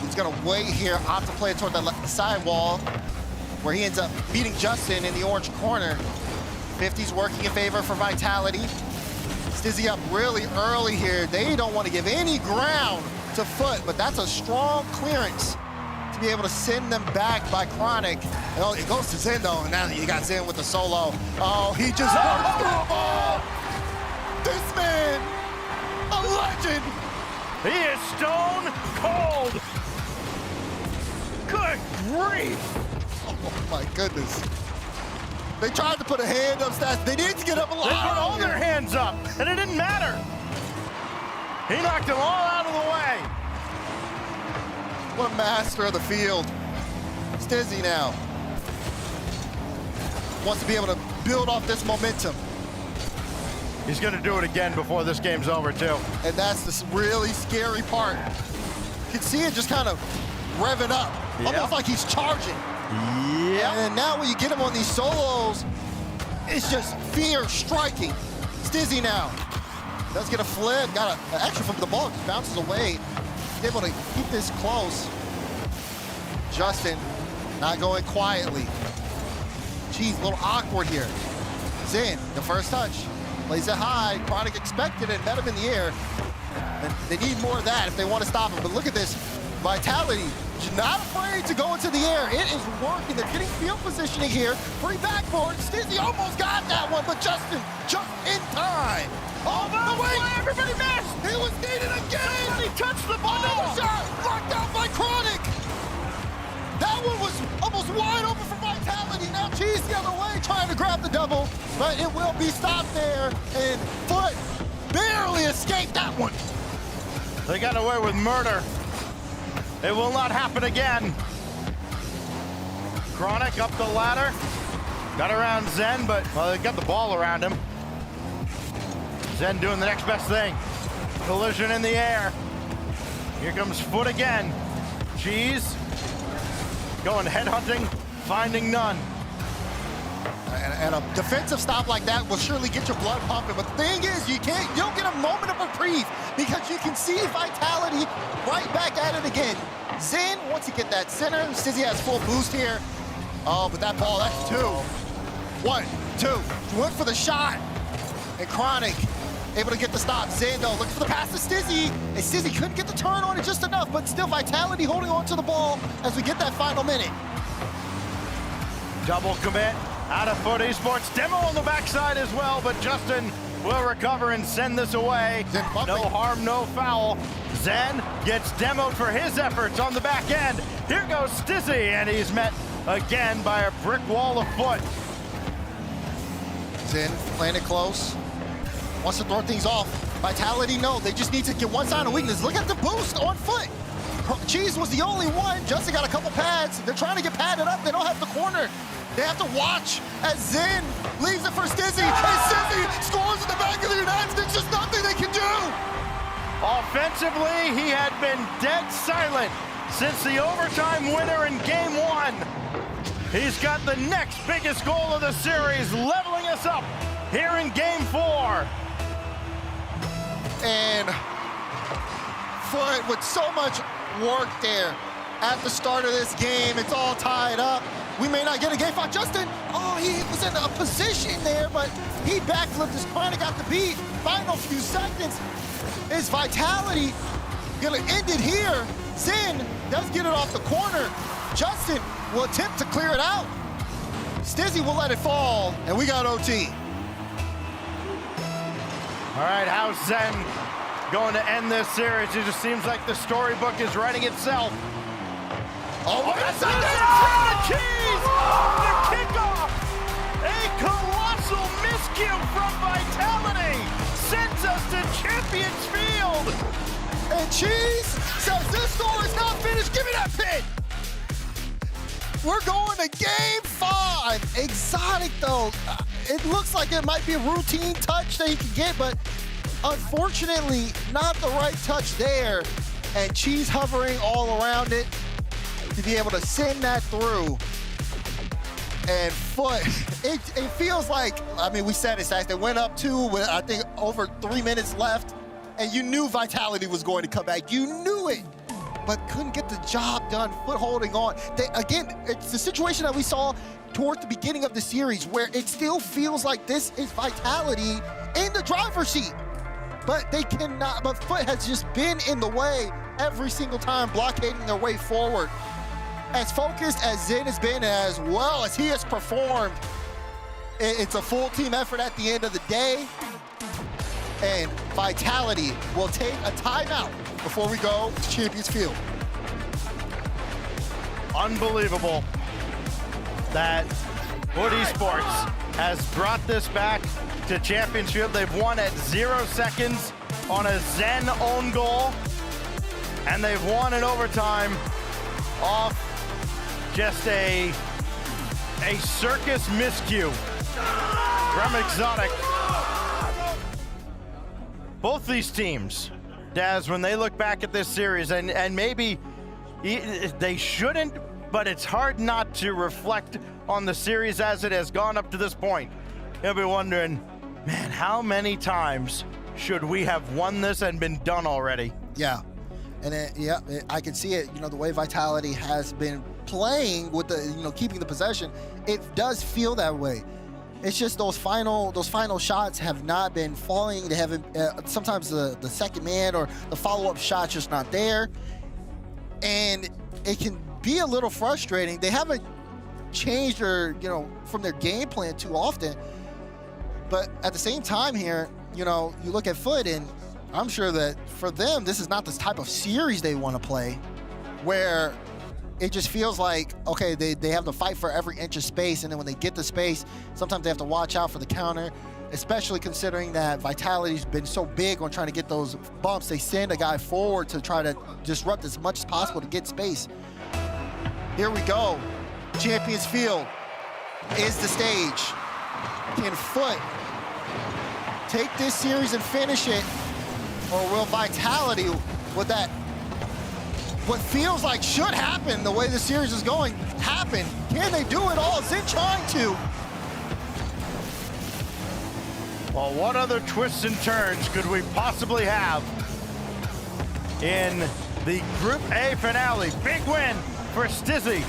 he's gonna wait here, opt to play it toward the side wall, where he ends up beating Justin in the orange corner. 50's working in favor for Vitality. Stizzy up really early here. They don't want to give any ground to Foot, but that's a strong clearance to be able to send them back by Chronic. Oh, it goes to Zen though, and now you got Zen with the solo. Oh, he just worked through a ball. This man, a legend. He is stone cold. Good grief. Oh my goodness. They tried to put a hand up, Stats. They needed to get up a lot. They put all their hands up, and it didn't matter. He knocked them all out of the way. What a master of the field. Stizzy now wants to be able to build off this momentum. He's going to do it again before this game's over, too. And that's the really scary part. You can see it just kind of revving up, almost like he's charging. Yeah. And now when you get him on these solos, it's just fear striking. Stizzy now. Does get a flip. Got an extra from the ball. Just bounces away. Able to keep this close. Justin not going quietly. Geez, a little awkward here. Zin, the first touch. Plays it high. Chronic expected it, met him in the air. And they need more of that if they want to stop him. But look at this. Vitality, not afraid to go into the air. It is working. They're getting field positioning here. Free backboard. Stizzy almost got that one, but Justin just in time. Oh, no way! Everybody missed! He was needed again! He touched the ball! Another shot! Blocked out by Chronic! That one was almost wide open for Vitality. Now Cheese the other way, trying to grab the double, but it will be stopped there, and Foot barely escaped that one. They got away with murder. It will not happen again. Chronic up the ladder. Got around Zen, but well, they got the ball around him. Zen doing the next best thing. Collision in the air. Here comes Foot again. Cheese going headhunting, finding none. And a defensive stop like that will surely get your blood pumping. But the thing is, you don't get a moment of reprieve because you can see Vitality right back at it again. Zen, once you get that center, Stizzy has full boost here. Oh, but that ball, that's 2. 1, 2. Went for the shot. And Chronic able to get the stop. Zen, though, looking for the pass to Stizzy. And Stizzy couldn't get the turn on it just enough, but still Vitality holding on to the ball as we get that final minute. Double commit out of Foot Esports. Demo on the backside as well, but Justin will recover and send this away. No harm, no foul. Zen gets demoed for his efforts on the back end. Here goes Stizzy, and he's met again by a brick wall of Foot. Zen playing it close. Wants to throw things off. Vitality, no, they just need to get one sign of weakness. Look at the boost on Foot. Cheese was the only one. Justin got a couple pads. They're trying to get padded up. They don't have the corner. They have to watch as Zen leaves it for Stizzy. And Stizzy scores in the back of the net. There's just nothing they can do. Offensively, he had been dead silent since the overtime winner in game 1. He's got the next biggest goal of the series, leveling us up here in game 4. And Foot with so much work there at the start of this game. It's all tied up. We may not get a game 5. Justin, oh, he was in a position there, but he backflipped his Chronic out the beat. Final few seconds. Is Vitality gonna end it here? Zen does get it off the corner. Justin will attempt to clear it out. Stizzy will let it fall, and we got OT. All right, how's Zen going to end this series? It just seems like the storybook is writing itself. Oh, that's the Cheese! The kickoff! A colossal miscue from Vitality sends us to Champions Field! And Cheese says this story is not finished. Give me that pin! We're going to game 5. Exotic, though. It looks like it might be a routine touch that he can get, but unfortunately, not the right touch there. And Cheese hovering all around it to be able to send that through. And Foot, it feels like, I mean, we said it, Sax, they went up 2 with, I think, over 3 minutes left, and you knew Vitality was going to come back. You knew it, but couldn't get the job done. Foot holding on. Again, it's the situation that we saw toward the beginning of the series where it still feels like this is Vitality in the driver's seat. But they cannot, but Foot has just been in the way every single time, blockading their way forward. As focused as Zen has been, as well as he has performed, it's a full team effort at the end of the day. And Vitality will take a timeout before we go to Champions Field. Unbelievable that Foot Esports has brought this back to Champions Field. They've won at 0 seconds on a Zen own goal, and they've won in overtime off just a circus miscue from Exotic. Both these teams, Daz, when they look back at this series, and maybe they shouldn't, but it's hard not to reflect on the series as it has gone up to this point. You'll be wondering, Man, how many times should we have won this and been done already? Yeah. And I can see it, the way Vitality has been playing with the, keeping the possession, it does feel that way. It's just those final shots have not been falling. They haven't, sometimes the second man or the follow-up shot's just not there. And it can be a little frustrating. They haven't changed their, from their game plan too often. But at the same time here, you look at Foot, and I'm sure that for them, this is not the type of series they want to play, where it just feels like, okay, they have to fight for every inch of space, and then when they get the space, sometimes they have to watch out for the counter, especially considering that Vitality's been so big on trying to get those bumps. They send a guy forward to try to disrupt as much as possible to get space. Here we go. Champions Field is the stage. Can Foot take this series and finish it, or will Vitality, with that, what feels like should happen, the way the series is going, happen? Can they do it all? Zen trying to. Well, what other twists and turns could we possibly have in the Group A finale? Big win for Stizzy.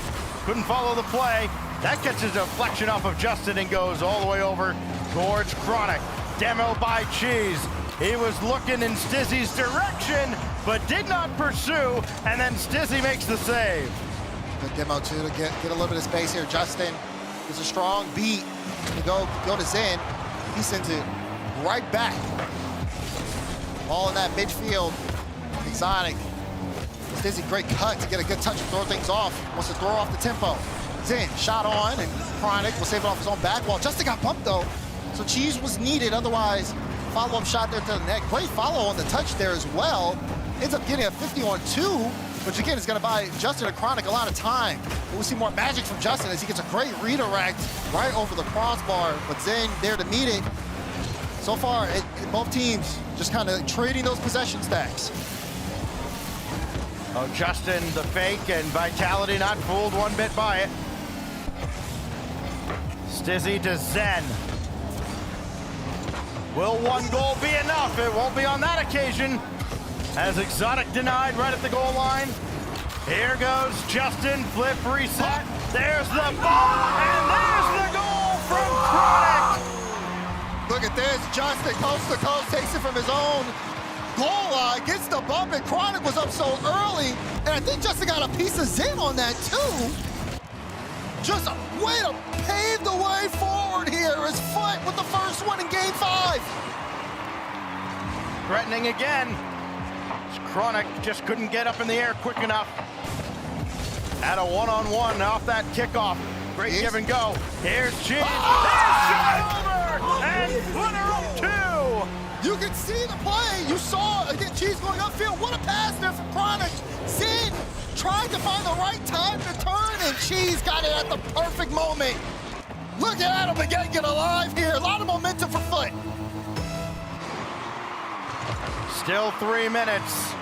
Couldn't follow the play. That gets a deflection off of Justin and goes all the way over towards Chronic. Demo by Cheese. He was looking in Stizzy's direction, but did not pursue, and then Stizzy makes the save. Good demo too to get a little bit of space here. Justin is a strong beat to go to Zen. He sends it right back. All in that midfield. Exotic. Stizzy, great cut to get a good touch and throw things off. Wants to throw off the tempo. Zen, shot on, and Chronic will save it off his own back wall. Justin got bumped though, so Cheese was needed. Otherwise, follow-up shot there to the neck. Great follow on the touch there as well. Ends up getting a 50-on-2, which again is gonna buy Justin and Chronic a lot of time. But we'll see more magic from Justin as he gets a great redirect right over the crossbar, but Zen there to meet it. So far, both teams just kind of trading those possession stacks. Oh, Justin, the fake, and Vitality not fooled one bit by it. Stizzy to Zen. Will one goal be enough? It won't be on that occasion, as Exotic denied right at the goal line. Here goes Justin, flip, reset. There's the ball, and there's the goal from Chronic. Look at this, Justin coast to coast, takes it from his own goal line, gets the bump, and Chronic was up so early, and I think Justin got a piece of Zen on that too. Just a way to pave the way forward here as Foot with the first one in Game 5. Threatening again. Chronic just couldn't get up in the air quick enough. At a one-on-one off that kickoff. Great give and go. Here's Cheese. There's shot over! And winner of two! You can see the play. You saw, again, Cheese going upfield. What a pass there from Chronic. Zen tried to find the right time to turn, and Cheese got it at the perfect moment. Look at him again, get alive here. A lot of momentum for Foot. Still 3 minutes.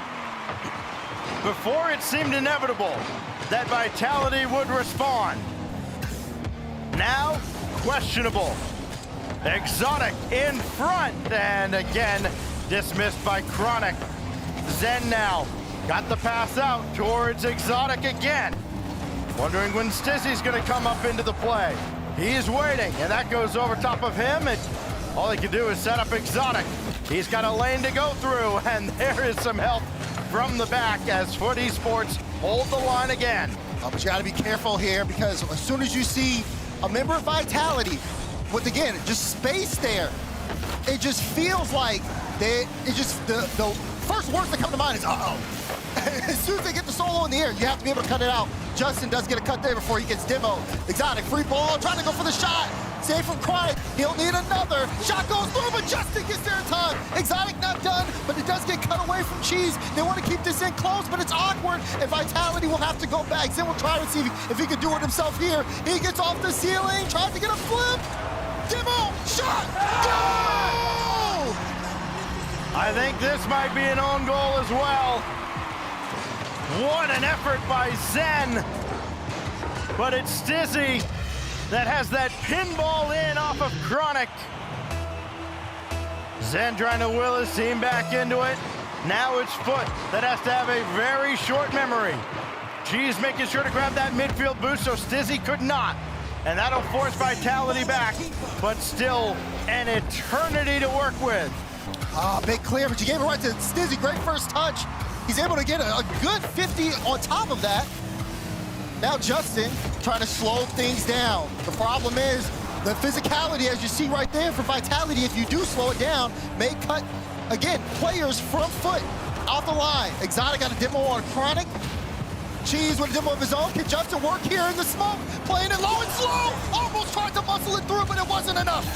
Before it seemed inevitable that Vitality would respond. Now, questionable. Exotic in front, and again, dismissed by Chronic. Zen now got the pass out towards Exotic again. Wondering when Stizzy's gonna come up into the play. He's waiting, and that goes over top of him, and all he can do is set up Exotic. He's got a lane to go through, and there is some help from the back as Foot Esports hold the line again. Oh, but you gotta be careful here, because as soon as you see a member of Vitality with, again, just space there, it just feels like the first words that come to mind is, uh-oh. As soon as they get the solo in the air, you have to be able to cut it out. Justin does get a cut there before he gets demoed. Exotic, free ball, trying to go for the shot. Save from Chronic, he'll need another. Shot goes through, but Justin gets there in time. Exotic not done, but it does get cut away from Cheese. They want to keep this in close, but it's awkward, and Vitality will have to go back. Zen will try to see if he can do it himself here. He gets off the ceiling, tries to get a flip. Demo, shot, goal! I think this might be an own goal as well. What an effort by Zen. But it's Stizzy that has that pinball in off of Chronic. Zen trying to will his team back into it. Now it's Foot that has to have a very short memory. Cheese making sure to grab that midfield boost so Stizzy could not. And that'll force Vitality back, but still an eternity to work with. Big clear, but you gave it right to Stizzy. Great first touch. He's able to get a good 50 on top of that. Now Justin trying to slow things down. The problem is the physicality, as you see right there for Vitality, if you do slow it down, may cut, again, players from Foot off the line. Exotic got a demo on Chronic. Cheese with a demo of his own. Can Justin work here in the smoke? Playing it low and slow. Almost tried to muscle it through, but it wasn't enough.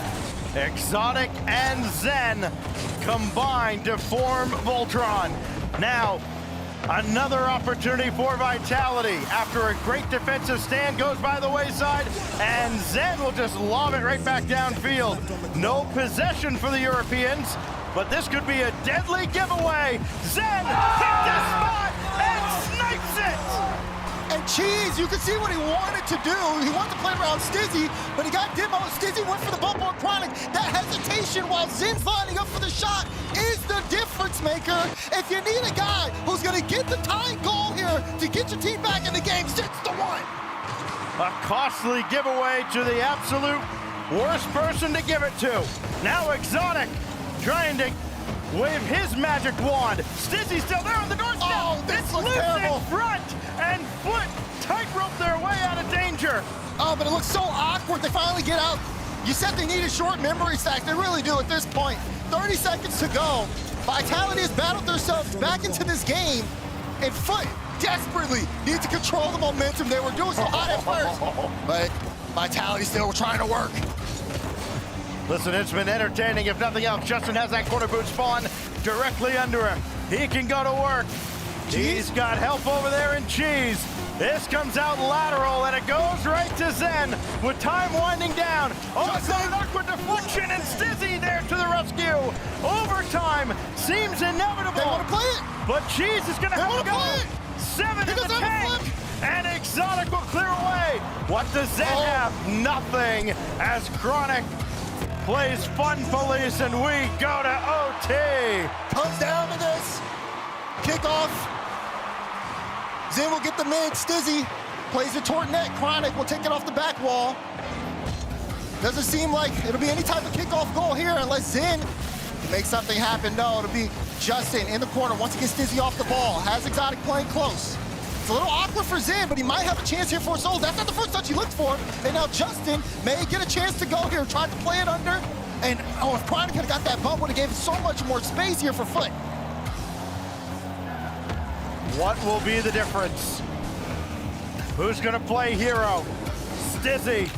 Exotic and Zen combined to form Voltron. Now, another opportunity for Vitality after a great defensive stand goes by the wayside, and Zen will just lob it right back downfield. No possession for the Europeans, but this could be a deadly giveaway. Zen hit the spot and snipes it! And Cheese, you can see what he wanted to do. He wanted to play around Stizzy, but he got demo. Stizzy went for the bump on Chronic. That hesitation while Zen's lining up for the shot is the difference maker. If you need a guy who's gonna get the tying goal here to get your team back in the game, Zen's the one. A costly giveaway to the absolute worst person to give it to. Now Exotic trying to wave his magic wand. Stizzy's still there on the doorstep. Oh, this it's looks loose terrible. in front, and Foot tightrope their way out of danger. Oh, but it looks so awkward. They finally get out. You said they needed short memory stacks. They really do at this point. 30 seconds to go. Vitality has battled themselves back into this game, and Foot desperately need to control the momentum. They were doing so hot at first, but Vitality still trying to work. Listen, it's been entertaining. If nothing else, Justin has that corner boot spawn directly under him. He can go to work. He's got help over there in Cheese. This comes out lateral, and it goes right to Zen with time winding down. Oh, it's an awkward deflection, and Stizzy there to the rescue. Overtime seems inevitable. They want to play it. But Cheese is going to have to go. 7 in the tank, and Exotic will clear away. What does Zen have? Nothing, as Chronic plays fun police, and we go to OT. Comes down to this. Kickoff. Zen will get the mid. Stizzy plays it toward net. Chronic will take it off the back wall. Doesn't seem like it'll be any type of kickoff goal here unless Zen makes something happen. No, it'll be Justin in the corner once he gets Stizzy off the ball. Has Exotic playing close. It's a little awkward for Zen, but he might have a chance here for a soul. That's not the first touch he looked for. And now Justin may get a chance to go here. Tried to play it under. And if Chronic had got that bump, would have gave so much more space here for Foot. What will be the difference? Who's gonna play hero? Stizzy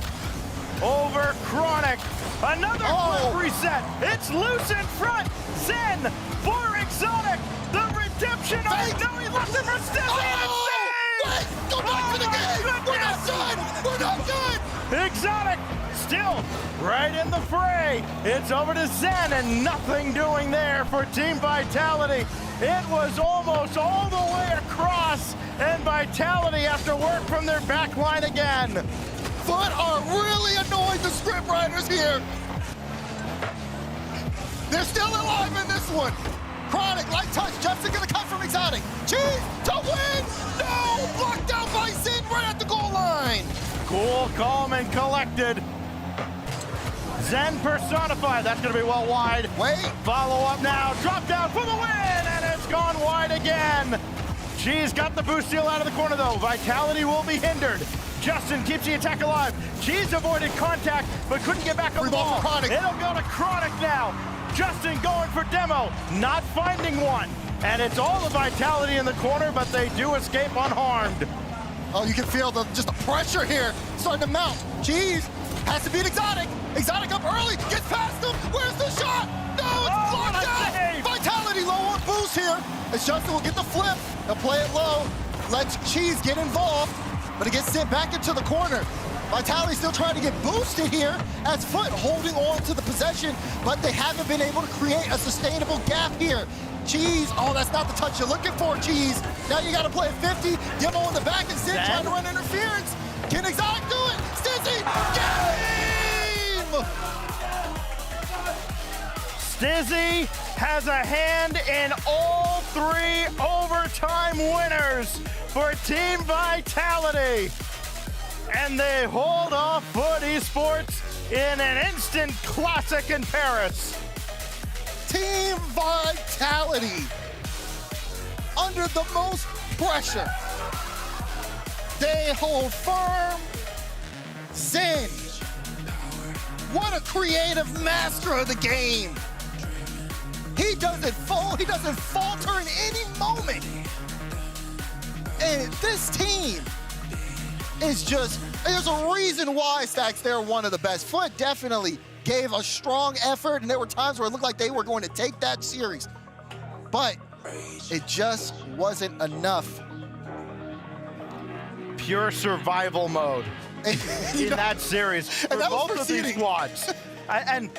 over Chronic. Another flip reset. It's loose in front. Zen for Exotic. The redemption arc. No, he left it for Stizzy. Go back to the game. We're not done. We're not done. Exotic still right in the fray. It's over to Zen, and nothing doing there for Team Vitality. It was almost all the way across, and Vitality have to work from their back line again. Foot are really annoying the script writers here. They're still alive in this one. Chronic, light touch. Justin gonna cut from Exotic. Cheese to win. No, blocked out by Zen right at the goal line. Cool, calm, and collected. Zen personified. That's going to be well wide. Wait. Follow up now. Drop down for the win, and it's gone wide again. Cheese got the boost steal out of the corner, though. Vitality will be hindered. Justin keeps the attack alive. Cheese avoided contact, but couldn't get back on the ball. It'll go to Chronic now. Justin going for demo, not finding one. And it's all the Vitality in the corner, but they do escape unharmed. Oh, you can feel just the pressure here starting to mount. Cheese has to beat Exotic. Exotic up early, gets past him. Where's the shot? No, it's blocked out. Vitality low on boost here. As Justin will get the flip. He'll play it low. Let Cheese get involved, but it gets sent back into the corner. Vitality still trying to get boosted here as Foot holding on to the possession, but they haven't been able to create a sustainable gap here. Cheese, oh, that's not the touch you're looking for, Cheese. Now you gotta play 50, demo in the back, and Zen trying to run interference. Can Exotic do it? Stizzy, game! Stizzy has a hand in all 3 overtime winners for Team Vitality. And they hold off Foot Esports in an instant classic in Paris. Team Vitality, under the most pressure, they hold firm. Zinj, what a creative master of the game. He doesn't falter in any moment. And this team is just, there's a reason why, Stacks, they're one of the best. Foot definitely gave a strong effort, and there were times where it looked like they were going to take that series. But it just wasn't enough. Pure survival mode in that series for both of these squads. And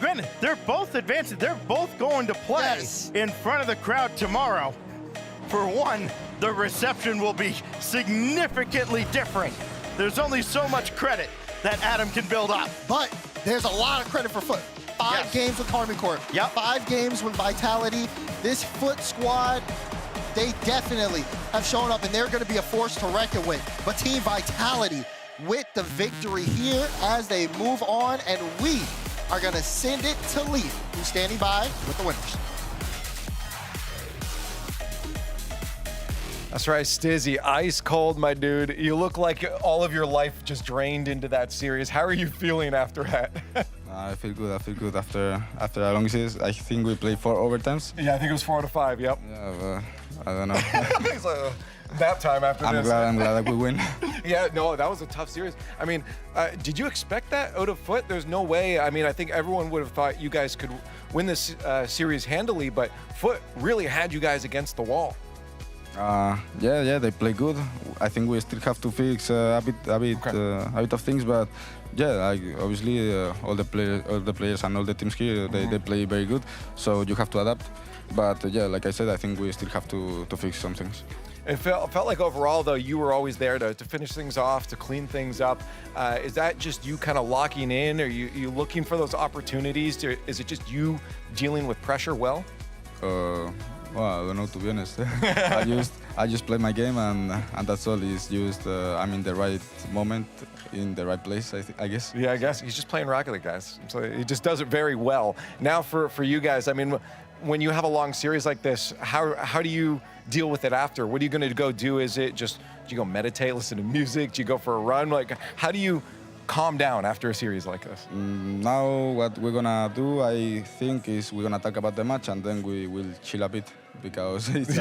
granted, they're both advancing. They're both going to play in front of the crowd tomorrow. For one, the reception will be significantly different. There's only so much credit that Adam can build up. But there's a lot of credit for Foot. 5 games with Army Corps. Yep. 5 games with Vitality. This Foot squad, they definitely have shown up, and they're going to be a force to reckon with. But Team Vitality with the victory here as they move on, and we are going to send it to Leaf, who's standing by with the winners. That's right, Stizzy, ice cold, my dude. You look like all of your life just drained into that series. How are you feeling after that? I feel good. I feel good after a long series. I think we played 4 overtimes. Yeah, I think it was 4 out of 5. Yep. Yeah, I don't know. It's like nap time after this. I'm glad that we win. Yeah, no, that was a tough series. I mean, did you expect that out of Foot? There's no way. I mean, I think everyone would have thought you guys could win this series handily, but Foot really had you guys against the wall. Yeah, they play good. I think we still have to fix a bit of things, but yeah, obviously all the players and all the teams here they play very good. So you have to adapt. But yeah, like I said, I think we still have to fix some things. It felt like overall, though, you were always there to finish things off, to clean things up. Is that just you kind of locking in? Are you looking for those opportunities? Is it just you dealing with pressure well? Well, I don't know, to be honest. I just play my game, and that's all. It's just I'm in the right moment, in the right place, I guess. Yeah, I guess. He's just playing Rocket League, guys. So he just does it very well. Now for you guys, I mean, when you have a long series like this, how do you deal with it after? What are you going to go do? Is it just, do you go meditate, listen to music? Do you go for a run? Like, how do you calm down after a series like this? Now what we're gonna do, I think, is we're gonna talk about the match, and then we will chill a bit, because it's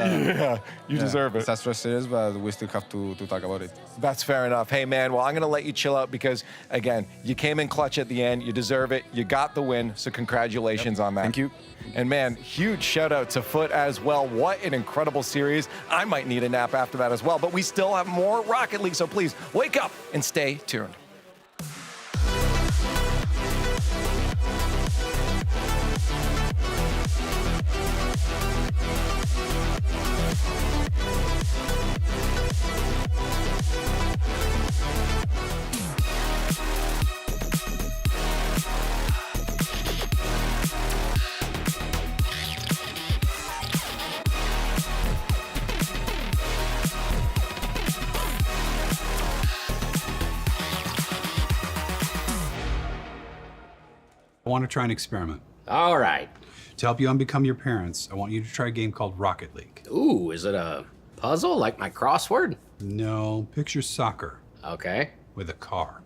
you deserve it. It's a stress series, but we still have to talk about it. That's fair enough. Hey man, well, I'm gonna let you chill out because again, you came in clutch at the end, you deserve it, you got the win, so congratulations on that. Thank you. And man, huge shout out to Foot as well. What an incredible series. I might need a nap after that as well, but we still have more Rocket League, so please wake up and stay tuned. I want to try an experiment. All right. To help you unbecome your parents, I want you to try a game called Rocket League. Ooh, is it a puzzle like my crossword? No, picture soccer. Okay. With a car.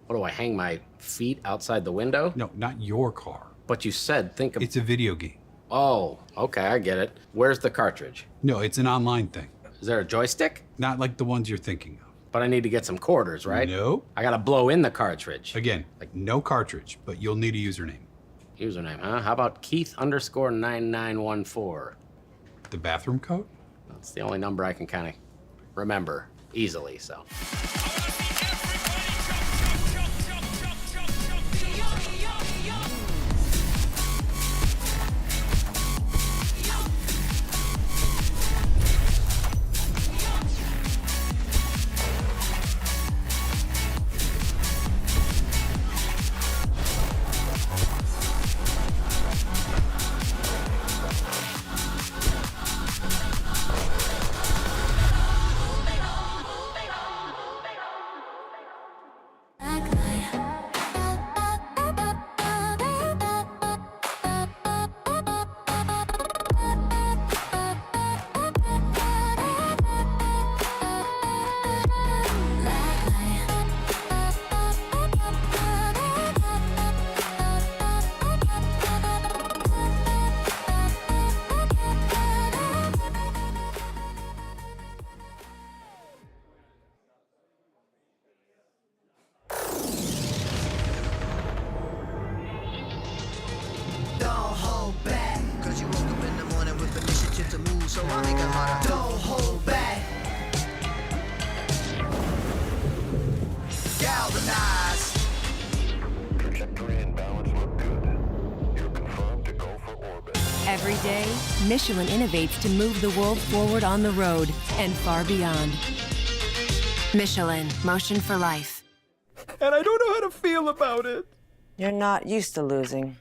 What do I hang my feet outside the window? No, not your car. But you said think of... It's a video game. Oh, okay, I get it. Where's the cartridge? No, it's an online thing. Is there a joystick? Not like the ones you're thinking of. But I need to get some quarters, right? No. I gotta blow in the cartridge. Again, like no cartridge, but you'll need a username. Username, huh? How about Keith_9914? The bathroom code? That's the only number I can kind of remember easily, so. Don't hold back. Galvanize. Trajectory and balance look good. You're confirmed to go for orbit. Every day, Michelin innovates to move the world forward on the road and far beyond. Michelin, motion for life. And I don't know how to feel about it. You're not used to losing.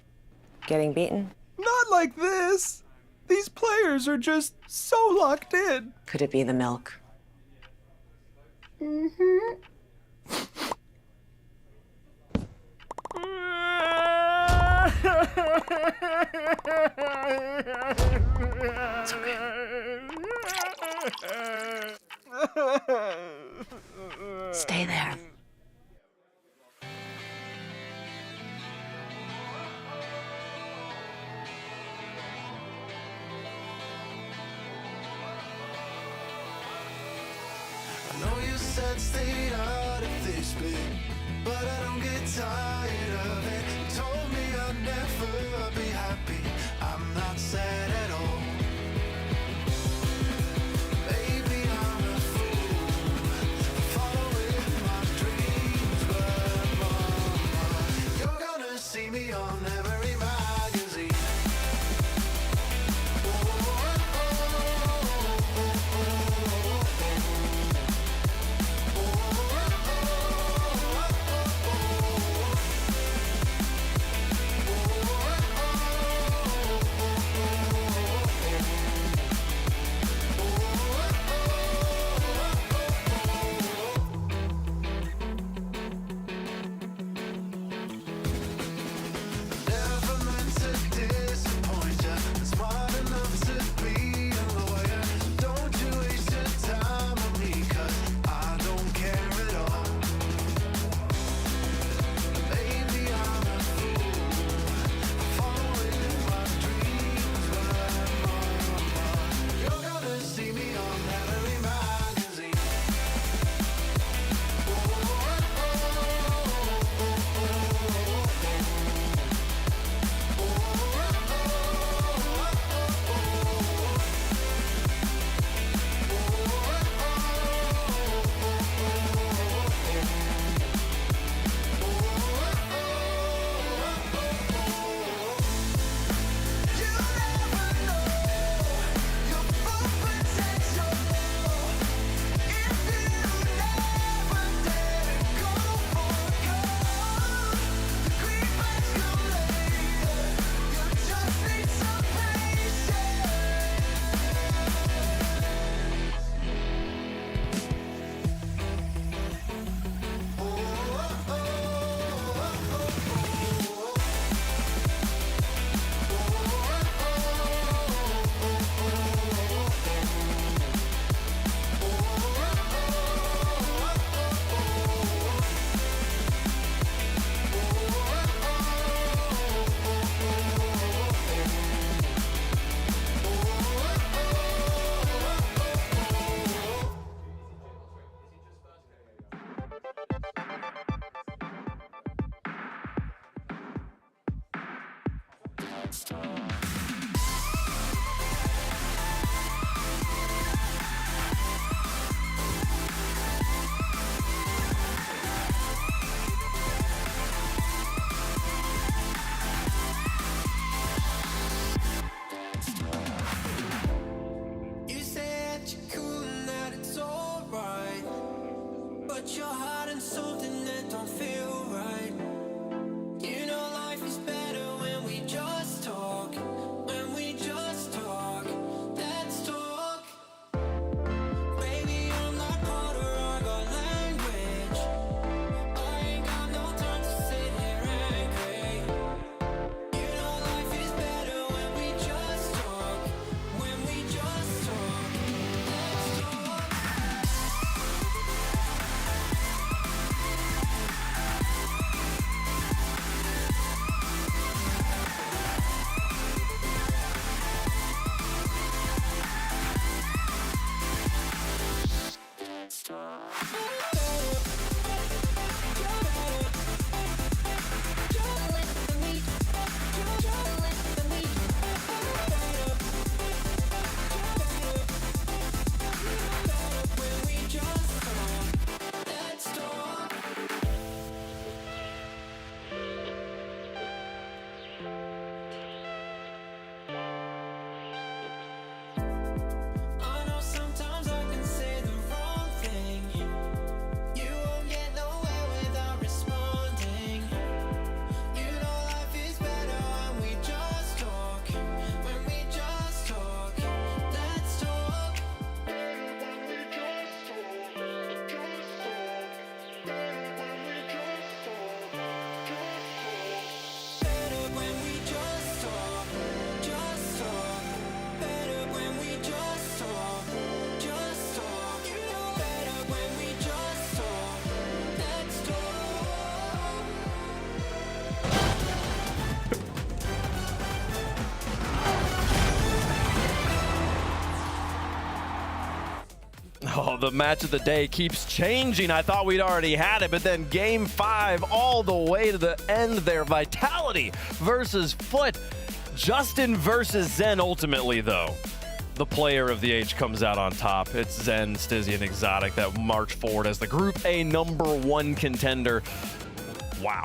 Getting beaten? Not like this. These players are just so locked in. Could it be the milk? Mm-hmm. It's okay. Stay there. I know you said stay out of this bit, but I don't get tired of it. You told me I'd never be happy. I'm not sad at all. Maybe I'm a fool, following my dreams, but mama, you're gonna see me on every magazine. Never meant to disappoint ya. Smart enough to be a lawyer. Don't you waste your time on me, 'cause I don't care at all. Maybe I'm a fool, following my dreams, but mama, you're gonna see me on every magazine. You said you're cool and that it's alright, but you're hiding something that don't feel right. You know life is better when we just talk. the match of the day keeps changing. I thought we'd already had it, but then game 5 all the way to the end there. Vitality versus Foot. Justin versus Zen ultimately, though. The player of the age comes out on top. It's Zen, Stizzy, and Exotic that march forward as the Group A #1 contender. Wow.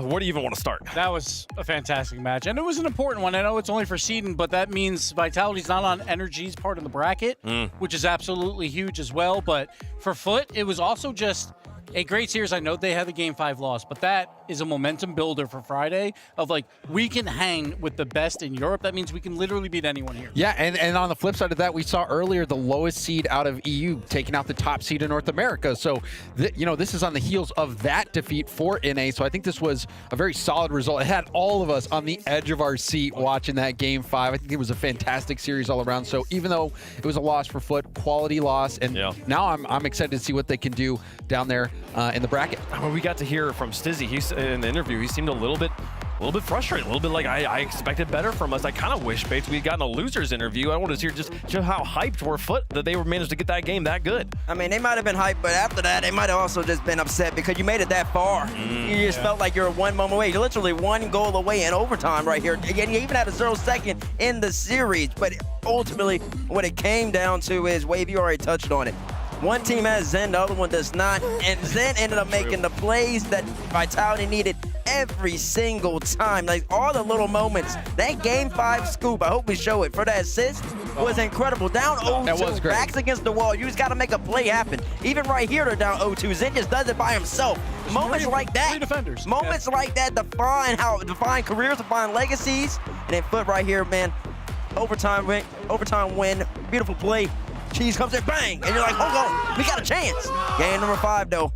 Where do you even want to start? That was a fantastic match, and it was an important one. I know it's only for seeding, but that means Vitality's not on Energy's part of the bracket, which is absolutely huge as well. But for Foot, it was also just a great series. I know they had the Game 5 loss, but that is a momentum builder for Friday of like, we can hang with the best in Europe. That means we can literally beat anyone here. Yeah, and on the flip side of that, we saw earlier the lowest seed out of EU taking out the top seed in North America. So, this is on the heels of that defeat for NA. So I think this was a very solid result. It had all of us on the edge of our seat watching that Game 5. I think it was a fantastic series all around. So even though it was a loss for Foot, quality loss, and now I'm excited to see what they can do down there in the bracket. Well, we got to hear from Stizzy. He's in the interview. He seemed a little bit frustrated, a little bit like I expected better from us. I kind of wish, Bates, we had gotten a loser's interview. I wanted to hear just how hyped were Foot that they were managed to get that game that good. I mean, they might have been hyped, but after that, they might have also just been upset because you made it that far. You just felt like you're one moment away. You're literally one goal away in overtime right here. Again, you even had a 0-second in the series, but ultimately, what it came down to is, Wave, you already touched on it. One team has Zen, the other one does not, and Zen ended up making the plays that Vitality needed every single time. Like, all the little moments. That Game 5 scoop, I hope we show it, for that assist was incredible. Down 0-2, backs against the wall. You just got to make a play happen. Even right here, they're down 0-2. Zen just does it by himself. Moments like that, moments like that define careers, define legacies. And then Foot right here, man, overtime win, beautiful play. Cheese comes in, bang, and you're like, hold on, we got a chance. Game number 5, though.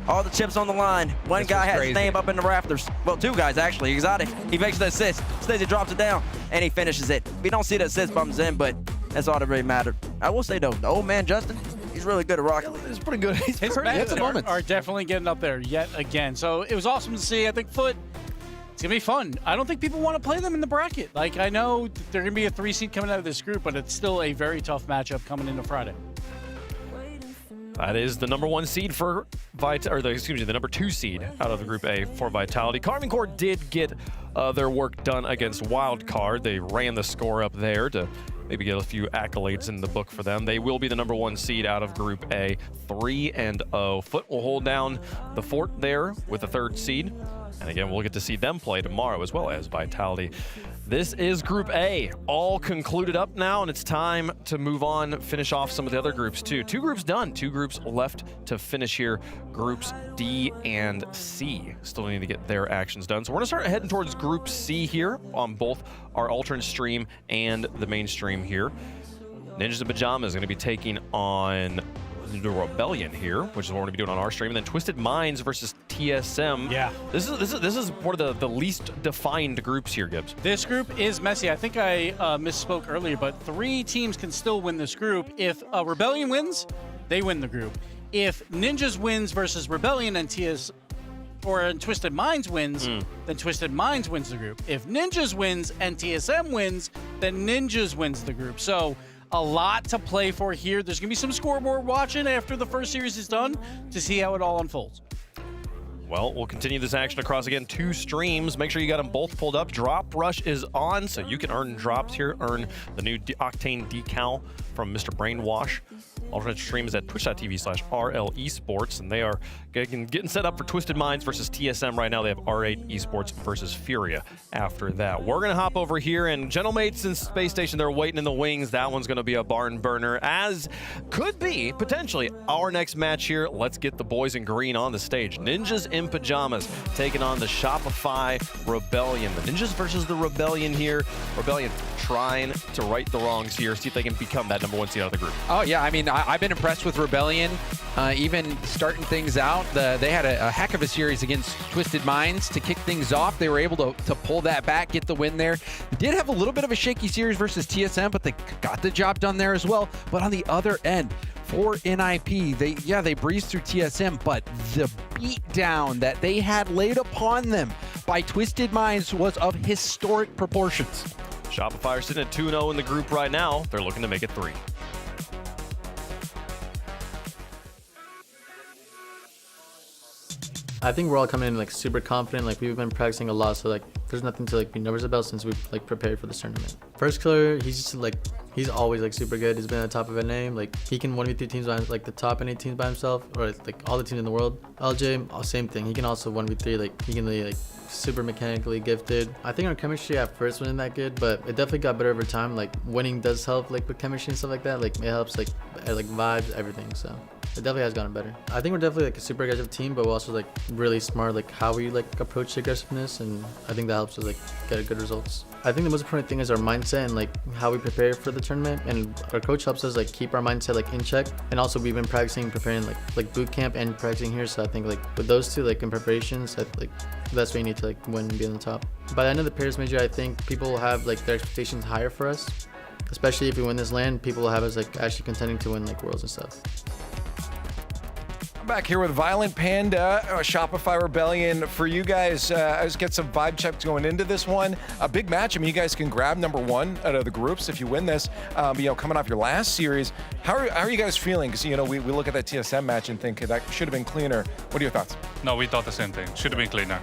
All the chips on the line. One guy has his name up in the rafters. Well, 2 guys, actually. Exotic, he makes the assist. Stizzy drops it down, and he finishes it. We don't see the assist bumps in, but that's all that really mattered. I will say, though, the old man, Justin, he's really good at Rocket League. He's pretty good. His matches are definitely getting up there yet again. So it was awesome to see. I think Foot, it's going to be fun. I don't think people want to play them in the bracket. Like, I know they're going to be a 3 seed coming out of this group, but it's still a very tough matchup coming into Friday. That is the #1 seed for the number 2 seed out of the Group A for Vitality. Carmine Corps did get their work done against Wildcard. They ran the score up there to maybe get a few accolades in the book for them. They will be the #1 seed out of Group A, 3-0. Foot will hold down the fort there with the 3rd seed. And again, we'll get to see them play tomorrow as well as Vitality. This is Group A, all concluded up now, and it's time to move on, finish off some of the other groups too. 2 groups done, 2 groups left to finish here. Groups D and C still need to get their actions done. So we're gonna start heading towards Group C here on both our alternate stream and the mainstream here. Ninjas in Pajamas is gonna be taking on the Rebellion here, which is what we're gonna be doing on our stream, and then Twisted Minds versus TSM. Yeah, this is one of the least defined groups here, Gibbs. This group is messy. I think I misspoke earlier, but 3 teams can still win this group. If Rebellion wins, they win the group. If Ninjas wins versus Rebellion and Twisted Minds wins, then Twisted Minds wins the group. If Ninjas wins and TSM wins, then Ninjas wins the group. So a lot to play for here. There's going to be some scoreboard watching after the first series is done to see how it all unfolds. Well, we'll continue this action across, again, 2 streams. Make sure you got them both pulled up. Drop Rush is on, so you can earn drops here. Earn the new Octane decal from Mr. Brainwash. Alternate stream is at twitch.tv/RLEsports, and they are getting set up for Twisted Minds versus TSM right now. They have R8 Esports versus Furia after that. We're going to hop over here, and Gentlemates and Space Station, they're waiting in the wings. That one's going to be a barn burner, as could be, potentially, our next match here. Let's get the boys in green on the stage. Ninjas in Pajamas taking on the Shopify Rebellion. The Ninjas versus the Rebellion here. Rebellion trying to right the wrongs here, see if they can become that #1 seed out of the group. Oh, yeah, I mean, I've been impressed with Rebellion, even starting things out. They had a heck of a series against Twisted Minds to kick things off. They were able to pull that back, get the win there. They did have a little bit of a shaky series versus TSM, but they got the job done there as well. But on the other end, for NIP, they breezed through TSM, but the beatdown that they had laid upon them by Twisted Minds was of historic proportions. Shopify are sitting at 2-0 in the group right now. They're looking to make it 3. I think we're all coming in like super confident. Like we've been practicing a lot, so like there's nothing to like be nervous about since we've like prepared for this tournament. First killer, he's just like he's always like super good. He's been at the top of a name. Like he can 1v3 teams by like the top NA teams by himself, or like all the teams in the world. LJ, same thing. He can also 1v3. Like he can like super mechanically gifted. I think our chemistry at first wasn't that good, but it definitely got better over time. Like winning does help like with chemistry and stuff like that. Like it helps like vibes, everything. So it definitely has gotten better. I think we're definitely like a super aggressive team, but we're also like really smart like how we like approach aggressiveness, and I think that helps us like get good results. I think the most important thing is our mindset and like how we prepare for the tournament, and our coach helps us like keep our mindset like in check. And also we've been practicing preparing like boot camp and practicing here, so I think like with those two like in preparations, I like that's what you need to like win and be on the top. By the end of the Paris Major, I think people will have like their expectations higher for us, especially if we win this LAN. People will have us like actually contending to win like Worlds and stuff. I'm back here with Violent Panda, Shopify Rebellion. For you guys, I just get some vibe checks going into this one. A big match. I mean, you guys can grab #1 out of the groups if you win this. You know, coming off your last series, how are you guys feeling? Because you know, we look at that TSM match and think that should have been cleaner. What are your thoughts? No, we thought the same thing. Should have been cleaner,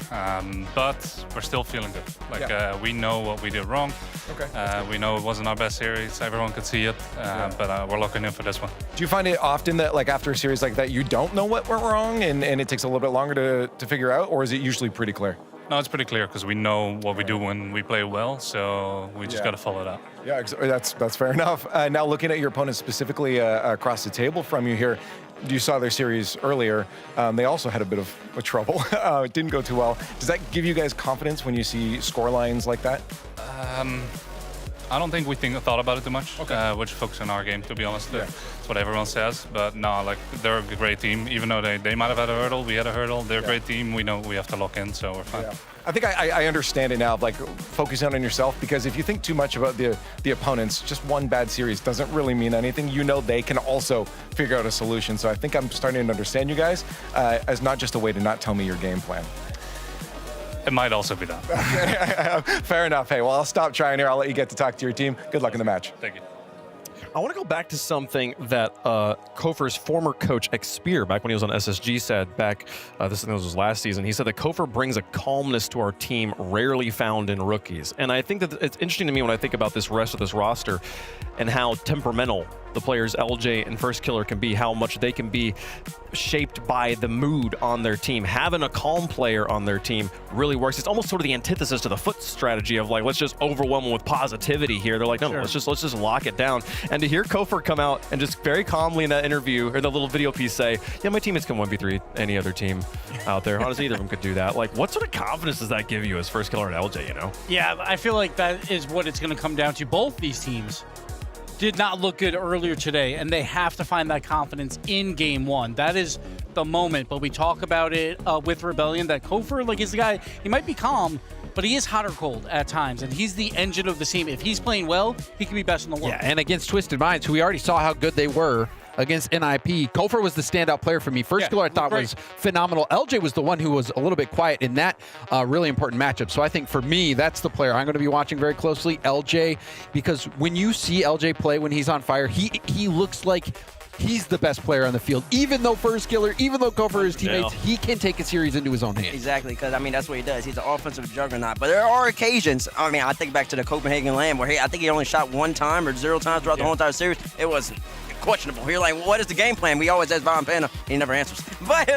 but we're still feeling good. Like we know what we did wrong. Okay. We know it wasn't our best series. Everyone could see it, but we're looking in for this one. Do you find it often that like after a series like that, you don't know what went wrong and it takes a little bit longer to figure out, or is it usually pretty clear? No, it's pretty clear because we know what we do when we play well, so we just got to follow that. Yeah, that's fair enough. Now looking at your opponents specifically across the table from you here, you saw their series earlier. They also had a bit of trouble. It didn't go too well. Does that give you guys confidence when you see score lines like that? I don't think we thought about it too much. Okay. We're just focused on our game, to be honest. That's what everyone says. But no, like they're a great team. Even though they might have had a hurdle, we had a hurdle. They're a great team. We know we have to lock in, so we're fine. Yeah. I think I understand it now, like focusing on yourself, because if you think too much about the opponents, just one bad series doesn't really mean anything. You know they can also figure out a solution. So I think I'm starting to understand you guys as not just a way to not tell me your game plan. It might also be that. Fair enough. Hey, well, I'll stop trying here. I'll let you get to talk to your team. Good luck in the match. Thank you. I want to go back to something that Kofer's former coach, Xpeer, back when he was on SSG, said back, this was his last season. He said that Kofer brings a calmness to our team rarely found in rookies. And I think that it's interesting to me when I think about this rest of this roster and how temperamental the players LJ and First Killer can be, how much they can be shaped by the mood on their team. Having a calm player on their team really works. It's almost sort of the antithesis to the Foot strategy of like, let's just overwhelm them with positivity here. They're like, no, let's just lock it down. And to hear Kofer come out and just very calmly in that interview or the little video piece say, yeah, my teammates can 1v3 any other team out there. Honestly, either of them could do that. Like, what sort of confidence does that give you as First Killer and LJ, you know? Yeah, I feel like that is what it's going to come down to. Both these teams did not look good earlier today, and they have to find that confidence in game one. That is the moment, but we talk about it with Rebellion, that Kofer, like, is the guy, he might be calm, but he is hot or cold at times, and he's the engine of the team. If he's playing well, he can be best in the world. Yeah, and against Twisted Minds, who we already saw how good they were against NIP, Kofer was the standout player for me. First Killer I thought was phenomenal. LJ was the one who was a little bit quiet in that really important matchup. So I think for me, that's the player I'm going to be watching very closely, LJ, because when you see LJ play when he's on fire, he looks like he's the best player on the field. Even though First Killer, even though Kofer is teammates, he can take a series into his own hands. Exactly, because, I mean, that's what he does. He's an offensive juggernaut. But there are occasions, I mean, I think back to the Copenhagen LAN where I think he only shot 1 time or 0 times throughout the whole entire series. It was questionable. You're like, well, what is the game plan? We always ask Violent Panda. He never answers. But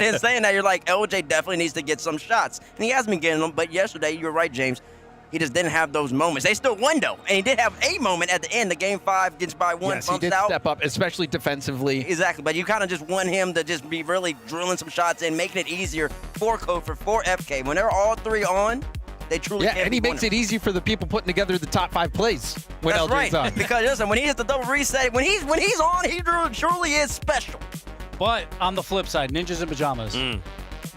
in saying that, you're like, LJ definitely needs to get some shots. And he has been getting them. But yesterday, you were right, James. He just didn't have those moments. They still won, though. And he did have a moment at the end. The game 5 gets by 1, yes, bumps he did out. Step up, especially defensively. Exactly. But you kind of just want him to just be really drilling some shots in, making it easier for Kofer, for FK. When they're all 3 on, they truly can't and he be makes it easy for the people putting together the top 5 plays when That's LJ's on. Because listen, when he hits the double reset, when he's on, he truly is special. But on the flip side, Ninjas in Pajamas,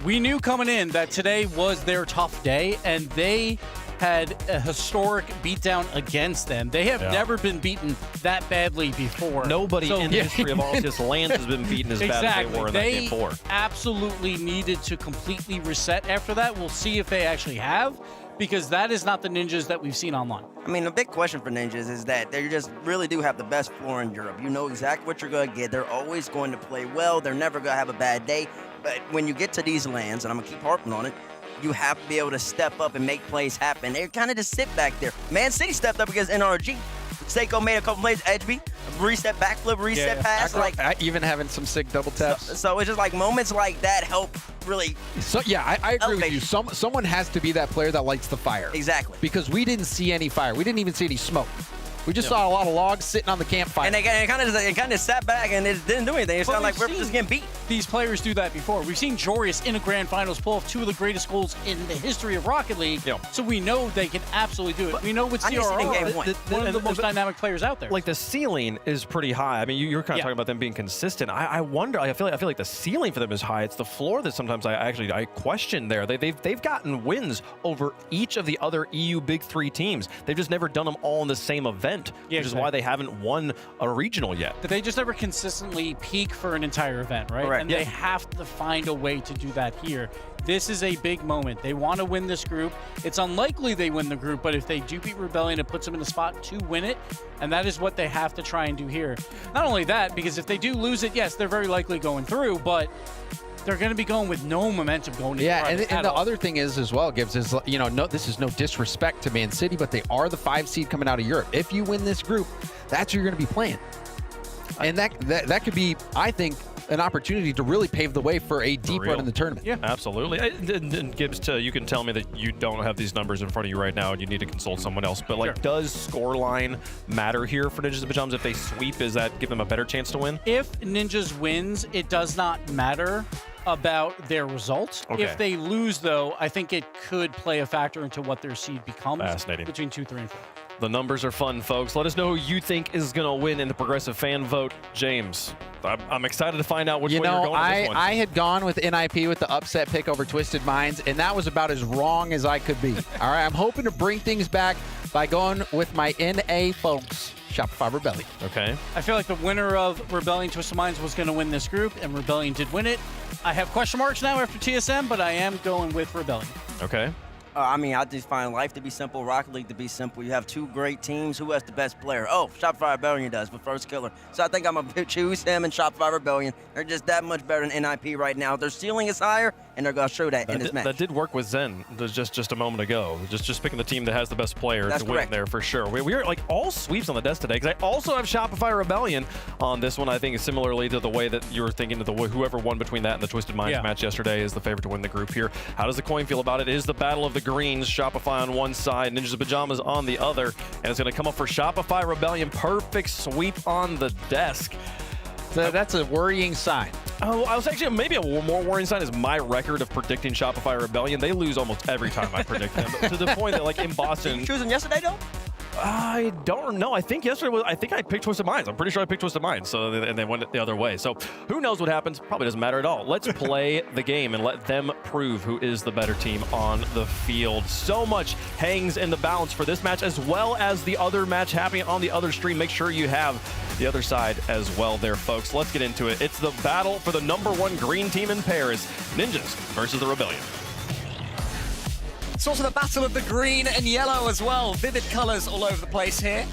we knew coming in that today was their tough day, and they had a historic beatdown against them. They have never been beaten that badly before. Nobody in the history of Altius lands has been beaten as bad as they were in that game 4. Absolutely needed to completely reset after that. We'll see if they actually have. because that is not the Ninjas that we've seen online. I mean, the big question for Ninjas is that they just really do have the best floor in Europe. You know exactly what you're going to get. They're always going to play well. They're never going to have a bad day. But when you get to these lands, and I'm going to keep harping on it, you have to be able to step up and make plays happen. They kind of just sit back there. Man City stepped up against NRG. Seiko made a couple plays, edge-beat, reset backflip, reset pass. Even having some sick double taps. So it's just like moments like that help really. So yeah, I agree with you. Someone has to be that player that lights the fire. Exactly. Because we didn't see any fire. We didn't even see any smoke. We just saw a lot of logs sitting on the campfire. And they kind of sat back and it didn't do anything. It's kind of like we're just getting beat. These players do that before. We've seen Jorius in a grand finals pull off 2 of the greatest goals in the history of Rocket League. So we know they can absolutely do it. We know with CRR, one of the most dynamic players out there. Like the ceiling is pretty high. I mean, you're kind of talking about them being consistent. I wonder. I feel like the ceiling for them is high. It's the floor that sometimes I question there. They've gotten wins over each of the other EU Big 3 teams. They've just never done them all in the same event, which is why they haven't won a regional yet. But they just never consistently peak for an entire event, right? Correct. And they have to find a way to do that here. This is a big moment. They want to win this group. It's unlikely they win the group, but if they do beat Rebellion, it puts them in the spot to win it, and that is what they have to try and do here. Not only that, because if they do lose it, yes, they're very likely going through, but they're going to be going with no momentum going into and the other thing is as well, Gibbs, is, you know, this is no disrespect to Man City, but they are the 5 seed coming out of Europe. If you win this group, that's who you're going to be playing. And that could be, I think, an opportunity to really pave the way for a deep run in the tournament. Yeah, absolutely. And Gibbs, you can tell me that you don't have these numbers in front of you right now and you need to consult someone else. But like, does scoreline matter here for Ninjas and Pajamas? If they sweep, does that give them a better chance to win? If Ninjas wins, it does not matter about their result. Okay. If they lose, though, I think it could play a factor into what their seed becomes. Fascinating. Between 2, 3, and 4. The numbers are fun, folks. Let us know who you think is going to win in the progressive fan vote. James, I'm excited to find out which way you're going with this one. I had gone with NIP with the upset pick over Twisted Minds, and that was about as wrong as I could be. All right, I'm hoping to bring things back by going with my NA folks, Shopify Rebellion. Okay. I feel like the winner of Rebellion Twisted Minds was going to win this group, and Rebellion did win it. I have question marks now after TSM, but I am going with Rebellion. Okay. I mean, I just find life to be simple, Rocket League to be simple. You have 2 great teams. Who has the best player? Oh, Shopify Rebellion does, but First Killer. So I think I'm going to choose him and Shopify Rebellion. They're just that much better than NIP right now. Their ceiling is higher, and they're going to show that in this match. That did work with Zen just a moment ago. Just picking the team that has the best player That's to correct. win there for sure. We are like all sweeps on the desk today because I also have Shopify Rebellion on this one. I think similarly to the way that you were thinking, whoever won between that and the Twisted Minds match yesterday is the favorite to win the group here. How does the coin feel about it? It is the battle of the greens. Shopify on one side, Ninjas and Pajamas on the other, and it's going to come up for Shopify Rebellion. Perfect sweep on the desk. So that's a worrying sign. Oh, I was actually maybe a more worrying sign is my record of predicting Shopify Rebellion. They lose almost every time I predict them, to the point that like in Boston. Did you choose them yesterday though? I don't know. I think yesterday I think I picked Twisted Minds. I'm pretty sure I picked Twisted Minds. So and they went the other way. So who knows what happens? Probably doesn't matter at all. Let's play the game and let them prove who is the better team on the field. So much hangs in the balance for this match as well as the other match happening on the other stream. Make sure you have the other side as well there, folks. Let's get into it. It's the battle for the #1 green team in Paris. Ninjas versus the Rebellion. It's also the battle of the green and yellow as well. Vivid colors all over the place here.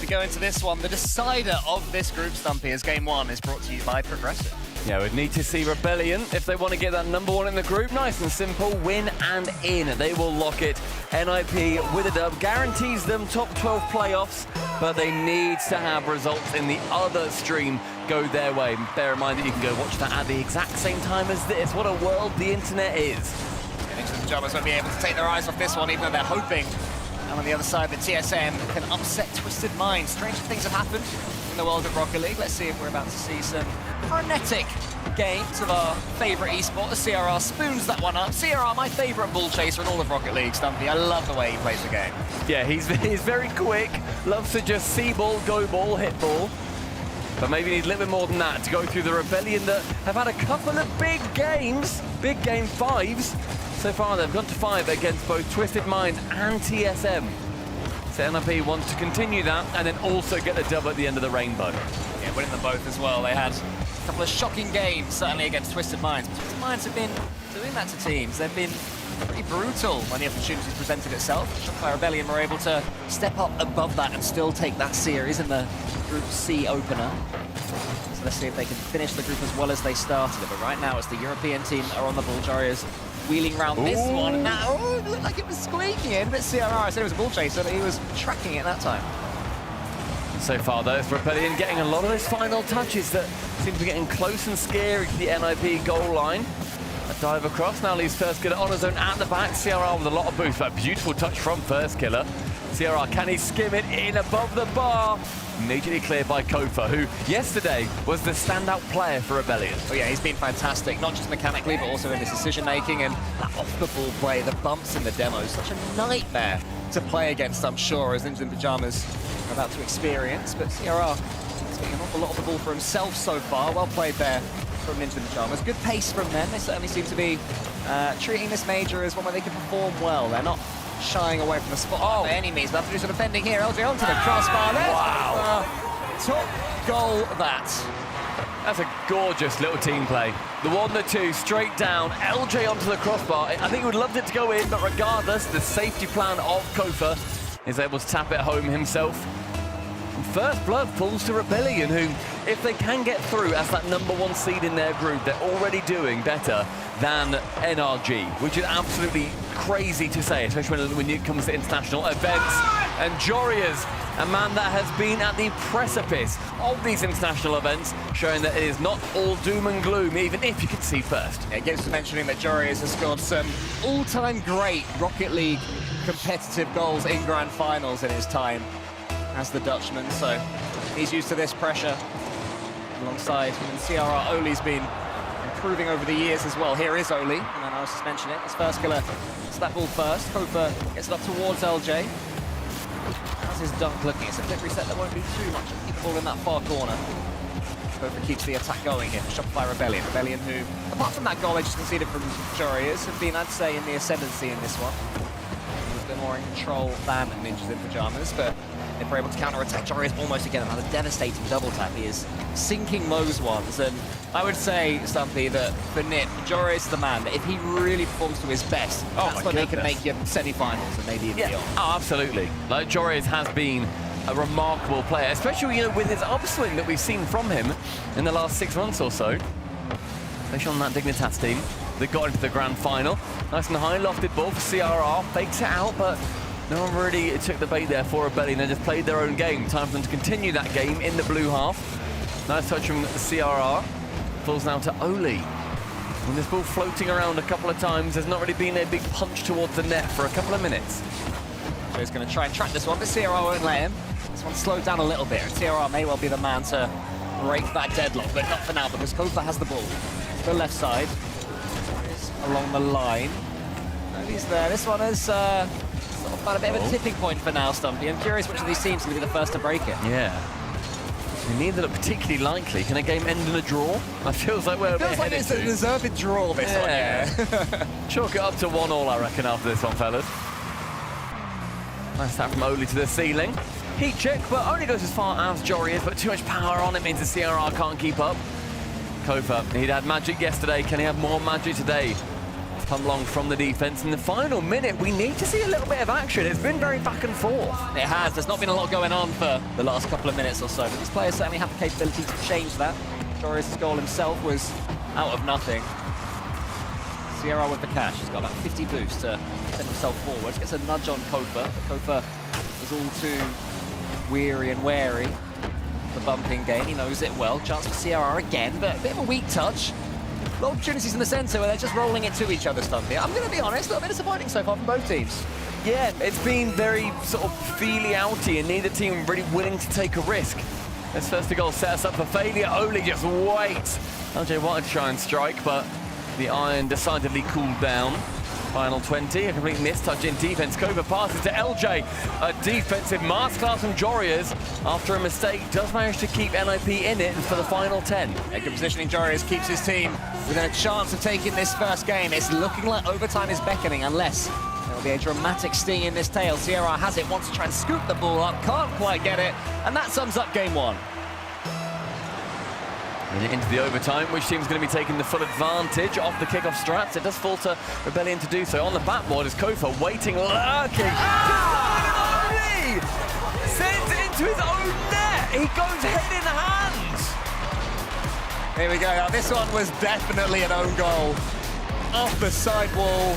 We go into this one. The decider of this group, Stumpy, as Game 1 is brought to you by Progressive. Yeah, we'd need to see Rebellion if they want to get that #1 in the group. Nice and simple, win and in. They will lock it. NIP with a dub guarantees them top 12 playoffs, but they need to have results in the other stream go their way. Bear in mind that you can go watch that at the exact same time as this. What a world the internet is. Ninjas and Pajamas won't be able to take their eyes off this one, even though they're hoping. And on the other side, the TSM can upset Twisted Minds. Stranger things have happened in the world of Rocket League. Let's see if we're about to see some frenetic games of our favorite esport. The CRR spoons that one up. CRR, my favorite ball chaser in all of Rocket League, Stumpy. I love the way he plays the game. Yeah, he's very quick. Loves to just see ball, go ball, hit ball. But maybe need a little bit more than that to go through the Rebellion that have had a couple of big games, big game 5s. So far, they've gone to 5 against both Twisted Minds and TSM. So NIP wants to continue that and then also get the dub at the end of the rainbow. Yeah, winning them both as well. They had a couple of shocking games, certainly against Twisted Minds. But Twisted Minds have been doing that to teams. They've been pretty brutal when the opportunities presented itself. Shopify Rebellion were able to step up above that and still take that series in the Group C opener. So let's see if they can finish the group as well as they started it. But right now, it's the European team that are on the ball. Jarius wheeling around this one. And now, it looked like it was squeaking in, but CRR, I said it was a ball chaser, but he was tracking it that time. So far, though, it's Rebellion getting a lot of those final touches that seem to be getting close and scary to the NIP goal line. A dive across, now leaves First Killer on his own at the back. CRR with a lot of boost, but a beautiful touch from First Killer. CRR, can he skim it in above the bar? Immediately cleared by Kofa, who yesterday was the standout player for Rebellion. Oh yeah, he's been fantastic, not just mechanically, but also in his decision-making and that off-the-ball play, the bumps in the demo. Such a nightmare to play against, I'm sure, as Ninjas in Pyjamas are about to experience. But CRR is getting an awful lot of the ball for himself so far. Well played there from Ninjas in Pyjamas. Good pace from them. They certainly seem to be treating this major as one where they can perform well. They're not shying away from the spot by any means. But have to do some defending here. LJ onto the crossbar there. Wow. Top goal that. That's a gorgeous little team play. The 1, the 2, straight down. LJ onto the crossbar. I think he would love it to go in, but regardless, the safety plan of Kofa is able to tap it home himself. And first blood falls to Rebellion, who, if they can get through as that #1 seed in their group, they're already doing better than NRG, which is absolutely crazy to say, especially when it comes to international events. And Joria's a man that has been at the precipice of these international events, showing that it is not all doom and gloom, even if you can see first. Yeah, it gives mentioning that Joria's has scored some all-time great Rocket League competitive goals in Grand Finals in his time as the Dutchman, so he's used to this pressure. Alongside him and CRR, Oli's been improving over the years as well. Here is Oli, and then I was just mentioning it. His First Killer gets that ball first. Kofa gets it up towards LJ. How's his dunk looking? It's a quick reset that won't do too much. Keep the ball in that far corner. Kofa keeps the attack going here for Shopify Rebellion. Rebellion who, apart from that goal they just conceded from Joria's, have been, I'd say, in the ascendancy in this one. A bit more in control than Ninjas in Pyjamas, but if we're able to counter-attack, Joria's almost again another devastating double tap. He is sinking those ones, and I would say, Stumpy, that for Nip, Joria's the man, that if he really performs to his best, that's when they can make your semi-finals and maybe even beyond. Oh, absolutely. Like, Joria's has been a remarkable player, especially, you know, with his upswing that we've seen from him in the last 6 months or so. Especially on that Dignitas team. They got into the grand final. Nice and high, lofted ball for CRR, fakes it out, but no one really took the bait there for Rebellion. They just played their own game. Time for them to continue that game in the blue half. Nice touch from CRR. Falls now to Oli. And this ball floating around a couple of times. There's not really been a big punch towards the net for a couple of minutes. So he's going to try and track this one, but CRR won't let him. This one slowed down a little bit. CRR may well be the man to break that deadlock, but not for now because Kofa has the ball. To the left side. Along the line. No, he's there. This one is sort of about a bit of a tipping point for now, Stumpy. I'm curious which of these teams is going to be the first to break it. Yeah. Neither look particularly likely. Can a game end in a draw? That feels like we're feels like it's a deserved draw, this one, yeah. Chalk it up to 1-1, I reckon, after this one, fellas. Nice tap from Oli to the ceiling. Heat check, but only goes as far as Joria's, but too much power on it means the CRR can't keep up. Kofa, he'd had magic yesterday. Can he have more magic today? Come along from the defense. In the final minute, we need to see a little bit of action. It's been very back and forth. It has. There's not been a lot going on for the last couple of minutes or so, but these players certainly have the capability to change that. Joria's goal himself was out of nothing. CRR with the cash. He's got about 50 boosts to send himself forward. Gets a nudge on Kofa. Kofa is all too weary and wary. The bumping game, he knows it well. Chance for CRR again, but a bit of a weak touch. A lot of opportunities in the centre where they're just rolling it to each other, Stumpy. I'm going to be honest, a little bit disappointing so far from both teams. Yeah, it's been very sort of feely-outy and neither team really willing to take a risk. This first goal set us up for failure. Oli just waits. LJ wanted to try and strike, but the iron decidedly cooled down. Final 20, a complete mistouch in defense. Kofa passes to LJ. A defensive masterclass from Joria's after a mistake. Does manage to keep NIP in it for the final 10. Yeah, good positioning. Joria's keeps his team within a chance of taking this first game. It's looking like overtime is beckoning unless there will be a dramatic sting in this tail. CRR has it, wants to try and scoop the ball up, can't quite get it, and that sums up game one. And into the overtime, which team's going to be taking the full advantage of the kickoff strats? It does fall to Rebellion to do so. On the backboard is Kofa waiting, lurking. Only sends it into his own net. He goes head in hands. Here we go. Now, this one was definitely an own goal. Off the side wall.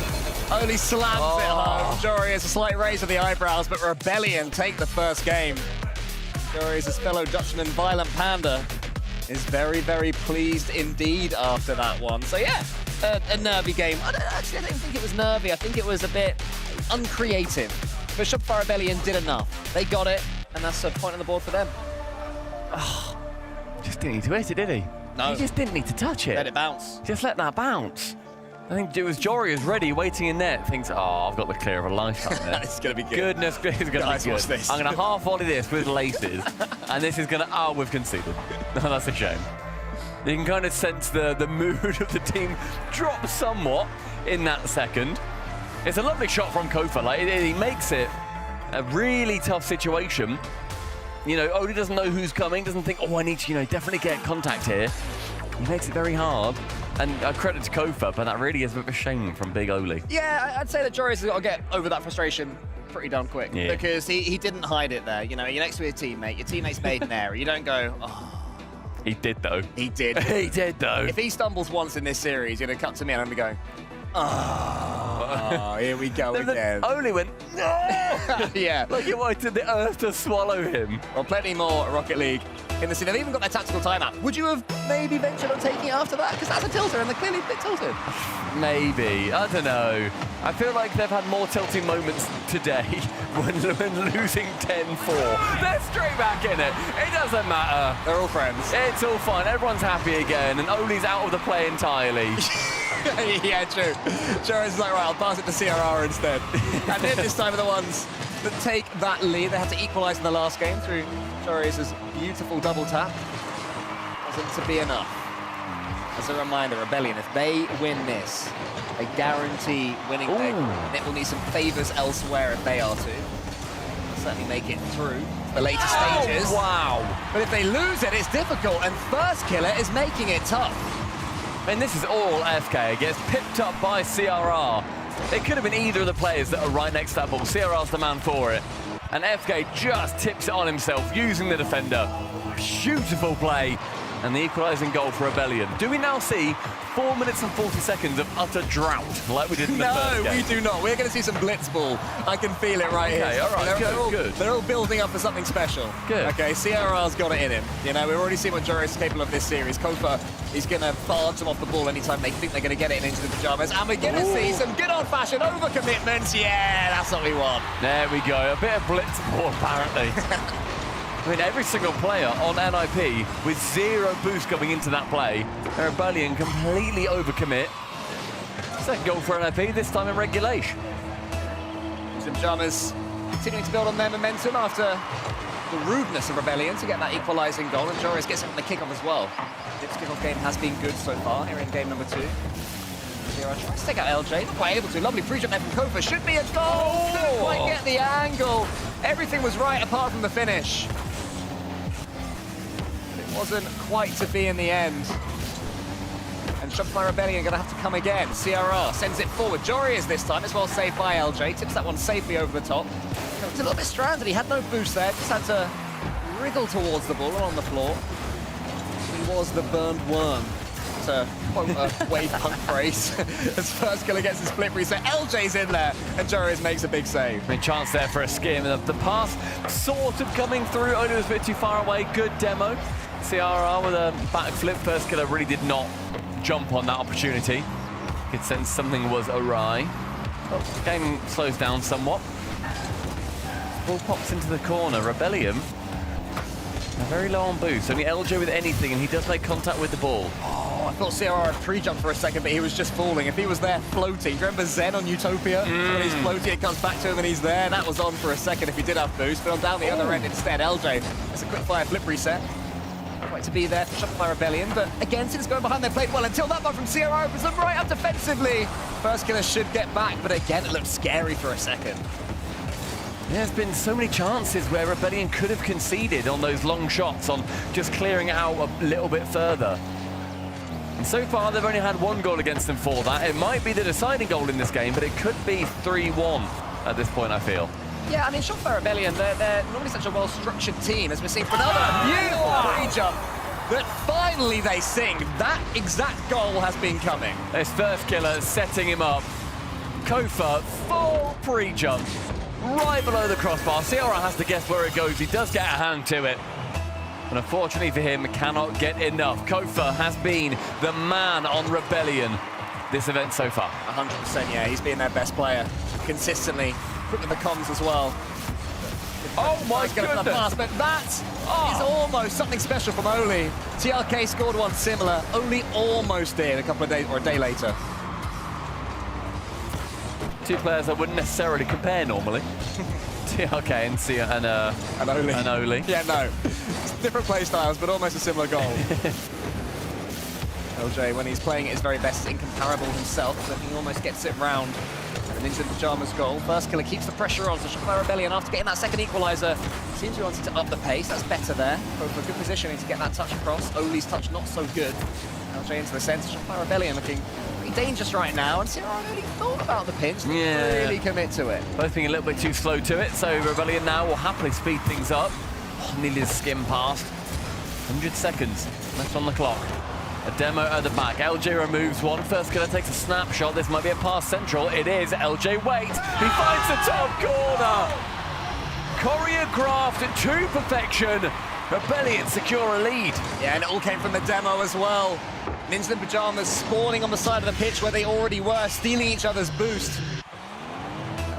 Only slams it home. Jory has a slight raise of the eyebrows, but Rebellion take the first game. Jory, his fellow Dutchman, Violent Panda, is very, very pleased indeed after that one. So yeah, a nervy game. I don't think it was nervy. I think it was a bit uncreative. But Shopify Rebellion did enough. They got it, and that's a point on the board for them. Oh, just didn't need to hit it, did he? No. He just didn't need to touch it. Let it bounce. Just let that bounce. I think it was Jory is ready, waiting in net. Thinks, oh, I've got the clear of a lifetime there. It's going to be good. Goodness, it's going to be Guys, good. watch this. I'm going to half volley this with laces, and this is going to, oh, we've conceded. That's a shame. You can kind of sense the mood of the team drop somewhat in that second. It's a lovely shot from Kofa. Like, he makes it a really tough situation. You know, Oli doesn't know who's coming, doesn't think, oh, I need to, definitely get contact here. He makes it very hard. And credit to Kofa, but that really is a bit of a shame from Big Oli. Yeah, I'd say that Joris has got to get over that frustration pretty darn quick. Yeah. Because he didn't hide it there. You're next to your teammate. Your teammate's made an error. You don't go, oh. He did, though. He did. He did, though. If he stumbles once in this series, you're going to cut to me and I'm going to go, oh, here we go again. Oli went, no! Yeah. Like he wanted the earth to swallow him. Well, plenty more at Rocket League in the scene. They've even got their tactical timeout. Would you have maybe ventured on taking it after that? Because that's a tilter, and they're clearly a bit tilted. Maybe. I don't know. I feel like they've had more tilting moments today when losing 10-4. They're straight back in it. It doesn't matter. They're all friends. It's all fine. Everyone's happy again, and Oli's out of the play entirely. Yeah, true. Joris is like, right, I'll pass it to CRR instead. And then this time are the ones that take that lead. They had to equalise in the last game through Joris' beautiful double tap. Wasn't to be enough. As a reminder, Rebellion, if they win this, they guarantee winning big. It will need some favours elsewhere if they are to. They'll certainly make it through the later stages. Wow. But if they lose it, it's difficult, and First Killer is making it tough. And this is all FK. It gets picked up by CRR. It could have been either of the players that are right next to that ball. CRR's the man for it. And FK just tips it on himself, using the defender. Beautiful play. And the equalising goal for Rebellion. Do we now see 4 minutes and 40 seconds of utter drought like we did in the first game? No, we do not. We're going to see some blitzball. I can feel it right here. Okay, all right, good. They're all building up for something special. Good. Okay, CRR's got it in him. We've already seen what Joris is capable of this series. Kofa is going to barge them off the ball anytime they think they're going to get it into the pajamas. And we're going to see some good old-fashioned overcommitments. Yeah, that's what we want. There we go. A bit of blitzball, apparently. I mean, every single player on NIP with zero boost going into that play. Rebellion completely overcommit. Second goal for NIP, this time in regulation. The Pajamas continuing to build on their momentum after the rudeness of Rebellion to get that equalising goal. And Joris gets it on the kickoff as well. This kickoff game has been good so far here in game number 2. Here I try to take out LJ, not quite able to. Lovely pre-jump there from Kofa. Should be a goal! Couldn't quite get the angle. Everything was right apart from the finish. Wasn't quite to be in the end. And Shopify Rebellion going to have to come again. CRR sends it forward. Jory is this time. It's well saved by LJ. Tips that one safely over the top. It's a little bit stranded. He had no boost there. Just had to wriggle towards the ball on the floor. He was the burned worm, to quote a wave punk phrase. As First Killer gets his flip reset, LJ's in there, and Joris makes a big save. I mean, chance there for a skim. The pass sort of coming through. Only was a bit too far away. Good demo. CRR with a backflip. First Killer really did not jump on that opportunity. Could sense something was awry. Oh, game slows down somewhat. Ball pops into the corner. Rebellion very low on boost. Only LJ with anything, and he does make contact with the ball. Oh, I thought CRR had pre-jumped for a second, but he was just falling. If he was there floating, do you remember Zen on Utopia? When he's floating, it comes back to him and he's there. That was on for a second if he did have boost, but on down the other end instead, LJ. It's a quick fire flip reset. Quite to be there for Shopify Rebellion, but again, since going behind their plate well until that one from CRR opens them right up defensively. First Killer should get back, but again, it looked scary for a second. There's been so many chances where Rebellion could have conceded on those long shots, on just clearing it out a little bit further. And so far, they've only had one goal against them for that. It might be the deciding goal in this game, but it could be 3-1 at this point, I feel. Yeah, I mean, Shopify Rebellion, they're normally such a well-structured team, as we're seeing for another beautiful pre-jump that finally they sing. That exact goal has been coming. This first killer setting him up. Kofa, full pre-jump, right below the crossbar. Ciara has to guess where it goes. He does get a hand to it. And unfortunately for him, cannot get enough. Kofa has been the man on Rebellion this event so far. 100%, yeah. He's been their best player consistently. Quick with the comms as well. Oh my goodness! Pass, but that is almost something special from Oli. TRK scored one similar. Oli almost did a couple of days or a day later. Two players I wouldn't necessarily compare normally. TRK and Oli. And Oli. Yeah, no. Different play styles, but almost a similar goal. LJ, when he's playing at his very best, is incomparable himself, but he almost gets it round. And into the Pyjamas goal. First killer keeps the pressure on, so Shopify Rebellion, after getting that second equalizer, seems to be wanting to up the pace. That's better there. Both for good positioning to get that touch across. Oli's touch not so good. LJ into the centre. Shopify Rebellion looking pretty dangerous right now, and Ciara really thought about the pinch. Yeah. Really commit to it. Both being a little bit too slow to it, so Rebellion now will happily speed things up. Oh, nearly a skim past. 100 seconds left on the clock. A demo at the back. LJ removes one. First killer takes a snapshot. This might be a pass central. It is. LJ waits. He finds the top corner. Choreographed to perfection. Rebellion secure a lead. Yeah, and it all came from the demo as well. Ninja and Pyjamas spawning on the side of the pitch where they already were, stealing each other's boost.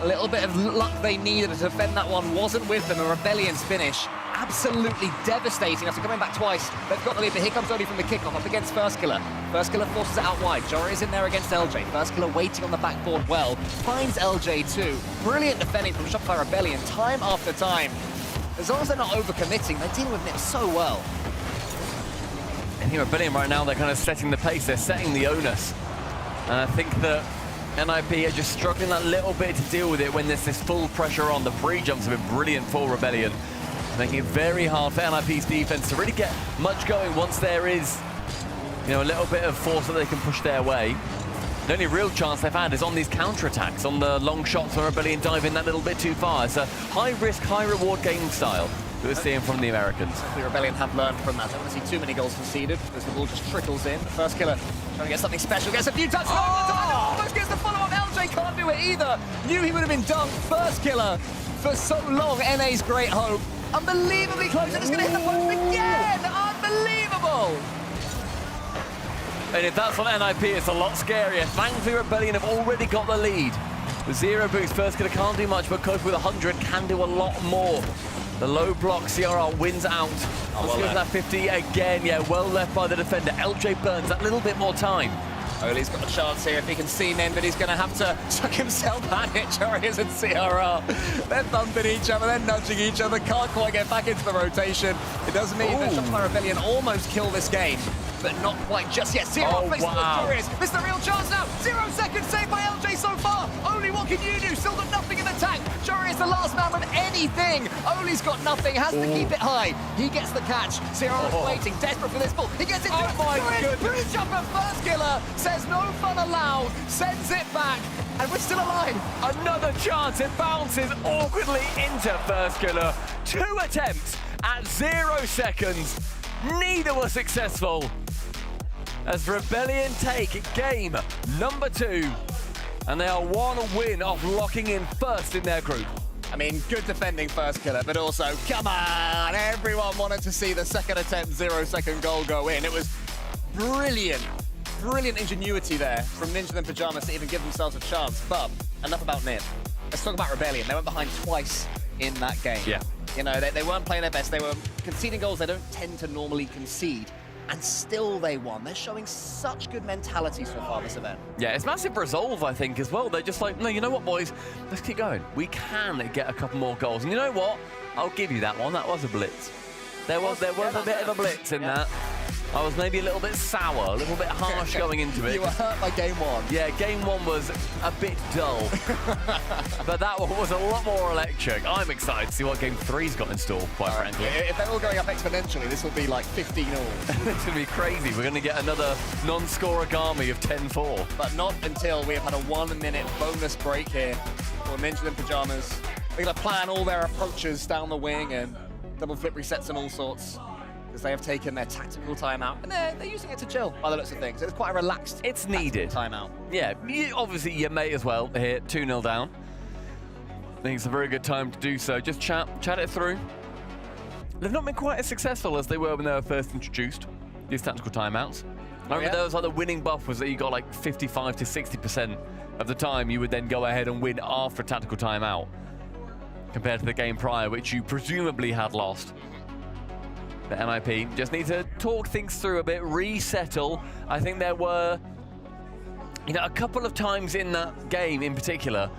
A little bit of luck they needed to defend that one wasn't with them. A Rebellion's finish. Absolutely devastating after coming back twice. They've got the lead, but here comes Oli from the kickoff up against First Killer. First Killer forces it out wide. Jory is in there against LJ. First Killer waiting on the backboard well. Finds LJ too. Brilliant defending from Shopify Rebellion time after time. As long as they're not overcommitting, they're dealing with it so well. And here Rebellion right now, they're kind of setting the pace. They're setting the onus. And I think that NIP are just struggling that little bit to deal with it when there's this full pressure on. The pre-jumps have been brilliant for Rebellion, making it very hard for NIP's defense to really get much going once there is, you know, a little bit of force that they can push their way. The only real chance they've had is on these counter-attacks, on the long shots when Rebellion dive in that little bit too far. It's a high-risk, high-reward game style that we're seeing from the Americans. Hopefully Rebellion have learned from that. I don't want to see too many goals conceded as the ball just trickles in. The First Killer trying to get something special, gets a few touches. Almost gets the follow-up. LJ can't do it either. Knew he would have been done. First Killer for so long. NA's great hope. Unbelievably close, and it's going to hit the post again! Unbelievable! And if that's on NIP, it's a lot scarier. Thankfully, Rebellion have already got the lead. The zero boost, First Killer can't do much, but Kofa with 100 can do a lot more. The low block, Ciara wins out. Let's go for that 50 again. Yeah, well left by the defender. LJ burns that little bit more time. Oli's got a chance here if he can see Nen, but he's going to have to chuck himself at it. Joris and Ciara. They're thumping each other, they're nudging each other, can't quite get back into the rotation. It does mean that Shopify Rebellion almost kill this game, but not quite just yet. Ciara faces Joris. This is the real chance now. 0 seconds saved by LJ so far. Oli, what can you do? Still got nothing in the tank. Joris the last man with anything. Oli's got nothing, has to keep it high. He gets the catch. Ciara's waiting, desperate for this ball. He gets it. Oh my goodness. Bridge up at First Killer. Says no fun allowed, sends it back, and we're still alive. Another chance, it bounces awkwardly into First Killer. 2 attempts at 0 seconds. Neither were successful. As Rebellion take game number 2, and they are 1 win off locking in first in their group. I mean, good defending First Killer, but also, come on, everyone wanted to see the second attempt 0 second goal go in. It was brilliant. Brilliant ingenuity there from Ninja and Pyjamas to even give themselves a chance. But enough about Nin. Let's talk about Rebellion. They went behind twice in that game. Yeah. You know, they weren't playing their best. They were conceding goals they don't tend to normally concede. And still they won. They're showing such good mentality so far this event. Yeah, it's massive resolve, I think, as well. They're just like, no, you know what, boys? Let's keep going. We can get a couple more goals. And you know what? I'll give you that one. That was a blitz. There was a bit of a blitz in that. I was maybe a little bit sour, a little bit harsh going into it. You were hurt by game one. Yeah, game one was a bit dull. But that one was a lot more electric. I'm excited to see what game three's got in store, quite frankly. If they're all going up exponentially, this will be like 15 all. It's going to be crazy. We're going to get another non-score Agami of 10-4. But not until we have had a 1 minute bonus break here for Ninja in Pajamas. They're going to plan all their approaches down the wing and double flip resets and all sorts. Because they have taken their tactical timeout, and they're using it to chill by the looks of things. It's quite a relaxed needed timeout. Yeah, obviously you may as well here, 2-0 down. I think it's a very good time to do so. Just chat it through. They've not been quite as successful as they were when they were first introduced, these tactical timeouts. I remember there was like the winning buff was that you got like 55 to 60% of the time you would then go ahead and win after a tactical timeout, compared to the game prior, which you presumably had lost. The NIP just need to talk things through a bit, resettle. I think there were, a couple of times in that game in particular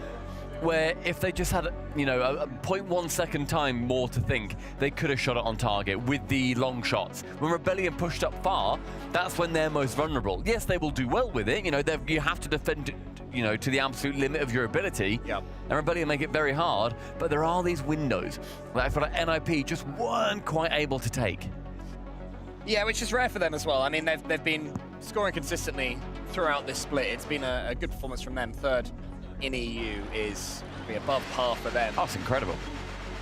where if they just had, a 0.1 second time more to think, they could have shot it on target with the long shots. When Rebellion pushed up far, that's when they're most vulnerable. Yes, they will do well with it. You have to defend to the absolute limit of your ability. Yep. And Rebellion make it very hard, but there are these windows that I feel like NIP just weren't quite able to take. Yeah, which is rare for them as well. I mean, they've been scoring consistently throughout this split. It's been a good performance from them. Third in EU is above par for them. That's incredible.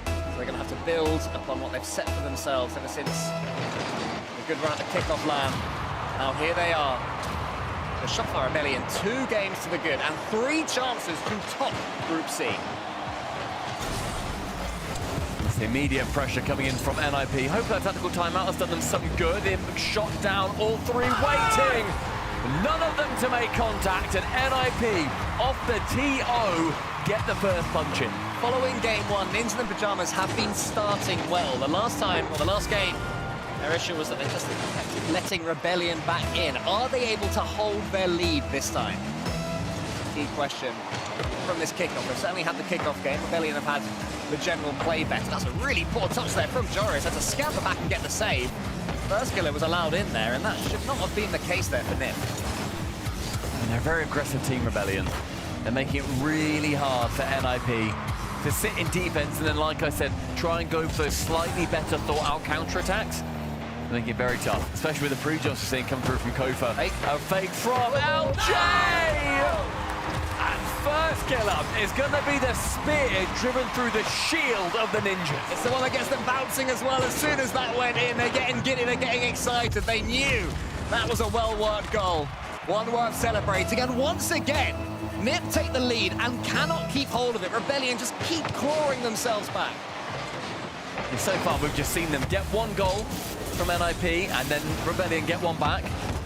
So they're going to have to build upon what they've set for themselves ever since a good run at the kickoff land. Now here they are. The Shopfire Rebellion, 2 games to the good and 3 chances to top Group C. It's the immediate pressure coming in from NIP. Hope that tactical timeout has done them some good. They've shot down all 3, waiting. None of them to make contact, and NIP off the TO get the first punch in. Following game 1, Ninja and Pajamas have been starting well. The last game, their issue was that they just kept letting Rebellion back in. Are they able to hold their lead this time? Key question from this kickoff. They've certainly had the kickoff game. Rebellion have had the general play better. That's a really poor touch there from Joris. Had to scamper back and get the save. First killer was allowed in there, and that should not have been the case there for Nip. And they're a very aggressive team, Rebellion. They're making it really hard for NIP to sit in defense and then, like I said, try and go for those slightly better thought-out counterattacks. Making it very tough, especially with the pre-jumps we're seeing come through from Kofa. A fake from LJ! And first kill up is going to be the spear driven through the shield of the Ninjas. It's the one that gets them bouncing as well. As soon as that went in, they're getting giddy, they're getting excited. They knew that was a well-worked goal. One worth celebrating, and once again, Nip take the lead and cannot keep hold of it. Rebellion just keep clawing themselves back. And so far, we've just seen them get 1 goal from NIP, and then Rebellion get 1 back,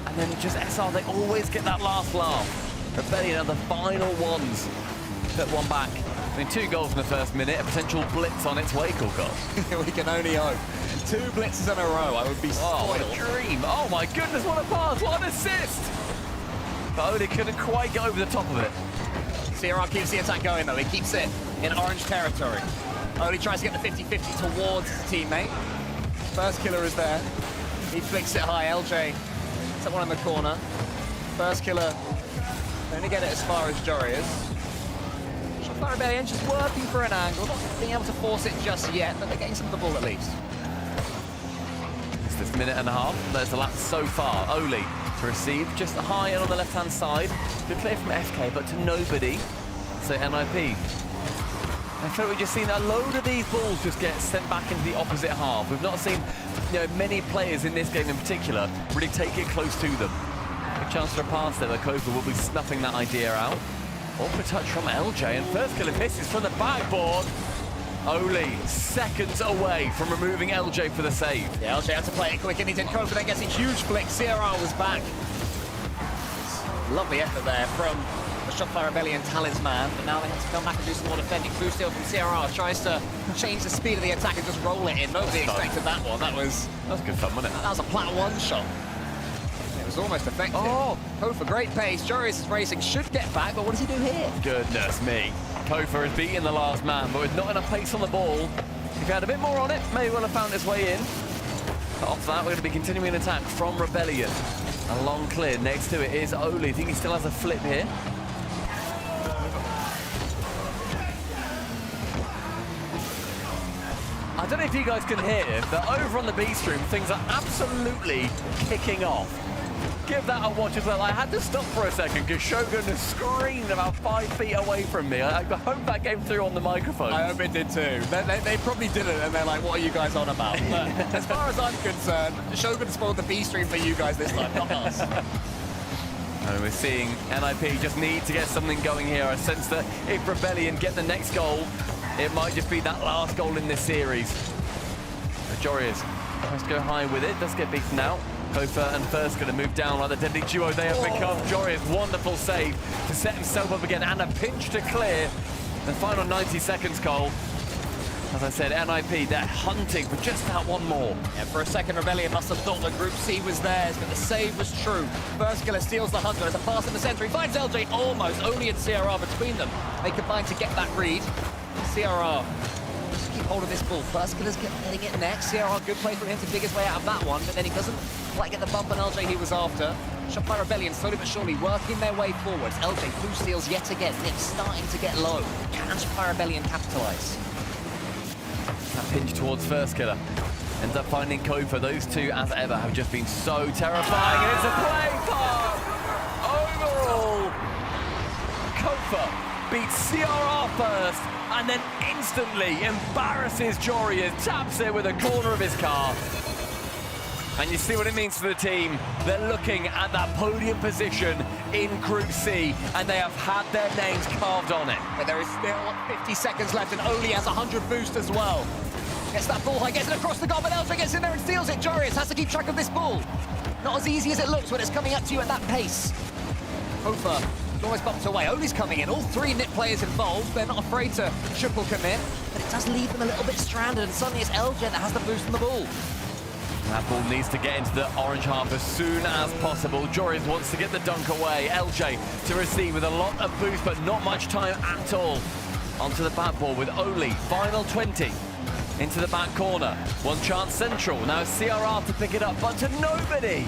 and then just SR, they always get that last laugh. Rebellion are the final ones to put 1 back. I mean, 2 goals in the first minute, a potential blitz on its way, Kulkos. We can only hope. 2 blitzes in a row, I would be spoiled. Oh, what a dream. Oh my goodness, what a pass, what an assist. But Odie couldn't quite get over the top of it. CRR keeps the attack going though, he keeps it in orange territory. Odie tries to get the 50-50 towards his teammate. First killer is there. He flicks it high, LJ. Someone in the corner. First killer, only get it as far as Jory is. Shotfire Rebellion just working for an angle, not being able to force it just yet, but they're getting some of the ball at least. It's this minute and a half. There's the lap so far. Oli to receive, just high end on the left-hand side. Good play from FK, but to nobody. So NIP. I feel we've just seen a load of these balls just get sent back into the opposite half. We've not seen many players in this game in particular really take it close to them. A chance for a pass there, but Kofa will be snuffing that idea out. Awkward touch from LJ, and first killer misses from the backboard. Oli seconds away from removing LJ for the save. Yeah, LJ had to play it quick, and he did. Kofa then gets a huge flick. CRR was back. Lovely effort there from the Shopfire Rebellion talisman, but now they have to come back and do some more defending. Blue steal from CRR tries to change the speed of the attack and just roll it in. Nobody expected that one. That was good fun, wasn't it? That was a plat 1 shot. It was almost effective. Oh, Kofa, great pace. Joris is racing, should get back, but what does he do here? Goodness me. Kofa has beaten the last man, but with not enough pace on the ball. If he had a bit more on it, maybe would have found his way in. After that, we're going to be continuing an attack from Rebellion. A long clear. Next to it is Oli. I think he still has a flip here. I don't know if you guys can hear, but over on the B stream, things are absolutely kicking off. Give that a watch as well. I had to stop for a second because Shogun screamed about 5 feet away from me. I hope that came through on the microphone. I hope it did too. They probably didn't, and they're like, what are you guys on about? But as far as I'm concerned, Shogun spoiled the B stream for you guys this time, not us. And we're seeing NIP just need to get something going here. I sense that if Rebellion get the next goal, it might just be that last goal in this series. Joreuz tries to go high with it, does get beaten out. Kofa and First going to move down like the deadly duo they have become. Joreuz, wonderful save to set himself up again, and a pinch to clear. The final 90 seconds, Cole. As I said, NIP, they're hunting for just that one more. Yeah, for a second, Rebellion must have thought the Group C was theirs, but the save was true. First killer steals the Hunter. There's a pass in the center. He finds LJ almost, only in CRR between them. They combine to get that read. CRR, just keep hold of this ball. First killer's getting it next. CRR, good play from him to dig his way out of that one, but then he doesn't quite get the bump on LJ he was after. Shot by Rebellion, slowly but surely working their way forwards. LJ blue steals yet again. Nick's starting to get low. Can Shot Rebellion capitalize? That pinch towards First killer. Ends up finding Kofa. Those two, as ever, have just been so terrifying. And it's a play for overall. Kofa beats CRR first, and then instantly embarrasses Joreuz, taps it with a corner of his car. And you see what it means for the team. They're looking at that podium position in Group C, and they have had their names carved on it. But there is still 50 seconds left, and Oli has 100 boost as well. Gets that ball high, gets it across the goal, but Elsa gets in there and steals it. Joreuz has to keep track of this ball. Not as easy as it looks when it's coming up to you at that pace. Kofa almost bumped away. Oli's coming in. All 3 NIP players involved. They're not afraid to triple commit, but it does leave them a little bit stranded, and suddenly it's LJ that has the boost on the ball. That ball needs to get into the orange half as soon as possible. Joreuz wants to get the dunk away. LJ to receive with a lot of boost, but not much time at all. Onto the back ball with Oli. Final 20. Into the back corner. One chance central. Now CRR to pick it up, but to nobody.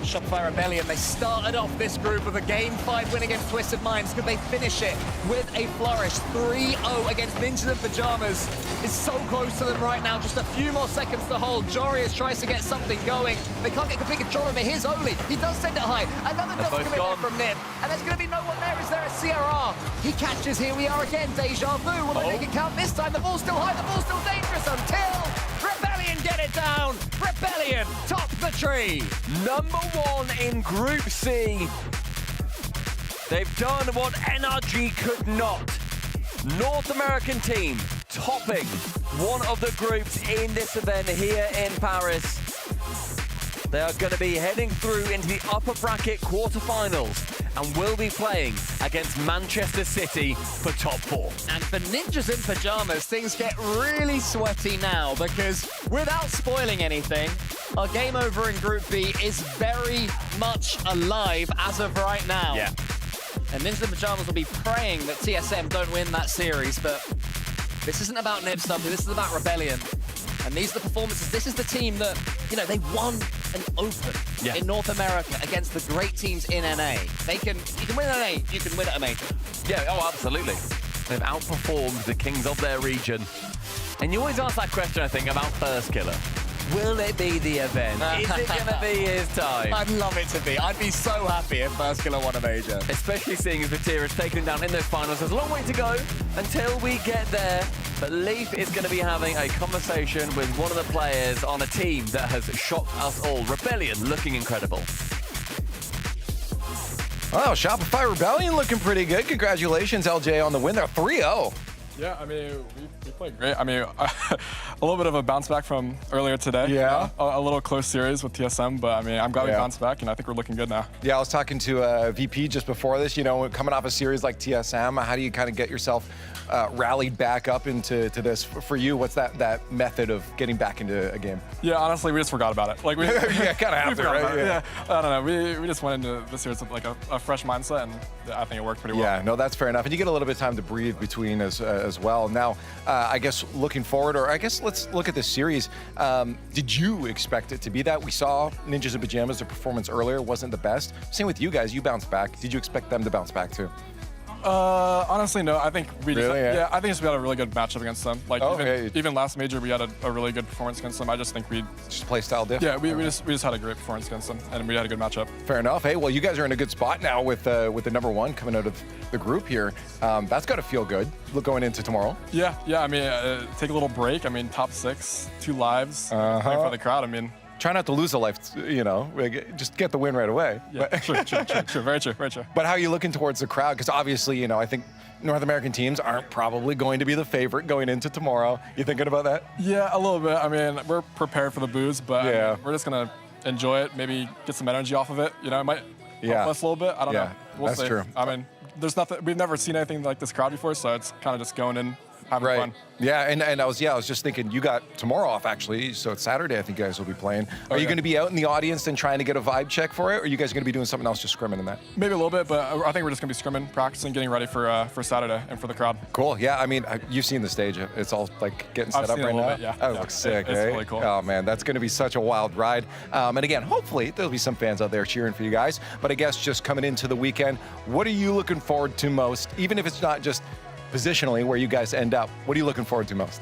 Shopify Rebellion, they started off this group with a Game 5 win against Twisted Minds. Could they finish it with a flourish? 3-0 against Ninjas in Pajamas. Is so close to them right now. Just a few more seconds to hold. Joreuz tries to get something going. They can't get complete control of it. Here's Oli. He does send it high. Another double commit there from Nip. And there's going to be no one there. Is there a CRR? He catches. Here we are again. Deja vu. Will they make it count this time? The ball's still high. The ball's still dangerous until Rebellion get it down. Rebellion top the tree. Number 1 in Group C. They've done what NRG could not. North American team topping one of the groups in this event here in Paris. They are going to be heading through into the upper bracket quarterfinals and will be playing against Manchester City for top 4. And for Ninjas in Pajamas, things get really sweaty now because without spoiling anything, our game over in Group B is very much alive as of right now. Yeah. And Ninjas in Pajamas will be praying that TSM don't win that series, but this isn't about Nip Stumpy, this is about Rebellion. And these are the performances. This is the team that, you know, they won an Open in North America against the great teams in NA. You can win an NA, you can win at a major. Yeah, oh, absolutely. They've outperformed the kings of their region. And you always ask that question, I think, about First Killer. Will it be the event? Is it going to be his time? I'd love it to be. I'd be so happy if First Killer won a major. Especially seeing as Vatira has taken him down in those finals. There's a long way to go until we get there. But Leaf is going to be having a conversation with one of the players on a team that has shocked us all. Rebellion looking incredible. Oh, Shopify Rebellion looking pretty good. Congratulations, LJ, on the win there. 3-0. Yeah, I mean, we played great. I mean, a little bit of a bounce back from earlier today. Yeah. A little close series with TSM, but I mean, I'm glad we bounced back, and I think we're looking good now. Yeah, I was talking to VP just before this. You know, coming off a series like TSM, how do you kind of get yourself rallied back up into this? For you, what's that method of getting back into a game? Yeah, honestly, we just forgot about it. Like we yeah, kind of have to, right? Yeah. I don't know. We just went into the series with like a fresh mindset, and I think it worked pretty well. Yeah, no, that's fair enough. And you get a little bit of time to breathe between as as well. Now, I guess looking forward, or I guess let's look at this series. Did you expect it to be that? We saw Ninjas in Pajamas, their performance earlier wasn't the best. Same with you guys, you bounced back. Did you expect them to bounce back too? Honestly, no. I think we just, Really? Yeah. I think just we had a really good matchup against them. Like even last major, we had a really good performance against them. I just think we just play style different. Yeah, we just had a great performance against them, and we had a good matchup. Fair enough. Hey, well, you guys are in a good spot now with the #1 coming out of the group here. That's got to feel good. Going into tomorrow. Yeah. I mean, take a little break. I mean, top 6, 2 lives, playing for the crowd. I mean. Try not to lose a life, just get the win right away. Yeah, true, very true. But how are you looking towards the crowd? Because obviously, I think North American teams aren't probably going to be the favorite going into tomorrow. You thinking about that? Yeah, a little bit. I mean, we're prepared for the booze, but I mean, we're just going to enjoy it, maybe get some energy off of it. It might help us a little bit. I don't know. We'll see. True. I mean, there's nothing, we've never seen anything like this crowd before, so it's kind of just going in, having fun. Yeah, and I was just thinking, you got tomorrow off actually, so it's Saturday. I think you guys will be playing. Are you going to be out in the audience and trying to get a vibe check for it, or are you guys going to be doing something else, just scrimming in that? Maybe a little bit, but I think we're just going to be scrimming, practicing, getting ready for Saturday and for the crowd. Cool. Yeah, I mean, you've seen the stage. It's all like getting set up right now. Bit, yeah. That looks sick. It's really cool. Oh man, that's going to be such a wild ride. And again, hopefully there'll be some fans out there cheering for you guys. But I guess just coming into the weekend, what are you looking forward to most? Even if it's not just positionally where you guys end up, what are you looking forward to most?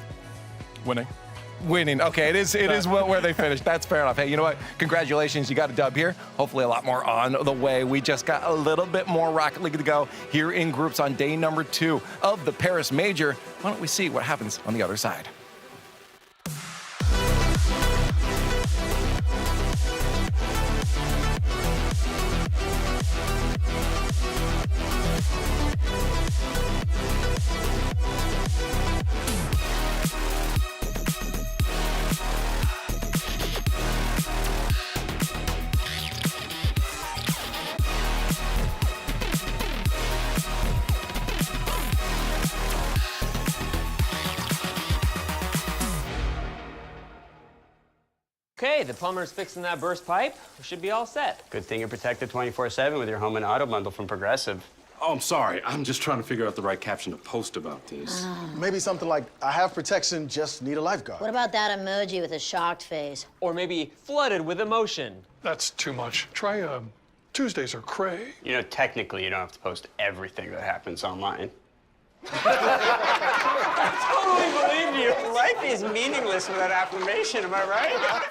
Winning. Okay, it is where they finished. That's fair enough. Hey, you know what? Congratulations, you got a dub here. Hopefully a lot more on the way. We just got a little bit more Rocket League to go here in groups on day number 2 of the Paris Major. Why don't we see what happens on the other side? Okay, the plumber's fixing that burst pipe. We should be all set. Good thing you're protected 24/7 with your home and auto bundle from Progressive. Oh, I'm sorry. I'm just trying to figure out the right caption to post about this. Maybe something like, I have protection, just need a lifeguard. What about that emoji with a shocked face? Or maybe flooded with emotion. That's too much. Try Tuesdays are cray. You know, technically, you don't have to post everything that happens online. I totally believe you. Life is meaningless without affirmation, am I right?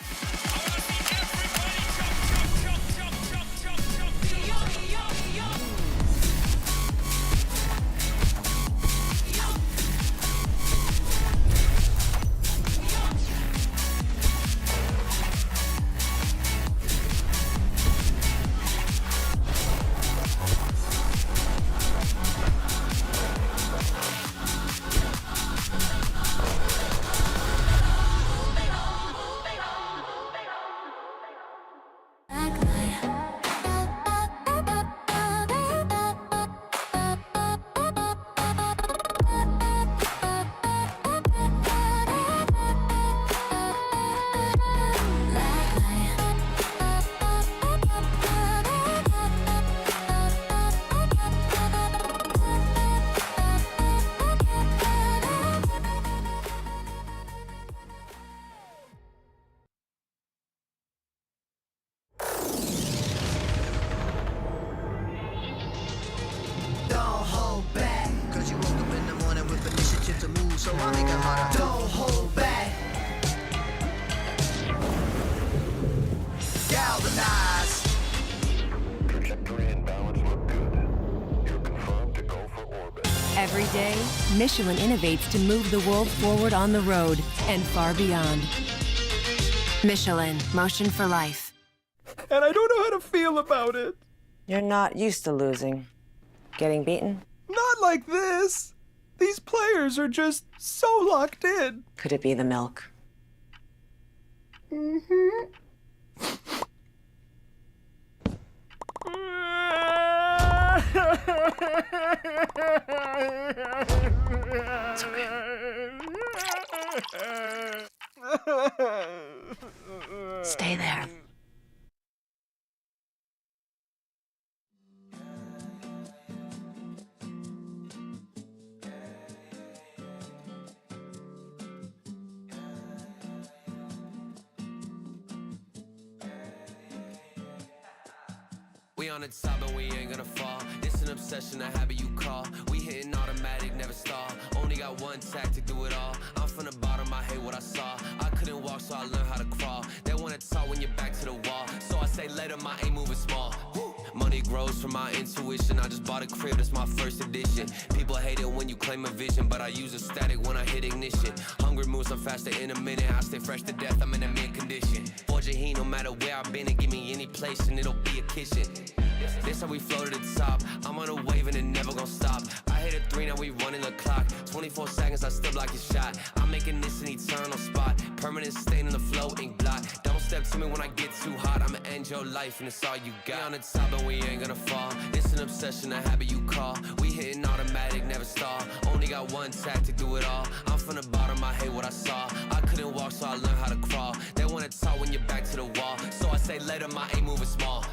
so I make it harder. Don't hold back. Galvanize. Trajectory and balance look good. You're confirmed to go for orbit. Every day, Michelin innovates to move the world forward on the road and far beyond. Michelin, motion for life. And I don't know how to feel about it. You're not used to losing. Getting beaten? Not like this. These players are just so locked in. Could it be the milk? Mm-hmm. It's okay. Stay there. We on the top and we ain't gonna fall. It's an obsession, a habit you call. We hitting automatic, never stall. Only got one tactic, do it all. I'm from the bottom, I hate what I saw. I couldn't walk, so I learned how to crawl. They wanna talk when you're back to the wall. So I say later, my aim moving small. Money grows from my intuition. I just bought a crib, that's my first edition. People hate it when you claim a vision, but I use a static when I hit ignition. Hungry moves, I'm faster in a minute. I stay fresh to death, I'm in a mid condition. Forge a heat, no matter where I've been, and give me any place, and it'll be a kitchen. This how we flow to the top. I'm on a wave and it never gon' stop. I hit a 3, now we running the clock. 24 seconds, I still block your shot. I'm making this an eternal spot. Permanent stain in the flow, ink blot. Don't step to me when I get too hot. I'ma end your life and it's all you got. We on the top and we ain't gonna fall. It's an obsession, a habit you call. We hitting automatic, never stall. Only got one tactic, do it all. I'm from the bottom, I hate what I saw. I couldn't walk, so I learned how to crawl. They wanna talk when you're back to the wall. So I say later, my aim moving small.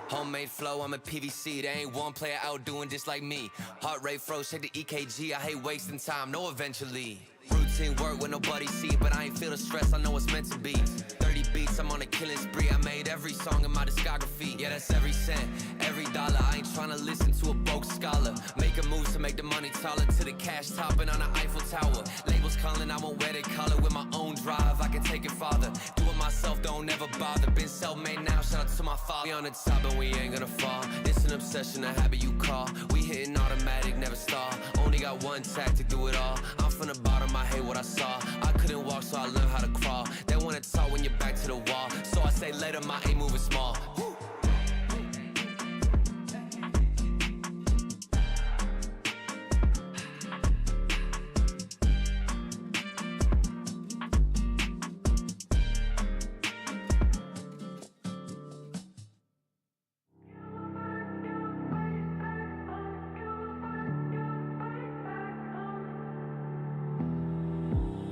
Homemade flow, I'm a PVC. There ain't one player out doing this like me. Heart rate froze, check the EKG. I hate wasting time, no eventually. Routine work when nobody see, but I ain't feel the stress, I know it's meant to be. 30 beats, I'm on a killing spree. I made every song in my discography. Yeah, that's every cent, every dollar. I ain't tryna listen to a broke scholar. Making moves to make the money taller. To the cash topping on the Eiffel Tower. Labels calling, I won't wear their collar. With my own drive, I can take it farther. Do it myself, don't ever bother. Been self-made now, shout out to my father. We on the top and we ain't gonna fall. It's an obsession, a habit you call. We hitting automatic, never stall. Only got one tactic, do it all. I'm from the bottom, I hate what I saw. I couldn't walk, so I learned how to crawl. They wanna talk when you're back to the wall. So I say later, my aim moving small.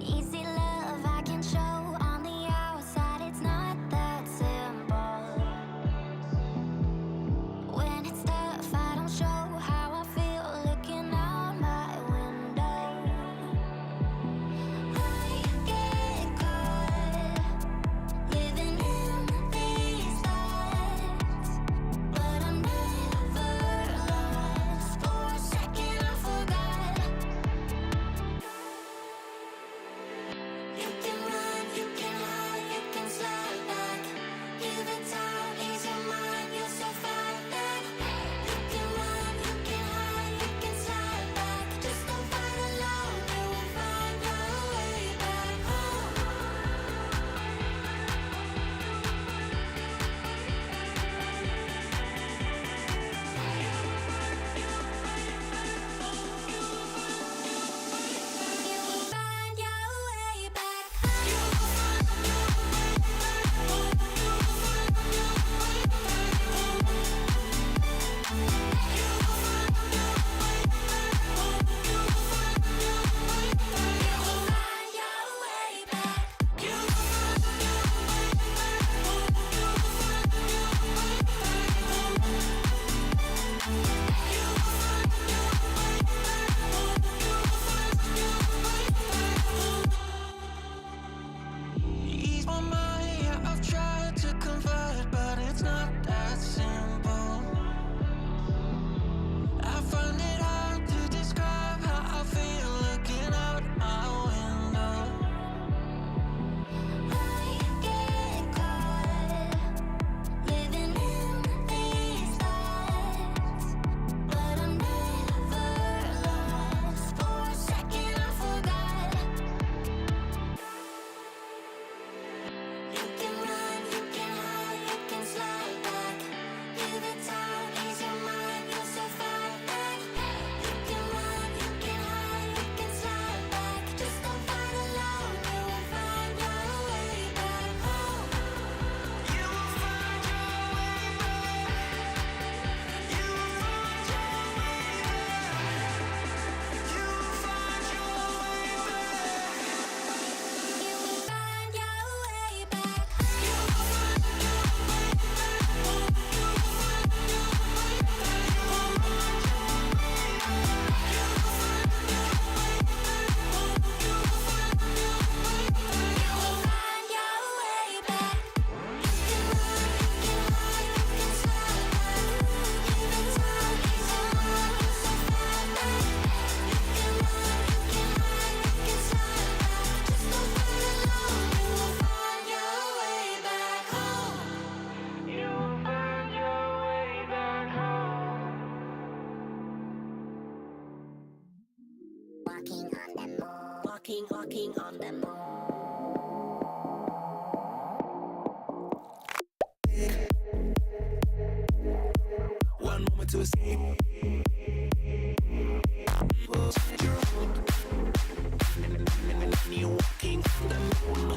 Easy love I can show on the outside, it's not that simple. When it's tough, I don't show how I feel looking out my window. I get caught living in these thoughts, but I'm never lost. For a second I forgot. walking on the moon. One moment to escape. You're walking on the moon.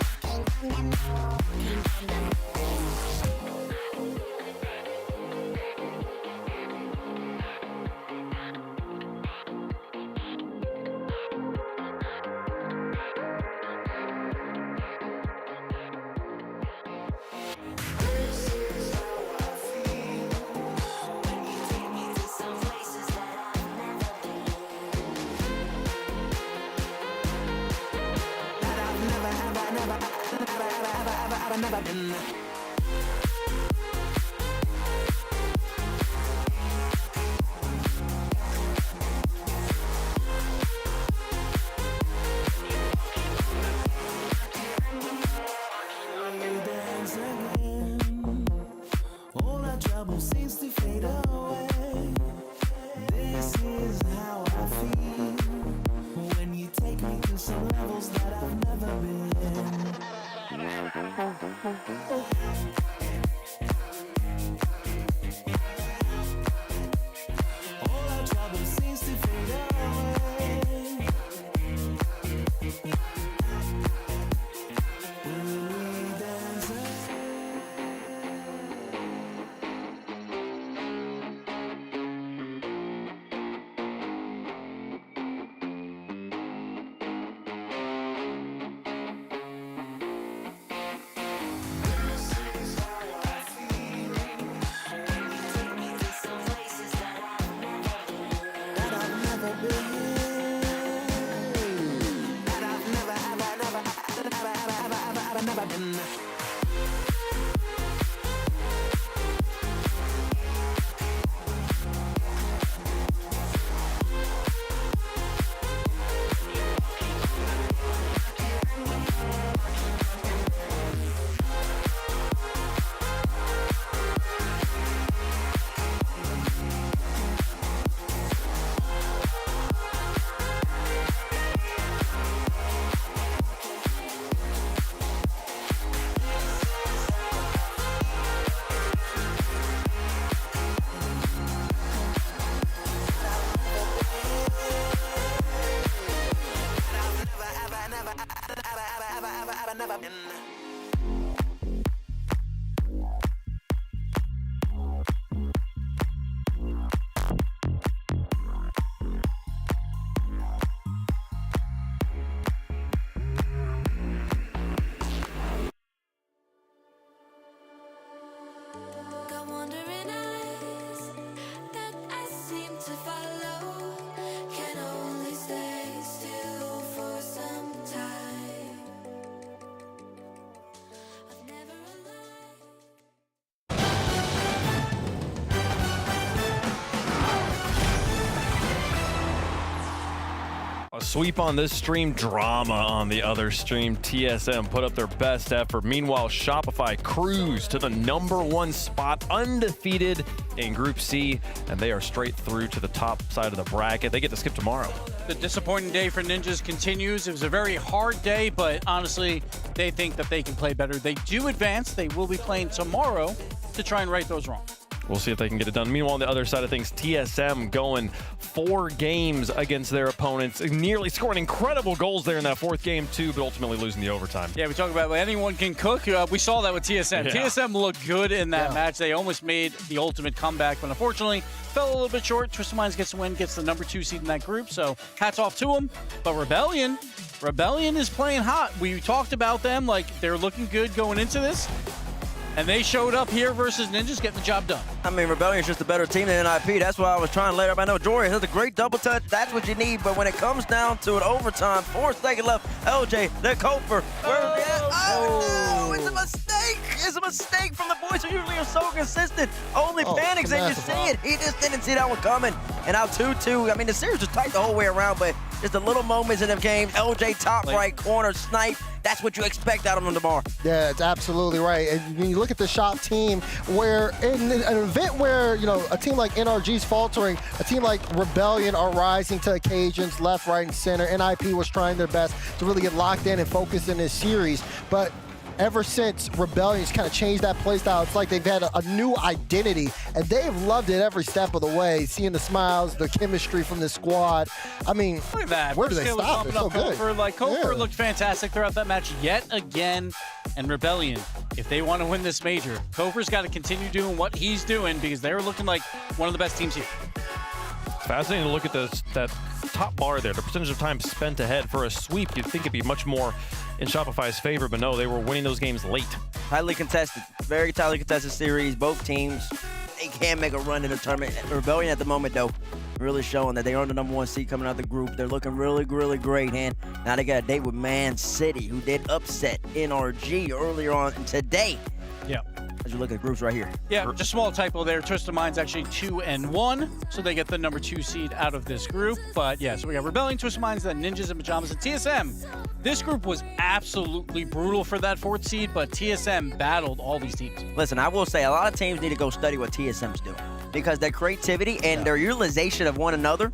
I've never been. Dance again. All that trouble seems to fade away. This is how I feel when you take me to some levels that I've never been. All our trouble seems to fade away. When we dance never been. Never been. Got wandering eyes that I seem to follow. Can only stay still for some time. I've never A sweep on this stream, drama on the other stream. TSM put up their best effort. Meanwhile, Shopify cruised to the #1 spot, undefeated in Group C, and they are straight through to the top side of the bracket. They get to skip tomorrow. The disappointing day for Ninjas continues. It was a very hard day, but honestly, they think that they can play better. They do advance. They will be playing tomorrow to try and right those wrongs. We'll see if they can get it done. Meanwhile, on the other side of things, TSM going 4 games against their opponents, nearly scoring incredible goals there in that 4th game too, but ultimately losing the overtime. Yeah, we talk about anyone can cook. We saw that with TSM. Yeah. TSM looked good in that match. They almost made the ultimate comeback, but unfortunately fell a little bit short. Twisted Minds gets the win, gets the #2 seed in that group, so hats off to them. But Rebellion is playing hot. We talked about them like they're looking good going into this. And they showed up here versus Ninjas, getting the job done. I mean, Rebellion's just a better team than NIP. That's why I was trying to let everybody know. Jory has a great double touch. That's what you need. But when it comes down to an overtime, 4 seconds left. LJ, the Koper. No, it's a mistake. It's a mistake from the boys who usually are so consistent. Only panics and you see it. He just didn't see that one coming. And now 2-2. I mean, the series was tight the whole way around, but just the little moments in the game. LJ top right corner snipe. That's what you expect out of them tomorrow. Yeah, it's absolutely right. And when you look at the shop team, where in an event where, you know, a team like NRG's faltering, a team like Rebellion are rising to occasions, left, right, and center. NIP was trying their best to really get locked in and focused in this series. But ever since Rebellion's kind of changed that playstyle, it's like they've had a new identity, and they've loved it every step of the way. Seeing the smiles, the chemistry from the squad. I mean, look at that. Where do they stop? It's so good. Kofor looked fantastic throughout that match yet again. And Rebellion, if they want to win this major, Kofor's got to continue doing what he's doing because they're looking like one of the best teams here. It's fascinating to look at that top bar there, the percentage of time spent ahead. For a sweep, you'd think it'd be much more in Shopify's favor, but no, they were winning those games late. Highly contested, very tightly contested series. Both teams, they can make a run in the tournament. Rebellion at the moment, though, really showing that they are the #1 seed coming out of the group. They're looking really, really great, and now they got a date with Man City, who did upset NRG earlier on today. Yeah. As you look at the groups right here. Yeah, just a small typo there. Twisted Mind's actually 2-1, so they get the #2 seed out of this group. But yeah, so we got Rebellion, Twisted Minds, then Ninjas and Pajamas, and TSM. This group was absolutely brutal for that 4th seed, but TSM battled all these teams. Listen, I will say a lot of teams need to go study what TSM's doing, because their creativity and their utilization of one another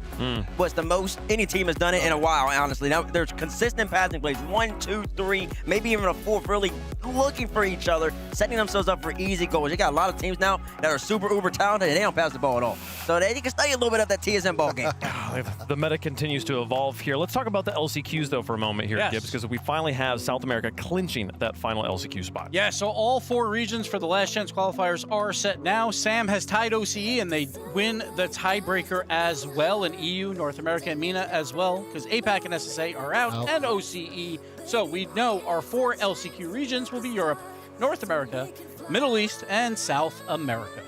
was the most any team has done it in a while, honestly. Now, there's consistent passing plays, 1, 2, 3, maybe even a 4th, really looking for each other, setting themselves up for easy goals. You got a lot of teams now that are super uber talented and they don't pass the ball at all. So they can study a little bit of that TSM ball game. The meta continues to evolve here. Let's talk about the LCQs, though, for a moment here, Gibbs, because we finally have South America clinching that final LCQ spot. Yeah, so all 4 regions for the last chance qualifiers are set now. Sam has tied OCE, and they win the tiebreaker as well in EU, North America, and MENA as well, because APAC and SSA are out, and OCE. So we know our 4 LCQ regions will be Europe, North America, Middle East, and South America.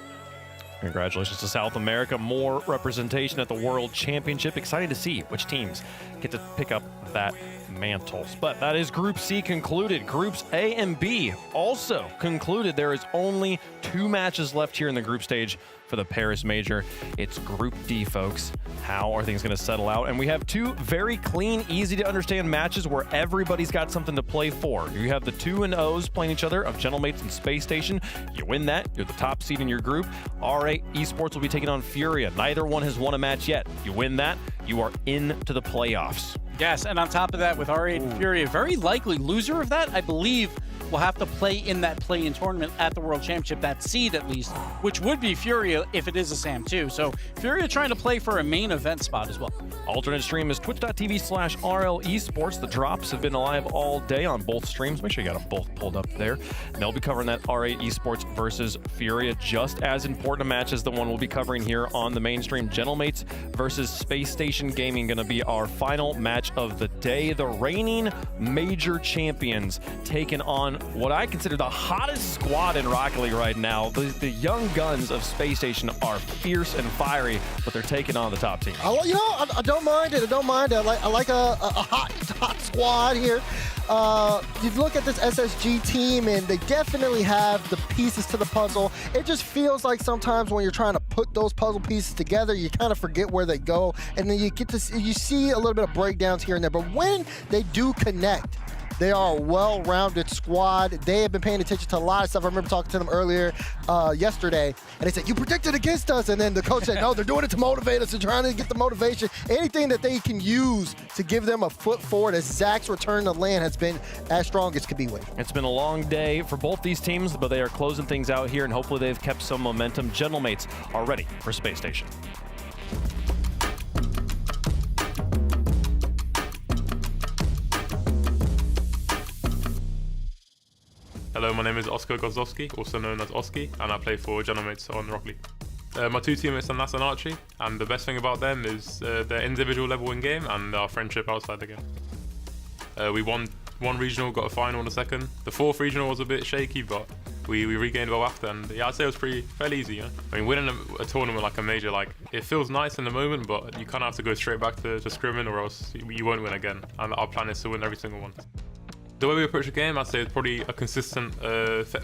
Congratulations to South America. More representation at the World Championship. Excited to see which teams get to pick up that mantle. But that is Group C concluded. Groups A and B also concluded. There is only 2 matches left here in the group stage for the Paris Major. It's Group D, folks. How are things going to settle out? And we have 2 very clean, easy to understand matches where everybody's got something to play for. You have the 2 and O's playing each other of Gentlemates and Space Station. You win that, you're the top seed in your group. RA Esports will be taking on Furia. Neither one has won a match yet. You win that, you are into the playoffs. Yes, and on top of that, with R8 and Furia, very likely loser of that, I believe, will have to play in that play-in tournament at the World Championship, that seed at least, which would be Furia if it is a SAM too. So Furia trying to play for a main event spot as well. Alternate stream is twitch.tv/RL Esports. The drops have been live all day on both streams. Make sure you got them both pulled up there. And they'll be covering that R8 Esports versus Furia, just as important a match as the one we'll be covering here on the mainstream. Gentlemates versus Space Station Gaming going to be our final match of the day. The reigning major champions taking on what I consider the hottest squad in Rocket League right now. The young guns of Space Station are fierce and fiery, but they're taking on the top team. I don't mind it. I don't mind it. I like a hot squad here. You look at this SSG team, and they definitely have the pieces to the puzzle. It just feels like sometimes when you're trying to put those puzzle pieces together, you kind of forget where they go, and then you see a little bit of breakdowns here and there. But when they do connect, they are a well-rounded squad. They have been paying attention to a lot of stuff. I remember talking to them earlier yesterday, and they said, "You predicted against us," and then the coach said, "No, they're doing it to motivate us and trying to get the motivation." Anything that they can use to give them a foot forward, as Zach's return to land has been as strong as could be with. It's been a long day for both these teams, but they are closing things out here, and hopefully they've kept some momentum. Gentlemates are ready for Space Station. Hello, my name is Oscar Gozowski, also known as Oski, and I play for Gentlemates on Rocket League. My 2 teammates are Nas and Archie, and the best thing about them is their individual level in game and our friendship outside the game. We won 1 regional, got a final in the 2nd. The 4th regional was a bit shaky, but we regained well after, and yeah, I'd say it was fairly easy. You know? I mean, winning a tournament like a major, like, it feels nice in the moment, but you kind of have to go straight back to scrimming, or else you won't win again. And our plan is to win every single one. The way we approach the game, I'd say it's probably a consistent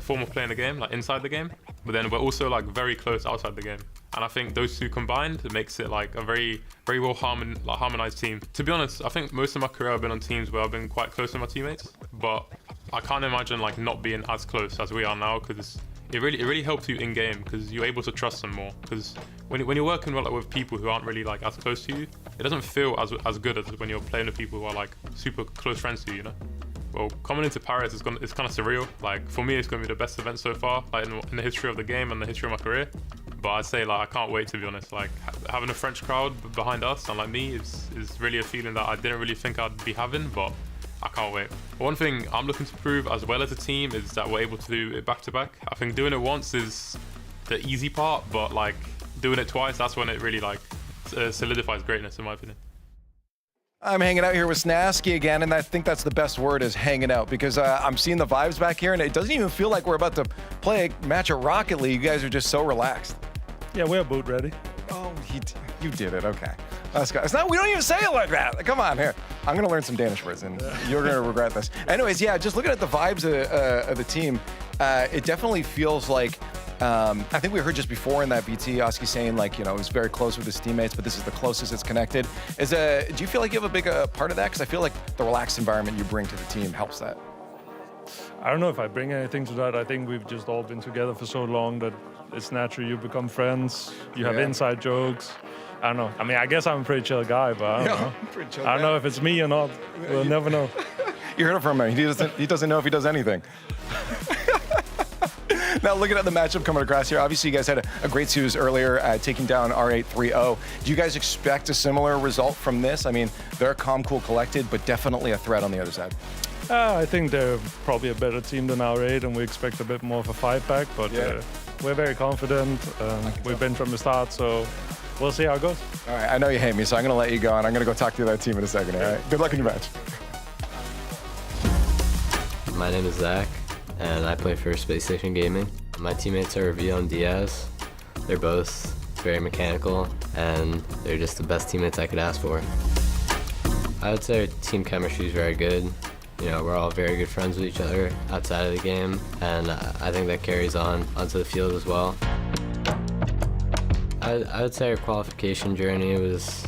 form of playing the game, like inside the game, but then we're also like very close outside the game. And I think those two combined, it makes it like a very, very well harmonized team. To be honest, I think most of my career I've been on teams where I've been quite close to my teammates, but I can't imagine like not being as close as we are now, because it really helps you in game, because you're able to trust them more. Because when you're working with people who aren't really like as close to you, it doesn't feel as good as when you're playing with people who are like super close friends to you, you know? Well, coming into Paris it's kind of surreal. Like for me, it's going to be the best event so far, like in the history of the game and the history of my career. But I'd say like I can't wait, to be honest. Like having a French crowd behind us and like me is really a feeling that I didn't really think I'd be having, but I can't wait. One thing I'm looking to prove as well as a team is that we're able to do it back to back. I think doing it once is the easy part, but like doing it twice, that's when it really like solidifies greatness, in my opinion. I'm hanging out here with Snasky again, and I think that's the best word, is hanging out, because I'm seeing the vibes back here, and it doesn't even feel like we're about to play a match at Rocket League. You guys are just so relaxed. Yeah, we're boot ready. Oh, you did it. Okay. It's not. We don't even say it like that. Come on, here. I'm gonna learn some Danish words, and you're gonna regret this. Anyways, yeah. Just looking at the vibes of the team, it definitely feels like. I think we heard just before in that BT, Oski saying like, you know, he's very close with his teammates, but this is the closest it's connected. Do you feel like you have a big part of that? Because I feel like the relaxed environment you bring to the team helps that. I don't know if I bring anything to that. I think we've just all been together for so long that it's natural. You become friends. You have inside jokes. I don't know. I mean, I guess I'm a pretty chill guy, but I don't know. Pretty chill I don't know if it's me or not. We'll never know. You heard it from him. He doesn't know if he does anything. Now, looking at the matchup coming across here, obviously you guys had a great series earlier, taking down R8 3-0. Do you guys expect a similar result from this? I mean, they're calm, cool, collected, but definitely a threat on the other side. I think they're probably a better team than R8, and we expect a bit more of a fight back, but we're very confident. We've been from the start, so we'll see how it goes. All right, I know you hate me, so I'm going to let you go, and I'm going to go talk to that team in a second, all right? Good luck in your match. My name is Zach, and I play for Space Station Gaming. My teammates are Vio and Diaz. They're both very mechanical, and they're just the best teammates I could ask for. I would say our team chemistry is very good. You know, we're all very good friends with each other outside of the game, and I think that carries on onto the field as well. I would say our qualification journey was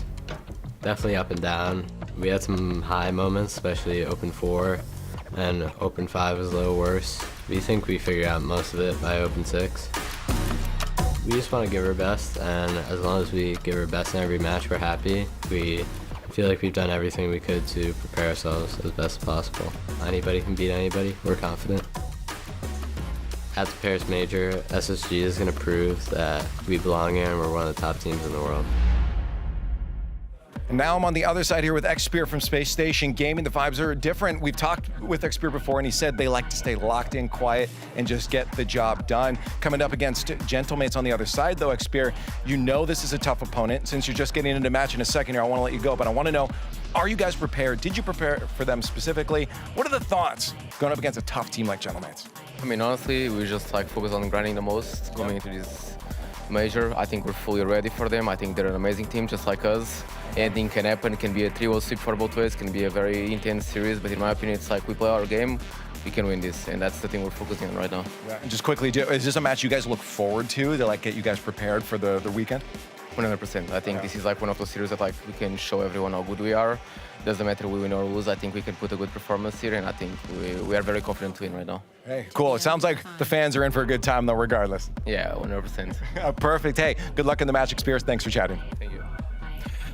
definitely up and down. We had some high moments, especially Open 4, and Open 5 was a little worse. We think we figured out most of it by Open 6. We just want to give our best, and as long as we give our best in every match, we're happy. We feel like we've done everything we could to prepare ourselves as best as possible. Anybody can beat anybody. We're confident. At the Paris Major, SSG is going to prove that we belong here and we're one of the top teams in the world. And now I'm on the other side here with Xpear from Space Station Gaming. The vibes are different. We've talked with Xpear before, and he said they like to stay locked in, quiet, and just get the job done. Coming up against Gentlemates on the other side, though, Xpear, you know this is a tough opponent. Since you're just getting into match in a second here, I want to let you go, but I want to know, are you guys prepared? Did you prepare for them specifically? What are the thoughts going up against a tough team like Gentlemates? I mean, honestly, we just focus on grinding the most coming into this major. I think we're fully ready for them. I think they're an amazing team, just like us. Anything can happen. It can be a 3-0 sweep for both ways. It can be a very intense series. But in my opinion, it's like we play our game, we can win this, and that's the thing we're focusing on right now. Yeah. And just quickly, is this a match you guys look forward to get you guys prepared for the weekend? 100%. I think this is one of those series that we can show everyone how good we are. Doesn't matter we win or lose. I think we can put a good performance here, and I think we are very confident to win right now. Hey, cool. It sounds like the fans are in for a good time, though, regardless. Yeah, 100%. Perfect. Hey, good luck in the match, Xpear. Thanks for chatting. Thank you.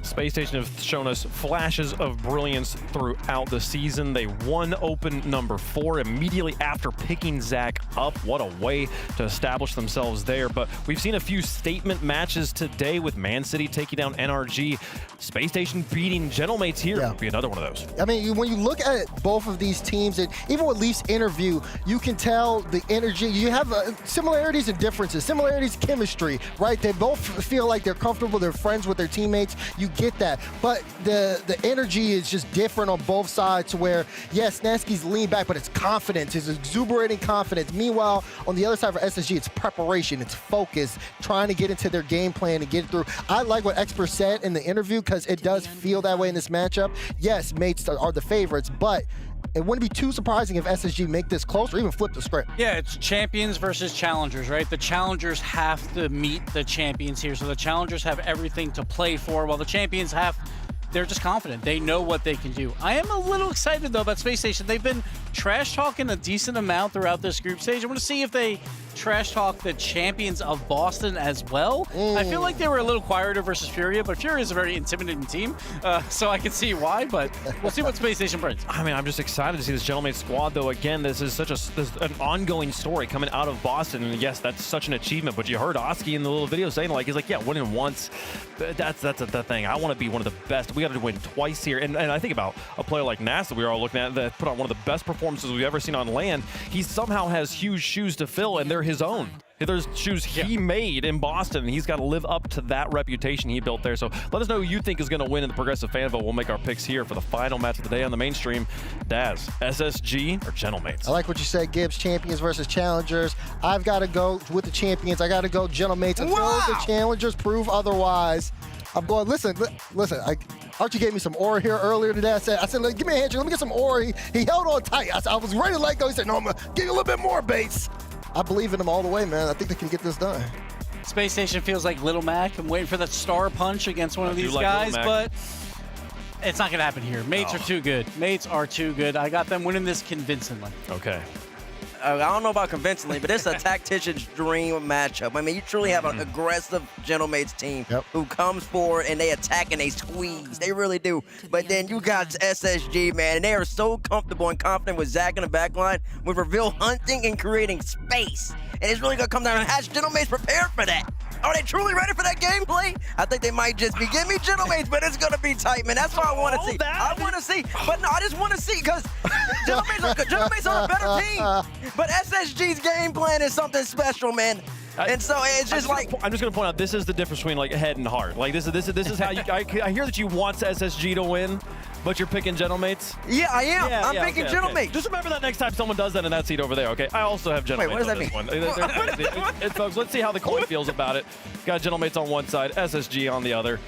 Space Station have shown us flashes of brilliance throughout the season. They won Open number 4 immediately after picking Zach up. What a way to establish themselves there. But we've seen a few statement matches today with Man City taking down NRG. Space Station beating Gentlemates here would be another one of those. I mean, when you look at both of these teams, and even with Leaf's interview, you can tell the energy. You have similarities and differences, similarities, chemistry, right? They both feel like they're comfortable, they're friends with their teammates. You get that, but the energy is just different on both sides, where yes, Nasky's lean back, but it's confidence, it's exuberating confidence. Meanwhile, on the other side for SSG, it's preparation, it's focus, trying to get into their game plan and get it through. I like what Xpear said in the interview, because it does feel that way in this matchup. Yes, mates are the favorites, but it wouldn't be too surprising if SSG make this close or even flip the script. Yeah, it's champions versus challengers, right? The challengers have to meet the champions here, so the challengers have everything to play for, while the champions they're just confident. They know what they can do. I am a little excited, though, about Space Station. They've been trash-talking a decent amount throughout this group stage. I want to see if they trash-talk the champions of Boston as well. I feel like they were a little quieter versus Furia, but Furia is a very intimidating team, so I can see why, but we'll see what Space Station brings. I mean, I'm just excited to see this Gentleman squad, though. Again, this is an ongoing story coming out of Boston, and yes, that's such an achievement, but you heard Oski in the little video saying, like, he's like, yeah, winning once, that's the thing. I want to be one of the best. We got to win twice here, and I think about a player like Nas that we were all looking at that put on one of the best performances we've ever seen on land. He somehow has huge shoes to fill, and they're his own. There's shoes he made in Boston, and he's got to live up to that reputation he built there. So let us know who you think is going to win in the Progressive Fan Vote. We'll make our picks here for the final match of the day on the mainstream. Daz, SSG or Gentlemates? I like what you said, Gibbs. Champions versus challengers. I've got to go with the champions. I got to go Gentlemates until the challengers prove otherwise. I'm going, listen, Archie gave me some aura here earlier today. I said, give me a handshake. Let me get some aura. He held on tight. I was ready to let go. He said, no, I'm going to give you a little bit more, Bates. I believe in them all the way, man. I think they can get this done. Space Station feels like Little Mac. I'm waiting for that star punch against one of these guys, but it's not going to happen here. Mates are too good. Mates are too good. I got them winning this convincingly. Okay. I don't know about convincingly, but it's a tactician's dream matchup. I mean, you truly have an aggressive Gentlemates team who comes forward and they attack and they squeeze. They really do. But then you got SSG, man, and they are so comfortable and confident with Zach in the backline with Reveal hunting and creating space. And it's really going to come down to has Gentlemates prepared for that. Are they truly ready for that gameplay? I think they might just be. Give me Gentlemates, but it's going to be tight, man. That's what I want to see. I want to see. But no, I just want to see because Gentlemates are a better team. But SSG's game plan is something special, man. And so it's just I'm just going to point out, this is the difference between like head and heart. Like this is how you. I hear that you want SSG to win, but you're picking Gentlemates. Yeah, I am. I'm picking Gentlemates. Okay. Just remember that next time someone does that in that seat over there. Okay. I also have Gentlemates. Wait, what does that mean? Folks, let's see how the coin feels about it. Got Gentlemates on one side, SSG on the other.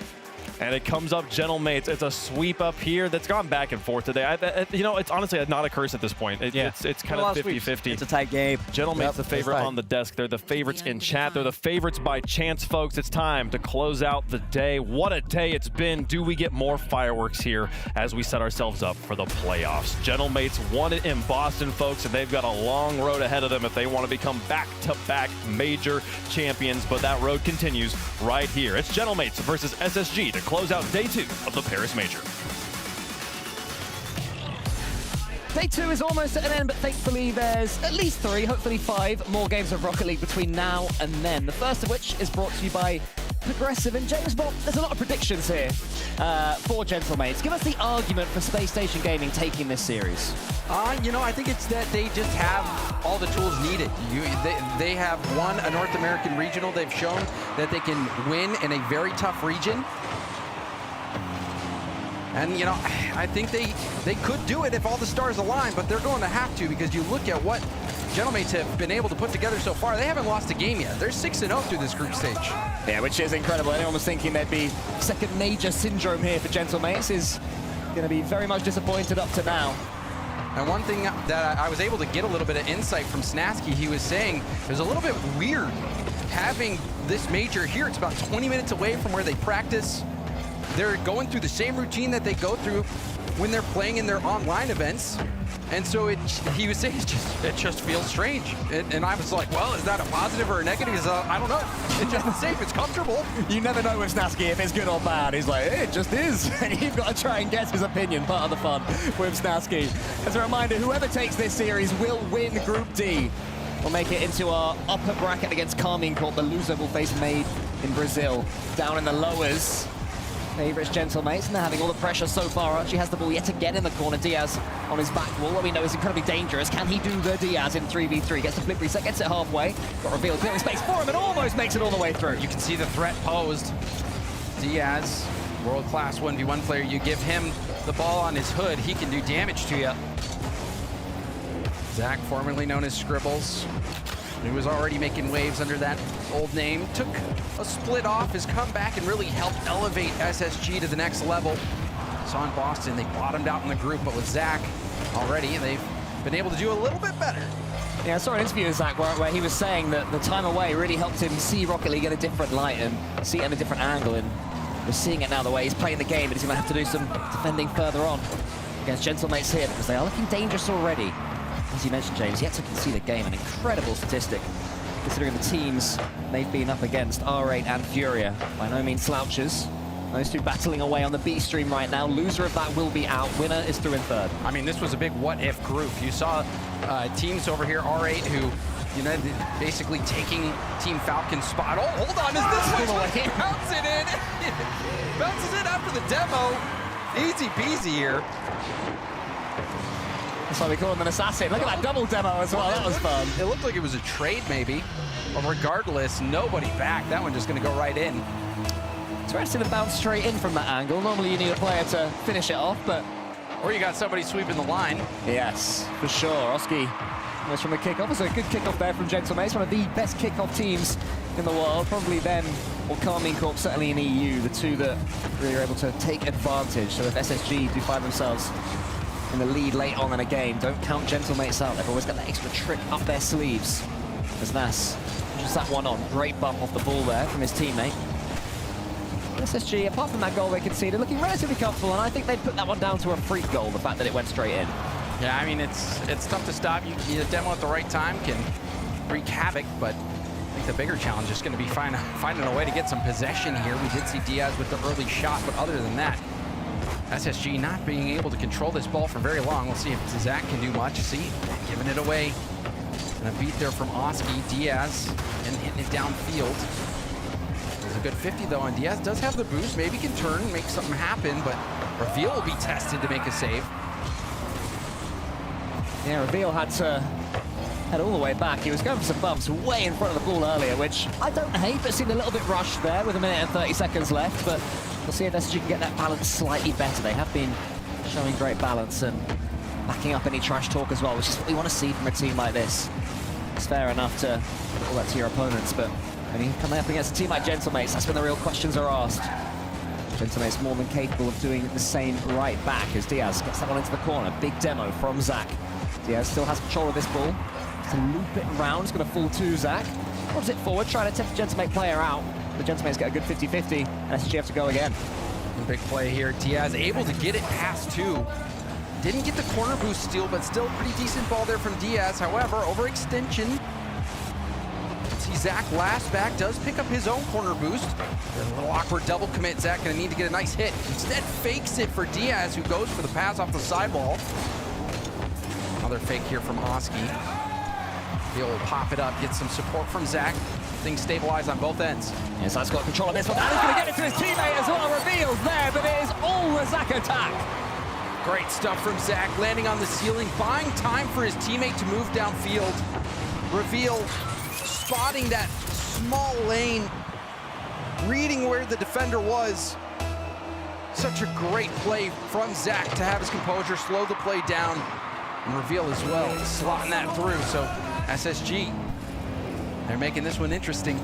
And it comes up Gentlemates. It's a sweep up here that's gone back and forth today. It's honestly not a curse at this point. It's kind of 50-50. It's a tight game. Gentlemates the favorite on the desk. They're the favorites in chat. They're the favorites by chance, folks. It's time to close out the day. What a day it's been. Do we get more fireworks here as we set ourselves up for the playoffs? Gentlemates won it in Boston, folks, and they've got a long road ahead of them if they want to become back-to-back major champions. But that road continues right here. It's Gentlemates versus SSG to close out day 2 of the Paris Major. Day 2 is almost at an end, but thankfully there's at least 3, hopefully 5 more games of Rocket League between now and then. The first of which is brought to you by Progressive. And James Bond, there's a lot of predictions here for Gentlemates. Give us the argument for Space Station Gaming taking this series. I think it's that they just have all the tools needed. They have won a North American regional. They've shown that they can win in a very tough region. And, I think they could do it if all the stars align, but they're going to have to because you look at what Gentlemates have been able to put together so far. They haven't lost a game yet. They're 6-0 through this group stage. Yeah, which is incredible. Anyone was thinking there'd be second major syndrome here for Gentlemates is going to be very much disappointed up to now. And one thing that I was able to get a little bit of insight from Snasky, he was saying it was a little bit weird having this major here. It's about 20 minutes away from where they practice. They're going through the same routine that they go through when they're playing in their online events. And so he was saying it just feels strange. And I was like, well, is that a positive or a negative? He's I don't know. It's just the same. It's comfortable. You never know with Snasky if it's good or bad. He's like, hey, it just is. And you've got to try and guess his opinion. Part of the fun with Snasky. As a reminder, whoever takes this series will win Group D. We'll make it into our upper bracket against Carmine Corp. The loser will face Made in Brazil. Down in the lowers. Favorites Gentlemates, and they're having all the pressure so far. Archie has the ball yet again in the corner. Diaz on his back wall, what we know is incredibly dangerous. Can he do the Diaz in 3v3? Gets the flip reset, gets it halfway. Got Reveal clearing space for him and almost makes it all the way through. You can see the threat posed. Diaz, world-class 1v1 player. You give him the ball on his hood, he can do damage to you. Zach, formerly known as Scribbles, he was already making waves under that old name. Took a split off, has come back and really helped elevate SSG to the next level. Saw in Boston, they bottomed out in the group, but with Zach already they've been able to do a little bit better. Yeah, I saw an interview with Zach where he was saying that the time away really helped him see Rocket League at a different light and see it at a different angle, and we're seeing it now the way he's playing the game, but he's going to have to do some defending further on against Gentlemates here because they are looking dangerous already. As you mentioned, James, yet to concede a game, an incredible statistic considering the teams they've been up against, R8 and Furia. By no means slouches. Those two battling away on the B stream right now. Loser of that will be out. Winner is through in third. I mean, this was a big what-if group. You saw teams over here, R8, who, you know, basically taking Team Falcon's spot. Oh, hold on, is this one? He bounces it in. Bounces it after the demo. Easy peasy here. That's why we call him an assassin. Look at that double demo as well. That was fun. It looked like it was a trade, maybe. But regardless, nobody back. That one just going to go right in. Interesting to bounce straight in from that angle. Normally you need a player to finish it off, but... Or you got somebody sweeping the line. Yes, for sure. Oski was from the kickoff. It was a good kickoff there from Gentlemates, one of the best kickoff teams in the world. Probably them or Carmine Corp, certainly in EU, the two that really are able to take advantage. So if SSG do find themselves in the lead late on in a game, don't count Gentlemates out. They've always got that extra trick up their sleeves. As Nas just that one on. Great bump off the ball there from his teammate. SSG, apart from that goal they conceded, looking relatively comfortable, and I think they'd put that one down to a freak goal, the fact that it went straight in. Yeah, I mean, it's tough to stop. You demo at the right time can wreak havoc, but I think the bigger challenge is going to be finding a way to get some possession here. We did see Diaz with the early shot, but other than that, SSG not being able to control this ball for very long. We'll see if Zach can do much. See, giving it away. And a beat there from Oski. Diaz and hitting it downfield. There's a good 50 though, and Diaz does have the boost. Maybe can turn, make something happen, but Reveal will be tested to make a save. Yeah, Reveal had to head all the way back. He was going for some bumps way in front of the ball earlier, which I don't hate, but seemed a little bit rushed there with 1 minute and 30 seconds left. But we'll see if SSG can get that balance slightly better. They have been showing great balance and backing up any trash talk as well, which is what we want to see from a team like this. It's fair enough to put all that to your opponents, but when you come up against a team like Gentlemates, that's when the real questions are asked. Gentlemates more than capable of doing the same right back as Diaz gets that one into the corner. Big demo from Zach. Diaz still has control of this ball. To loop it around, it's going to fall to Zach. Robs it forward, trying to tempt the Gentlemate player out. The Gentlemates get a good 50-50, and SSG have to go again. Big play here. Diaz able to get it past two. Didn't get the corner boost steal, but still pretty decent ball there from Diaz. However, overextension. See Zach last back, does pick up his own corner boost. A little awkward double commit. Zach gonna need to get a nice hit. Instead fakes it for Diaz, who goes for the pass off the sidewall. Another fake here from Oski. He'll pop it up, get some support from Zach. Things stabilize on both ends. Yes, Zach's got control of this one. And he's gonna get it to his teammate as well. Reveals there, but it is all the Zach attack. Great stuff from Zach, landing on the ceiling, buying time for his teammate to move downfield. Reveal, spotting that small lane, reading where the defender was. Such a great play from Zach to have his composure, slow the play down, and Reveal as well, slotting that through. So SSG, they're making this one interesting.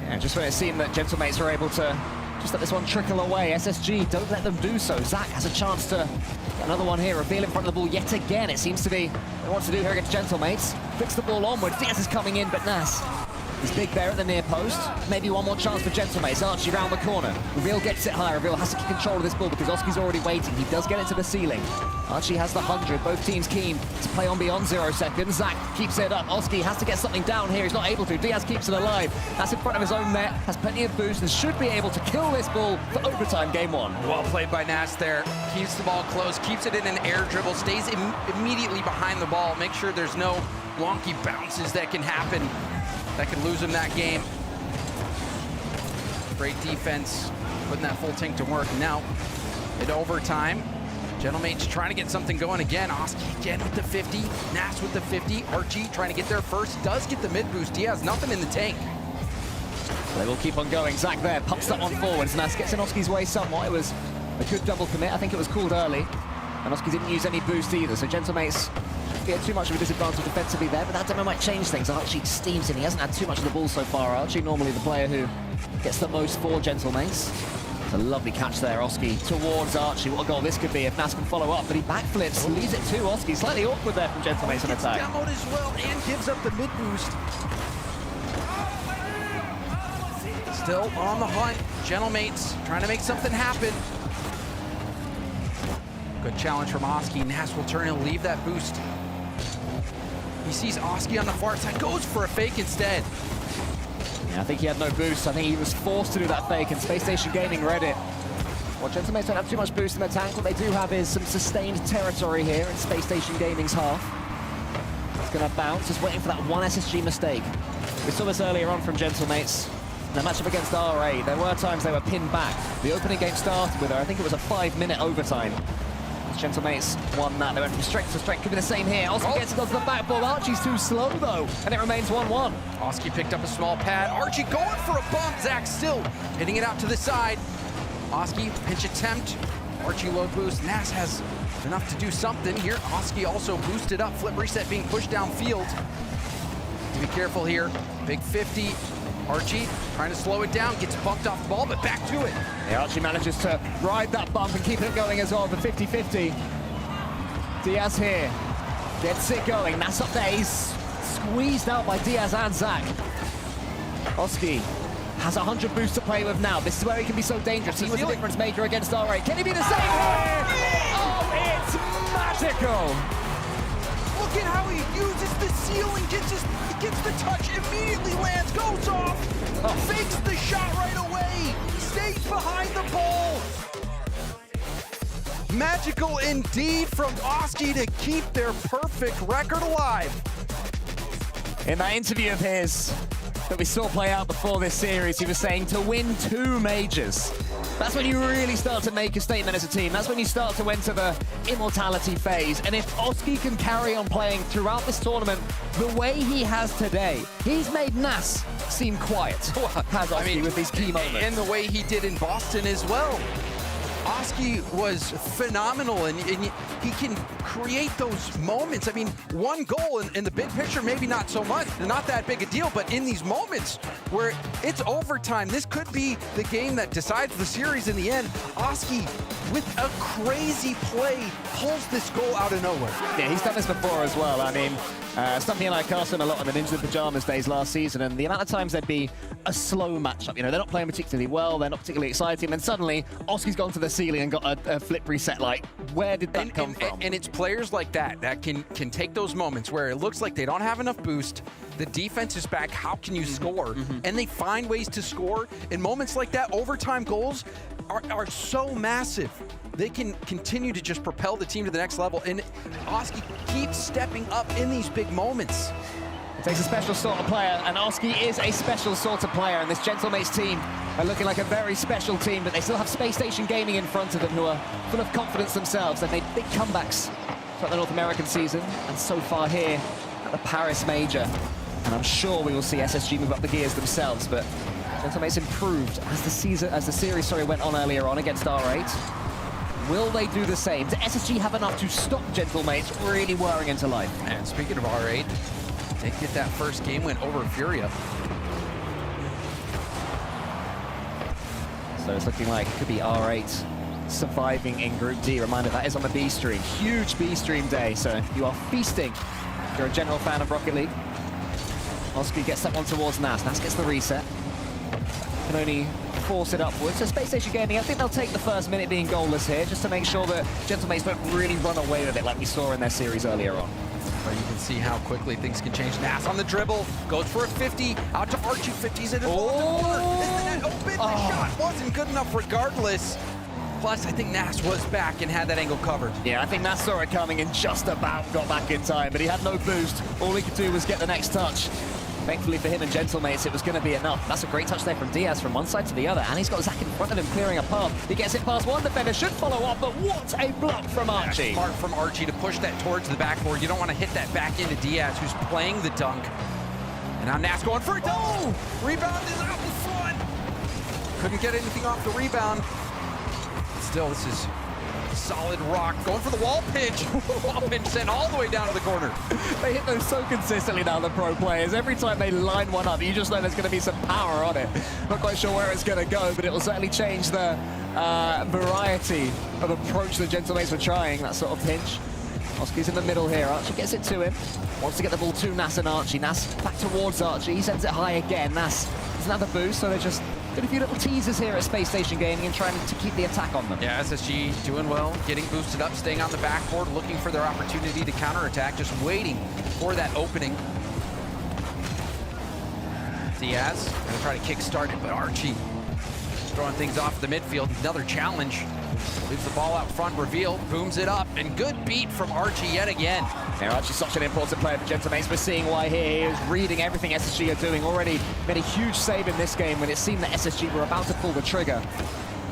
Yeah, just when it seemed that Gentlemates were able to just let this one trickle away, SSG don't let them do so. Zach has a chance to get another one here. Reveal in front of the ball yet again. It seems to be what he wants to do here against Gentlemates. Flicks the ball onward. Diaz is coming in, but Nas is big there at the near post. Maybe one more chance for Gentlemates. Archie round the corner. Reveal gets it high. Reveal has to keep control of this ball because Oski's already waiting. He does get it to the ceiling. Archie has the 100. Both teams keen to play on beyond 0 seconds. Zach keeps it up. Oski has to get something down here. He's not able to. Diaz keeps it alive. That's in front of his own net. Has plenty of boost and should be able to kill this ball for overtime game 1. Well played by Nas there. Keeps the ball close. Keeps it in an air dribble. Stays immediately behind the ball. Make sure there's no wonky bounces that can happen that can lose him that game. Great defense, putting that full tank to work. Now, in overtime, Gentlemates trying to get something going again. Oski again with the 50, Nas with the 50. Archie trying to get there first, does get the mid boost. Diaz, nothing in the tank. They will keep on going. Zach there, pumps that one forwards. Nas gets in Oski's way somewhat. It was a good double commit. I think it was called early. And Oski didn't use any boost either, so Gentlemates get too much of a disadvantage defensively there, but that demo might change things. Archie steams in. He hasn't had too much of the ball so far. Archie normally the player who gets the most for Gentlemates. A lovely catch there, Oski towards Archie. What a goal this could be if Nas can follow up, but he backflips, leaves it to Oski. Slightly awkward there from Gentlemates on attack. Demoed as well and gives up the mid boost. Still on the hunt. Gentlemates trying to make something happen. Good challenge from Oski. Nas will turn and leave that boost. He sees Oski on the far side, goes for a fake instead. Yeah, I think he had no boost. I think he was forced to do that fake, and Space Station Gaming read it. Well, Gentlemates don't have too much boost in their tank. What they do have is some sustained territory here in Space Station Gaming's half. It's going to bounce, just waiting for that one SSG mistake. We saw this earlier on from Gentlemates. In the matchup against RA, there were times they were pinned back. The opening game started with, I think it was a 5-minute overtime. Gentlemates won that. They went from strength to strength. Could be the same here. Oski gets it onto the backboard. Archie's too slow, though, and it remains 1-1. Oski picked up a small pad. Archie going for a bump. Zach still hitting it out to the side. Oski, pinch attempt. Archie low boost. Nas has enough to do something here. Oski also boosted up. Flip reset being pushed downfield. Be careful here. Big 50. Archie trying to slow it down, gets bumped off the ball, but back to it. Yeah, Archie manages to ride that bump and keep it going as well, the 50-50. Diaz here, gets it going. Nas up there, he's squeezed out by Diaz and Zach. Oski has 100 boosts to play with now. This is where he can be so dangerous. He was a difference maker against RA. Can he be the same here? Oh, it's magical! Look at how he uses the ceiling, gets the touch, immediately lands, goes off, fakes the shot right away, stays behind the ball. Magical indeed from Oski to keep their perfect record alive. In that interview of his that we saw play out before this series, he was saying to win 2 majors. That's when you really start to make a statement as a team. That's when you start to enter the immortality phase. And if Oski can carry on playing throughout this tournament the way he has today, he's made Nas seem quiet. Has Oski with these key moments. And the way he did in Boston as well. Oski was phenomenal, and he can create those moments. I mean, one goal in the big picture, maybe not so much, not that big a deal, but in these moments where it's overtime, this could be the game that decides the series in the end. Oski, with a crazy play, pulls this goal out of nowhere. Yeah, he's done this before as well. I mean, Stumpy and I cast him a lot in the Ninja Pajamas days last season, and the amount of times there'd be a slow matchup. You know, they're not playing particularly well, they're not particularly exciting, and suddenly Oski's gone to the ceiling and got a flip reset. Like, where did that come from? And it's players like that can take those moments where it looks like they don't have enough boost, the defense is back, how can you score? And they find ways to score. In moments like that, overtime goals are so massive. They can continue to just propel the team to the next level, and Oski keeps stepping up in these big moments. It takes a special sort of player, and Oski is a special sort of player, and this Gentlemates team are looking like a very special team, but they still have Space Station Gaming in front of them, who are full of confidence themselves. They've made big comebacks throughout the North American season, and so far here at the Paris Major. And I'm sure we will see SSG move up the gears themselves, but Gentlemates improved as the series went on earlier on against R8. Will they do the same? Does SSG have enough to stop Gentlemates really whirring into life? And speaking of R8, they get that first game win over Furia. So it's looking like it could be R8 surviving in Group D. Reminder, that is on the B stream. Huge B stream day, so you are feasting if you're a general fan of Rocket League. Oski gets that one towards Nas. Nas gets the reset. Can only force it upwards. So Space Station Gaming, I think they'll take the first minute being goalless here, just to make sure that Gentlemates don't really run away with it like we saw in their series earlier on. Where you can see how quickly things can change. Nas on the dribble, goes for a 50, out to Archie, 50's in the corner. Is the net open? The shot wasn't good enough regardless. Plus, I think Nas was back and had that angle covered. Yeah, I think Nas saw it coming and just about got back in time, but he had no boost. All he could do was get the next touch. Thankfully for him and Gentlemates, it was going to be enough. That's a great touch there from Diaz from one side to the other, and he's got Zach in front of him clearing a path. He gets it past one defender, should follow up, but what a block from Archie. Smart from Archie to push that towards the backboard. You don't want to hit that back into Diaz, who's playing the dunk. And now Nas going for it. Oh! Rebound is out in front. Couldn't get anything off the rebound. Still, this is solid rock. Going for the wall pinch. Wall pinch sent all the way down to the corner. They hit those so consistently now, the pro players. Every time they line one up, you just know there's going to be some power on it. Not quite sure where it's going to go, but it will certainly change the variety of approach the Gentlemates were trying, that sort of pinch. Oski's in the middle here. Archie gets it to him. Wants to get the ball to Nas and Archie. Nas back towards Archie. He sends it high again. Nas doesn't have the boost, so they're just doing a few little teasers here at Space Station Gaming and trying to keep the attack on them. Yeah, SSG doing well, getting boosted up, staying on the backboard, looking for their opportunity to counterattack, just waiting for that opening. Diaz gonna try to kickstart it, but Archie throwing things off the midfield. Another challenge. Leaves the ball out front, reveal, booms it up, and good beat from Archie yet again. Yeah, Archie's such an important player for Gentlemates. We're seeing why here. He is reading everything SSG are doing. Already made a huge save in this game when it seemed that SSG were about to pull the trigger.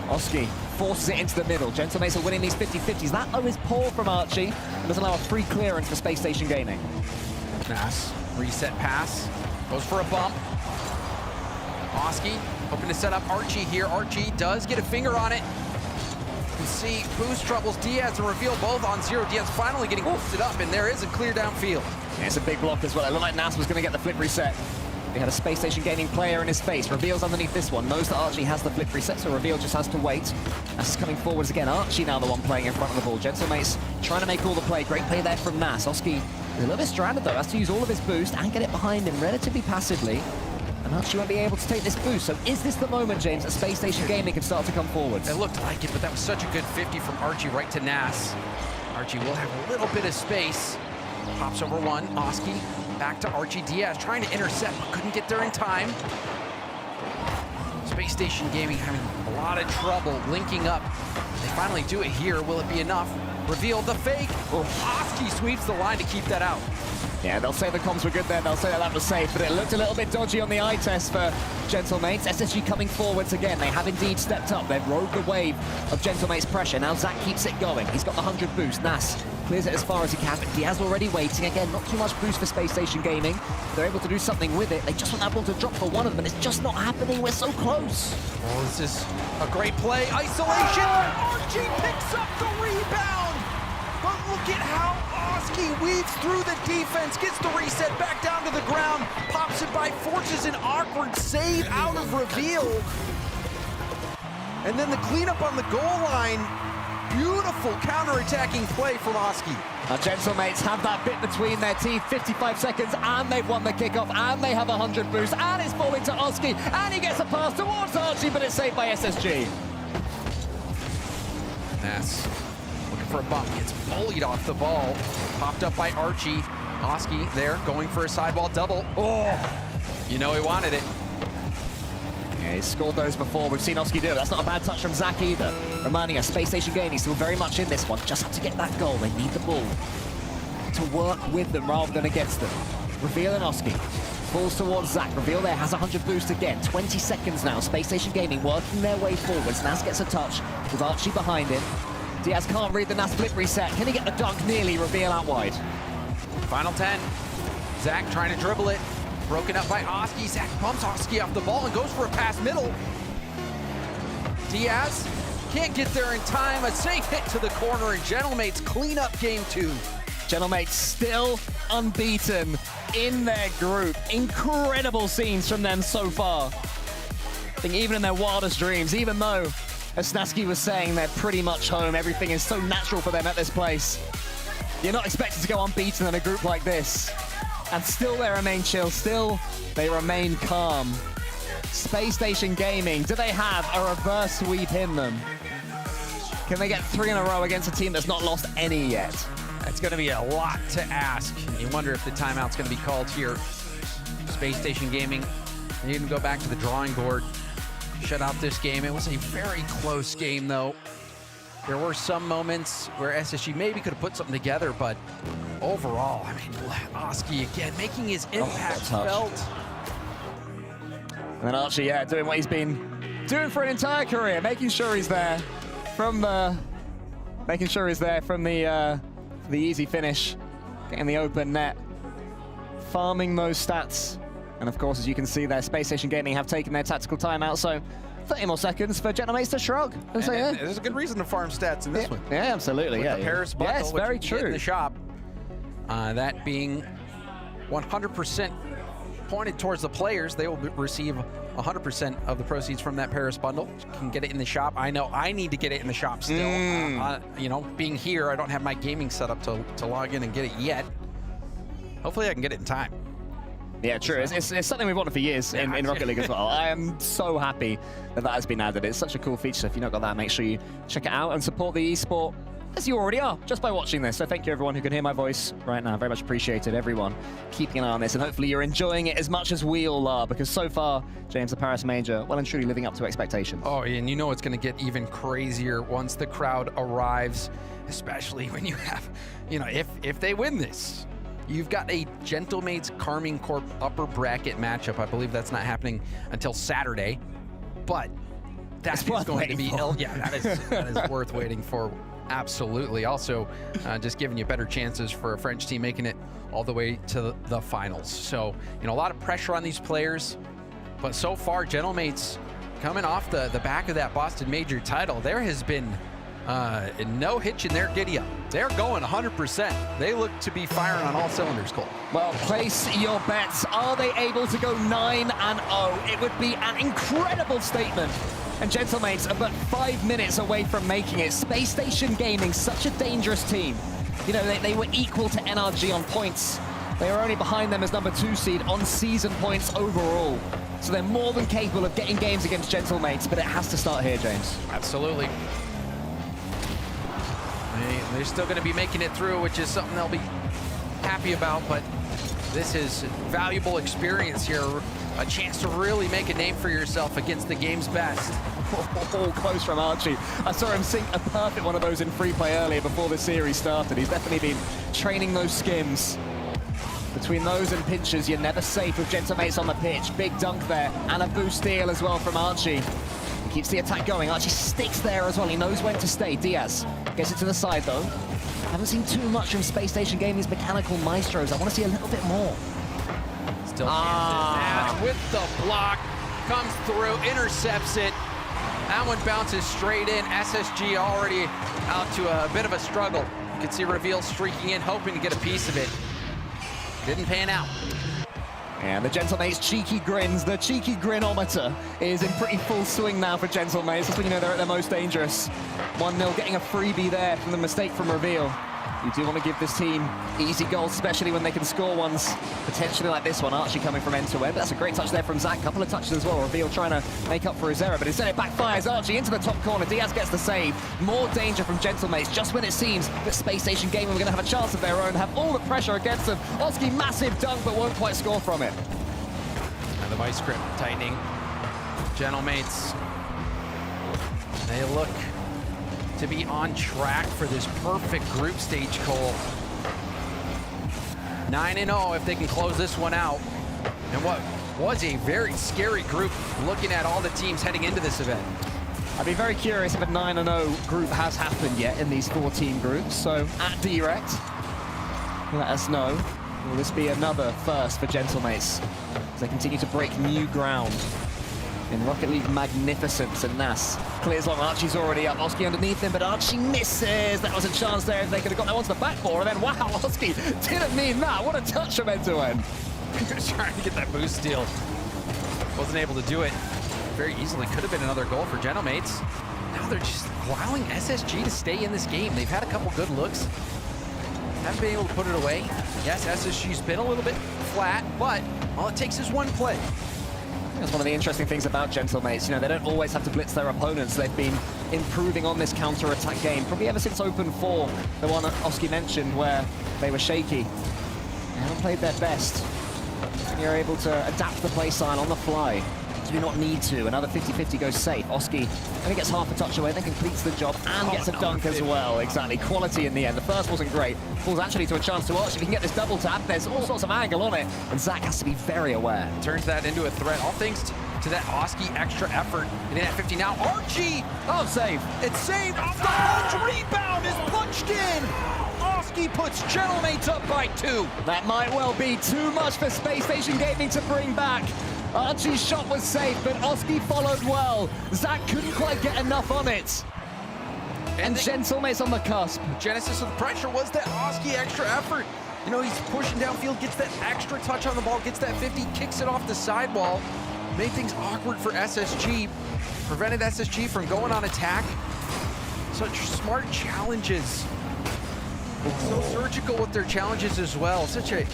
Oski forces it into the middle. Gentlemates are winning these 50-50s. That though is poor from Archie and doesn't allow a free clearance for Space Station Gaming. Nas, reset pass, goes for a bump. Oski hoping to set up Archie here. Archie does get a finger on it. You can see boost troubles Diaz and reveal both on zero. Diaz finally getting boosted up, and there is a clear downfield. Yeah, it's a big block as well. It looked like Nas was going to get the flip reset. He had a Space Station Gaming player in his face. Reveal's underneath this one. Knows that Archie has the flip reset, so Reveal just has to wait. Nas is coming forwards again. Archie now the one playing in front of the ball. Gentlemates trying to make all the play. Great play there from Nas. Oski is a little bit stranded though. Has to use all of his boost and get it behind him relatively passively. And Archie won't be able to take this boost. So is this the moment, James, that Space Station Gaming can start to come forwards? It looked like it, but that was such a good 50 from Archie right to Nas. Archie will have a little bit of space. Pops over one. Oski back to Archie. Diaz trying to intercept, but couldn't get there in time. Space Station Gaming having a lot of trouble linking up. They finally do it here. Will it be enough? Reveal the fake. Oski sweeps the line to keep that out. Yeah, they'll say the comms were good there. They'll say that was safe, but it looked a little bit dodgy on the eye test for Gentlemates. SSG coming forwards again. They have indeed stepped up. They've rode the wave of Gentlemates' pressure. Now Zach keeps it going. He's got the 100 boost. Nas clears it as far as he can, but Diaz already waiting. Again, not too much boost for Space Station Gaming. They're able to do something with it. They just want that ball to drop for one of them, and it's just not happening. We're so close. Oh, this is a great play. Isolation. Archie picks up the rebound. But look at how Oski weaves through the defense, gets the reset back down to the ground, pops it by, forces an awkward save out of Reveal. And then the cleanup on the goal line. Beautiful counter-attacking play from Oski. Our Gentlemates have that bit between their teeth, 55 seconds, and they've won the kickoff, and they have 100 boost, and it's falling to Oski, and he gets a pass towards Archie, but it's saved by SSG. Nas looking for a bump, gets bullied off the ball. Popped up by Archie. Oski there, going for a sidewall double. Oh, you know he wanted it. Yeah, he's scored those before. We've seen Oski do it. That's not a bad touch from Zach either. Reminding us, Space Station Gaming still very much in this one. Just have to get that goal. They need the ball to work with them rather than against them. Reveal and Oski. Balls towards Zach. Reveal there has 100 boost again. 20 seconds now. Space Station Gaming working their way forwards. Nas gets a touch with Archie behind him. Diaz can't read the Nas flip reset. Can he get the dunk nearly? Reveal out wide. Final 10. Zach trying to dribble it. Broken up by Oski. Zach bumps Oski off the ball and goes for a pass middle. Diaz can't get there in time. A safe hit to the corner, and Gentlemates clean up game 2. Gentlemates still unbeaten in their group. Incredible scenes from them so far. I think even in their wildest dreams, even though, as Snasky was saying, they're pretty much home, everything is so natural for them at this place. You're not expected to go unbeaten in a group like this. And still they remain chill, still they remain calm. Space Station Gaming, do they have a reverse sweep in them? Can they get 3 in a row against a team that's not lost any yet? That's going to be a lot to ask. You wonder if the timeout's going to be called here. Space Station Gaming, they didn't go back to the drawing board, shut out this game. It was a very close game, though. There were some moments where SSG maybe could have put something together, but overall, I mean, Oski again making his impact felt. And then Archie, yeah, doing what he's been doing for an entire career, making sure he's there from the easy finish, getting the open net, farming those stats. And of course, as you can see there, Space Station Gaming have taken their tactical timeout, so 30 more seconds for Gentlemates to shrug. And there's a good reason to farm stats in this one. Yeah, absolutely. With yeah, the Paris bundle, yes, very which you can get true. in the shop. That being 100% pointed towards the players, they will receive 100% of the proceeds from that Paris bundle. You can get it in the shop. I know I need to get it in the shop still. You know, being here, I don't have my gaming set up to log in and get it yet. Hopefully I can get it in time. Yeah, true. It's something we've wanted for years in Rocket League as well. I am so happy that has been added. It's such a cool feature. So if you've not got that, make sure you check it out and support the esport as you already are, just by watching this. So thank you everyone who can hear my voice right now. Very much appreciated, everyone keeping an eye on this, and hopefully you're enjoying it as much as we all are, because so far, James, the Paris Major, well and truly living up to expectations. Oh, and you know it's going to get even crazier once the crowd arrives, especially when you have, you know, if they win this. You've got a Gentlemates Carmine Corp upper bracket matchup. I believe that's not happening until Saturday, but that is going to be that is worth waiting for. Absolutely. Also, just giving you better chances for a French team making it all the way to the finals. So, you know, a lot of pressure on these players, but so far, Gentlemates coming off the back of that Boston Major title, there has been no hitch in their giddy up. They're going 100%. They look to be firing on all cylinders, Cole. Well, place your bets. Are they able to go 9-0? It would be an incredible statement. And Gentlemates are but 5 minutes away from making it. Space Station Gaming, such a dangerous team. You know, they were equal to NRG on points. They were only behind them as number 2 seed on season points overall. So they're more than capable of getting games against Gentlemates, but it has to start here, James. Absolutely. They're still going to be making it through, which is something they'll be happy about, but this is valuable experience here. A chance to really make a name for yourself against the game's best. Oh, close from Archie. I saw him sink a perfect one of those in free play earlier before the series started. He's definitely been training those skims. Between those and pinches, you're never safe with Gentlemates on the pitch. Big dunk there, and a boost steal as well from Archie. Keeps the attack going. Archie sticks there as well. He knows when to stay. Diaz gets it to the side, though. Haven't seen too much from Space Station Gaming's mechanical maestros. I want to see a little bit more. Still Natch with the block. Comes through, intercepts it. That one bounces straight in. SSG already out to a bit of a struggle. You can see Reveal streaking in, hoping to get a piece of it. Didn't pan out. And the Gentlemates cheeky grins, the cheeky grinometer is in pretty full swing now for Gentlemates. That's when you know they're at their most dangerous. 1-0 getting a freebie there from the mistake from Reveal. You do want to give this team easy goals, especially when they can score ones, potentially like this one. Archie coming from end to end. That's a great touch there from Zach. Couple of touches as well. Reveal trying to make up for his error, but instead it backfires. Archie into the top corner. Diaz gets the save. More danger from Gentlemates just when it seems that Space Station Gaming are going to have a chance of their own, have all the pressure against them. Oski, massive dunk, but won't quite score from it. And the vice grip tightening. Gentlemates, they look to be on track for this perfect group stage, Cole. 9-0 if they can close this one out. And what was a very scary group looking at all the teams heading into this event. I'd be very curious if a 9-0 group has happened yet in these 4-team groups. So at Direct, let us know. Will this be another first for Gentlemates as they continue to break new ground in Rocket League magnificence? And Nas clears long. Archie's already up. Oski underneath him, but Archie misses. That was a chance there if they could have got that onto the backboard. And then, wow, Oski didn't mean that. What a touch from end to end. Trying to get that boost steal. Wasn't able to do it very easily. Could have been another goal for Gentlemates. Now they're just allowing SSG to stay in this game. They've had a couple good looks. Haven't been able to put it away. Yes, SSG's been a little bit flat, but all it takes is one play. That's one of the interesting things about Gentlemates. You know, they don't always have to blitz their opponents. They've been improving on this counter-attack game, probably ever since Open 4, the one that Oski mentioned, where they were shaky. They haven't played their best. And you're able to adapt the play style on the fly. Do not need to. Another 50-50 goes safe. Oski only gets half a touch away, then completes the job and gets a dunk as well. Exactly. Quality in the end. The first wasn't great. Falls actually to a chance to watch. If he can get this double tap, there's all sorts of angle on it. And Zach has to be very aware. Turns that into a threat. All thanks to that Oski extra effort. And in at 50 now, Archie! Oh, save. It's saved off the large rebound is punched in! Oski puts Gentlemates up by 2. That might well be too much for Space Station Gaming to bring back. Archie's shot was safe, but Oski followed well. Zach couldn't quite get enough on it. And Gentlemates on the cusp. Genesis of the pressure was that Oski extra effort. You know, he's pushing downfield, gets that extra touch on the ball, gets that 50, kicks it off the sidewall. made things awkward for SSG, prevented SSG from going on attack. Such smart challenges. So surgical with their challenges as well. Such a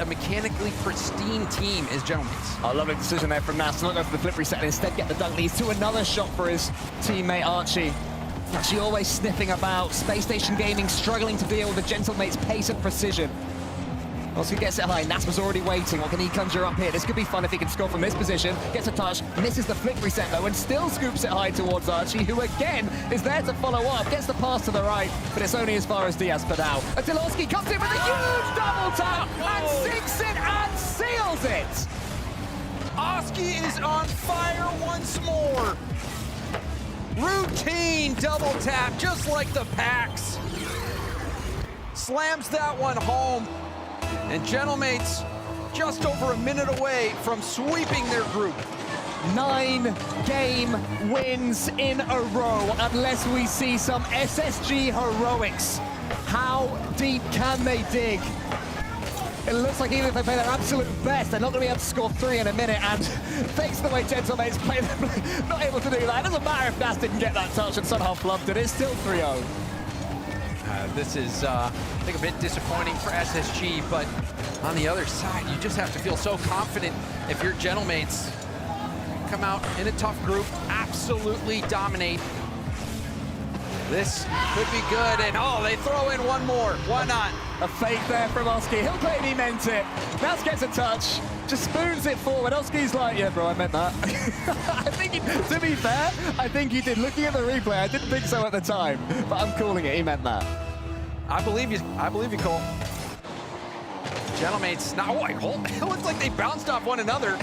mechanically pristine team is Gentlemates. I love a decision there from Nas to not go for the flip reset and instead get the dunk. Leads to another shot for his teammate Archie. Archie always sniffing about. Space Station Gaming struggling to deal with the Gentlemates' pace and precision. Oski gets it high. Nas was already waiting. What can he conjure up here? This could be fun if he can score from this position. Gets a touch, misses the flick reset though, and still scoops it high towards Archie, who again is there to follow up. Gets the pass to the right, but it's only as far as Diaz for now. Until Oski comes in with a huge double tap and sinks it and seals it. Oski is on fire once more. Routine double tap, just like the packs. Slams that one home. And Gentlemates just over a minute away from sweeping their group. 9 game wins in a row, unless we see some SSG heroics. How deep can they dig? It looks like even if they play their absolute best, they're not going to be able to score 3 in a minute, and thanks to the way Gentlemates play, they're not able to do that. It doesn't matter if Nas didn't get that touch and somehow flubbed it, it's still 3-0. This is, I think, a bit disappointing for SSG, but on the other side, you just have to feel so confident if your Gentlemates come out in a tough group, absolutely dominate. This could be good, and oh, they throw in one more. Why not? A fake there from Oski. He'll claim he meant it. Nas gets a touch, just spoons it forward. Oski's like, yeah, bro, I meant that. I think, to be fair, I think he did. Looking at the replay, I didn't think so at the time, but I'm calling it. He meant that. I believe you, Cole. Gentlemates, now what? It looks like they bounced off one another.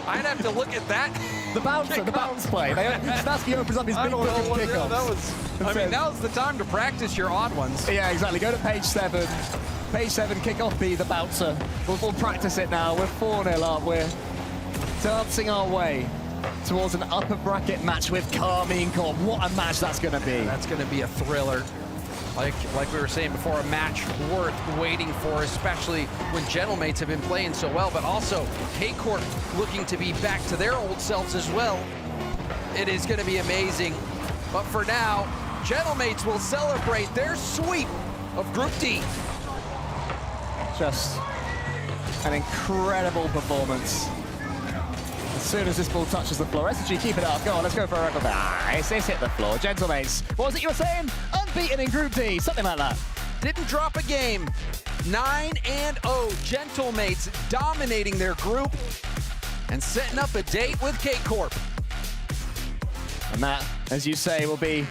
I'd have to look at that. The bouncer, the bounce play. Snaski opens up his big book of kickoffs. I mean, now's the time to practice your odd ones. Yeah, exactly. Go to page 7. Page 7, kickoff B, the bouncer. We'll practice it now. We're 4-0 up. We're dancing our way towards an upper bracket match with Carmine Corp. What a match that's going to be. That's going to be a thriller. Like we were saying before, a match worth waiting for, especially when Gentlemates have been playing so well, but also K-Corp looking to be back to their old selves as well. It is going to be amazing. But for now, Gentlemates will celebrate their sweep of Group D. Just an incredible performance. As soon as this ball touches the floor, SSG keep it up. Go on, let's go for a record. It's hit the floor. Gentlemates, what was it you were saying? Unbeaten in Group D, something like that. Didn't drop a game. 9-0, Gentlemates dominating their group and setting up a date with K-Corp. And that, as you say, will be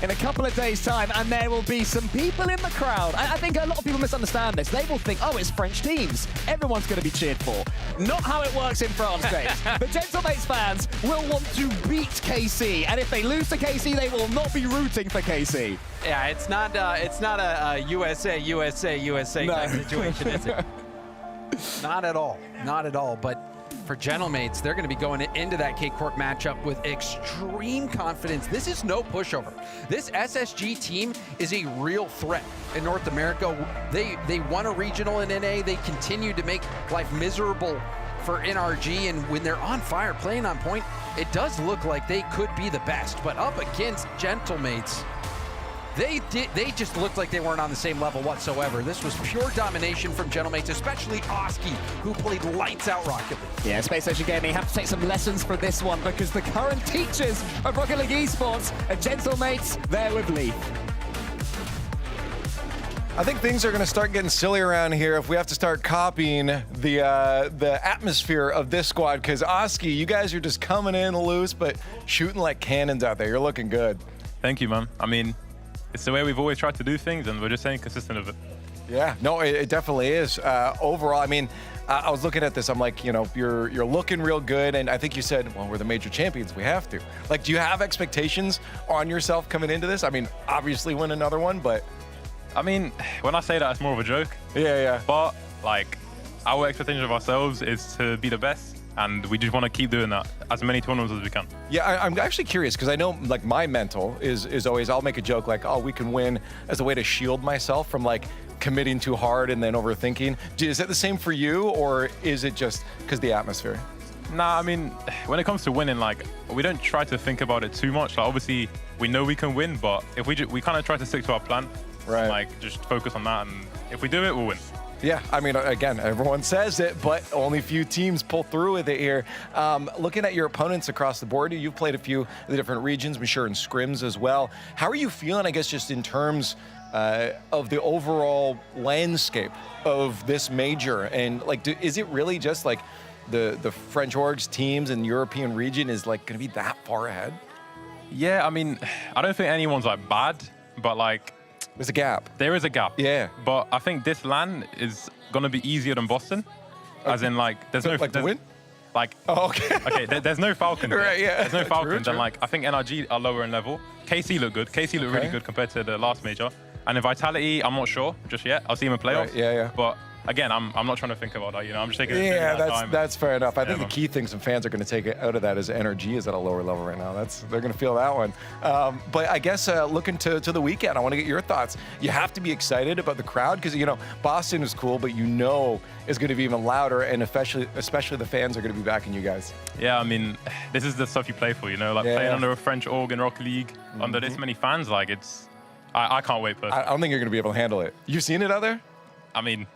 in a couple of days' time, and there will be some people in the crowd. I think a lot of people misunderstand this. They will think, oh, it's French teams. Everyone's going to be cheered for. Not how it works in France, James. The Gentlemates fans will want to beat KC, and if they lose to KC, they will not be rooting for KC. Yeah, it's not a USA kind of situation, is it? Not at all. Not at all. But for Gentlemates, they're going to be going into that K-Corp matchup with extreme confidence. This is no pushover. This SSG team is a real threat in North America. They won a regional in NA. They continue to make life miserable for NRG, and when they're on fire, playing on point, it does look like they could be the best. But up against Gentlemates, they just looked like they weren't on the same level whatsoever. This was pure domination from Gentlemates, especially Oski, who played lights out Rocket League. Yeah, Space Station Gaming have to take some lessons for this one, because the current teachers of Rocket League esports are Gentlemates there with Lee. I think things are going to start getting silly around here if we have to start copying the atmosphere of this squad, because Oski, you guys are just coming in loose, but shooting like cannons out there. You're looking good. Thank you, man. I mean, it's the way we've always tried to do things, and we're just staying consistent with it. Yeah, no, it definitely is. Overall, I mean, I was looking at this. I'm like, you know, you're looking real good, and I think you said, well, we're the major champions. We have to. Like, do you have expectations on yourself coming into this? I mean, obviously win another one, but I mean, when I say that, it's more of a joke. Yeah. But like, our expectation of ourselves is to be the best, and we just want to keep doing that as many tournaments as we can. Yeah, I'm actually curious, because I know, like, my mental is always, I'll make a joke like, oh, we can win, as a way to shield myself from, like, committing too hard and then overthinking. Is it the same for you, or is it just because the atmosphere? Nah, I mean, when it comes to winning, like, we don't try to think about it too much. Like, obviously, we know we can win, but if we kind of try to stick to our plan, right? Like, just focus on that, and if we do it, we'll win. Yeah, I mean, again, everyone says it, but only few teams pull through with it here. Looking at your opponents across the board, you've played a few of the different regions, I'm sure in scrims as well. How are you feeling, I guess, just in terms of the overall landscape of this major? And, like, is it really just, like, the French orgs teams in the European region is, like, going to be that far ahead? Yeah, I mean, I don't think anyone's, like, bad, but, like, there's a gap. There is a gap. Yeah. But I think this LAN is going to be easier than Boston. As in, like, there's no... Like, to win? Like... Oh, okay. Okay, there's no Falcons. Right, yeah. There's no Falcons. True. And, like, I think NRG are lower in level. KC look good. KC look really good compared to the last major. And in Vitality, I'm not sure just yet. I'll see him in playoffs. Right, yeah. But... Again, I'm not trying to think about that, you know. I'm just taking it that's fair enough. I think man. the key thing some fans are going to take out of that is NRG is at a lower level right now. They're going to feel that one. But I guess looking to the weekend, I want to get your thoughts. You have to be excited about the crowd because, you know, Boston is cool, but you know it's going to be even louder, and especially the fans are going to be backing you guys. Yeah, I mean, this is the stuff you play for, you know, like playing under a French org in Rocket League, under this many fans, like it's, I can't wait personally. I don't think you're going to be able to handle it. You've seen it out there? I mean,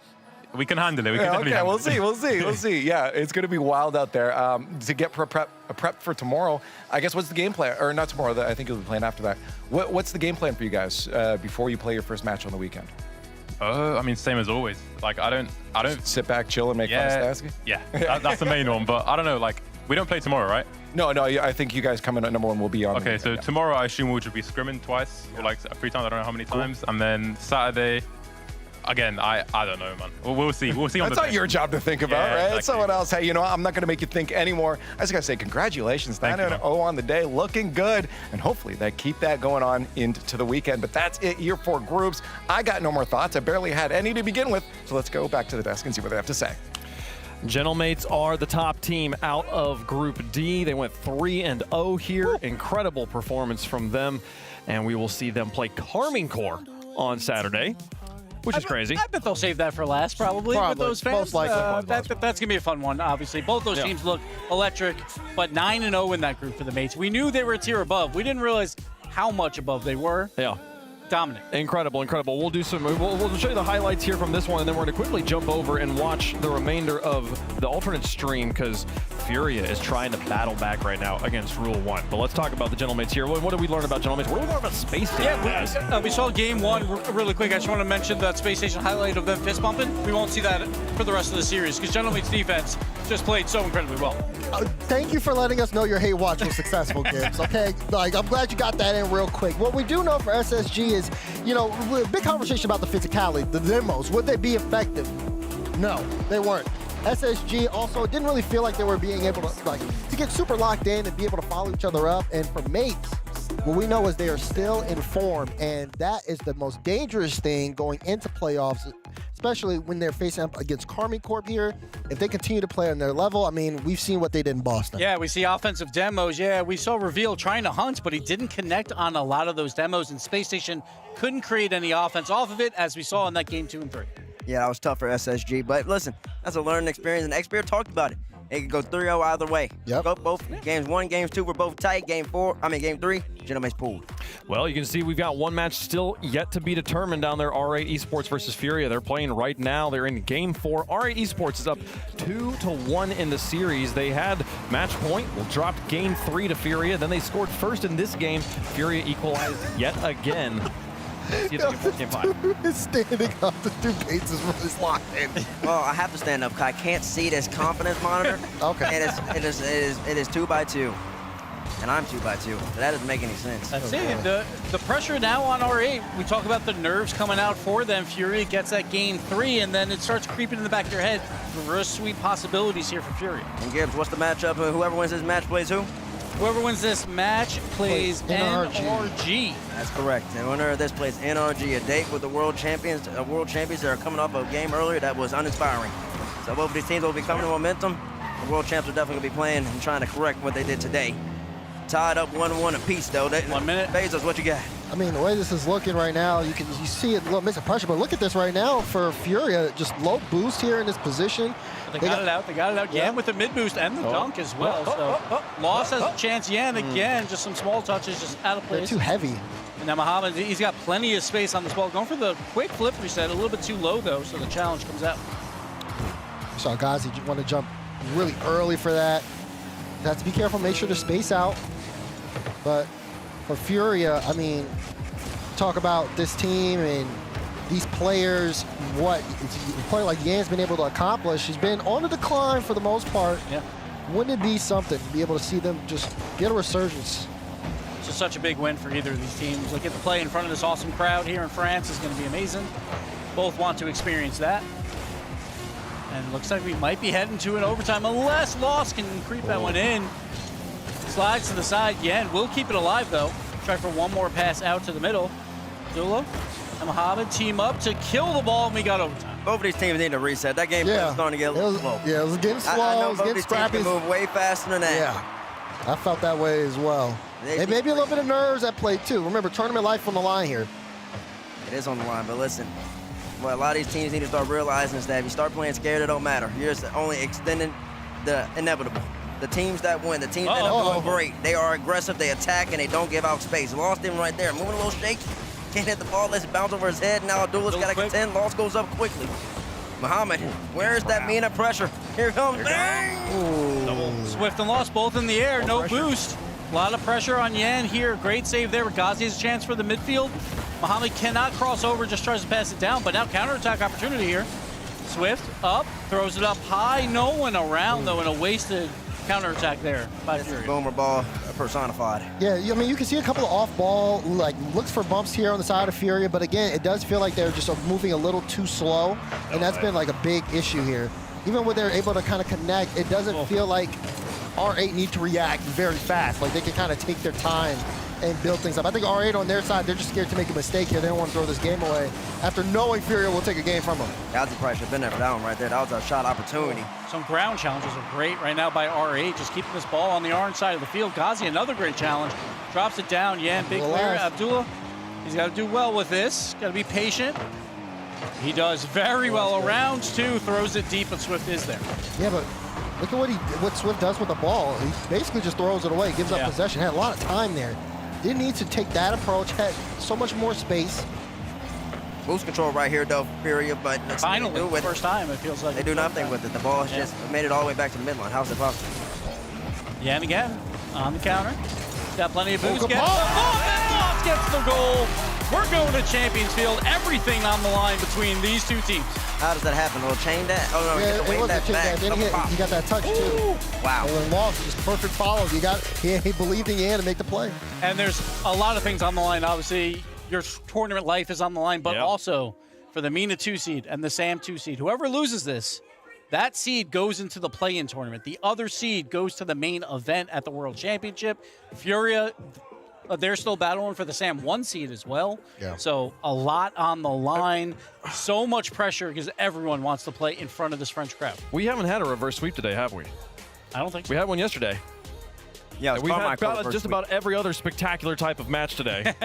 we can handle it. We can definitely handle it. We'll see. Yeah, it's going to be wild out there. To get prep for tomorrow, I guess what's the game plan? Or not tomorrow, I think you'll be playing after that. What's the game plan for you guys before you play your first match on the weekend? I mean, same as always. Like, I don't sit back, chill, and make fun of Stasky? Yeah, that's the main one. But I don't know, like, we don't play tomorrow, right? No, I think you guys come in at number one will be on. Okay, so tomorrow I assume we'll just be scrimming twice, or like 3 times, I don't know how many times. And then Saturday, again, I don't know, man. We'll see. We'll see on the That's not day. your job to think about, right? Exactly. It's someone else. Hey, you know what? I'm not going to make you think anymore. I just got to say congratulations. 9-0 on the day. Looking good. And hopefully keep that going on into the weekend. But that's it here for groups. I got no more thoughts. I barely had any to begin with. So let's go back to the desk and see what they have to say. Gentlemates are the top team out of Group D. They went 3-0 here. Incredible performance from them. And we will see them play Carmine Corps on Saturday, which is crazy. I bet they'll save that for last, probably with those fans. Most likely. That's going to be a fun one, obviously. Both those teams look electric, but 9-0 in that group for the Mates. We knew they were a tier above. We didn't realize how much above they were. Yeah. Dominant. Incredible. We'll do we'll show you the highlights here from this one, and then we're going to quickly jump over and watch the remainder of the alternate stream because Furia is trying to battle back right now against Rule 1. But let's talk about the Gentlemates here. What did we learn about Gentlemates? What did we learn about Space Station? Yeah, we saw game one really quick. I just want to mention that Space Station highlight of them fist bumping. We won't see that for the rest of the series because Gentlemates defense just played so incredibly well. Thank you for letting us know your hate watch was successful, Gibbs. Okay, like I'm glad you got that in real quick. What we do know for SSG is, you know, big conversation about the physicality, the demos. Would they be effective? No, they weren't. SSG also didn't really feel like they were being able to get super locked in and be able to follow each other up. And for Mates, what we know is they are still in form, and that is the most dangerous thing going into playoffs, especially when they're facing up against Carmine Corp here. If they continue to play on their level, I mean, we've seen what they did in Boston. Yeah, we see offensive demos. Yeah, we saw Reveal trying to hunt, but he didn't connect on a lot of those demos, and Space Station couldn't create any offense off of it, as we saw in that game 2 and 3. Yeah, that was tough for SSG, but listen, that's a learning experience, and XPR talked about it. It could go 3-0 either way. Yep. Both games 1, games 2 were both tight. Game 3, Gentlemates pulled. Well, you can see we've got one match still yet to be determined down there. R8 Esports versus Furia. They're playing right now. They're in game 4. R8 Esports is up 2-1 in the series. They had match point. Dropped game 3 to Furia. Then they scored first in this game. Furia equalized yet again. See if they can game 5. Is standing up. The 2 bases is locked in. Well, I have to stand up because I can't see this confidence monitor. Okay. It is 2x2. And I'm 2x2. So that doesn't make any sense. That's it. The pressure now on R8. We talk about the nerves coming out for them. Furia gets that game 3, and then it starts creeping in the back of your head. Real sweet possibilities here for Furia. And Gibbs, what's the matchup? Whoever wins this match plays who? Whoever wins this match plays NRG. That's correct. And the winner of this plays NRG, a date with the world champions that are coming off a game earlier that was uninspiring. So both of these teams will be coming to momentum. The world champs are definitely going to be playing and trying to correct what they did today. Tied up 1-1 apiece, though. 1 minute. Bezos, what you got? I mean, the way this is looking right now, you see it a little missing pressure, but look at this right now for Furia, just low boost here in this position. They got it out. They got it out. Yan with the mid boost and the dunk as well. So Lost has a chance. Yan again, just some small touches, just out of place. They're too heavy. And now Muhammad, he's got plenty of space on this ball. Going for the quick flip reset, a little bit too low though, so the challenge comes out. So Ghazi, you want to jump really early for that. You have to be careful, make sure to space out. But for Furia, I mean, talk about this team and these players, what a player like Yan's been able to accomplish. He's been on the decline for the most part. Yeah. Wouldn't it be something to be able to see them just get a resurgence? It's just such a big win for either of these teams. Look at the play in front of this awesome crowd here in France is going to be amazing. Both want to experience that. And it looks like we might be heading to an overtime unless Lost can creep that one in. Slides to the side. Yan will keep it alive though. Try for one more pass out to the middle. Dulo and Muhammad team up to kill the ball, and we got overtime. Both of these teams need to reset. That game was starting to get a little slow. Yeah, it was getting slow. I know it was both getting these teams scrappy. can move way faster than that. Yeah, I felt that way as well. And maybe a little bit of nerves at play too. Remember, tournament life on the line here. It is on the line, but listen, what a lot of these teams need to start realizing is that if you start playing scared, it don't matter. You're just only extending the inevitable. The teams that win, the teams that are doing great, they are aggressive, they attack, and they don't give out space. Lost him right there, moving a little shaky. Can't hit the ball, lets it bounce over his head. Now Abdullah's got to contend. Lost goes up quickly. Muhammad, where is that mean of pressure? Here comes bang! Swift and Lost both in the air, no boost. A lot of pressure on Yan here. Great save there. Ghazi has a chance for the midfield. Muhammad cannot cross over, just tries to pass it down, but now counterattack opportunity here. Swift up, throws it up high. No one around though, and a wasted counterattack there by Fury. Boomer ball personified. Yeah, I mean, you can see a couple of off-ball, like, looks for bumps here on the side of Furia, but again, it does feel like they're just moving a little too slow, and that's been like a big issue here. Even when they're able to kind of connect, it doesn't feel like R8 need to react very fast. Like, they can kind of take their time and build things up. I think R8 on their side, they're just scared to make a mistake here. They don't want to throw this game away after knowing Furia will take a game from them. Ghazi probably should have been there for that one right there. That was a shot opportunity. Some ground challenges are great right now by R8, just keeping this ball on the orange side of the field. Ghazi, another great challenge. Drops it down. Yan, big clear. Abdullah, he's got to do well with this. Got to be patient. He does very well. Around two, throws it deep, but Swift is there. Yeah, but look at what Swift does with the ball. He basically just throws it away, gives up possession. Had a lot of time there. Didn't need to take that approach. Had so much more space. Boost control right here, though, Furia, but finally, the first time, it feels like they do nothing with it. The ball has just made it all the way back to the midline. How's it possible? Yan again on the counter. Got plenty of boost. Gets the ball, and Lost gets the goal. We're going to Champions Field. Everything on the line between these two teams. How does that happen? A little chain that? Oh, no, Yeah, get the it wing was a that chain back. that. Then he got that touch, too. Wow. And then Lost, just perfect follow. He believed in Yan to make the play. And there's a lot of things on the line. Obviously, your tournament life is on the line, but also for the MENA 2 seed and the SAM 2 seed. Whoever loses this, that seed goes into the play-in tournament. The other seed goes to the main event at the World Championship. Furia, they're still battling for the SAM 1 seed as well. Yeah. So a lot on the line. So much pressure because everyone wants to play in front of this French crowd. We haven't had a reverse sweep today, have we? I don't think so. We had one yesterday. Yeah, we've had just about every other spectacular type of match today.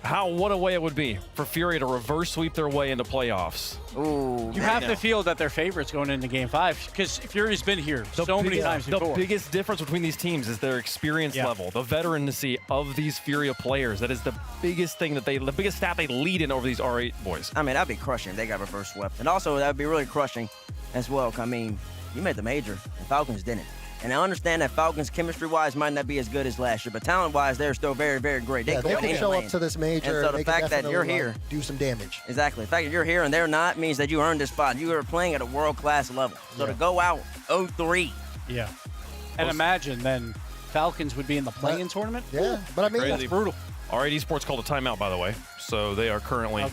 What a way it would be for Furia to reverse sweep their way into playoffs. Ooh, you have to feel that they're favorites going into Game 5 because Fury's been here so many times before. The biggest difference between these teams is their experience level, the veterancy of these Furia players. That is the biggest thing the biggest stat they lead in over these R8 boys. I mean, that'd be crushing if they got reverse swept. And also, that'd be really crushing as well. I mean, you made the major, and Falcons didn't. And I understand that Falcons, chemistry-wise, might not be as good as last year, but talent-wise, they're still very, very great. They can show up to this major. And so the fact that you're here, do some damage. Exactly. The fact that you're here and they're not means that you earned this spot. You are playing at a world-class level. So to go out 0-3. Yeah. And imagine then Falcons would be in the play-in tournament. Yeah, but I mean, Crazy. That's brutal. R8 Esports called a timeout, by the way, so they are currently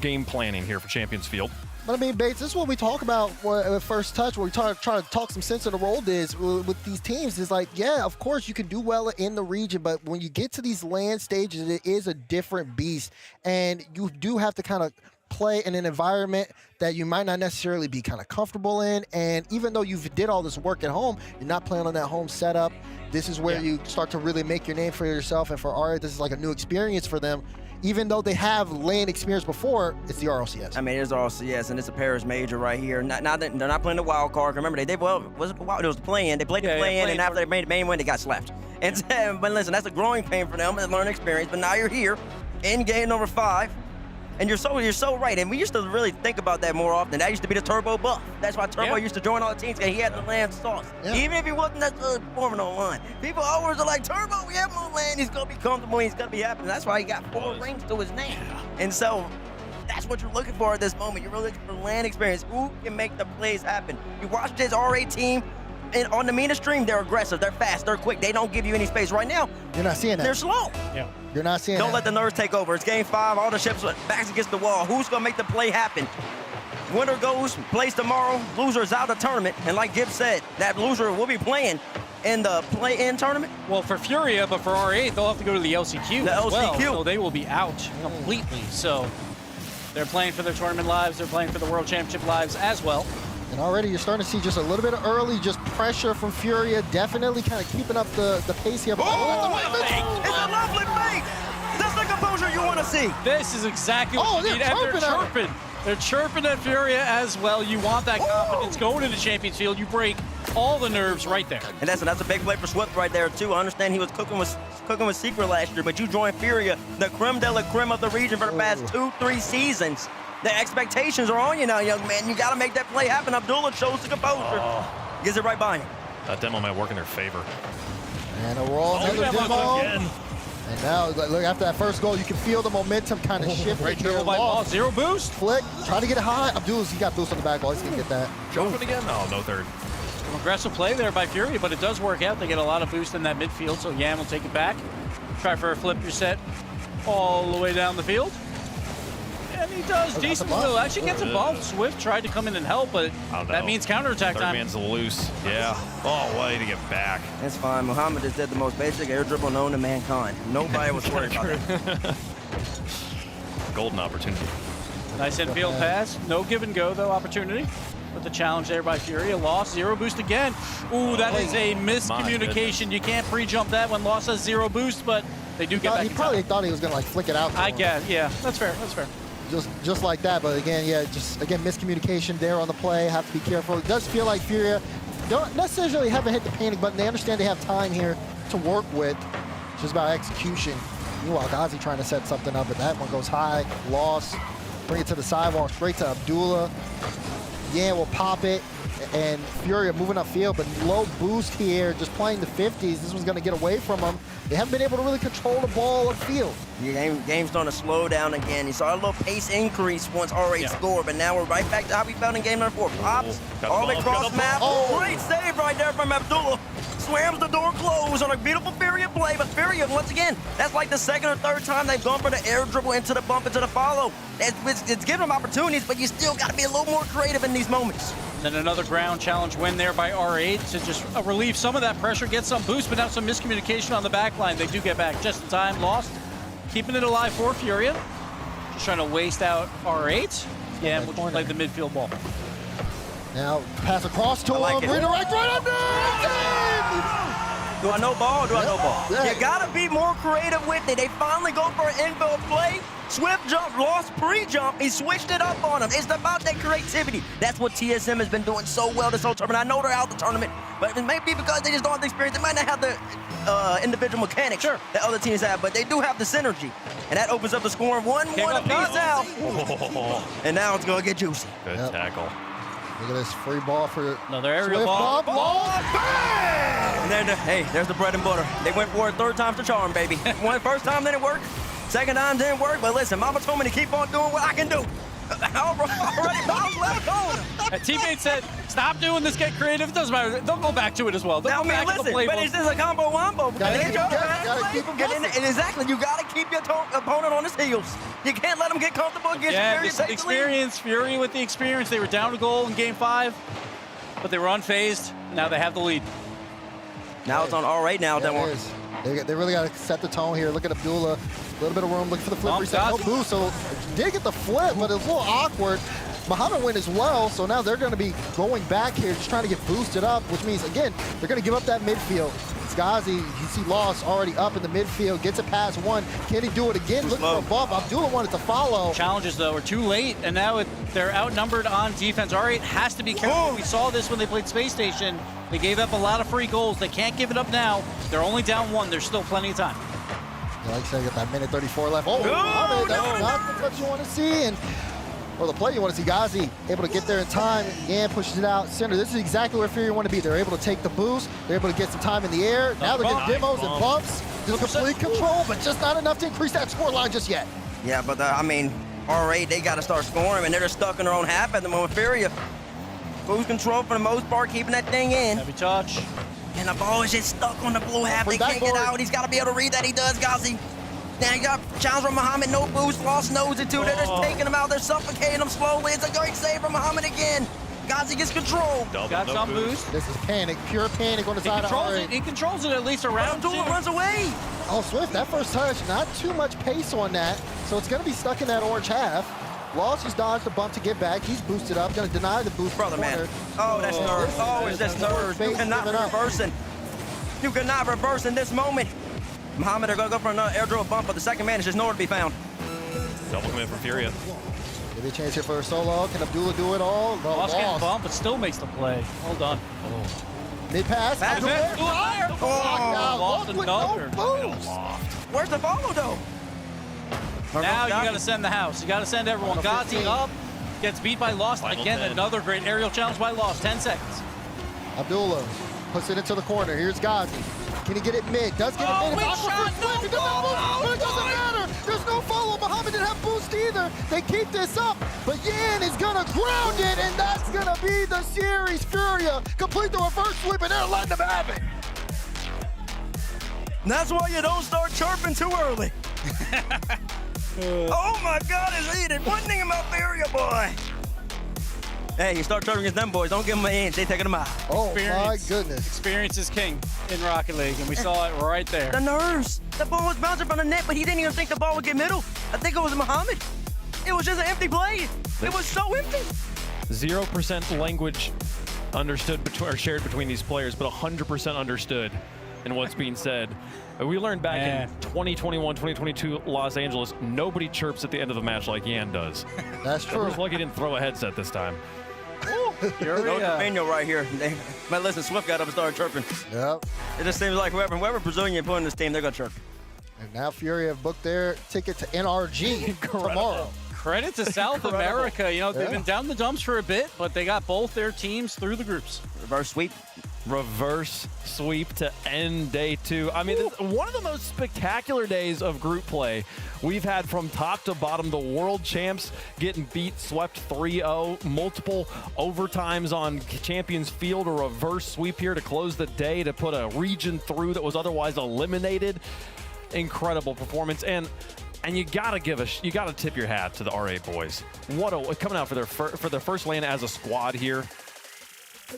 game planning here for Champions Field. But I mean, Bates, this is what we talk about at First Touch, where we try to talk some sense of the role is with these teams. Is like, yeah, of course you can do well in the region, but when you get to these land stages, it is a different beast, and you do have to kind of play in an environment that you might not necessarily be kind of comfortable in. And even though you've did all this work at home, you're not playing on that home setup. This is where you start to really make your name for yourself. And for Aria, this is like a new experience for them. Even though they have lane experience before, it's the RLCS. I mean, it's RLCS, and it's a Paris major right here. Now they're not playing the wild card. Remember, it was the play-in. They played the play-in, and after they made the main win, they got slapped. And but listen, that's a growing pain for them, and learning experience. But now you're here in game number 5. And you're so right. And we used to really think about that more often. That used to be the Turbo buff. That's why Turbo used to join all the teams, because he had the land sauce. Even if he wasn't necessarily performing online. People always are like, Turbo, we have more land. He's going to be comfortable. He's going to be happy. And that's why he got 4 rings to his name. And so that's what you're looking for at this moment. You're really looking for land experience. Who can make the plays happen? You watch this RA team. And on the Mina stream, they're aggressive, they're fast, they're quick. They don't give you any space. Right now, you're not seeing that. They're slow. Yeah. You're not seeing that. Don't let the nerves take over. It's game 5, all the ships backs against the wall. Who's gonna make the play happen? Winner goes, plays tomorrow, loser's out of the tournament. And like Gibbs said, that loser will be playing in the play-in tournament. Well, for Furia, but for R8, they'll have to go to the LCQ The as LCQ. well. So they will be out completely. So they're playing for their tournament lives, they're playing for the World Championship lives as well. And already you're starting to see just a little bit of early just pressure from Furia, definitely kind of keeping up the pace here. It's a lovely fake! That's the composure you want to see. This is exactly what you need, and they're chirping. They're chirping at Furia as well. You want that confidence going into Champions Field. You break all the nerves right there. And that's a big play for Swift right there too. I understand he was cooking with Secret last year, but you joined Furia, the creme de la creme of the region for the past 2-3 seasons. The expectations are on you now, young man. You got to make that play happen. Abdullah shows the composure. Gets it right by him. That demo might work in their favor. And a roll, another demo. And now, look, after that first goal, you can feel the momentum kind of shift. Great dribble by Ball, 0 boost. Flick, try to get it high. Abdullah's, he got boost on the back wall. He's going to get that. Jumping again? Oh, no third. Some aggressive play there by Furia, but it does work out. They get a lot of boost in that midfield, so Yam will take it back. Try for a flip reset all the way down the field. And he does decently well. Actually gets involved. Swift tried to come in and help, but that means counterattack time. Third man's loose. Yeah. Oh, way to get back. It's fine. Muhammad just did the most basic air dribble known to mankind. Nobody was worried about that. Golden opportunity. Nice infield pass. No give and go, though, opportunity. But the challenge there by Furia. Lost, 0 boost again. Ooh, that is a miscommunication. You can't pre-jump that when Lost has 0 boost, but they do get back. He probably thought he was going to like flick it out. I guess, yeah. That's fair, that's fair. Just like that, but again, miscommunication there on the play. Have to be careful. It does feel like Furia don't necessarily haven't hit the panic button. They understand they have time here to work with. It's just about execution. Meanwhile, Ghazi trying to set something up, but that one goes high. Lost. Bring it to the sidewalk, straight to Abdullah. Yeah, will pop it. And Furia moving upfield, but low boost here, just playing the 50s. This was going to get away from them. They haven't been able to really control the ball upfield. Game's starting to slow down again. You saw a little pace increase once RA scored, but now we're right back to how we felt in game number 4. Pops, all the way across map. Great save right there from Abdullah. Slams the door closed on a beautiful Furia play, but Furia, once again, that's like the second or third time they've gone for the air dribble into the bump, into the follow. It's giving them opportunities, but you still got to be a little more creative in these moments. Then another ground challenge win there by R8 to just relieve some of that pressure, get some boost, but now some miscommunication on the back line. They do get back just in time. Lost, keeping it alive for Furia. Just trying to waste out R8. Yeah, we'll play the midfield ball. Now, pass across to him, redirect right under! Do I know ball? Do I know ball? Yeah. You gotta be more creative with it. They finally go for an infield play. Swift jump, Lost pre-jump. He switched it up on him. It's about that creativity. That's what TSM has been doing so well this whole tournament. I know they're out the tournament, but it may be because they just don't have the experience. They might not have the individual mechanics that other teams have, but they do have the synergy. And that opens up the scoring 1-1 apiece now. And now it's gonna get juicy. Good tackle. Look at this free ball for another aerial ball. And then, hey, there's the bread and butter. They went for it 3rd time's the charm, baby. First time didn't work. Second time didn't work, but listen, Mama told me to keep on doing what I can do. Already bounced left corner. A teammate said, stop doing this, get creative. It doesn't matter. They'll go back to it as well. They'll go back to the playbook. But it's just a combo wombo. Exactly, you got to keep your opponent on his heels. You can't let them get comfortable against Furia. This is experience. Fury with the experience. They were down a goal in game 5, but they were unfazed. Now they have the lead. Now it's on all right now. Yeah, they really got to set the tone here. Look at Abdullah A little bit of room, looking for the flip Bump, reset. No Gazi. boost, so did get the flip, but it was a little awkward. Muhammad went as well, so now they're going to be going back here, just trying to get boosted up, which means, again, they're going to give up that midfield. Gazi, you see Lost already up in the midfield, gets it past one. Can he do it again? Looking for a bump. Abdullah wanted to follow. Challenges, though, are too late, and now they're outnumbered on defense. R8 has to be careful. We saw this when they played Space Station. They gave up a lot of free goals. They can't give it up now. They're only down one. There's still plenty of time. Yeah, like I said, got that minute 34 left. Oh, Muhammad, that's not what you want to see. And or the play you want to see. Gazi able to get there in time. Yan pushes it out center. This is exactly where Fury want to be. They're able to take the boost. They're able to get some time in the air. Now they're getting demos and bumps. Just complete control, but just not enough to increase that score line just yet. Yeah, but I mean, R8, they got to start scoring, and they're just stuck in their own half at the moment. Fury, boost control for the most part, keeping that thing in. Heavy touch. And the ball is just stuck on the blue half. They can't get out. He's got to be able to read that. He does, Gazi. Now you got challenge from Muhammad, no boost, Lost knows it too. They're just taking him out, they're suffocating him slowly. It's a great save from Muhammad again. Gazi gets control. Got some boost. This is panic, pure panic on the side of R8. He controls it at least around Abdullah runs away. Oh, Swift, that first touch, not too much pace on that. So it's going to be stuck in that orange half. Lost just dodged the bump to get back. He's boosted up, going to deny the boost. Brother, man. Oh, that's nerves. Oh, it's just nerves. You cannot reverse it. You cannot reverse in this moment. Muhammad are going to go for another airdrop bump, but the second man is just nowhere to be found. Double commit from Furia. Maybe a chance here for a solo. Can Abdullah do it all? No, Lost getting bumped, but still makes the play. Well done. Mid pass. Lost another. No boost. Where's the follow, though? Now you got to send the house. You got to send everyone. Gazi up, gets beat by Lost. Again, another great aerial challenge by Lost. 10 seconds. Abdullah puts it into the corner. Here's Gazi. Can he get it mid? Does get it mid. Weak shot, but it doesn't matter. There's no follow. Muhammad didn't have boost either. They keep this up, but Yan is gonna ground it, and that's gonna be the series. Furia complete the reverse sweep, and they're letting them have it. And that's why you don't start chirping too early. Oh my God, it's heated. One thing about Furia, boy. Hey, you start chirping against them boys. Don't give them an inch. They taking them out. Oh my goodness. Experience is king in Rocket League, and we saw it right there. The nerves. The ball was bouncing from the net, but he didn't even think the ball would get middle. I think it was Muhammad. It was just an empty play. It was so empty. 0% language understood or shared between these players, but 100% understood in what's being said. We learned back in 2021, 2022 Los Angeles, nobody chirps at the end of the match like Yan does. That's true. Everyone's lucky he didn't throw a headset this time. No Domino right here. Man, listen, Swift got up and started chirping. Yep. It just seems like whoever Brazilian you put in this team, they're going to chirp. And now Fury have booked their ticket to NRG tomorrow. Credit to South America. You know, they've been down the dumps for a bit, but they got both their teams through the groups. Reverse sweep. Reverse sweep to end day 2. I mean, this is one of the most spectacular days of group play we've had from top to bottom. The world champs getting beat, swept 3-0, multiple overtimes on Champions Field, a reverse sweep here to close the day to put a region through that was otherwise eliminated. Incredible performance, and you gotta tip your hat to the R8 boys. Coming out for their first LAN as a squad here.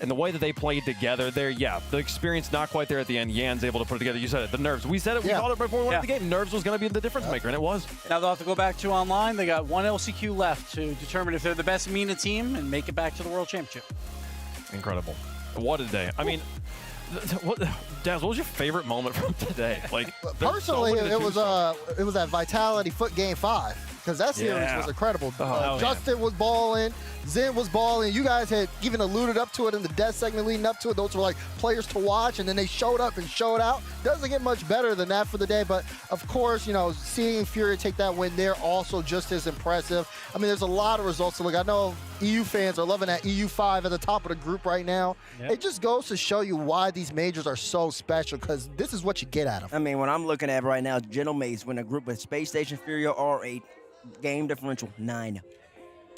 And the way that they played together there, the experience not quite there at the end. Yan's able to put it together. You said it, the nerves. We said it, we called it before we went to the game. Nerves was going to be the difference maker, and it was. Now they'll have to go back to online. They got one LCQ left to determine if they're the best MENA team and make it back to the World Championship. Incredible. What a day. I mean, Daz, what was your favorite moment from today? Like, personally, it was that Vitality Foot Game 5. Because that series was incredible. Justin was balling, Zen was balling. You guys had even alluded up to it in the death segment leading up to it. Those were like players to watch, and then they showed up and showed out. Doesn't get much better than that for the day, but of course, you know, seeing Fury take that win, they're also just as impressive. I mean, there's a lot of results to look. I know EU fans are loving that EU5 at the top of the group right now. It just goes to show you why these majors are so special, because this is what you get out of them. I mean, what I'm looking at right now, Gentle Maze win a group with Space Station, Furia, R8. Game differential 9.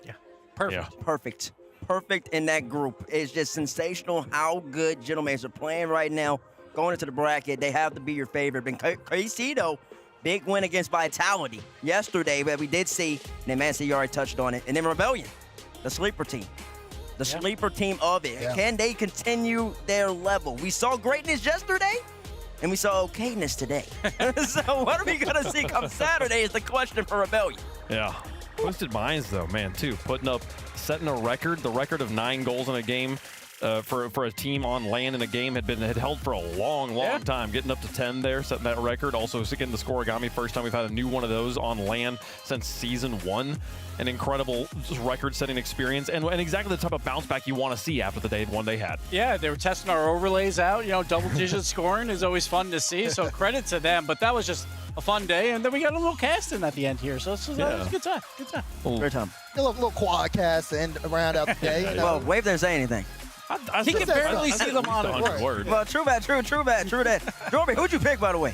Yeah, perfect. Yeah. Perfect in that group. It's just sensational how good Gentlemen are playing right now. Going into the bracket, they have to be your favorite. Been crazy though. Big win against Vitality yesterday, but we did see, and then Mancy already touched on it. And then Rebellion, the sleeper team. The sleeper team of it. Can they continue their level? We saw greatness yesterday, and we saw okayness today. So what are we going to see come Saturday is the question for Rebellion. Yeah. Twisted Minds, though, man, too. Setting a record. The record of 9 goals in a game for a team on land in a game had held for a long time. Getting up to 10 there, setting that record. Also, getting the scoregami, first time we've had a new one of those on land since season 1. An incredible record-setting experience, and exactly the type of bounce back you want to see after the one they had. Yeah, they were testing our overlays out. Double-digit scoring is always fun to see, so credit to them. But that was just a fun day, and then we got a little casting at the end here, so that was a good time. Good time. Great time. A little quad cast to end around out the day. Well, Wave didn't say anything. He can barely see them on it. Well, true that. Jorby, who'd you pick, by the way?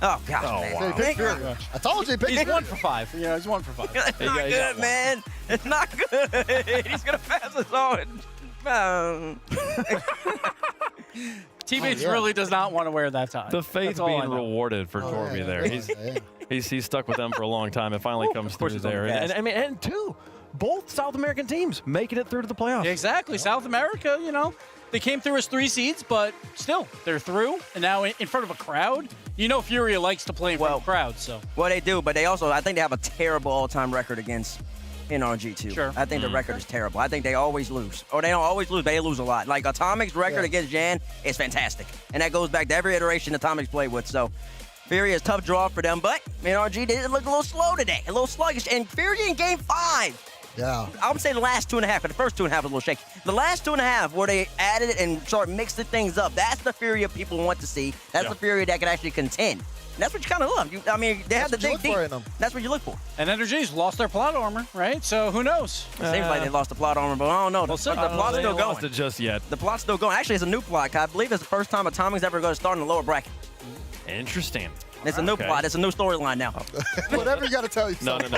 Oh, gosh, man. Wow. I told you. He's 1 for 5. He's 1 for 5. It's not good, man. It's not good. He's going to pass us on. T-Bates really does not want to wear that tie. The faith being rewarded for Jorby there. He's stuck with them for a long time. It finally comes through there. And two, both South American teams making it through to the playoffs. Exactly. South America, they came through as 3 seeds, but still, they're through. And now in front of a crowd, Furia likes to play in front of crowds. So. Well, they do, but I think they have a terrible all-time record against NRG, too. Sure. I think the record is terrible. I think they always lose. Or they don't always lose, they lose a lot. Like, Atomic's record against Jan is fantastic. And that goes back to every iteration Atomic's played with. So, Furia is a tough draw for them, but NRG did look a little slow today, a little sluggish. And Furia in Game 5. Yeah. I would say the last 2.5, but the first 2.5 was a little shaky. The last 2.5, where they added it and sort of mixed the things up, that's the Furia people want to see. That's the Furia that can actually contend. And that's what you kind of love. They have the big team. That's what you look for. And NRG's lost their plot armor, right? So who knows? It seems like they lost the plot armor, but I don't know. The plot's still going. Lost it just yet. The plot's still going. Actually, it's a new plot. I believe it's the first time Atomic's ever going to start in the lower bracket. Interesting. It's a new plot. It's a new storyline now. Whatever you got to tell you. No. Okay,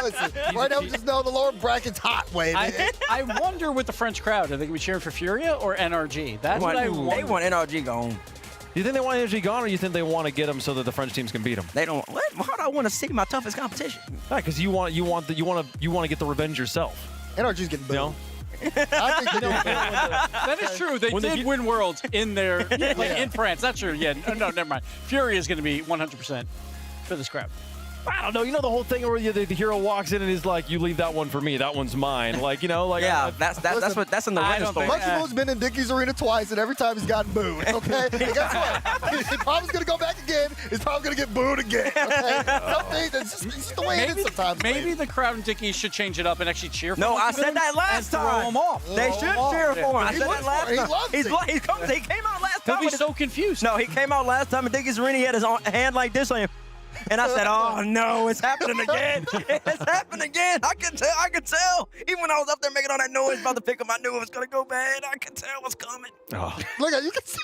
listen. Right now, we just know the lower bracket's hot, Wave. I wonder with the French crowd, are they going to be cheering for Furia or NRG? That's what I wonder. They want NRG gone. You think they want NRG gone, or you think they want to get them so that the French teams can beat them? They don't. Why do I want to see my toughest competition? Right, because you want to get the revenge yourself. NRG's getting booed. I think that is true. They did win Worlds in in France. That's true. Yeah. No, never mind. Furia is going to be 100% for this crowd. I don't know. The whole thing where the hero walks in and is like, "You leave that one for me. That one's mine." That's in the winning story. Monkey Moon's been in Dickey's arena twice, and every time he's gotten booed. Okay, and guess what? He's probably going to go back again. He's probably going to get booed again. Okay, it's just the way it is sometimes. Maybe the crowd in Dickey's should change it up and actually cheer for him. No, I said that last time. Throw him off. They should cheer for him. I said that last time. He came out last time. He'll be so confused. No, he came out last time in Dickey's arena. He had his hand like this on him. And I said, "Oh no, it's happening again! It's happening again! I could tell. Even when I was up there making all that noise about the pickup, I knew it was gonna go bad. I could tell what's coming." Oh. Look at you can see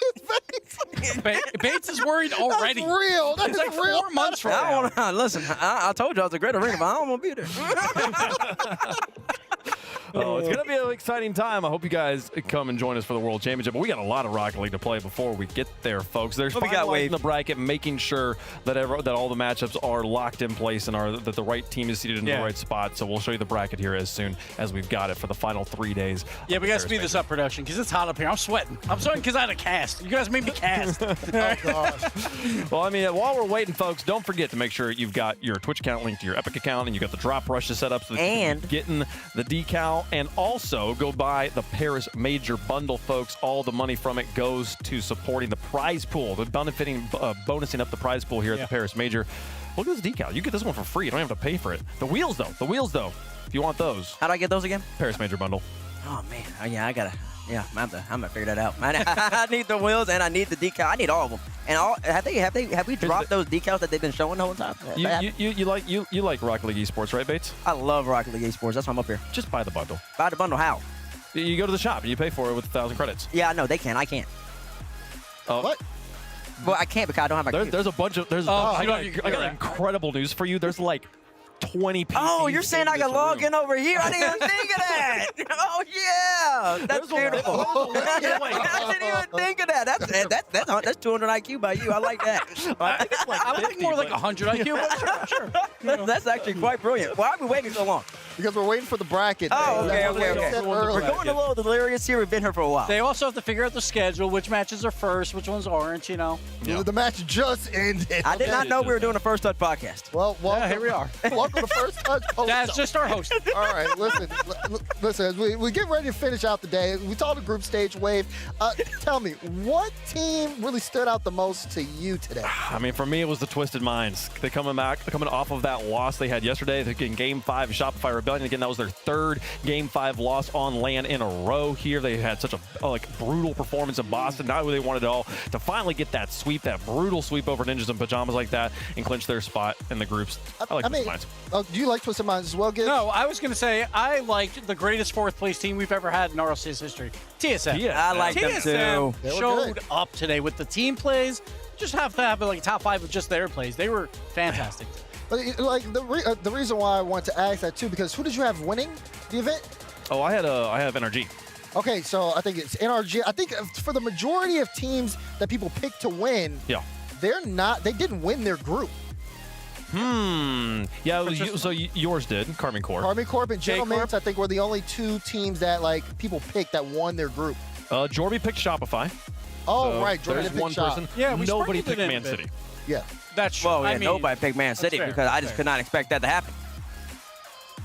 his face. Bates is worried already. That's real. That's like real. 4 months from now. Listen, I told you I was a great arena, but I don't want to be there. Oh, it's going to be an exciting time. I hope you guys come and join us for the World Championship. But we got a lot of Rocket League to play before we get there, folks. There's finalizing the bracket, making sure that all the matchups are locked in place and that the right team is seated in the right spot. So we'll show you the bracket here as soon as we've got it for the final 3 days. Yeah, we got to speed this up, production, because it's hot up here. I'm sweating. I'm sweating because I had a cast. You guys made me cast. Oh, gosh. Well, while we're waiting, folks, don't forget to make sure you've got your Twitch account linked to your Epic account and you got the drop rushes set up so that you can getting the decal. And also go buy the Paris Major bundle, folks. All the money from it goes to supporting the prize pool. They're benefiting, bonusing up the prize pool here at the Paris Major. Look at this decal. You get this one for free. You don't have to pay for it. The wheels, though. If you want those. How do I get those again? Paris Major bundle. Oh, man. I gotta. Yeah, I'm gonna figure that out. I need the wheels and I need the decal. I need all of them. And have we dropped those decals that they've been showing the whole time? You like Rocket League Esports, right, Bates? I love Rocket League Esports. That's why I'm up here. Just buy the bundle. Buy the bundle how? You go to the shop and you pay for it with 1,000 credits. Yeah, I know they can. I can't. What? Well, I can't because I don't have my. There's a bunch of. I got incredible news for you. There's like 20 PCs. Oh, you're saying I can log in over here? I didn't even think of that. Oh yeah, that's beautiful. I didn't even think of that. That's 200 IQ by you. I like that. I think more like 100 IQ. But sure. That's actually quite brilliant. Why are we waiting so long? Because we're waiting for the bracket. Oh, That's okay, what we okay. said We're earlier. going a little delirious here. We've been here for a while. They also have to figure out the schedule, which matches are first, which ones aren't, you know. The match just ended. I did not know we were doing a First Touch podcast. Well, welcome. Yeah, here we are. Welcome to First Touch Post. That's just our host. All right, listen. Listen, as we get ready to finish out the day, we saw the group stage wave. Tell me, what team really stood out the most to you today? I mean, for me, it was the Twisted Minds. They're coming off of that loss they had yesterday. They're getting Game 5 of Shopify Rebellion. Again, that was their third Game 5 loss on land in a row here. They had such a brutal performance in Boston. Not who they wanted at all. To finally get that sweep, that brutal sweep over Ninjas in Pajamas like that, and clinch their spot in the groups. I like Twisted Minds. Do you like Twisted Minds as well, Gibbs? No, I was going to say I liked the greatest fourth place team we've ever had in Rlcs history. TSM. I like them too. TSM showed up today with the team plays. Just have to have like a top 5 of just their plays. They were fantastic. But like the reason why I want to ask that too, because who did you have winning the event? Oh, I have NRG. Okay, so I think it's NRG. I think for the majority of teams that people pick to win, they didn't win their group. Yeah, it was so yours did, Carmine Corp. Carmine Corp and Gentlemen's, I think, were the only two teams that like people picked that won their group. Jorby picked Shopify. Oh, so right. Jorby there's picked one person. Yeah, nobody picked Man City. Yeah. That's true. Well, yeah, nobody picked Man City because I just could not expect that to happen.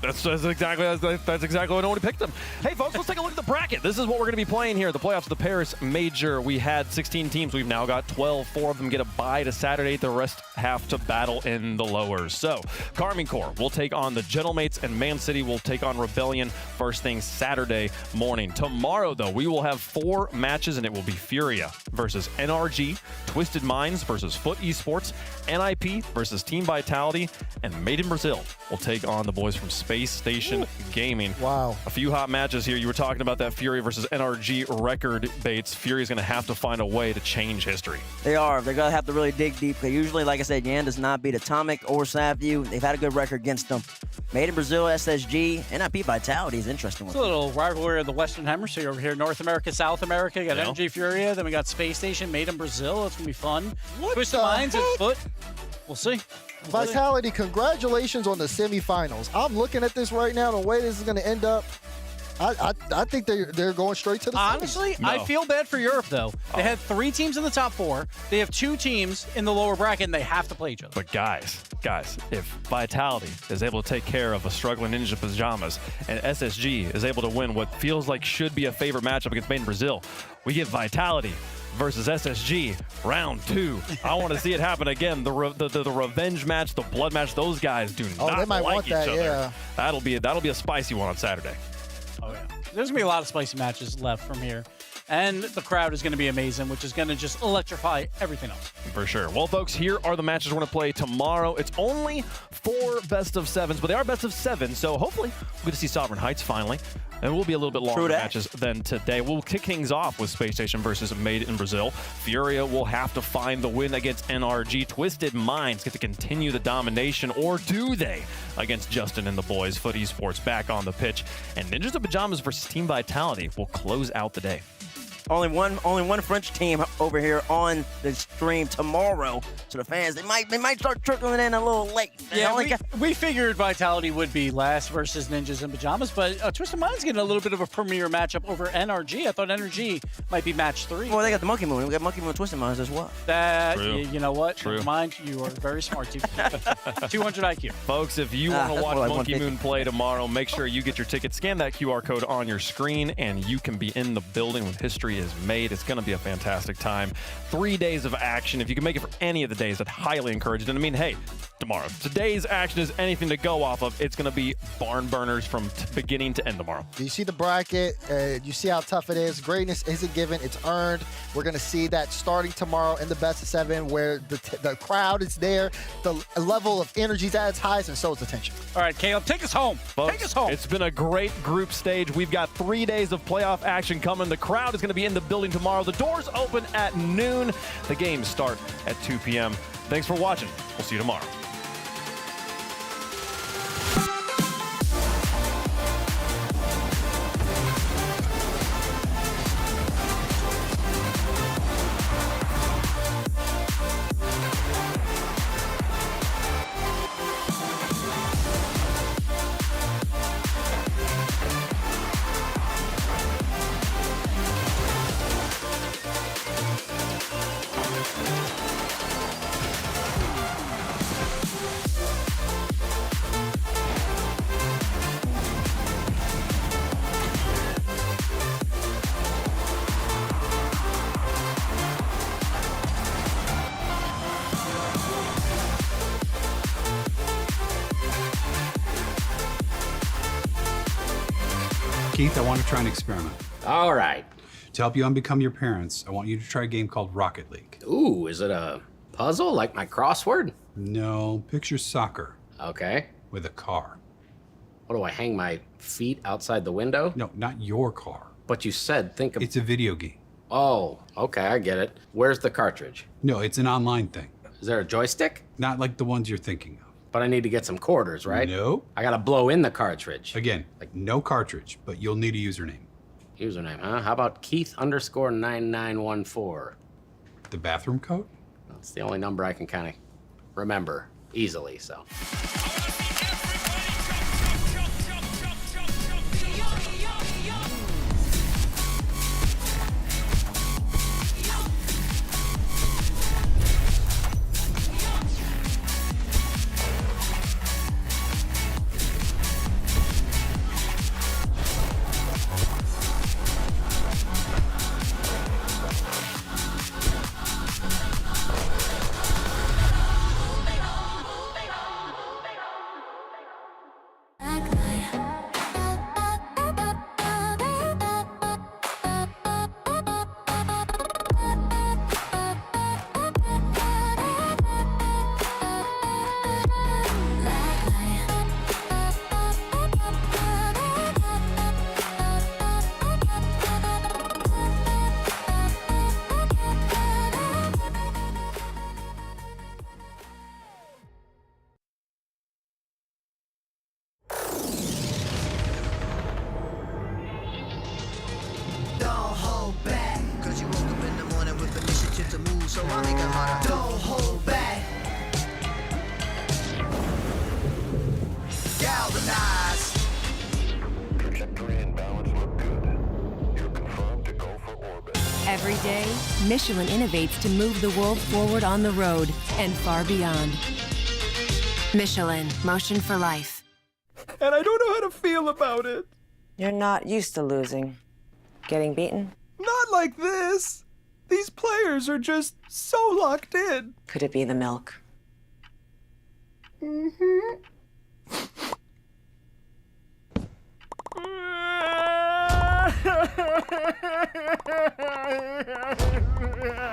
That's exactly why nobody picked them. Hey, folks, let's take a look at the bracket. This is what we're going to be playing here. The playoffs of the Paris Major. We had 16 teams. We've now got 12. 4 of them get a bye to Saturday. The rest have to battle in the lowers. So, Carmine Corps will take on the Gentlemates, and Man City will take on Rebellion first thing Saturday morning. Tomorrow, though, we will have 4 matches, and it will be Furia versus NRG, Twisted Minds versus Foot Esports, NIP versus Team Vitality, and Made in Brazil will take on the boys from Space Station Gaming. Wow. A few hot matches here. You were talking about that Fury versus NRG record, Bates. Fury's going to have to find a way to change history. They are. They're going to have to really dig deep. Usually, like I said, Yan does not beat Atomic or Savview. They've had a good record against them. Made in Brazil, SSG, NIP Vitality is interesting. It's a little rivalry of the Western Hemisphere over here. North America, South America. You got NRG Furia. Then we got Space Station, Made in Brazil. It's going to be fun. Twisted Minds and Foot. We'll see. Vitality, congratulations on the semifinals. I'm looking at this right now. The way this is going to end up, I think they're going straight to the Honestly, semis. I feel bad for Europe, though. They had 3 teams in the top 4. They have 2 teams in the lower bracket, and they have to play each other. But guys, if Vitality is able to take care of a struggling Ninja Pajamas and SSG is able to win what feels like should be a favorite matchup against Made in Brazil, we get Vitality versus SSG round 2. I want to see it happen again. The revenge match, the blood match. Those guys do not they might like want each that, other. yeah. That'll be a spicy one on Saturday. Oh, yeah. There's going to be a lot of spicy matches left from here. And the crowd is going to be amazing, which is going to just electrify everything else. For sure. Well, folks, here are the matches we're going to play tomorrow. It's only 4 best of 7s, but they are best of 7, so hopefully we're going to see Sovereign Heights finally. And we'll be a little bit longer matches than today. We'll kick things off with Space Station versus Made in Brazil. Furia will have to find the win against NRG. Twisted Minds get to continue the domination, or do they? Against Justin and the boys. Foot Esports back on the pitch. And Ninjas in Pajamas versus Team Vitality will close out the day. Only one French team over here on the stream tomorrow. So the fans, they might start trickling in a little late. Yeah, we figured Vitality would be last versus Ninjas in Pajamas, but Twisted Mind's getting a little bit of a premier matchup over NRG. I thought NRG might be match 3. Well, they got the Monkey Moon. We got Monkey Moon Twisted Minds as well. You know what? Never mind. You are very smart, too. 200 IQ. Folks, if you want to watch Monkey Moon play tomorrow, make sure you get your ticket. Scan that QR code on your screen, and you can be in the building when history is made. It's going to be a fantastic time. 3 days of action. If you can make it for any of the days, I'd highly encourage it. And I mean, hey, tomorrow, today's action is anything to go off of. It's going to be barn burners from beginning to end tomorrow. You see the bracket. You see how tough it is. Greatness isn't given. It's earned. We're going to see that starting tomorrow in the best of 7, where the crowd is there. The level of energy is at its highest, and so is the tension. All right, Caleb, take us home. Folks, take us home. It's been a great group stage. We've got 3 days of playoff action coming. The crowd is going to be in the building tomorrow. The doors open at noon. The games start at 2 p.m. Thanks for watching. We'll see you tomorrow. Keith, I want to try an experiment. All right. To help you unbecome your parents, I want you to try a game called Rocket League. Ooh, is it a puzzle like my crossword? No, picture soccer. Okay. With a car. What do I hang my feet outside the window? No, not your car. But you said think of... It's a video game. Oh, okay, I get it. Where's the cartridge? No, it's an online thing. Is there a joystick? Not like the ones you're thinking of. But I need to get some quarters, right? No. I gotta blow in the cartridge. Again, like no cartridge, but you'll need a username. Username, huh? How about Keith_9914? The bathroom code? That's the only number I can kind of remember easily, so. so I make a lot of don't hold back. Galvanize. Trajectory and balance look good. You're confirmed to go for orbit. Every day, Michelin innovates to move the world forward on the road and far beyond. Michelin, motion for life. And I don't know how to feel about it. You're not used to losing. Getting beaten? Not like this. These players are just so locked in. Could it be the milk? Mm-hmm.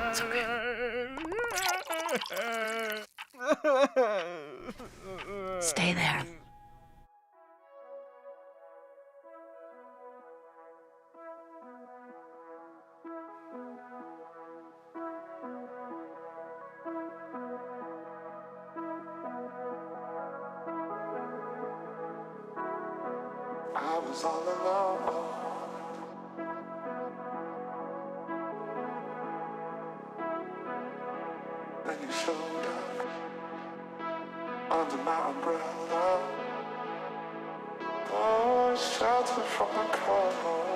It's okay. Stay there. I was all alone. Then you showed up under my umbrella. Oh, shelter from the cold.